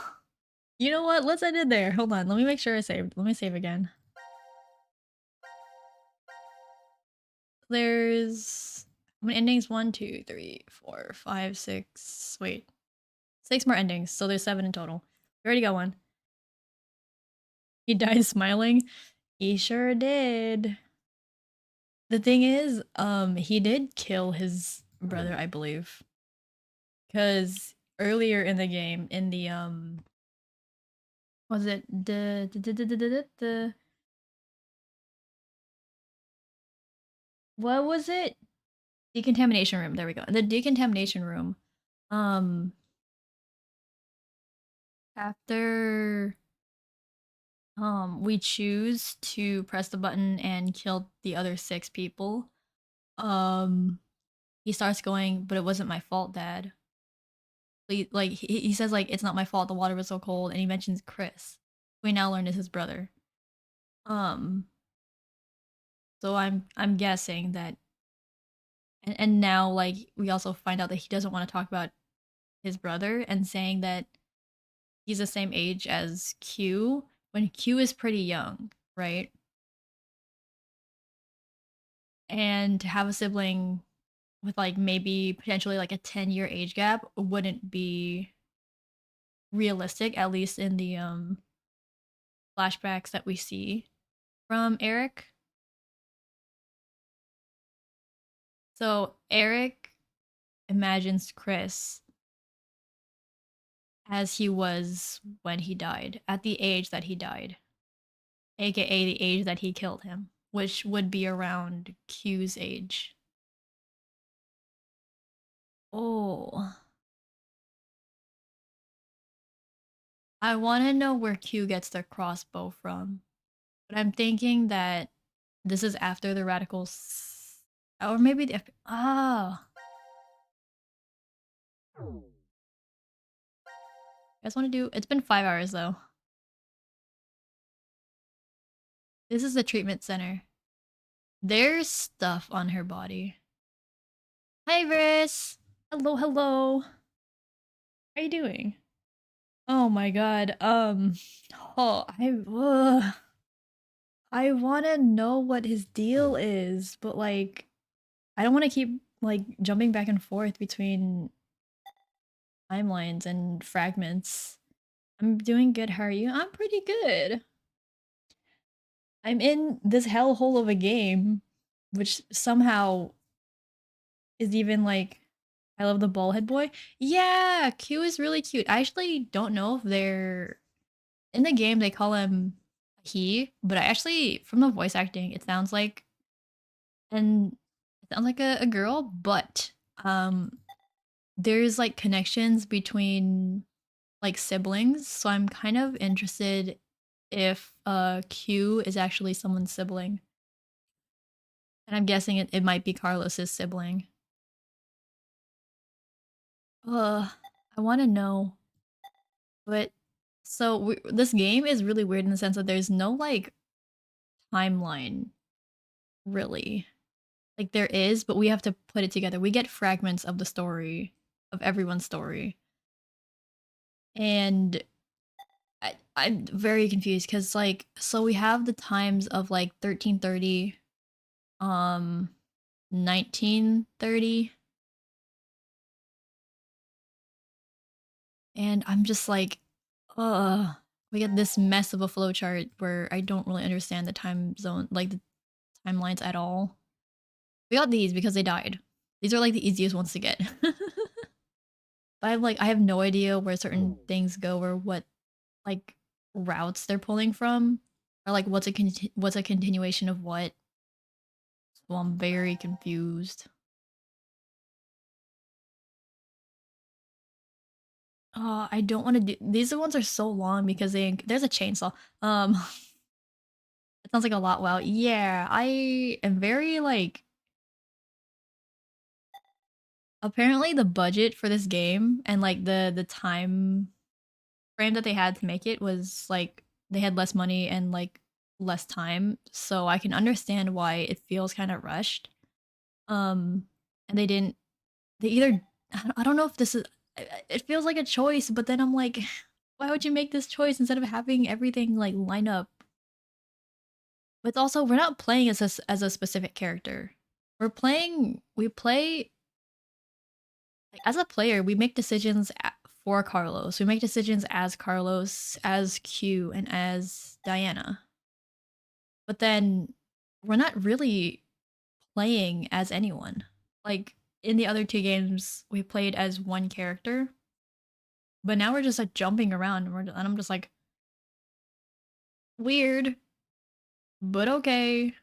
you know what? Let's end it there. Hold on. Let me make sure I saved. Let me save again. There's how many endings? 1, 2, 3, 4, 5, 6. Wait. 6 more endings. So there's 7 in total. We already got one. He died smiling. He sure did. The thing is, he did kill his brother, I believe. Because earlier in the game, in the was it the what was it? Decontamination room. There we go. In the decontamination room, um, after we choose to press the button and kill the other 6 people, he starts going, "But it wasn't my fault, Dad." Like he says like it's not my fault the water was so cold, and he mentions Chris. We now learn is his brother. Um, so I'm guessing that, and now like we also find out that he doesn't want to talk about his brother and saying that he's the same age as Q when Q is pretty young, right? And to have a sibling with like maybe potentially like a 10-year age gap wouldn't be realistic, at least in the flashbacks that we see from Eric. So Eric imagines Chris as he was when he died, at the age that he died, aka the age that he killed him, which would be around Q's age. Oh. I want to know where Q gets their crossbow from. But I'm thinking that this is after the radicals. Or maybe the. Ah. You guys want to do. It's been 5 hours though. This is the treatment center. There's stuff on her body. Hi, Iris. Hello, hello. How are you doing? Oh my god. Oh, I want to know what his deal is, but like I don't want to keep like jumping back and forth between timelines and fragments. I'm doing good. How are you? I'm pretty good. I'm in this hellhole of a game, which somehow is even like I love the ballhead boy. Yeah, Q is really cute. I actually don't know if they're in the game they call him he, but I actually from the voice acting it sounds like a girl, but there's like connections between like siblings, so I'm kind of interested if Q is actually someone's sibling. And I'm guessing it might be Carlos's sibling. I want to know. But so this game is really weird in the sense that there's no like timeline really. Like there is, but we have to put it together. We get fragments of the story, of everyone's story. And I'm very confused because like so we have the times of like 1330, 1930, and I'm just like, we get this mess of a flowchart where I don't really understand the time zone, like the timelines at all. We got these because they died. These are like the easiest ones to get. But I have no idea where certain things go or what like routes they're pulling from, or like what's a continuation of what. So I'm very confused. I don't want to do these ones are so long because there's a chainsaw. It sounds like a lot. Wow. Yeah, I am very like apparently the budget for this game and like the time frame that they had to make it was like they had less money and like less time, so I can understand why it feels kind of rushed. And they either I don't know if this is it feels like a choice, but then I'm like, why would you make this choice instead of having everything like line up? But it's also we're not playing as a specific character. We play like, as a player, we make decisions for Carlos. We make decisions as Carlos, as Q, and as Diana. But then we're not really playing as anyone. Like in the other two games, we played as one character, but now we're just like jumping around, and I'm just like, weird, but okay.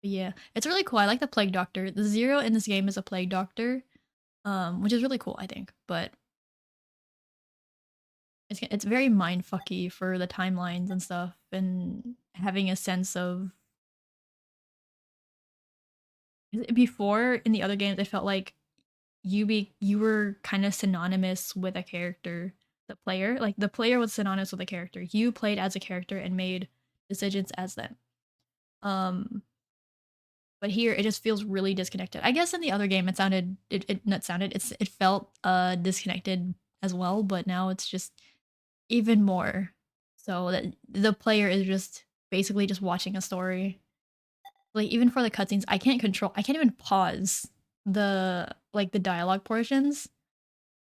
But yeah, it's really cool. I like the Plague Doctor. The Zero in this game is a Plague Doctor, which is really cool, I think. But it's very mindfucky for the timelines and stuff, and having a sense of. Before in the other games, I felt like you were kind of synonymous with a character, the player. Like the player was synonymous with a character. You played as a character and made decisions as them. But here it just feels really disconnected. I guess in the other game it felt disconnected as well, but now it's just even more so that the player is just basically just watching a story. Like even for the cutscenes, I can't even pause the dialogue portions.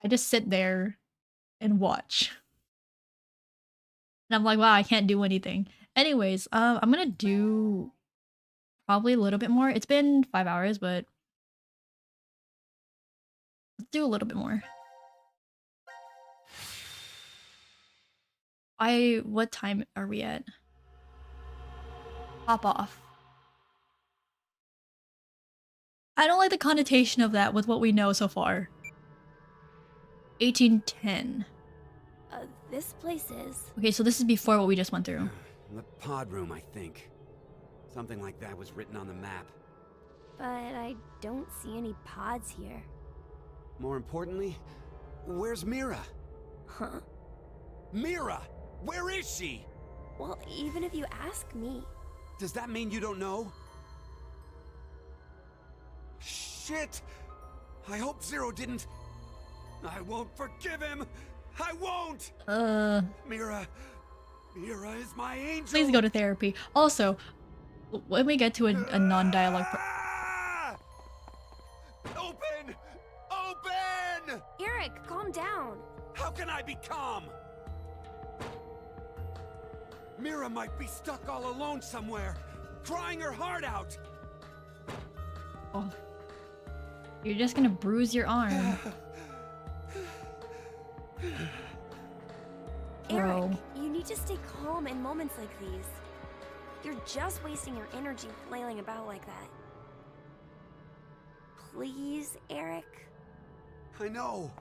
I just sit there and watch. And I'm like, wow, I can't do anything. Anyways, I'm gonna do probably a little bit more. It's been 5 hours, but let's do a little bit more. What time are we at? Pop off. I don't like the connotation of that with what we know so far. 1810. This place is... Okay, so this is before what we just went through. The pod room, I think. Something like that was written on the map. But I don't see any pods here. More importantly, where's Mira? Huh? Mira! Where is she? Well, even if you ask me. Does that mean you don't know? Shit! I hope Zero didn't... I won't forgive him! I won't! Mira is my angel! Please go to therapy. Also, when we get to a non-dialogue Open! Open! Eric, calm down! How can I be calm? Mira might be stuck all alone somewhere, crying her heart out! Oh. You're just gonna bruise your arm. Eric, you need to stay calm in moments like these. You're just wasting your energy flailing about like that. Please, Eric? I know.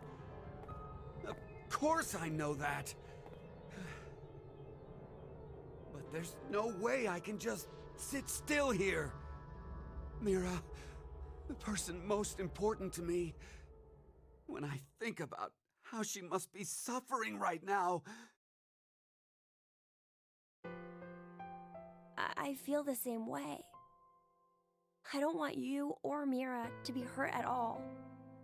Of course I know that. But there's no way I can just sit still here. Mira, the person most important to me. When I think about how she must be suffering right now. I feel the same way. I don't want you or Mira to be hurt at all.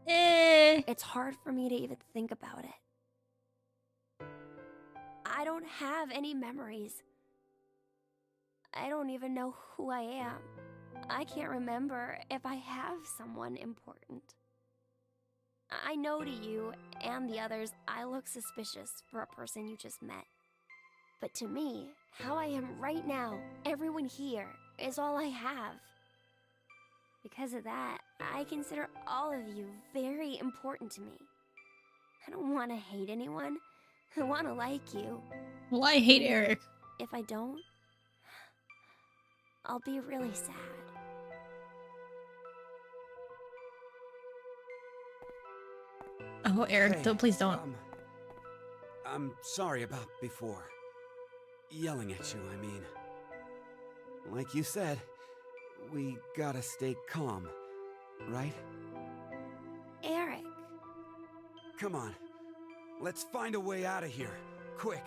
It's hard for me to even think about it. I don't have any memories. I don't even know who I am. I can't remember if I have someone important. I know to you and the others, I look suspicious for a person you just met. But to me, how I am right now, everyone here, is all I have. Because of that, I consider all of you very important to me. I don't want to hate anyone. I want to like you. Well, I hate Eric. If I don't, I'll be really sad. Oh, Eric, Hey, please don't. I'm sorry about before. Yelling at you, I mean. Like you said, we gotta stay calm, right? Eric. Come on. Let's find a way out of here. Quick.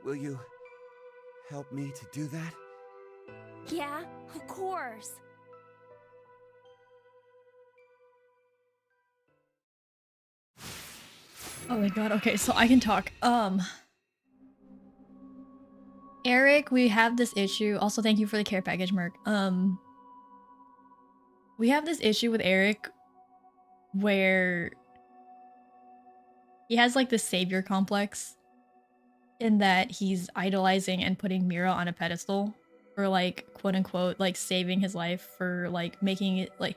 Will you help me to do that? Yeah, of course. Oh my god, okay, so I can talk. Eric, we have this issue. Also, thank you for the care package, Merc. We have this issue with Eric where he has like this savior complex in that he's idolizing and putting Mira on a pedestal for like quote unquote like saving his life, for like making it like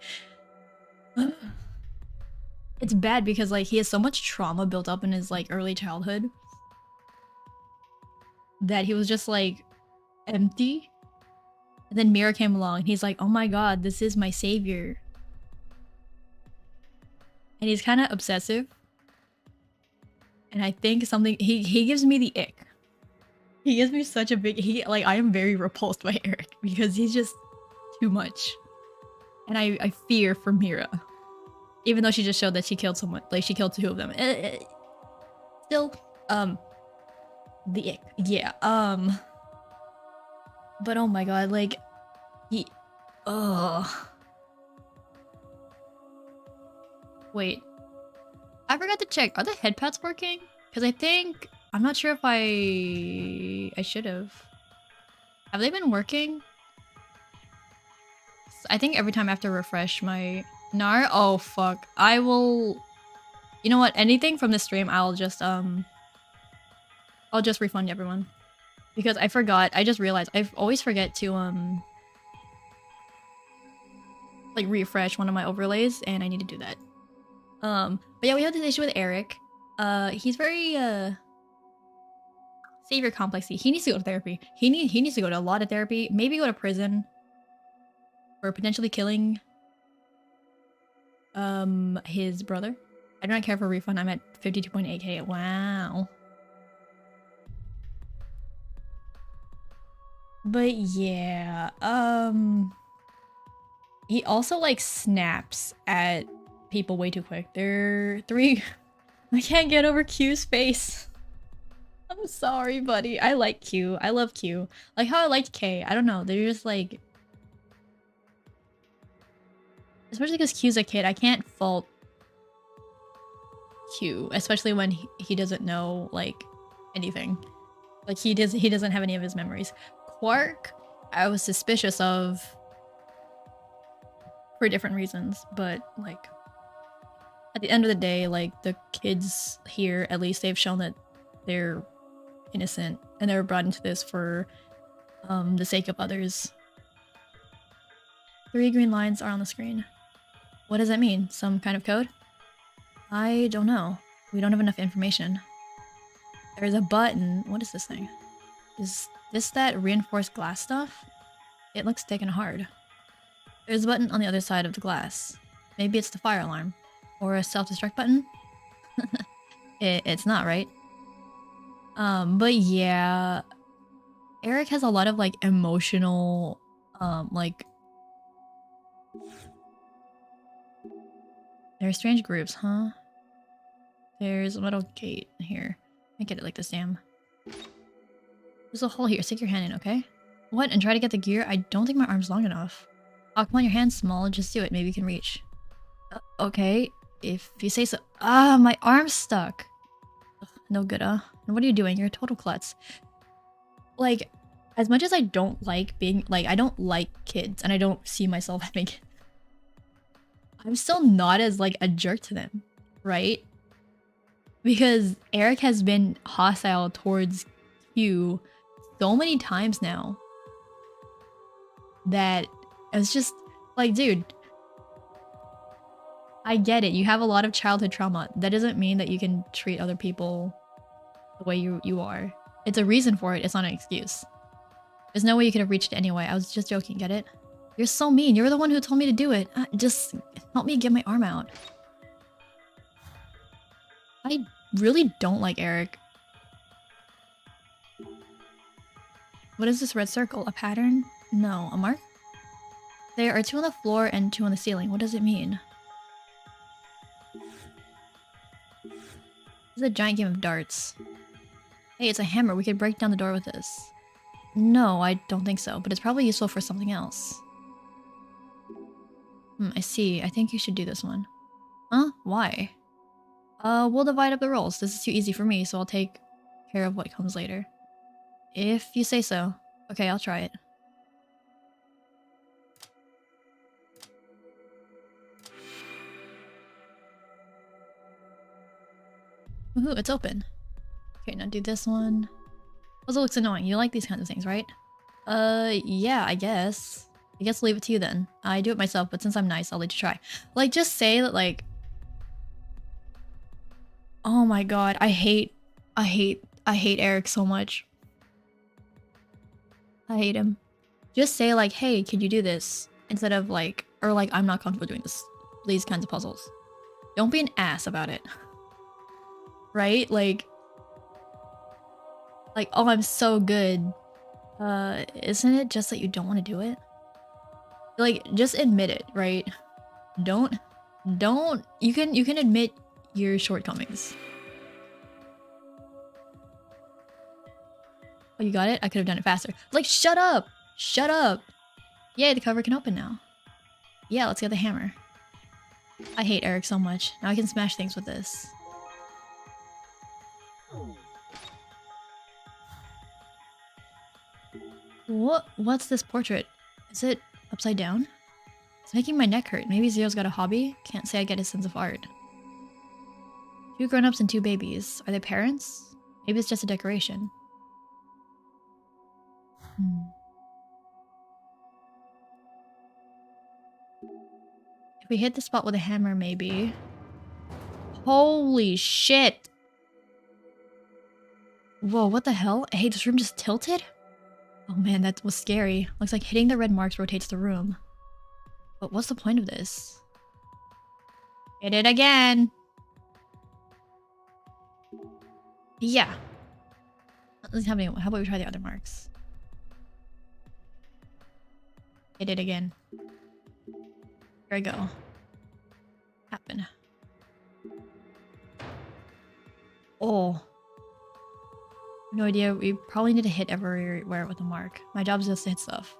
it's bad because like he has so much trauma built up in his like early childhood that he was just like empty. And then Mira came along and he's like, oh my god, this is my savior. And he's kind of obsessive. And I think something he gives me the ick. He gives me such a big I am very repulsed by Eric because he's just too much. And I fear for Mira. Even though she just showed that she killed someone, like she killed 2 of them. Still, the ick. Yeah, but oh my god, like, wait. I forgot to check. Are the head pads working? Because I'm not sure if I should have. Have they been working? I think every time I have to refresh my NAR. Oh fuck. I will. You know what? Anything from this stream, I'll just refund everyone. Because I forgot. I just realized I always forget to like refresh one of my overlays, and I need to do that. But yeah, we have this issue with Eric. He's very savior complexy. He needs to go to therapy. He needs to go to a lot of therapy. Maybe go to prison for potentially killing his brother. I do not care for a refund. I'm at 52.8k. Wow. But yeah, he also like snaps at people way too quick. They're 3. I can't get over Q's face. I'm sorry, buddy. I like Q. I love Q. Like how I liked K. I don't know. They're just like, especially because Q's a kid. I can't fault Q, especially when he doesn't know like anything. Like he doesn't have any of his memories. Quark, I was suspicious of for different reasons, but like at the end of the day, like the kids here, at least they've shown that they're innocent and they were brought into this for the sake of others. 3 green lines are on the screen. What does that mean? Some kind of code? I don't know. We don't have enough information. There's a button. What is this thing? Is this that reinforced glass stuff? It looks thick and hard. There's a button on the other side of the glass. Maybe it's the fire alarm. Or a self-destruct button? It's not, right? But yeah. Eric has a lot of like emotional, like... There are strange groups, huh? There's a little gate here. I get it like this, damn. There's a hole here. Stick your hand in, okay? What? And try to get the gear? I don't think my arm's long enough. Oh, come on, your hand's small. Just do it. Maybe you can reach. Okay. If you say so. Ah, my arm's stuck. Ugh, no good, And what are you doing? You're a total klutz. Like, as much as I don't like being... Like, I don't like kids. And I don't see myself having kids. I'm still not as, like, a jerk to them. Right? Because Eric has been hostile towards Q so many times now that it's just like, dude, I get it. You have a lot of childhood trauma. That doesn't mean that you can treat other people the way you are. It's a reason for it. It's not an excuse. There's no way you could have reached it anyway. I was just joking. Get it? You're so mean. You're the one who told me to do it. Just help me get my arm out. I really don't like Eric. What is this red circle? A pattern? No. A mark? There are 2 on the floor and 2 on the ceiling. What does it mean? This is a giant game of darts. Hey, it's a hammer. We could break down the door with this. No, I don't think so, but it's probably useful for something else. I see. I think you should do this one. Huh? Why? We'll divide up the roles. This is too easy for me, so I'll take care of what comes later. If you say so. Okay, I'll try it. Woohoo, it's open. Okay, now do this one. Puzzle looks annoying. You like these kinds of things, right? Yeah, I guess. I guess leave it to you then. I do it myself, but since I'm nice, I'll let you try. Like, just say that, like... Oh my god, I hate Eric so much. I hate him. Just say like, hey, could you do this? Instead of like, or like, I'm not comfortable doing these kinds of puzzles. Don't be an ass about it. Right? Like, oh, I'm so good. Isn't it just that you don't want to do it? Like, just admit it, right? Don't, you can admit your shortcomings. Oh, you got it? I could have done it faster. Like, shut up! Shut up! Yay, the cover can open now. Yeah, let's get the hammer. I hate Eric so much. Now I can smash things with this. What's this portrait? Is it upside down? It's making my neck hurt. Maybe Zero's got a hobby? Can't say I get his sense of art. 2 grown-ups and 2 babies. Are they parents? Maybe it's just a decoration. If we hit the spot with a hammer, maybe. Holy shit! Whoa, what the hell? Hey, this room just tilted? Oh man, that was scary. Looks like hitting the red marks rotates the room. But what's the point of this? Hit it again! Yeah. How about we try the other marks? Hit it again. Here I go. Happen. Oh. No idea. We probably need to hit everywhere with a mark. My job is just to hit stuff.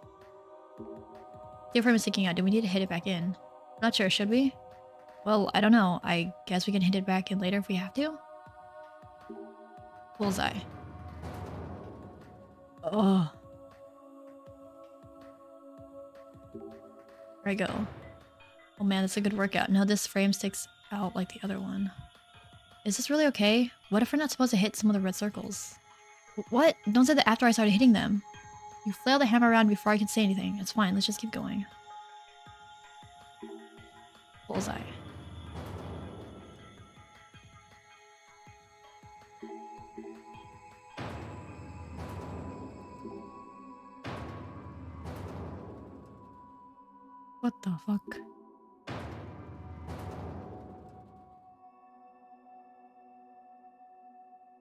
The frame is sticking out. Do we need to hit it back in? Not sure. Should we? Well, I don't know. I guess we can hit it back in later if we have to. Bullseye. Oh. There I go. Oh man, that's a good workout. No, this frame sticks out like the other one. Is this really okay? What if we're not supposed to hit some of the red circles? What? Don't say that after I started hitting them. You flailed the hammer around before I could say anything. It's fine, let's just keep going. Bullseye. What the fuck?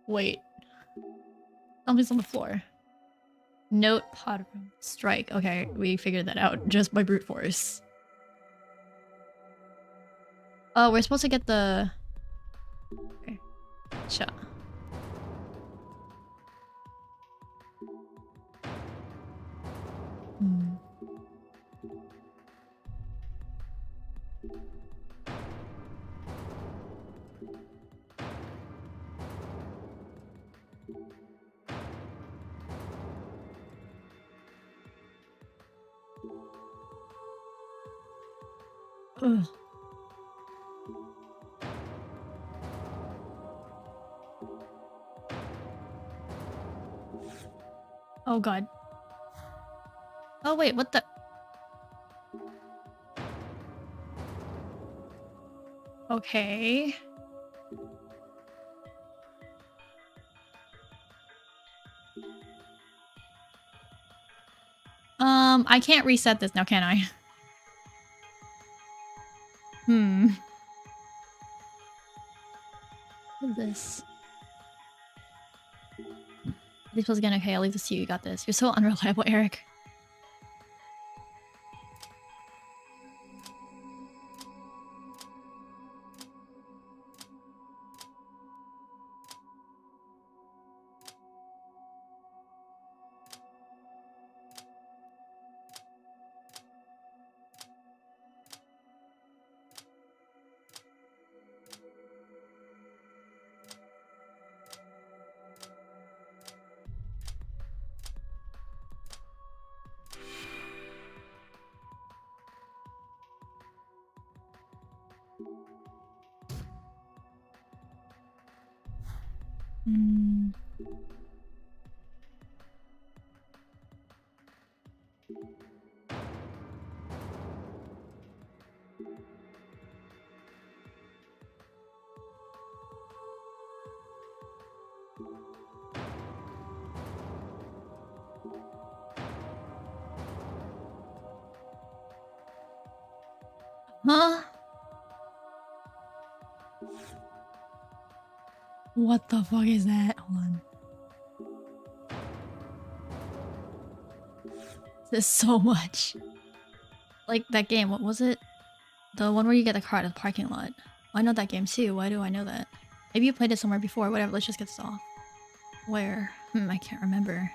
Wait. Something's on the floor. Note pod room. Strike. Okay, we figured that out just by brute force. Oh, we're supposed to get the... Okay. Cha. Ugh. Oh god. Oh wait, what the? Okay. I can't reset this now, can I? What is this? This was again. Okay, I'll leave this to you. You got this. You're so unreliable, Eric. Hmm. Huh? What the fuck is that? Hold on. There's so much. Like that game, what was it? The one where you get the car at the parking lot. I know that game too. Why do I know that? Maybe you played it somewhere before. Whatever, let's just get this off. Where? I can't remember.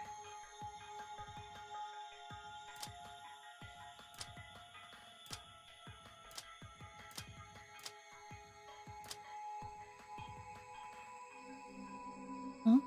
Huh?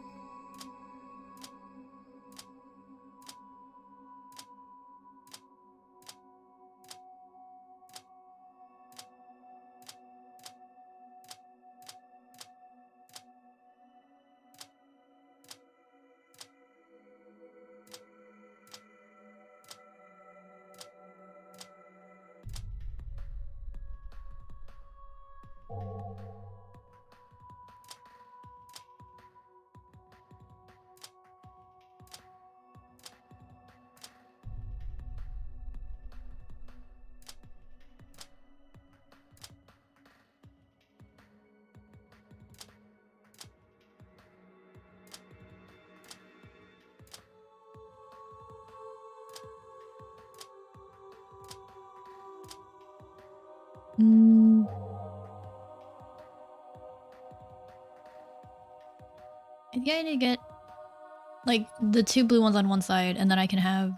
I think I need to get like the two blue ones on one side, and then I can have.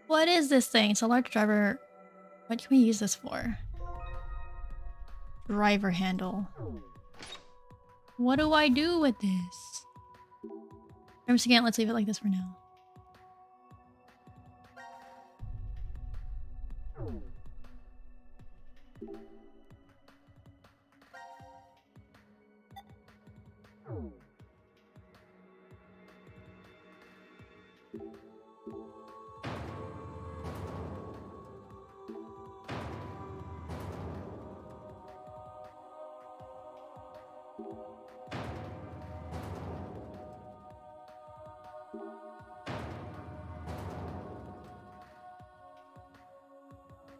What is this thing? It's a large driver. What can we use this for? Driver handle. What do I do with this? I'm just again, let's leave it like this for now.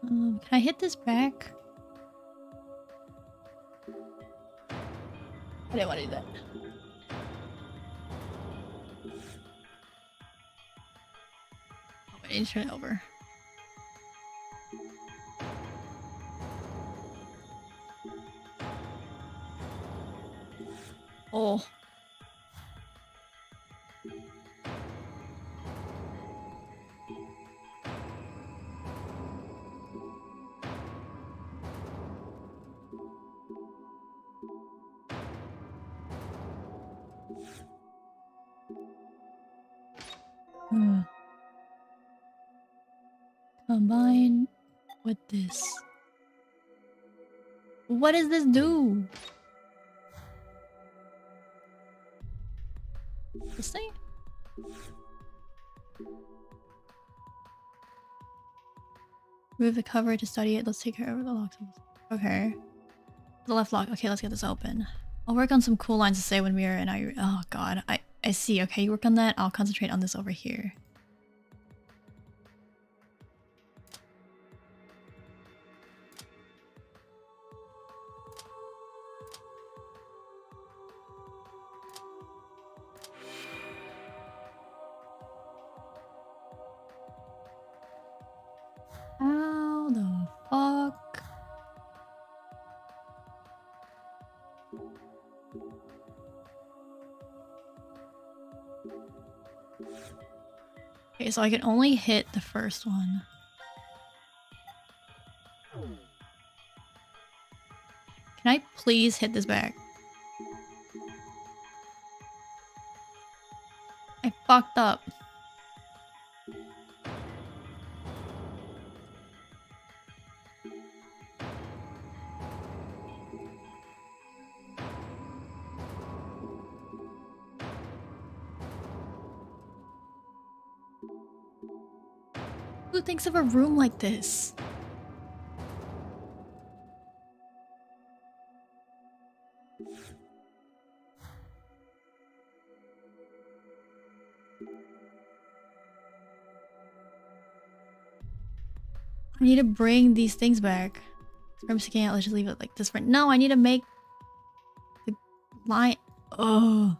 Can I hit this back? I didn't want to do that. Oh, I need to turn it over. Oh. Combine with this. What does this do? This thing? Remove the cover to study it. Let's take care of the locks. Okay. The left lock. Okay, let's get this open. I'll work on some cool lines to say when we are in our... Oh god. I see. Okay, you work on that. I'll concentrate on this over here. How the fuck? Okay, so I can only hit the first one. Can I please hit this back? I fucked up. Who thinks of a room like this? I need to bring these things back. I'm just can't let's just leave it like this for no, I need to make the line. Oh.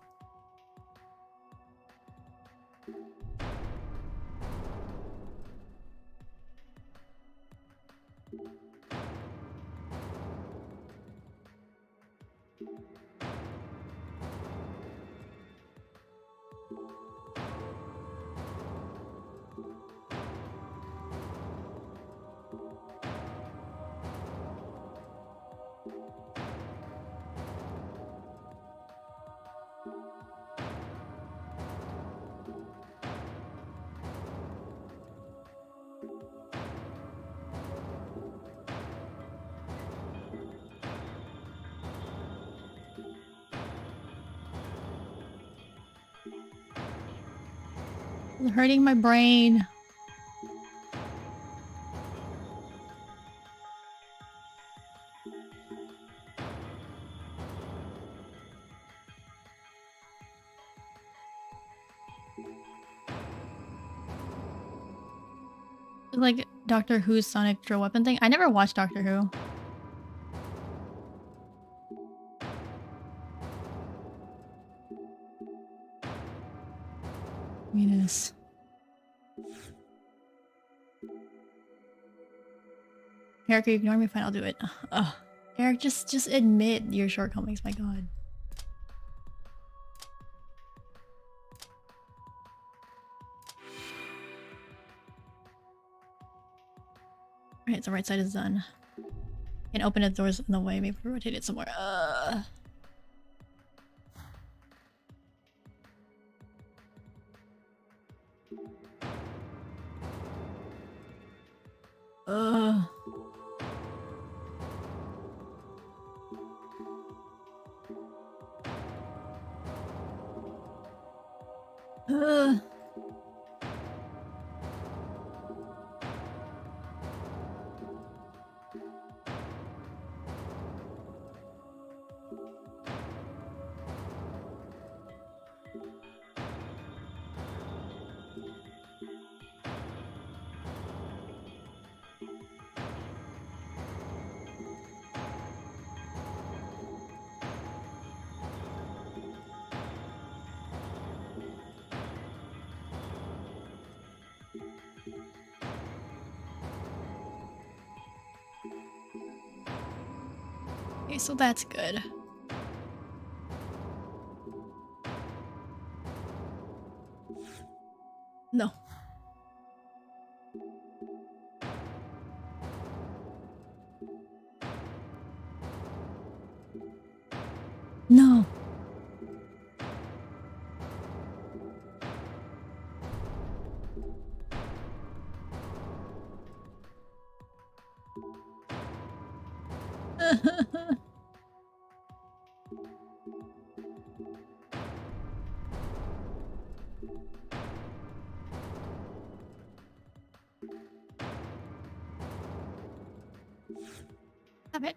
It's hurting my brain. Like Doctor Who's sonic drill weapon thing. I never watched Doctor Who. Give me this. Eric, you ignore me? Fine, I'll do it. Ugh. Eric, just admit your shortcomings, my god. Alright, so right side is done. Can open the doors in the way, maybe rotate it somewhere. Ugh. Ugh. Okay, so that's good. No. No. Stop it.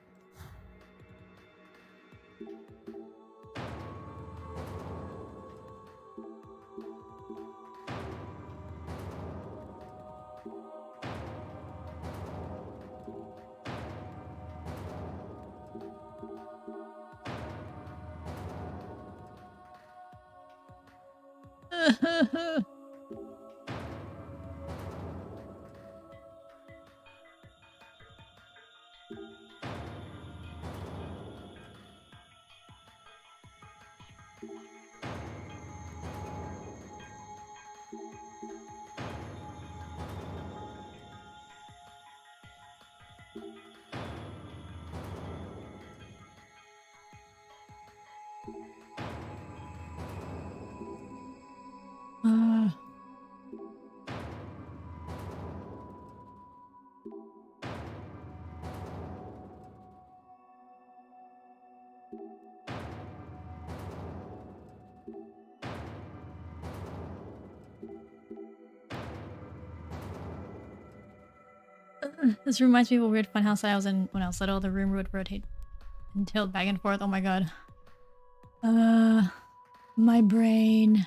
This reminds me of a weird funhouse that I was in when I was little. The room would rotate and tilt back and forth. Oh my god. My brain.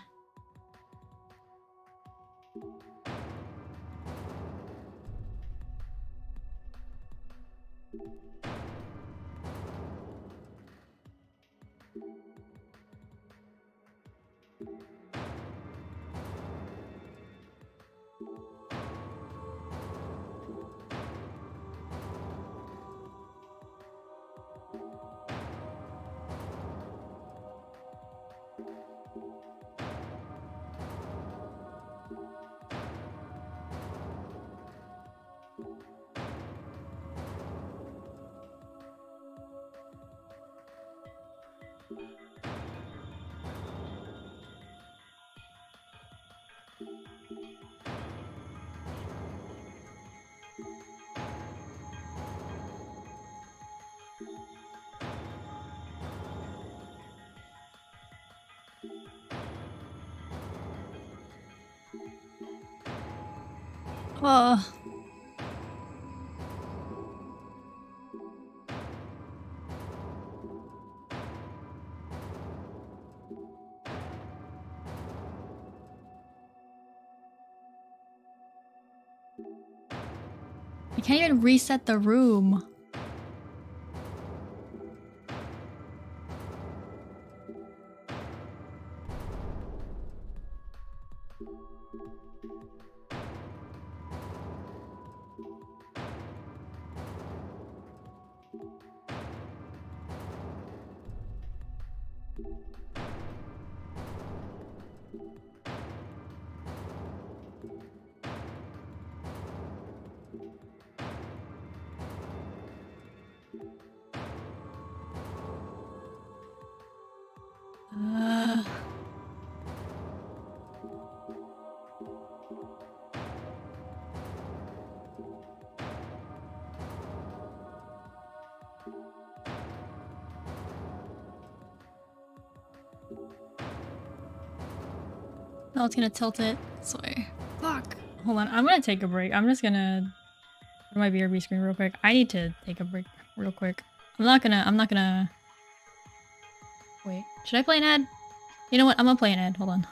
Oh. I can't even reset the room. Oh, it's gonna tilt it this way. Fuck. Hold on, I'm gonna take a break. I'm just gonna go to my BRB screen real quick. I need to take a break real quick. I'm not gonna wait. Should I play an ad? You know what? I'm gonna play an ad. Hold on.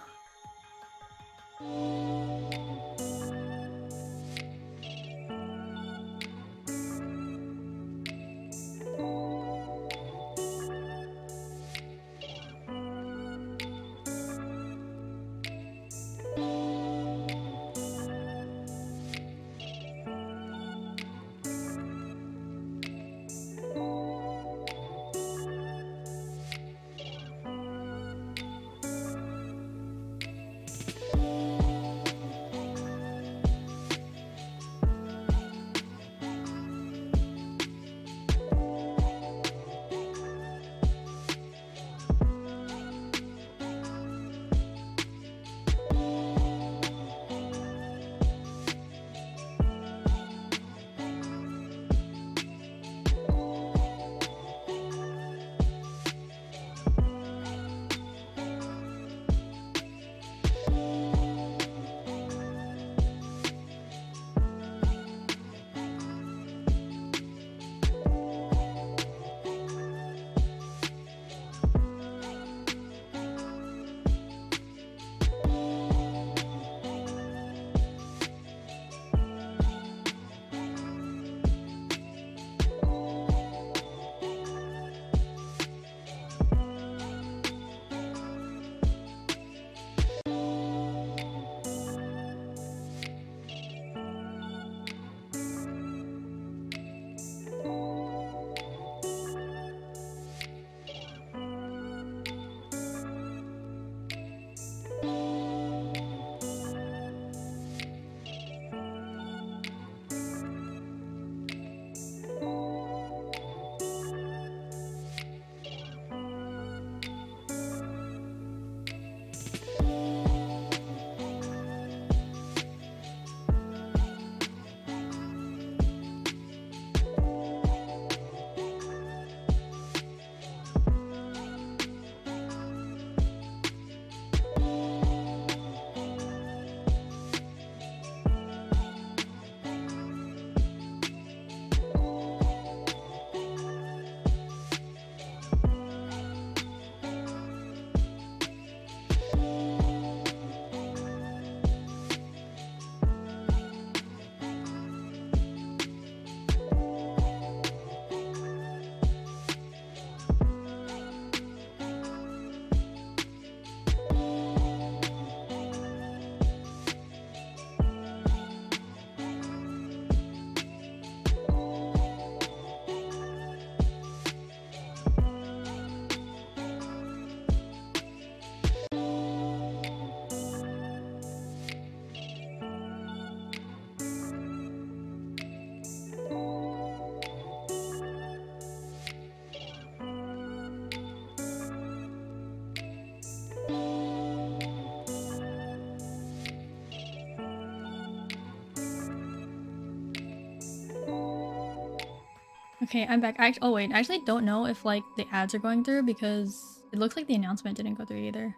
Okay, I'm back. Oh wait, I actually don't know if like the ads are going through because it looks like the announcement didn't go through either.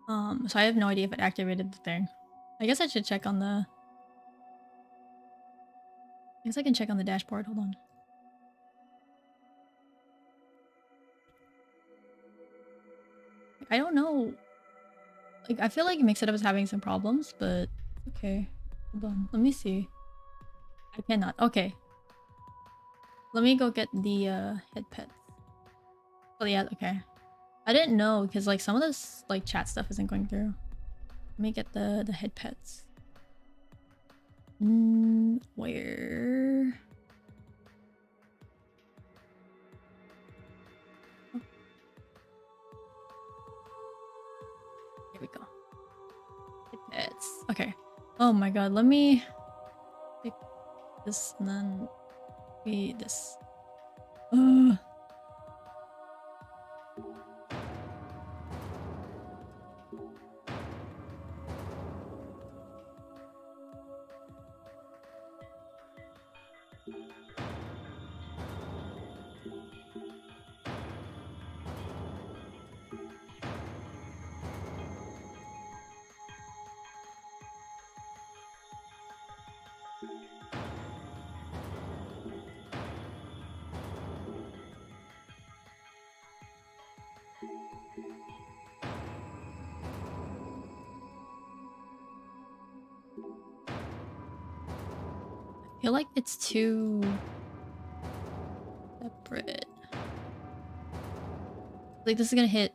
So I have no idea if it activated the thing. I guess I should check on the... I guess I can check on the dashboard. Hold on. I don't know. Like, I feel like Mix It Up is having some problems, but okay. Hold on. Let me see. I cannot. Okay. Let me go get the head pets. Oh yeah, okay. I didn't know because like some of this like chat stuff isn't going through. Let me get the head pets. Where? Oh. Here we go. Head pets. Okay. Oh my god, let me pick this and then read this. I feel like it's too separate. Like this is gonna hit.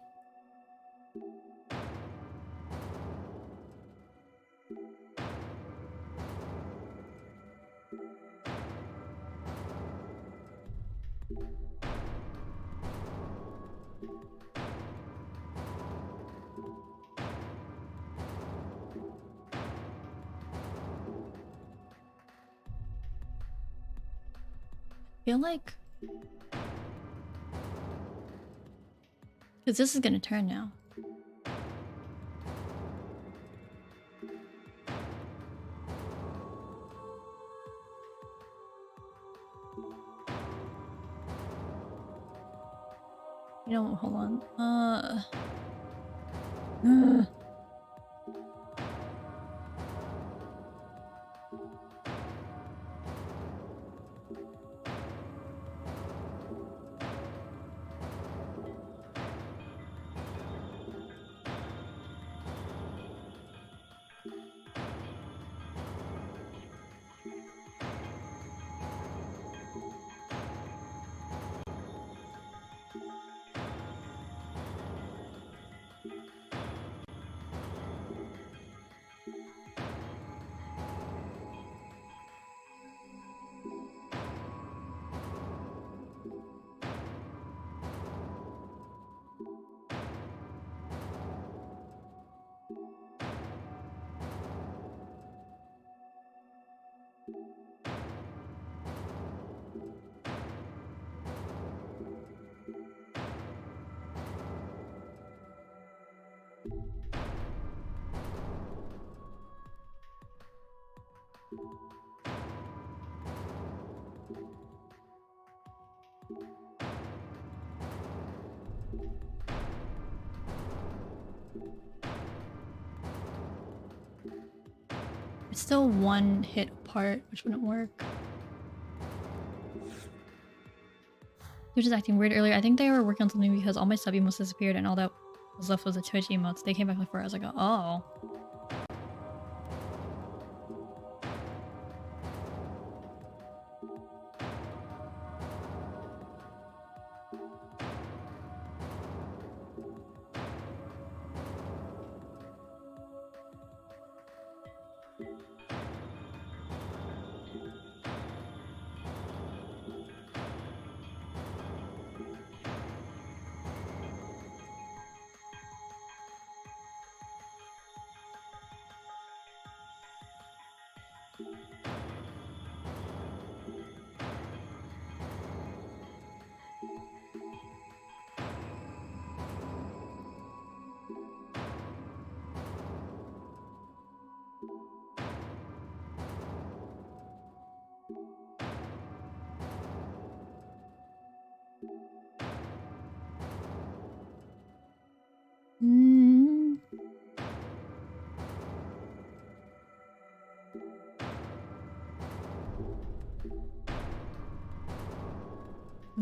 I feel like because this is gonna turn now. You know, hold on. It's still one hit apart, which wouldn't work. They're just acting weird earlier. I think they were working on something because all my sub emotes disappeared and all that was left was the Twitch emotes. They came back like 4 hours ago. Oh.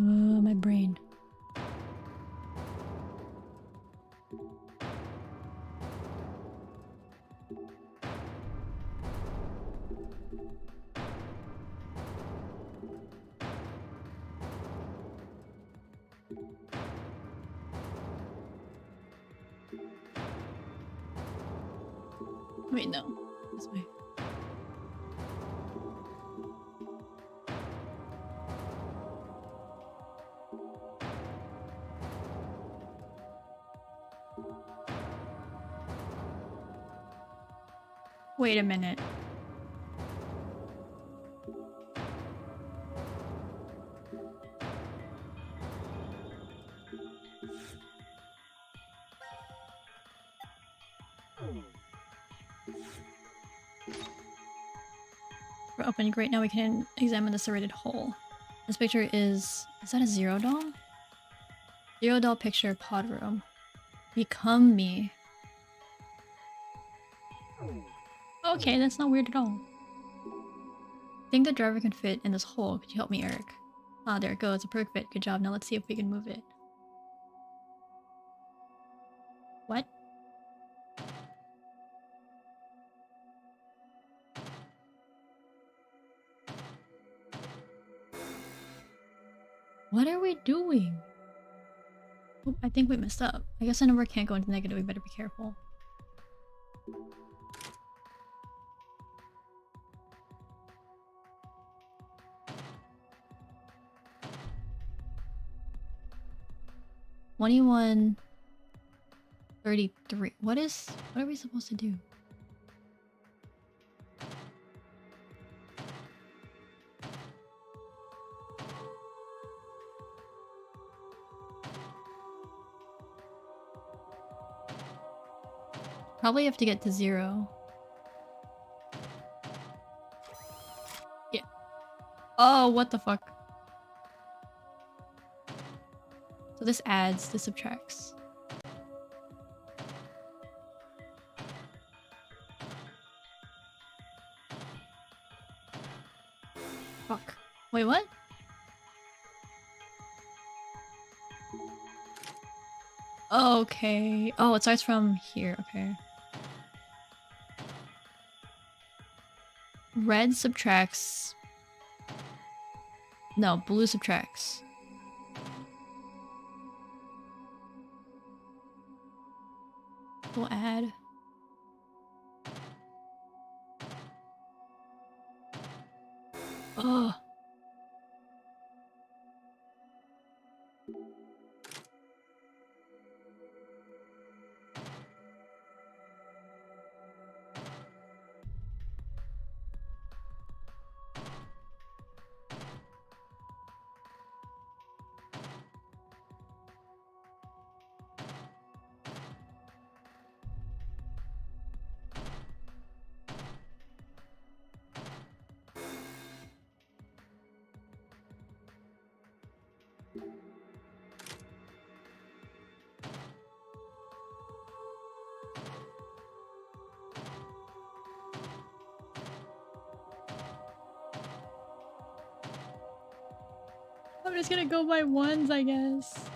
My brain. Wait, no. This way. Wait a minute. We're open. Great. Now we can examine the serrated hole. This picture is that a zero doll? Zero doll picture pod room. Become me. Okay, that's not weird at all. Think the driver can fit in this hole. Could you help me, Eric? Ah, there it goes. A perfect fit. Good job. Now let's see if we can move it. What? What are we doing? Oh, I think we messed up. I guess the number can't go into negative. We better be careful. $21.33. What are we supposed to do? Probably have to get to 0. Yeah. Oh, what the fuck? So this adds, this subtracts. Fuck. Wait, what? Okay. Oh, it starts from here. Okay. Red subtracts. No, blue subtracts. We'll add. Oh. I'm just gonna go by ones, I guess.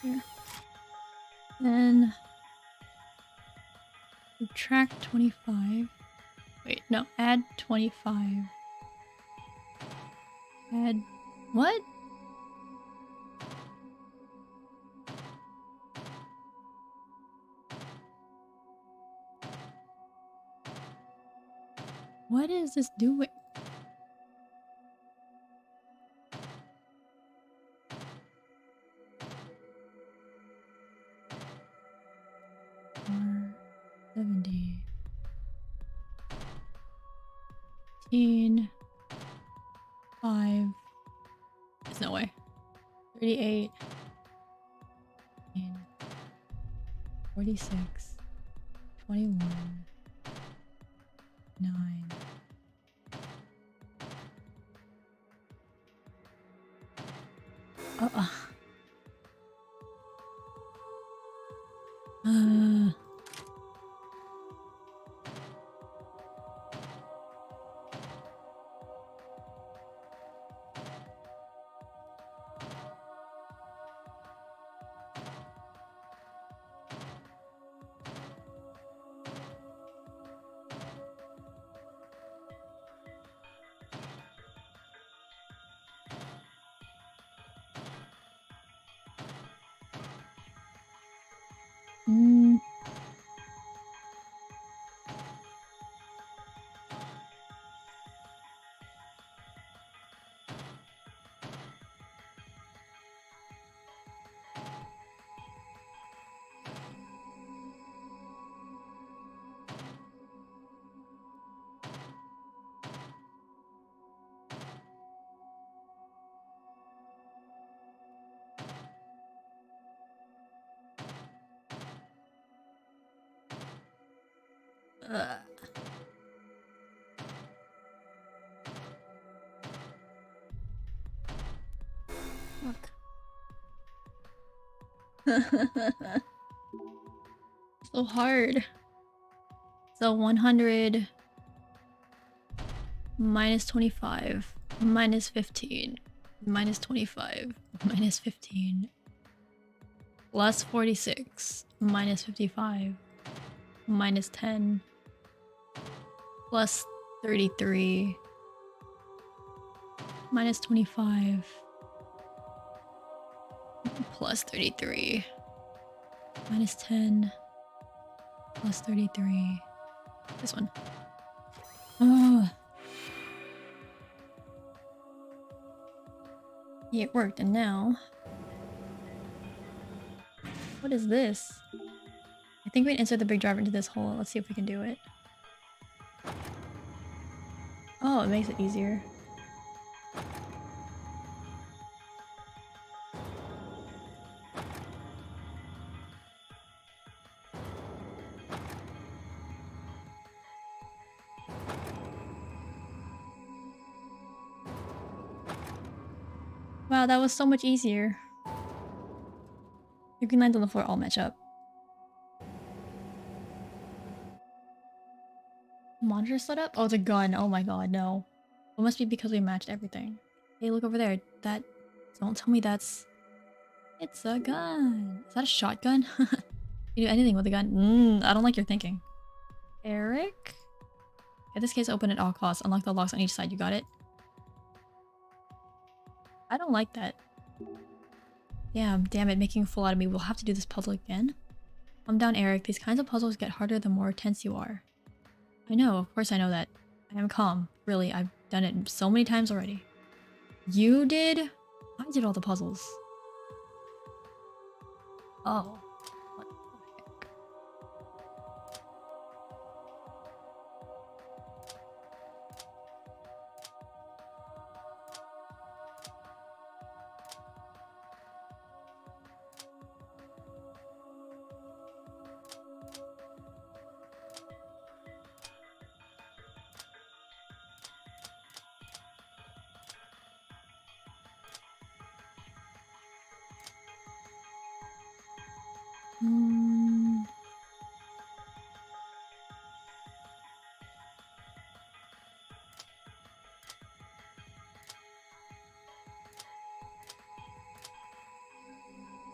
Here. Then subtract 25. Wait, no, add 25. Add what? What is this doing? Or 70. 15. 5. There's no way. 38. 46. 21. 9. Uh. Fuck. So hard. So 100 minus 25 minus 15 minus 25 minus 15 plus 46 minus 55 minus 10 plus 33 minus 25 plus 33 minus 10 plus 33. This one. Oh. Yeah, it worked, and now... What is this? I think we can insert the big driver into this hole. Let's see if we can do it. Oh, it makes it easier. Wow, that was so much easier. The green lines on the floor all match up. Monitor setup? Oh, it's a gun. Oh my god, no. It must be because we matched everything. Hey, look over there. That... Don't tell me that's... It's a gun. Is that a shotgun? You do anything with a gun. I don't like your thinking. Eric? In this case, open at all costs. Unlock the locks on each side. You got it? I don't like that. Damn it, making a fool out of me. We'll have to do this puzzle again. Calm down, Eric. These kinds of puzzles get harder the more tense you are. I know, of course I know that. I am calm. Really, I've done it so many times already. You did? I did all the puzzles. Oh. What the heck?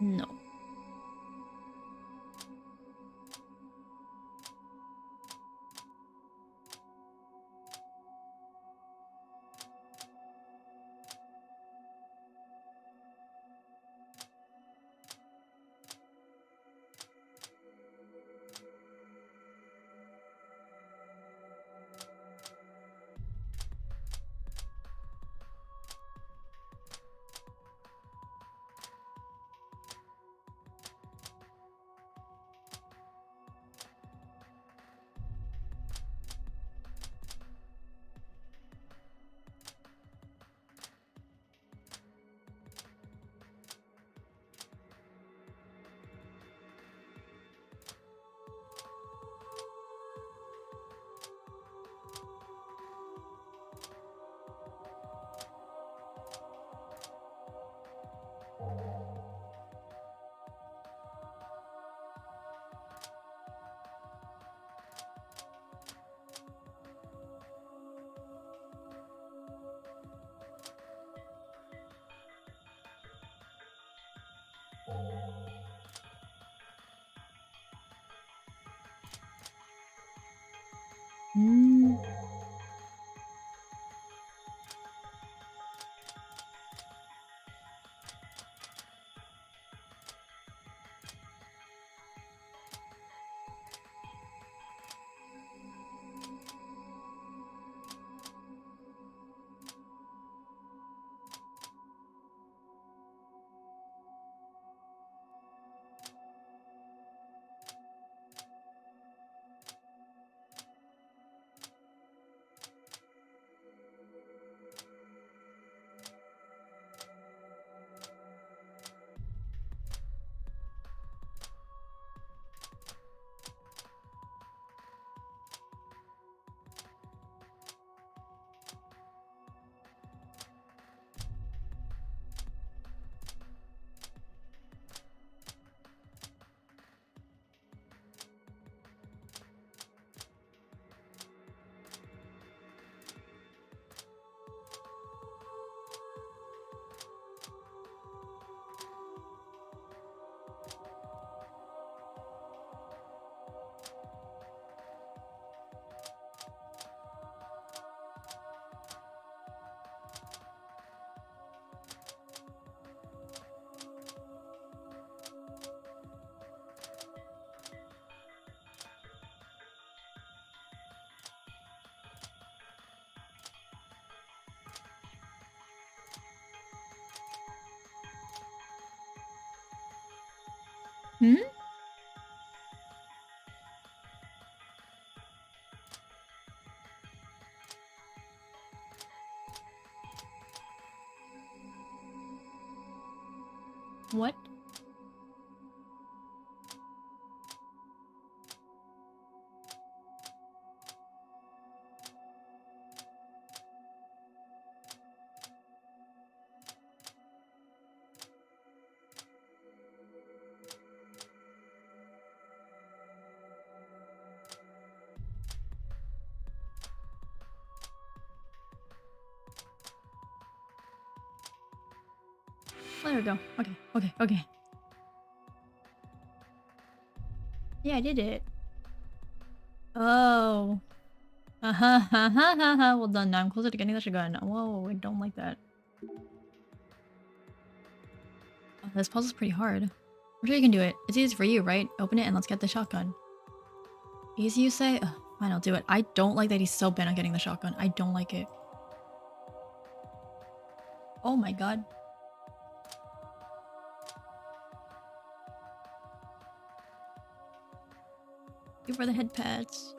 No. Mm. Hmm? What? There we go. Okay, okay, okay. Yeah, I did it. Oh. Well done. Now I'm closer to getting the gun. Whoa, I don't like that. Oh, this puzzle's pretty hard. I'm sure you can do it. It's easy for you, right? Open it and let's get the shotgun. Easy, you say? Ugh, fine, I'll do it. I don't like that he's so bent on getting the shotgun. I don't like it. Oh my god. You for the head pats.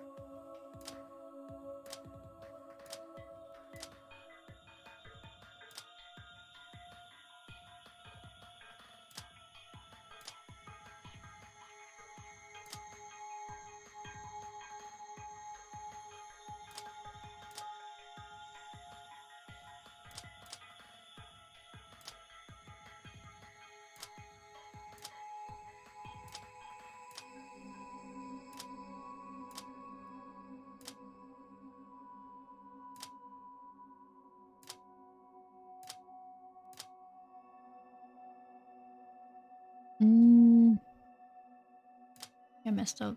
I messed up.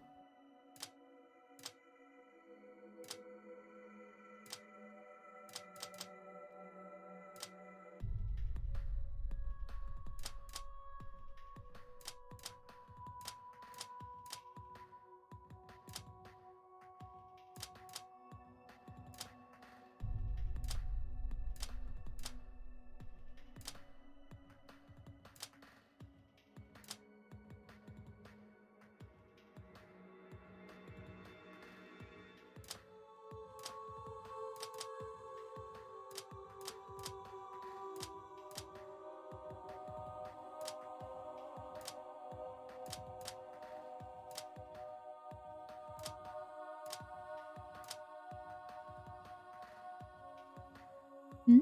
Hmm?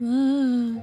Ah.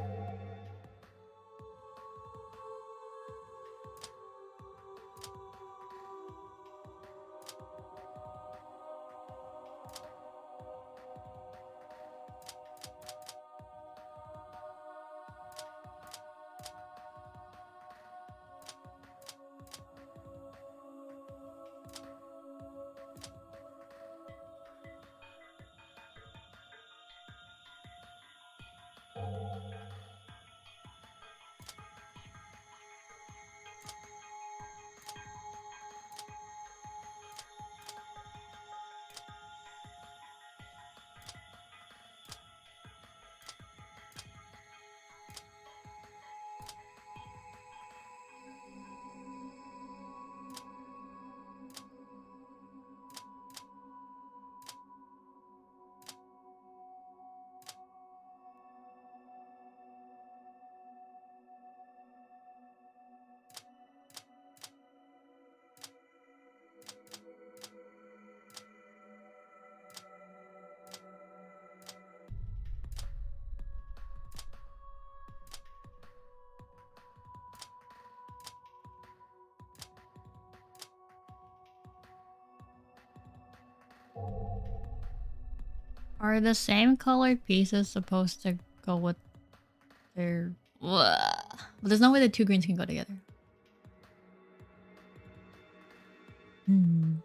Are the same colored pieces supposed to go with their... But there's no way the two greens can go together. Hmm.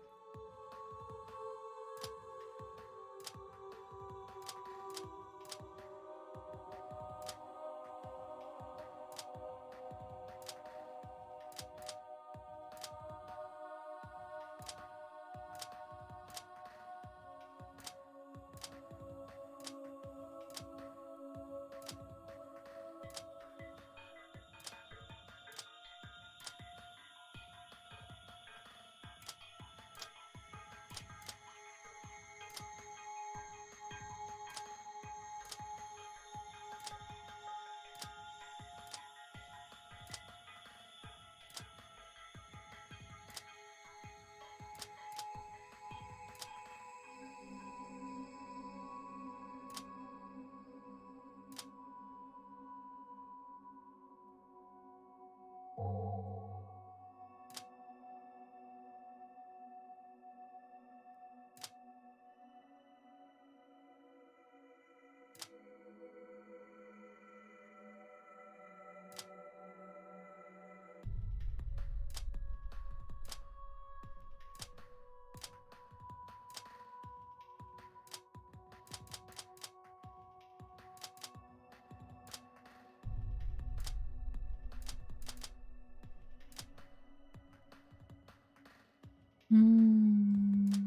Hmm.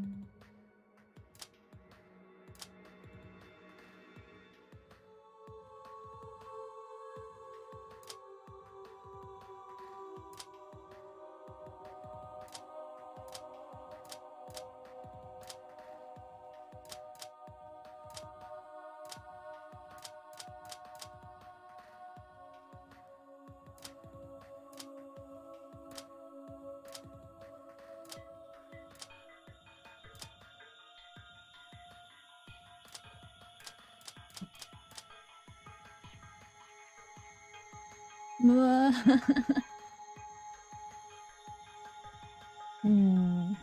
Hmm.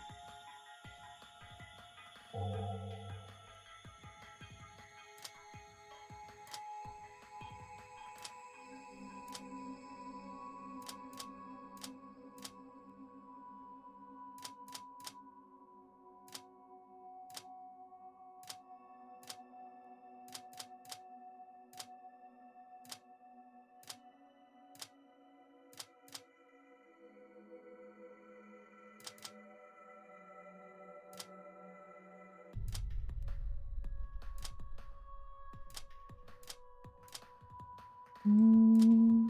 Hmm.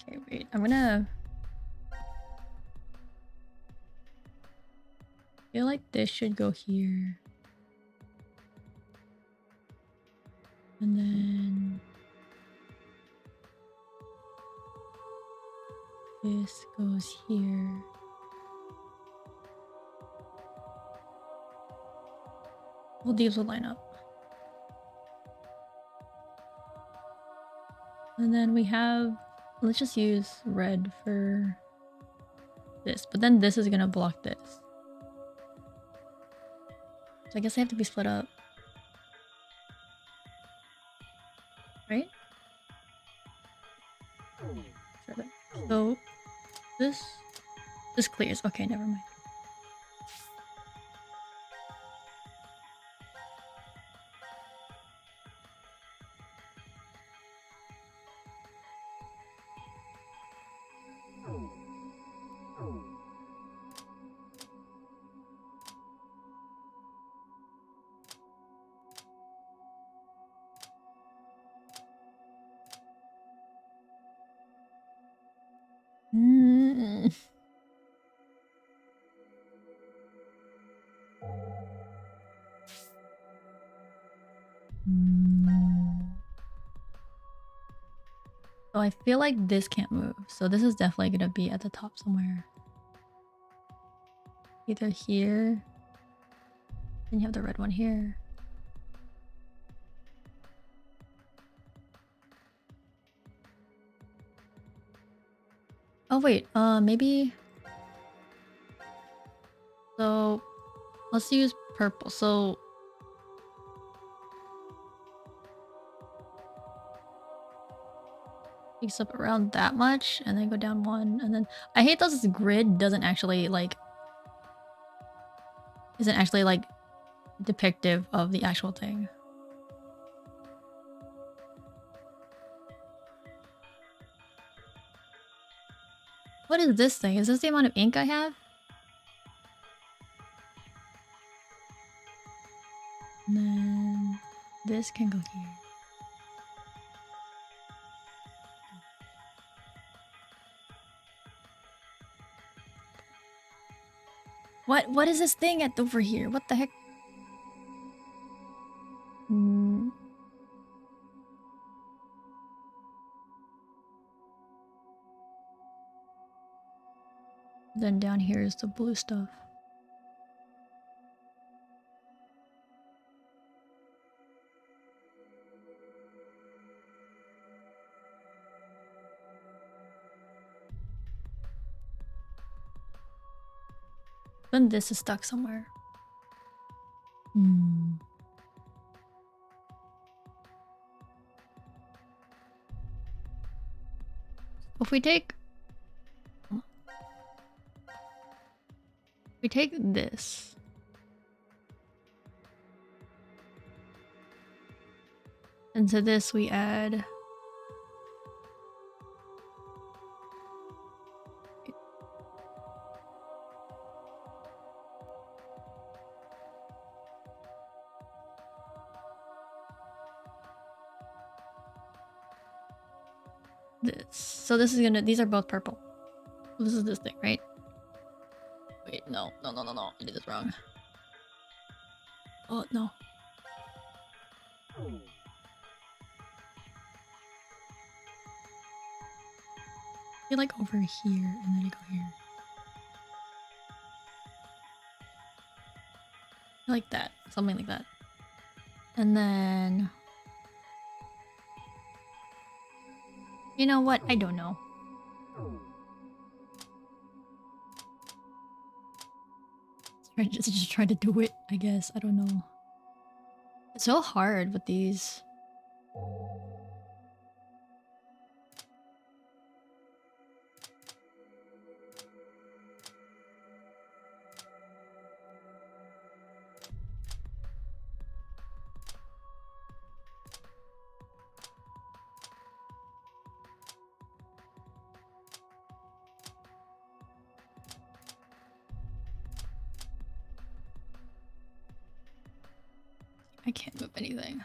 Okay, wait. I'm gonna... feel like this should go here. And then... this goes here. All these will line up. And then we have, let's just use red for this, but then this is gonna block this. So I guess they have to be split up. Right? So this clears. Okay, never mind. Mm. So I feel like this can't move. So this is definitely gonna be at the top somewhere. Either here. Then you have the red one here. Oh wait, maybe. So let's use purple. So picks up around that much and then go down one, and then I hate those this grid doesn't actually like isn't actually like depictive of the actual thing. What is this thing? Is this the amount of ink I have? And then this can go here. What is this thing at over here? What the heck? Then down here is the blue stuff. Then this is stuck somewhere. If we take this. And to this we add this. So this is gonna, these are both purple. This is this thing, right? Wait, no. I did this wrong. Oh, no. I feel like over here and then I go here. Like that. Something like that. And then... You know what? I don't know. Just try to do it, I guess. I don't know. It's so hard with these. I can't move anything.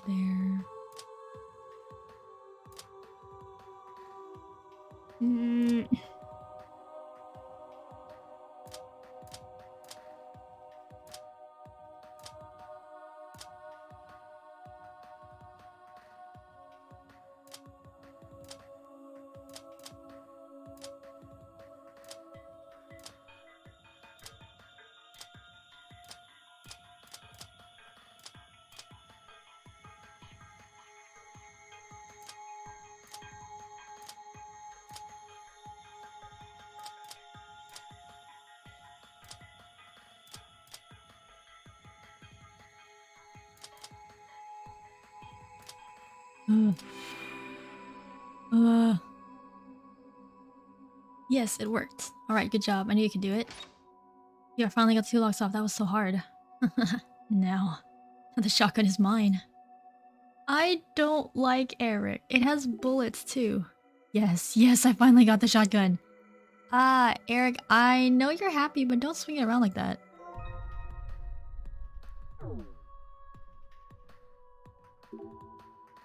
There. Yes, it worked. Alright, good job. I knew you could do it. Yeah, I finally got the 2 locks off. That was so hard. Now, the shotgun is mine. I don't like Eric. It has bullets too. Yes, yes, I finally got the shotgun. Eric, I know you're happy, but don't swing it around like that.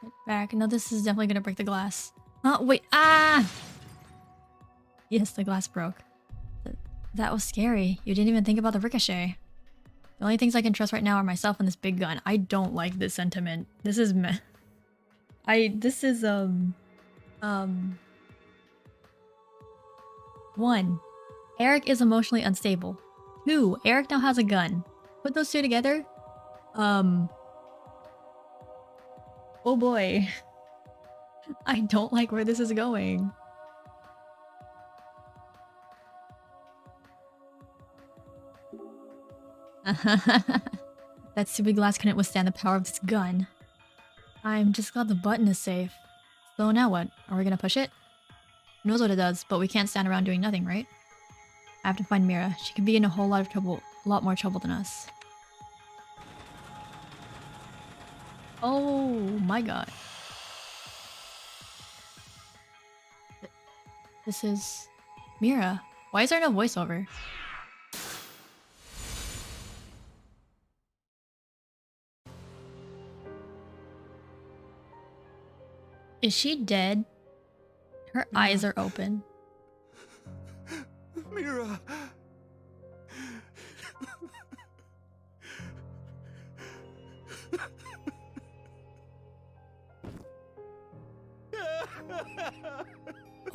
Get back. No, this is definitely gonna break the glass. Oh, wait. Ah! Yes, the glass broke. That was scary. You didn't even think about the ricochet. The only things I can trust right now are myself and this big gun. I don't like this sentiment. This is meh. This is, 1. Eric is emotionally unstable. 2. Eric now has a gun. Put those two together. Oh boy. I don't like where this is going. That stupid glass couldn't withstand the power of this gun. I'm just glad the button is safe. So now what? Are we gonna push it? Who knows what it does, but we can't stand around doing nothing, right? I have to find Mira. She could be in a whole lot of trouble. A lot more trouble than us. Oh my god. This is... Mira. Why is there no voiceover? Is she dead? Her eyes are open. Mira!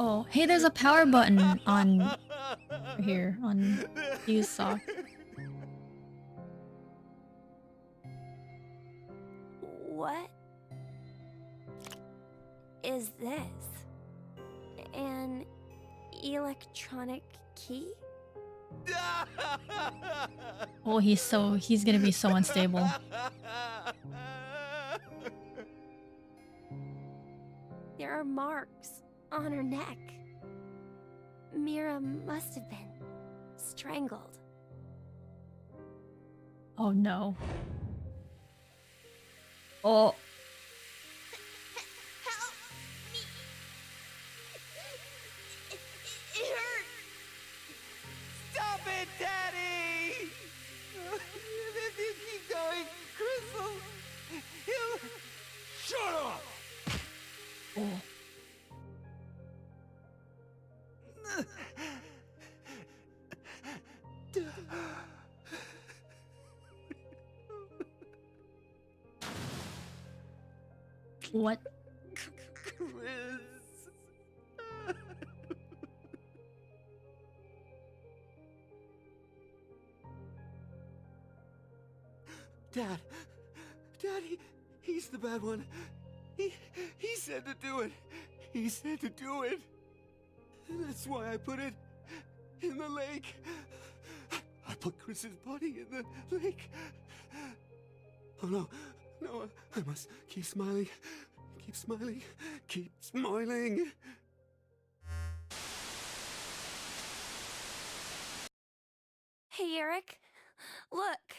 Oh, hey, there's a power button on here on use sock. What is this? An electronic key? Oh, he's gonna be so unstable. There are marks on her neck. Mira must have been strangled. Oh no. Oh. Help me! It hurts! Stop it, Daddy! If you keep going, Crystal, he'll... Shut up! Oh. What? Dad, he's the bad one. He said to do it. He said to do it. And that's why I put it in the lake. I put Chris's body in the lake. Oh no, I must keep smiling. Keep smiling. Keep smiling. Hey, Eric. Look.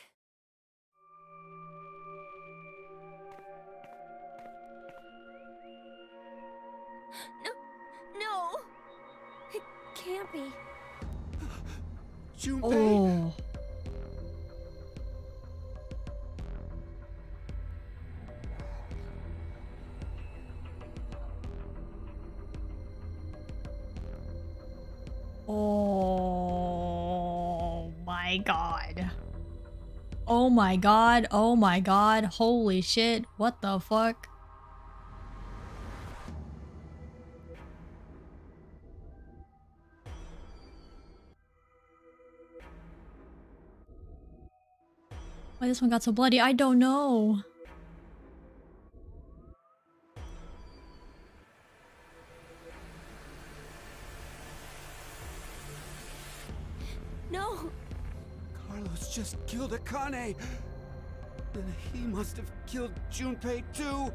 No. It can't be. Junpei. Oh. Oh my god. Oh my god. Oh my god. Holy shit. What the fuck? Why this one got so bloody? I don't know. No. Carlos just killed Akane. And he must have killed Junpei too.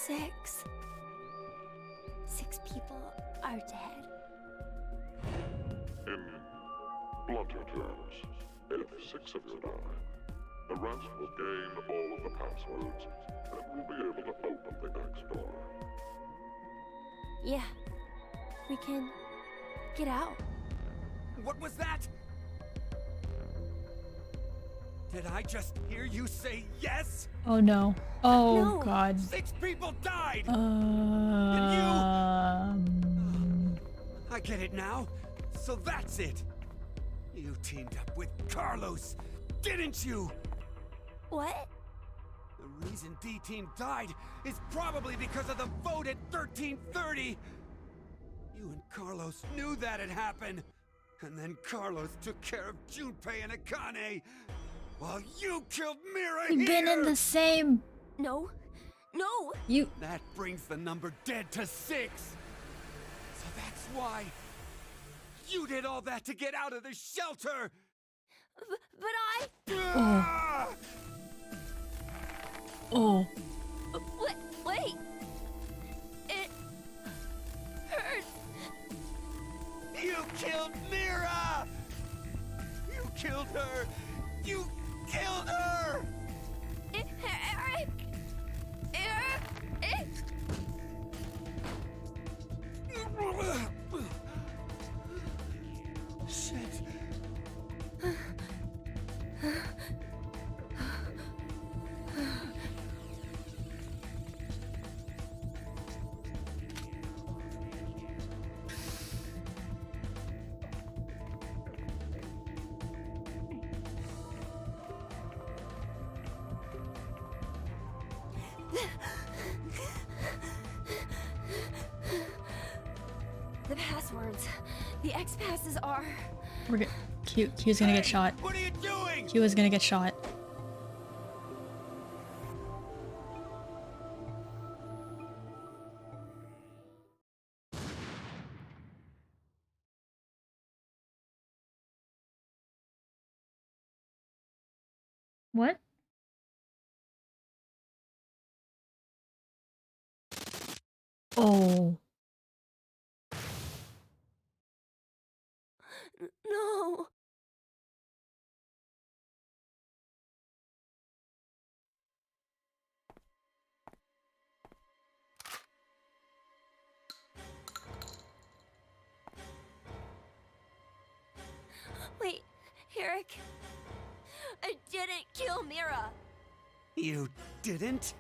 6. 6 people are dead. In blunter terms, if 6 of you die, the rest will gain all of the passwords and will be able to open the next door. Yeah. We can get out. What was that? Did I just hear you say yes? Oh no. Oh No. god. 6 people died! I get it now. So that's it. You teamed up with Carlos, didn't you? What? The reason D-Team died is probably because of the vote at 1330. You and Carlos knew that had happened. And then Carlos took care of Junpei and Akane, while you killed Mira We've been in the same... No. No! You... That brings the number dead to 6. So that's why you did all that to get out of the shelter. But I... Oh. Wait! It... hurts. You killed Mira! You killed her! You killed her! Eric! Eric! Shit. The passwords. The X passes are... We're good. Q's gonna get shot. What are you doing? Q is gonna get shot. What? Oh. No! Wait, Eric. I didn't kill Mira. You didn't?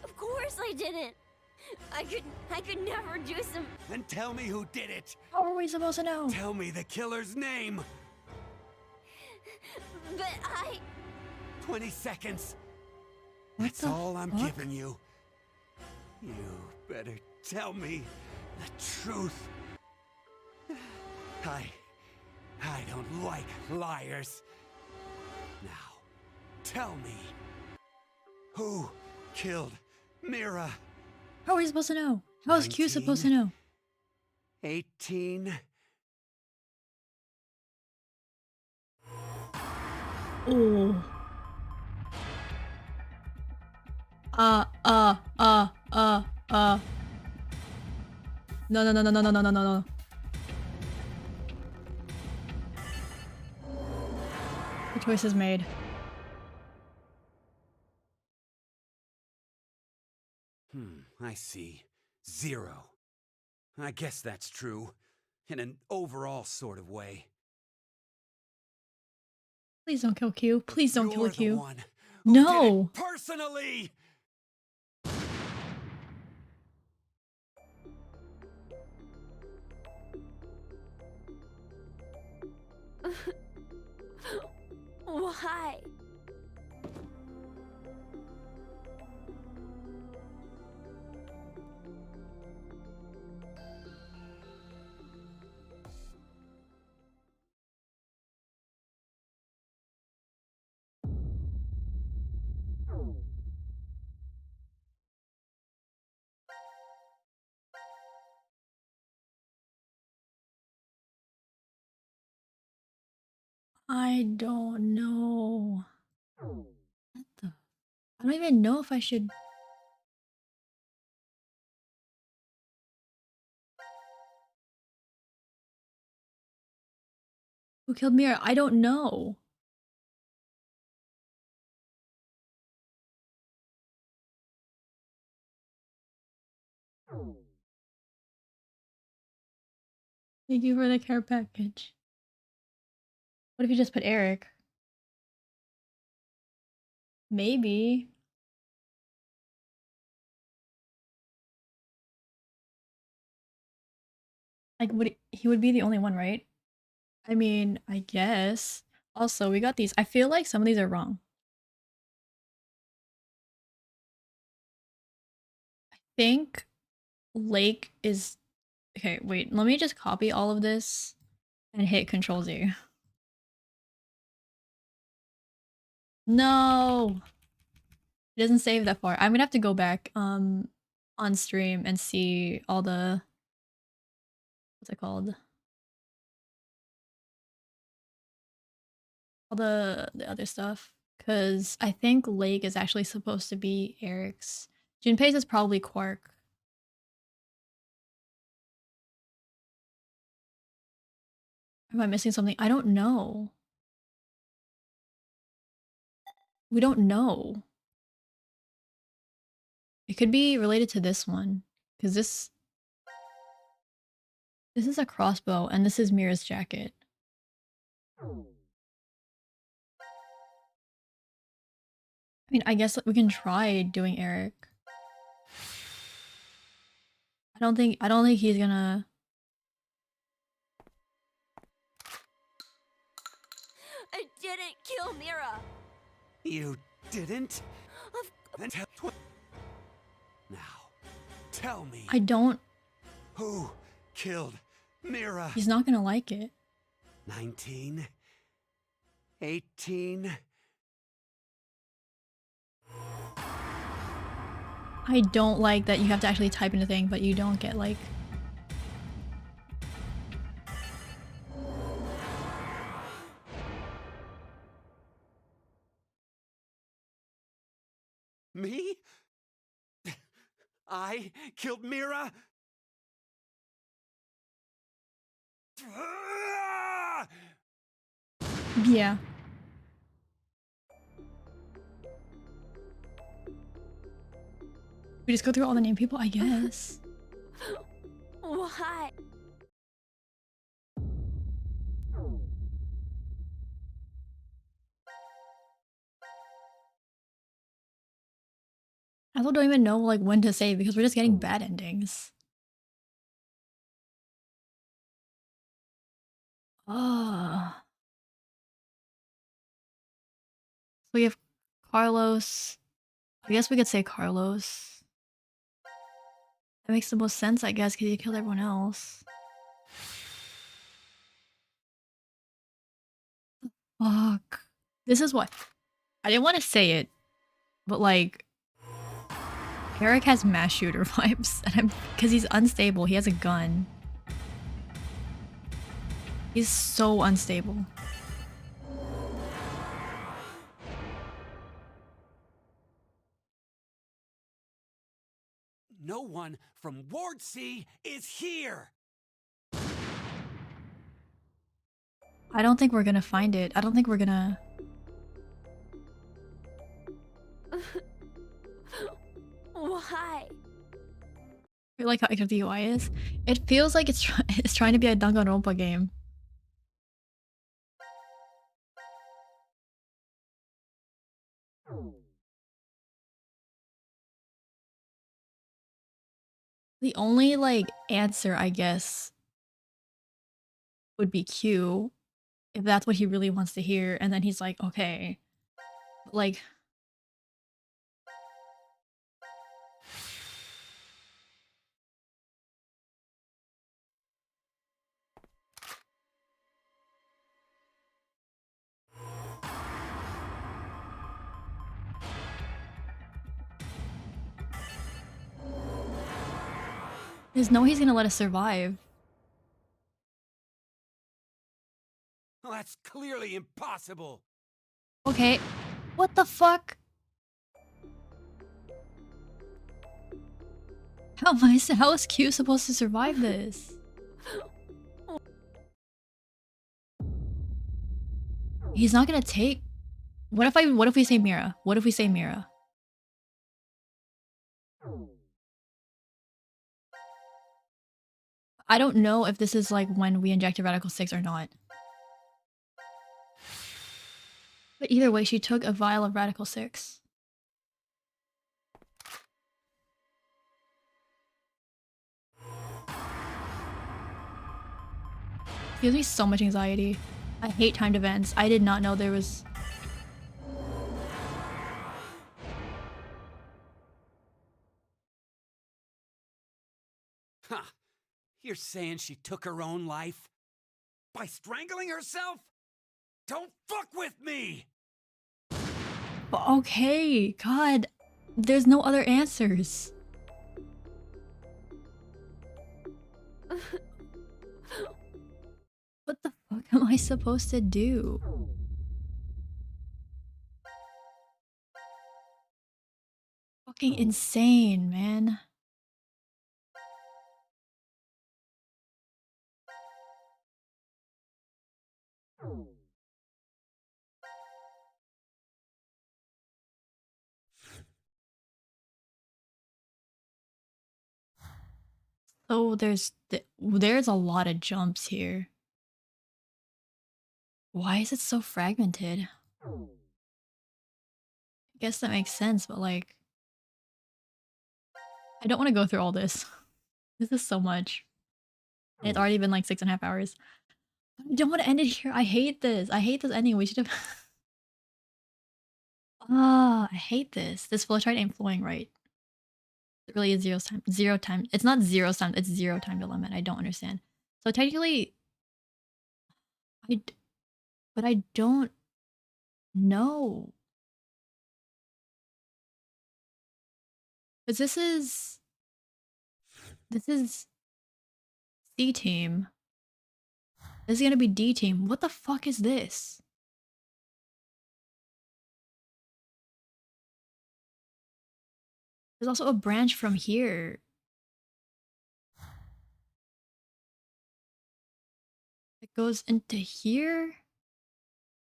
Of course I didn't. I could never do some... Then tell me who did it. How are we supposed to know? Tell me the killer's name. But I... 20 seconds. What That's the all I'm fuck? giving you. You better tell me the truth. I don't like liars. Now, tell me. Who killed Mira? How are we supposed to know? How is Q supposed to know? 18? Oh. No. The choice is made. I see. 0. I guess that's true. In an overall sort of way. Please don't kill Q. Please don't kill You're the Q. one who did it No. personally! Why? I don't know. What the? I don't even know if I should Who killed Mira? I don't know. Thank you for the care package. What if you just put Eric? Maybe. Like, he would be the only one, right? I mean, I guess. Also, we got these. I feel like some of these are wrong. I think Lake is... Okay, wait. Let me just copy all of this and hit Control Z. No! It doesn't save that far. I'm gonna have to go back on stream and see all the... What's it called? All the other stuff. Because I think Lake is actually supposed to be Eric's. Junpei's is probably Quark. Am I missing something? I don't know. We don't know. It could be related to this one. Because this is a crossbow and this is Mira's jacket. I mean, I guess we can try doing Eric. I don't think he's gonna... I didn't kill Mira. You didn't? Then now, tell me. I don't... Who killed Mira? He's not gonna like it. 19? 18? I don't like that you have to actually type in a thing, but you don't get like... Me? I killed Mira? Yeah. We just go through all the named people, I guess. Why? I also don't even know like when to save because we're just getting bad endings. Ah. So we have Carlos. I guess we could say Carlos. That makes the most sense, I guess, because he killed everyone else. Fuck. This is what... I didn't want to say it, but like... Eric has mass shooter vibes, and because he's unstable, he has a gun. He's so unstable. No one from Ward C is here! I don't think we're gonna find it. I don't think we're gonna... Why? You like how active the UI is? It feels like it's trying to be a Danganronpa game. The only like answer, I guess, would be Q, if that's what he really wants to hear, and then he's like, okay. Like... There's no way he's gonna let us survive. Well, that's clearly impossible! Okay. What the fuck? How is Q supposed to survive this? He's not gonna take... What if we say Mira? What if we say Mira? I don't know if this is like when we injected Radical 6 or not. But either way, she took a vial of Radical 6. Gives me so much anxiety. I hate timed events. I did not know there was... Huh. You're saying she took her own life? By strangling herself? Don't fuck with me! But okay, God. There's no other answers. What the fuck am I supposed to do? Fucking insane, man. Oh, there's a lot of jumps here. Why is it so fragmented? I guess that makes sense, but like... I don't want to go through all this. This is so much. And it's already been like 6.5 hours. I don't want to end it here. I hate this. I hate this ending. We should have... I hate this. This flowchart ain't flowing right. It really is zero time. It's not zero time. It's zero time to limit. I don't understand. So technically... But I don't know. Because this is C team. This is gonna be D team. What the fuck is this? There's also a branch from here. It goes into here?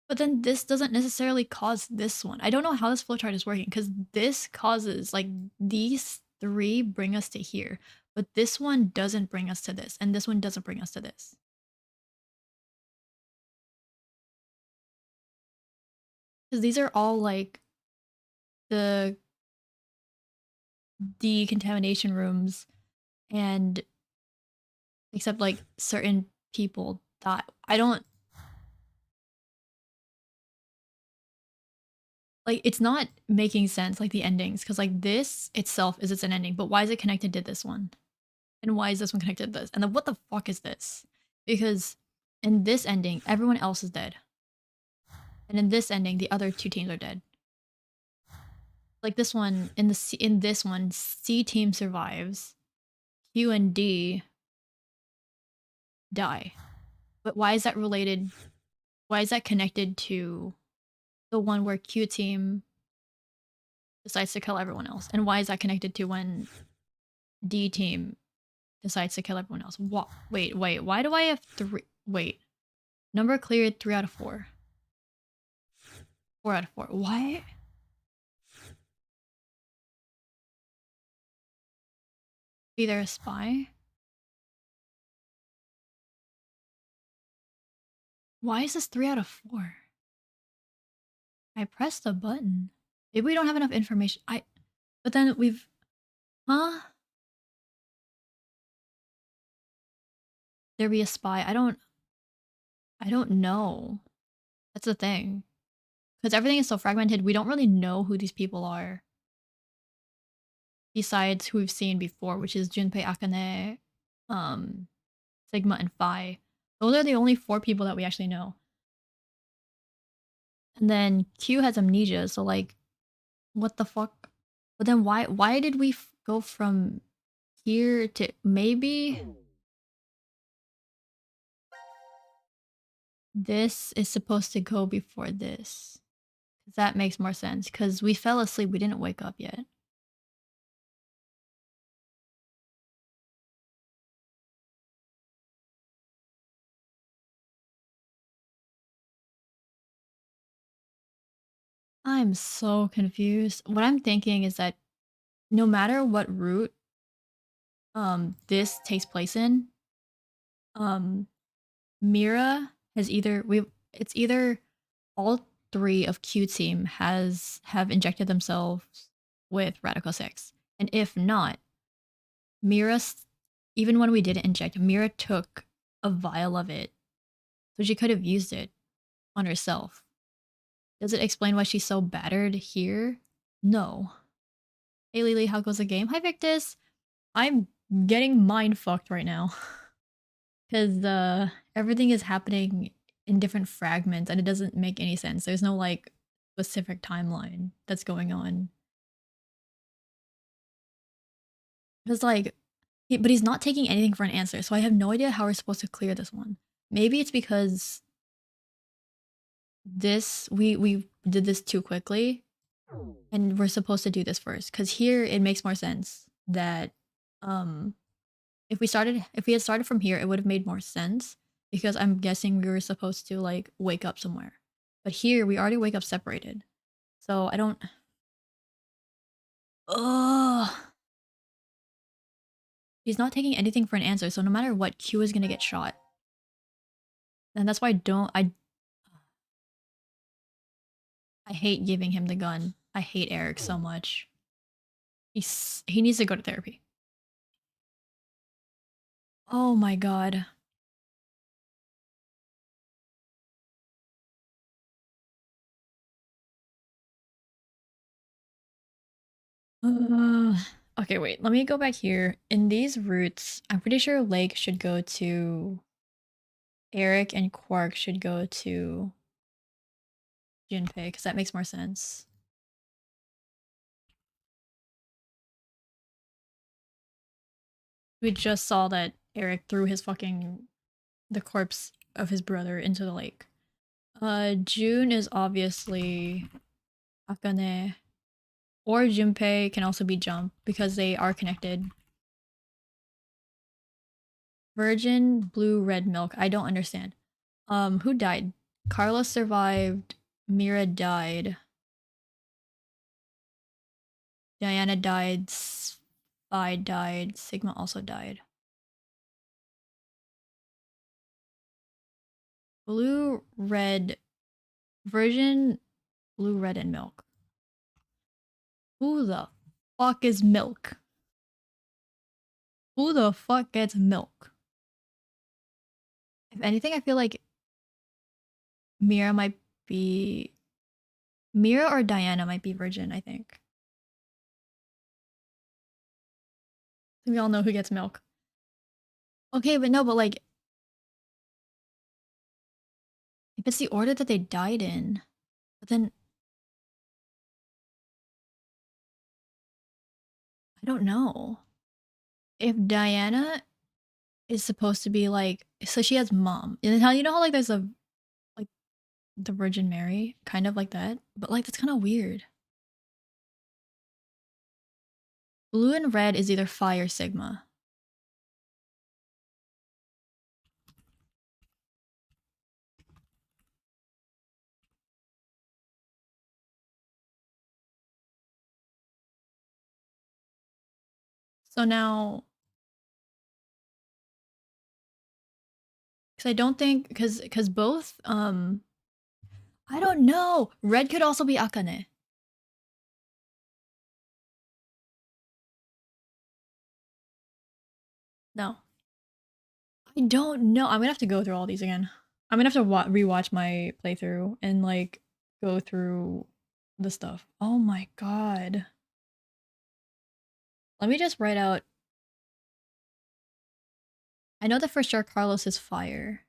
But then this doesn't necessarily cause this one. I don't know how this flowchart is working because this causes, like, these three bring us to here. But this one doesn't bring us to this. And this one doesn't bring us to this. Because these are all, like, the decontamination rooms. And except, like, certain people die. I don't... Like, it's not making sense, like, the endings. Because, like, this itself is its an ending. But why is it connected to this one? And why is this one connected to this? And then what the fuck is this? Because in this ending, everyone else is dead. And in this ending, the other two teams are dead. Like this one, in this one, C team survives. Q and D die. But why is that related? Why is that connected to the one where Q team decides to kill everyone else? And why is that connected to when D team decides to kill everyone else? What? Wait, why do I have 3? Wait. Number cleared 3 out of 4. 4 out of 4. Why? Be there a spy? Why is this 3 out of 4? I pressed the button. Maybe we don't have enough information. But then we've... Huh? There be a spy. I don't know. That's the thing. Because everything is so fragmented, we don't really know who these people are. Besides who we've seen before, which is Junpei, Akane, Sigma, and Phi. Those are the only 4 people that we actually know. And then Q has amnesia, so like, what the fuck? But then why did we go from here to maybe... This is supposed to go before this. That makes more sense, because we fell asleep, we didn't wake up yet. I'm so confused. What I'm thinking is that no matter what route this takes place in, um Mira has either we it's either all three of Q team have injected themselves with Radical 6. And if not, Mira even when we didn't inject, Mira took a vial of it. So she could have used it on herself. Does it explain why she's so battered here? No. Hey Lily, how goes the game? Hi Victus! I'm getting mind fucked right now. Because everything is happening in different fragments and it doesn't make any sense. There's no like specific timeline that's going on. Because like, but he's not taking anything for an answer, so I have no idea how we're supposed to clear this one. Maybe it's because we did this too quickly and we're supposed to do this first. Because here it makes more sense that if we had started from here, it would have made more sense because I'm guessing we were supposed to like wake up somewhere. But here we already wake up separated. So I don't. Ugh. He's not taking anything for an answer, so no matter what, Q is gonna get shot. And that's why I hate giving him the gun. I hate Eric so much. He needs to go to therapy. Oh my god. Okay, wait. Let me go back here. In these routes, I'm pretty sure Lake should go to Eric and Quark should go to Junpei, because that makes more sense. We just saw that Eric threw the corpse of his brother into the lake. June is obviously Akane. Or Junpei can also be Jump, because they are connected. Virgin, blue, red milk. I don't understand. Who died? Carlos survived. Mira died. Diana died. Spy died. Sigma also died. Blue, red, Virgin, blue, red, and milk. Who the fuck is milk? Who the fuck gets milk? If anything, I feel like Mira might be... Mira or Diana might be Virgin, I think. We all know who gets milk. Okay, but no, but like... If it's the order that they died in, but then... I don't know. If Diana is supposed to be like... So she has mom. And how you know how like there's a... Like, the Virgin Mary? Kind of like that. But like, that's kind of weird. Blue and red is either Phi or Sigma. So now... Because I don't think... Because both... I don't know! Red could also be Akane. No. I don't know. I'm gonna have to go through all these again. I'm gonna have to rewatch my playthrough and like go through the stuff. Oh my god. Let me just write out. I know that for sure Carlos is fire.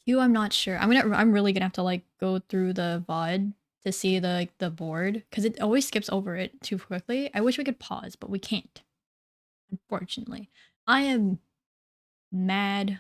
Q, I'm not sure. I'm really gonna have to like go through the VOD to see the board because it always skips over it too quickly. I wish we could pause, but we can't. Unfortunately. I am mad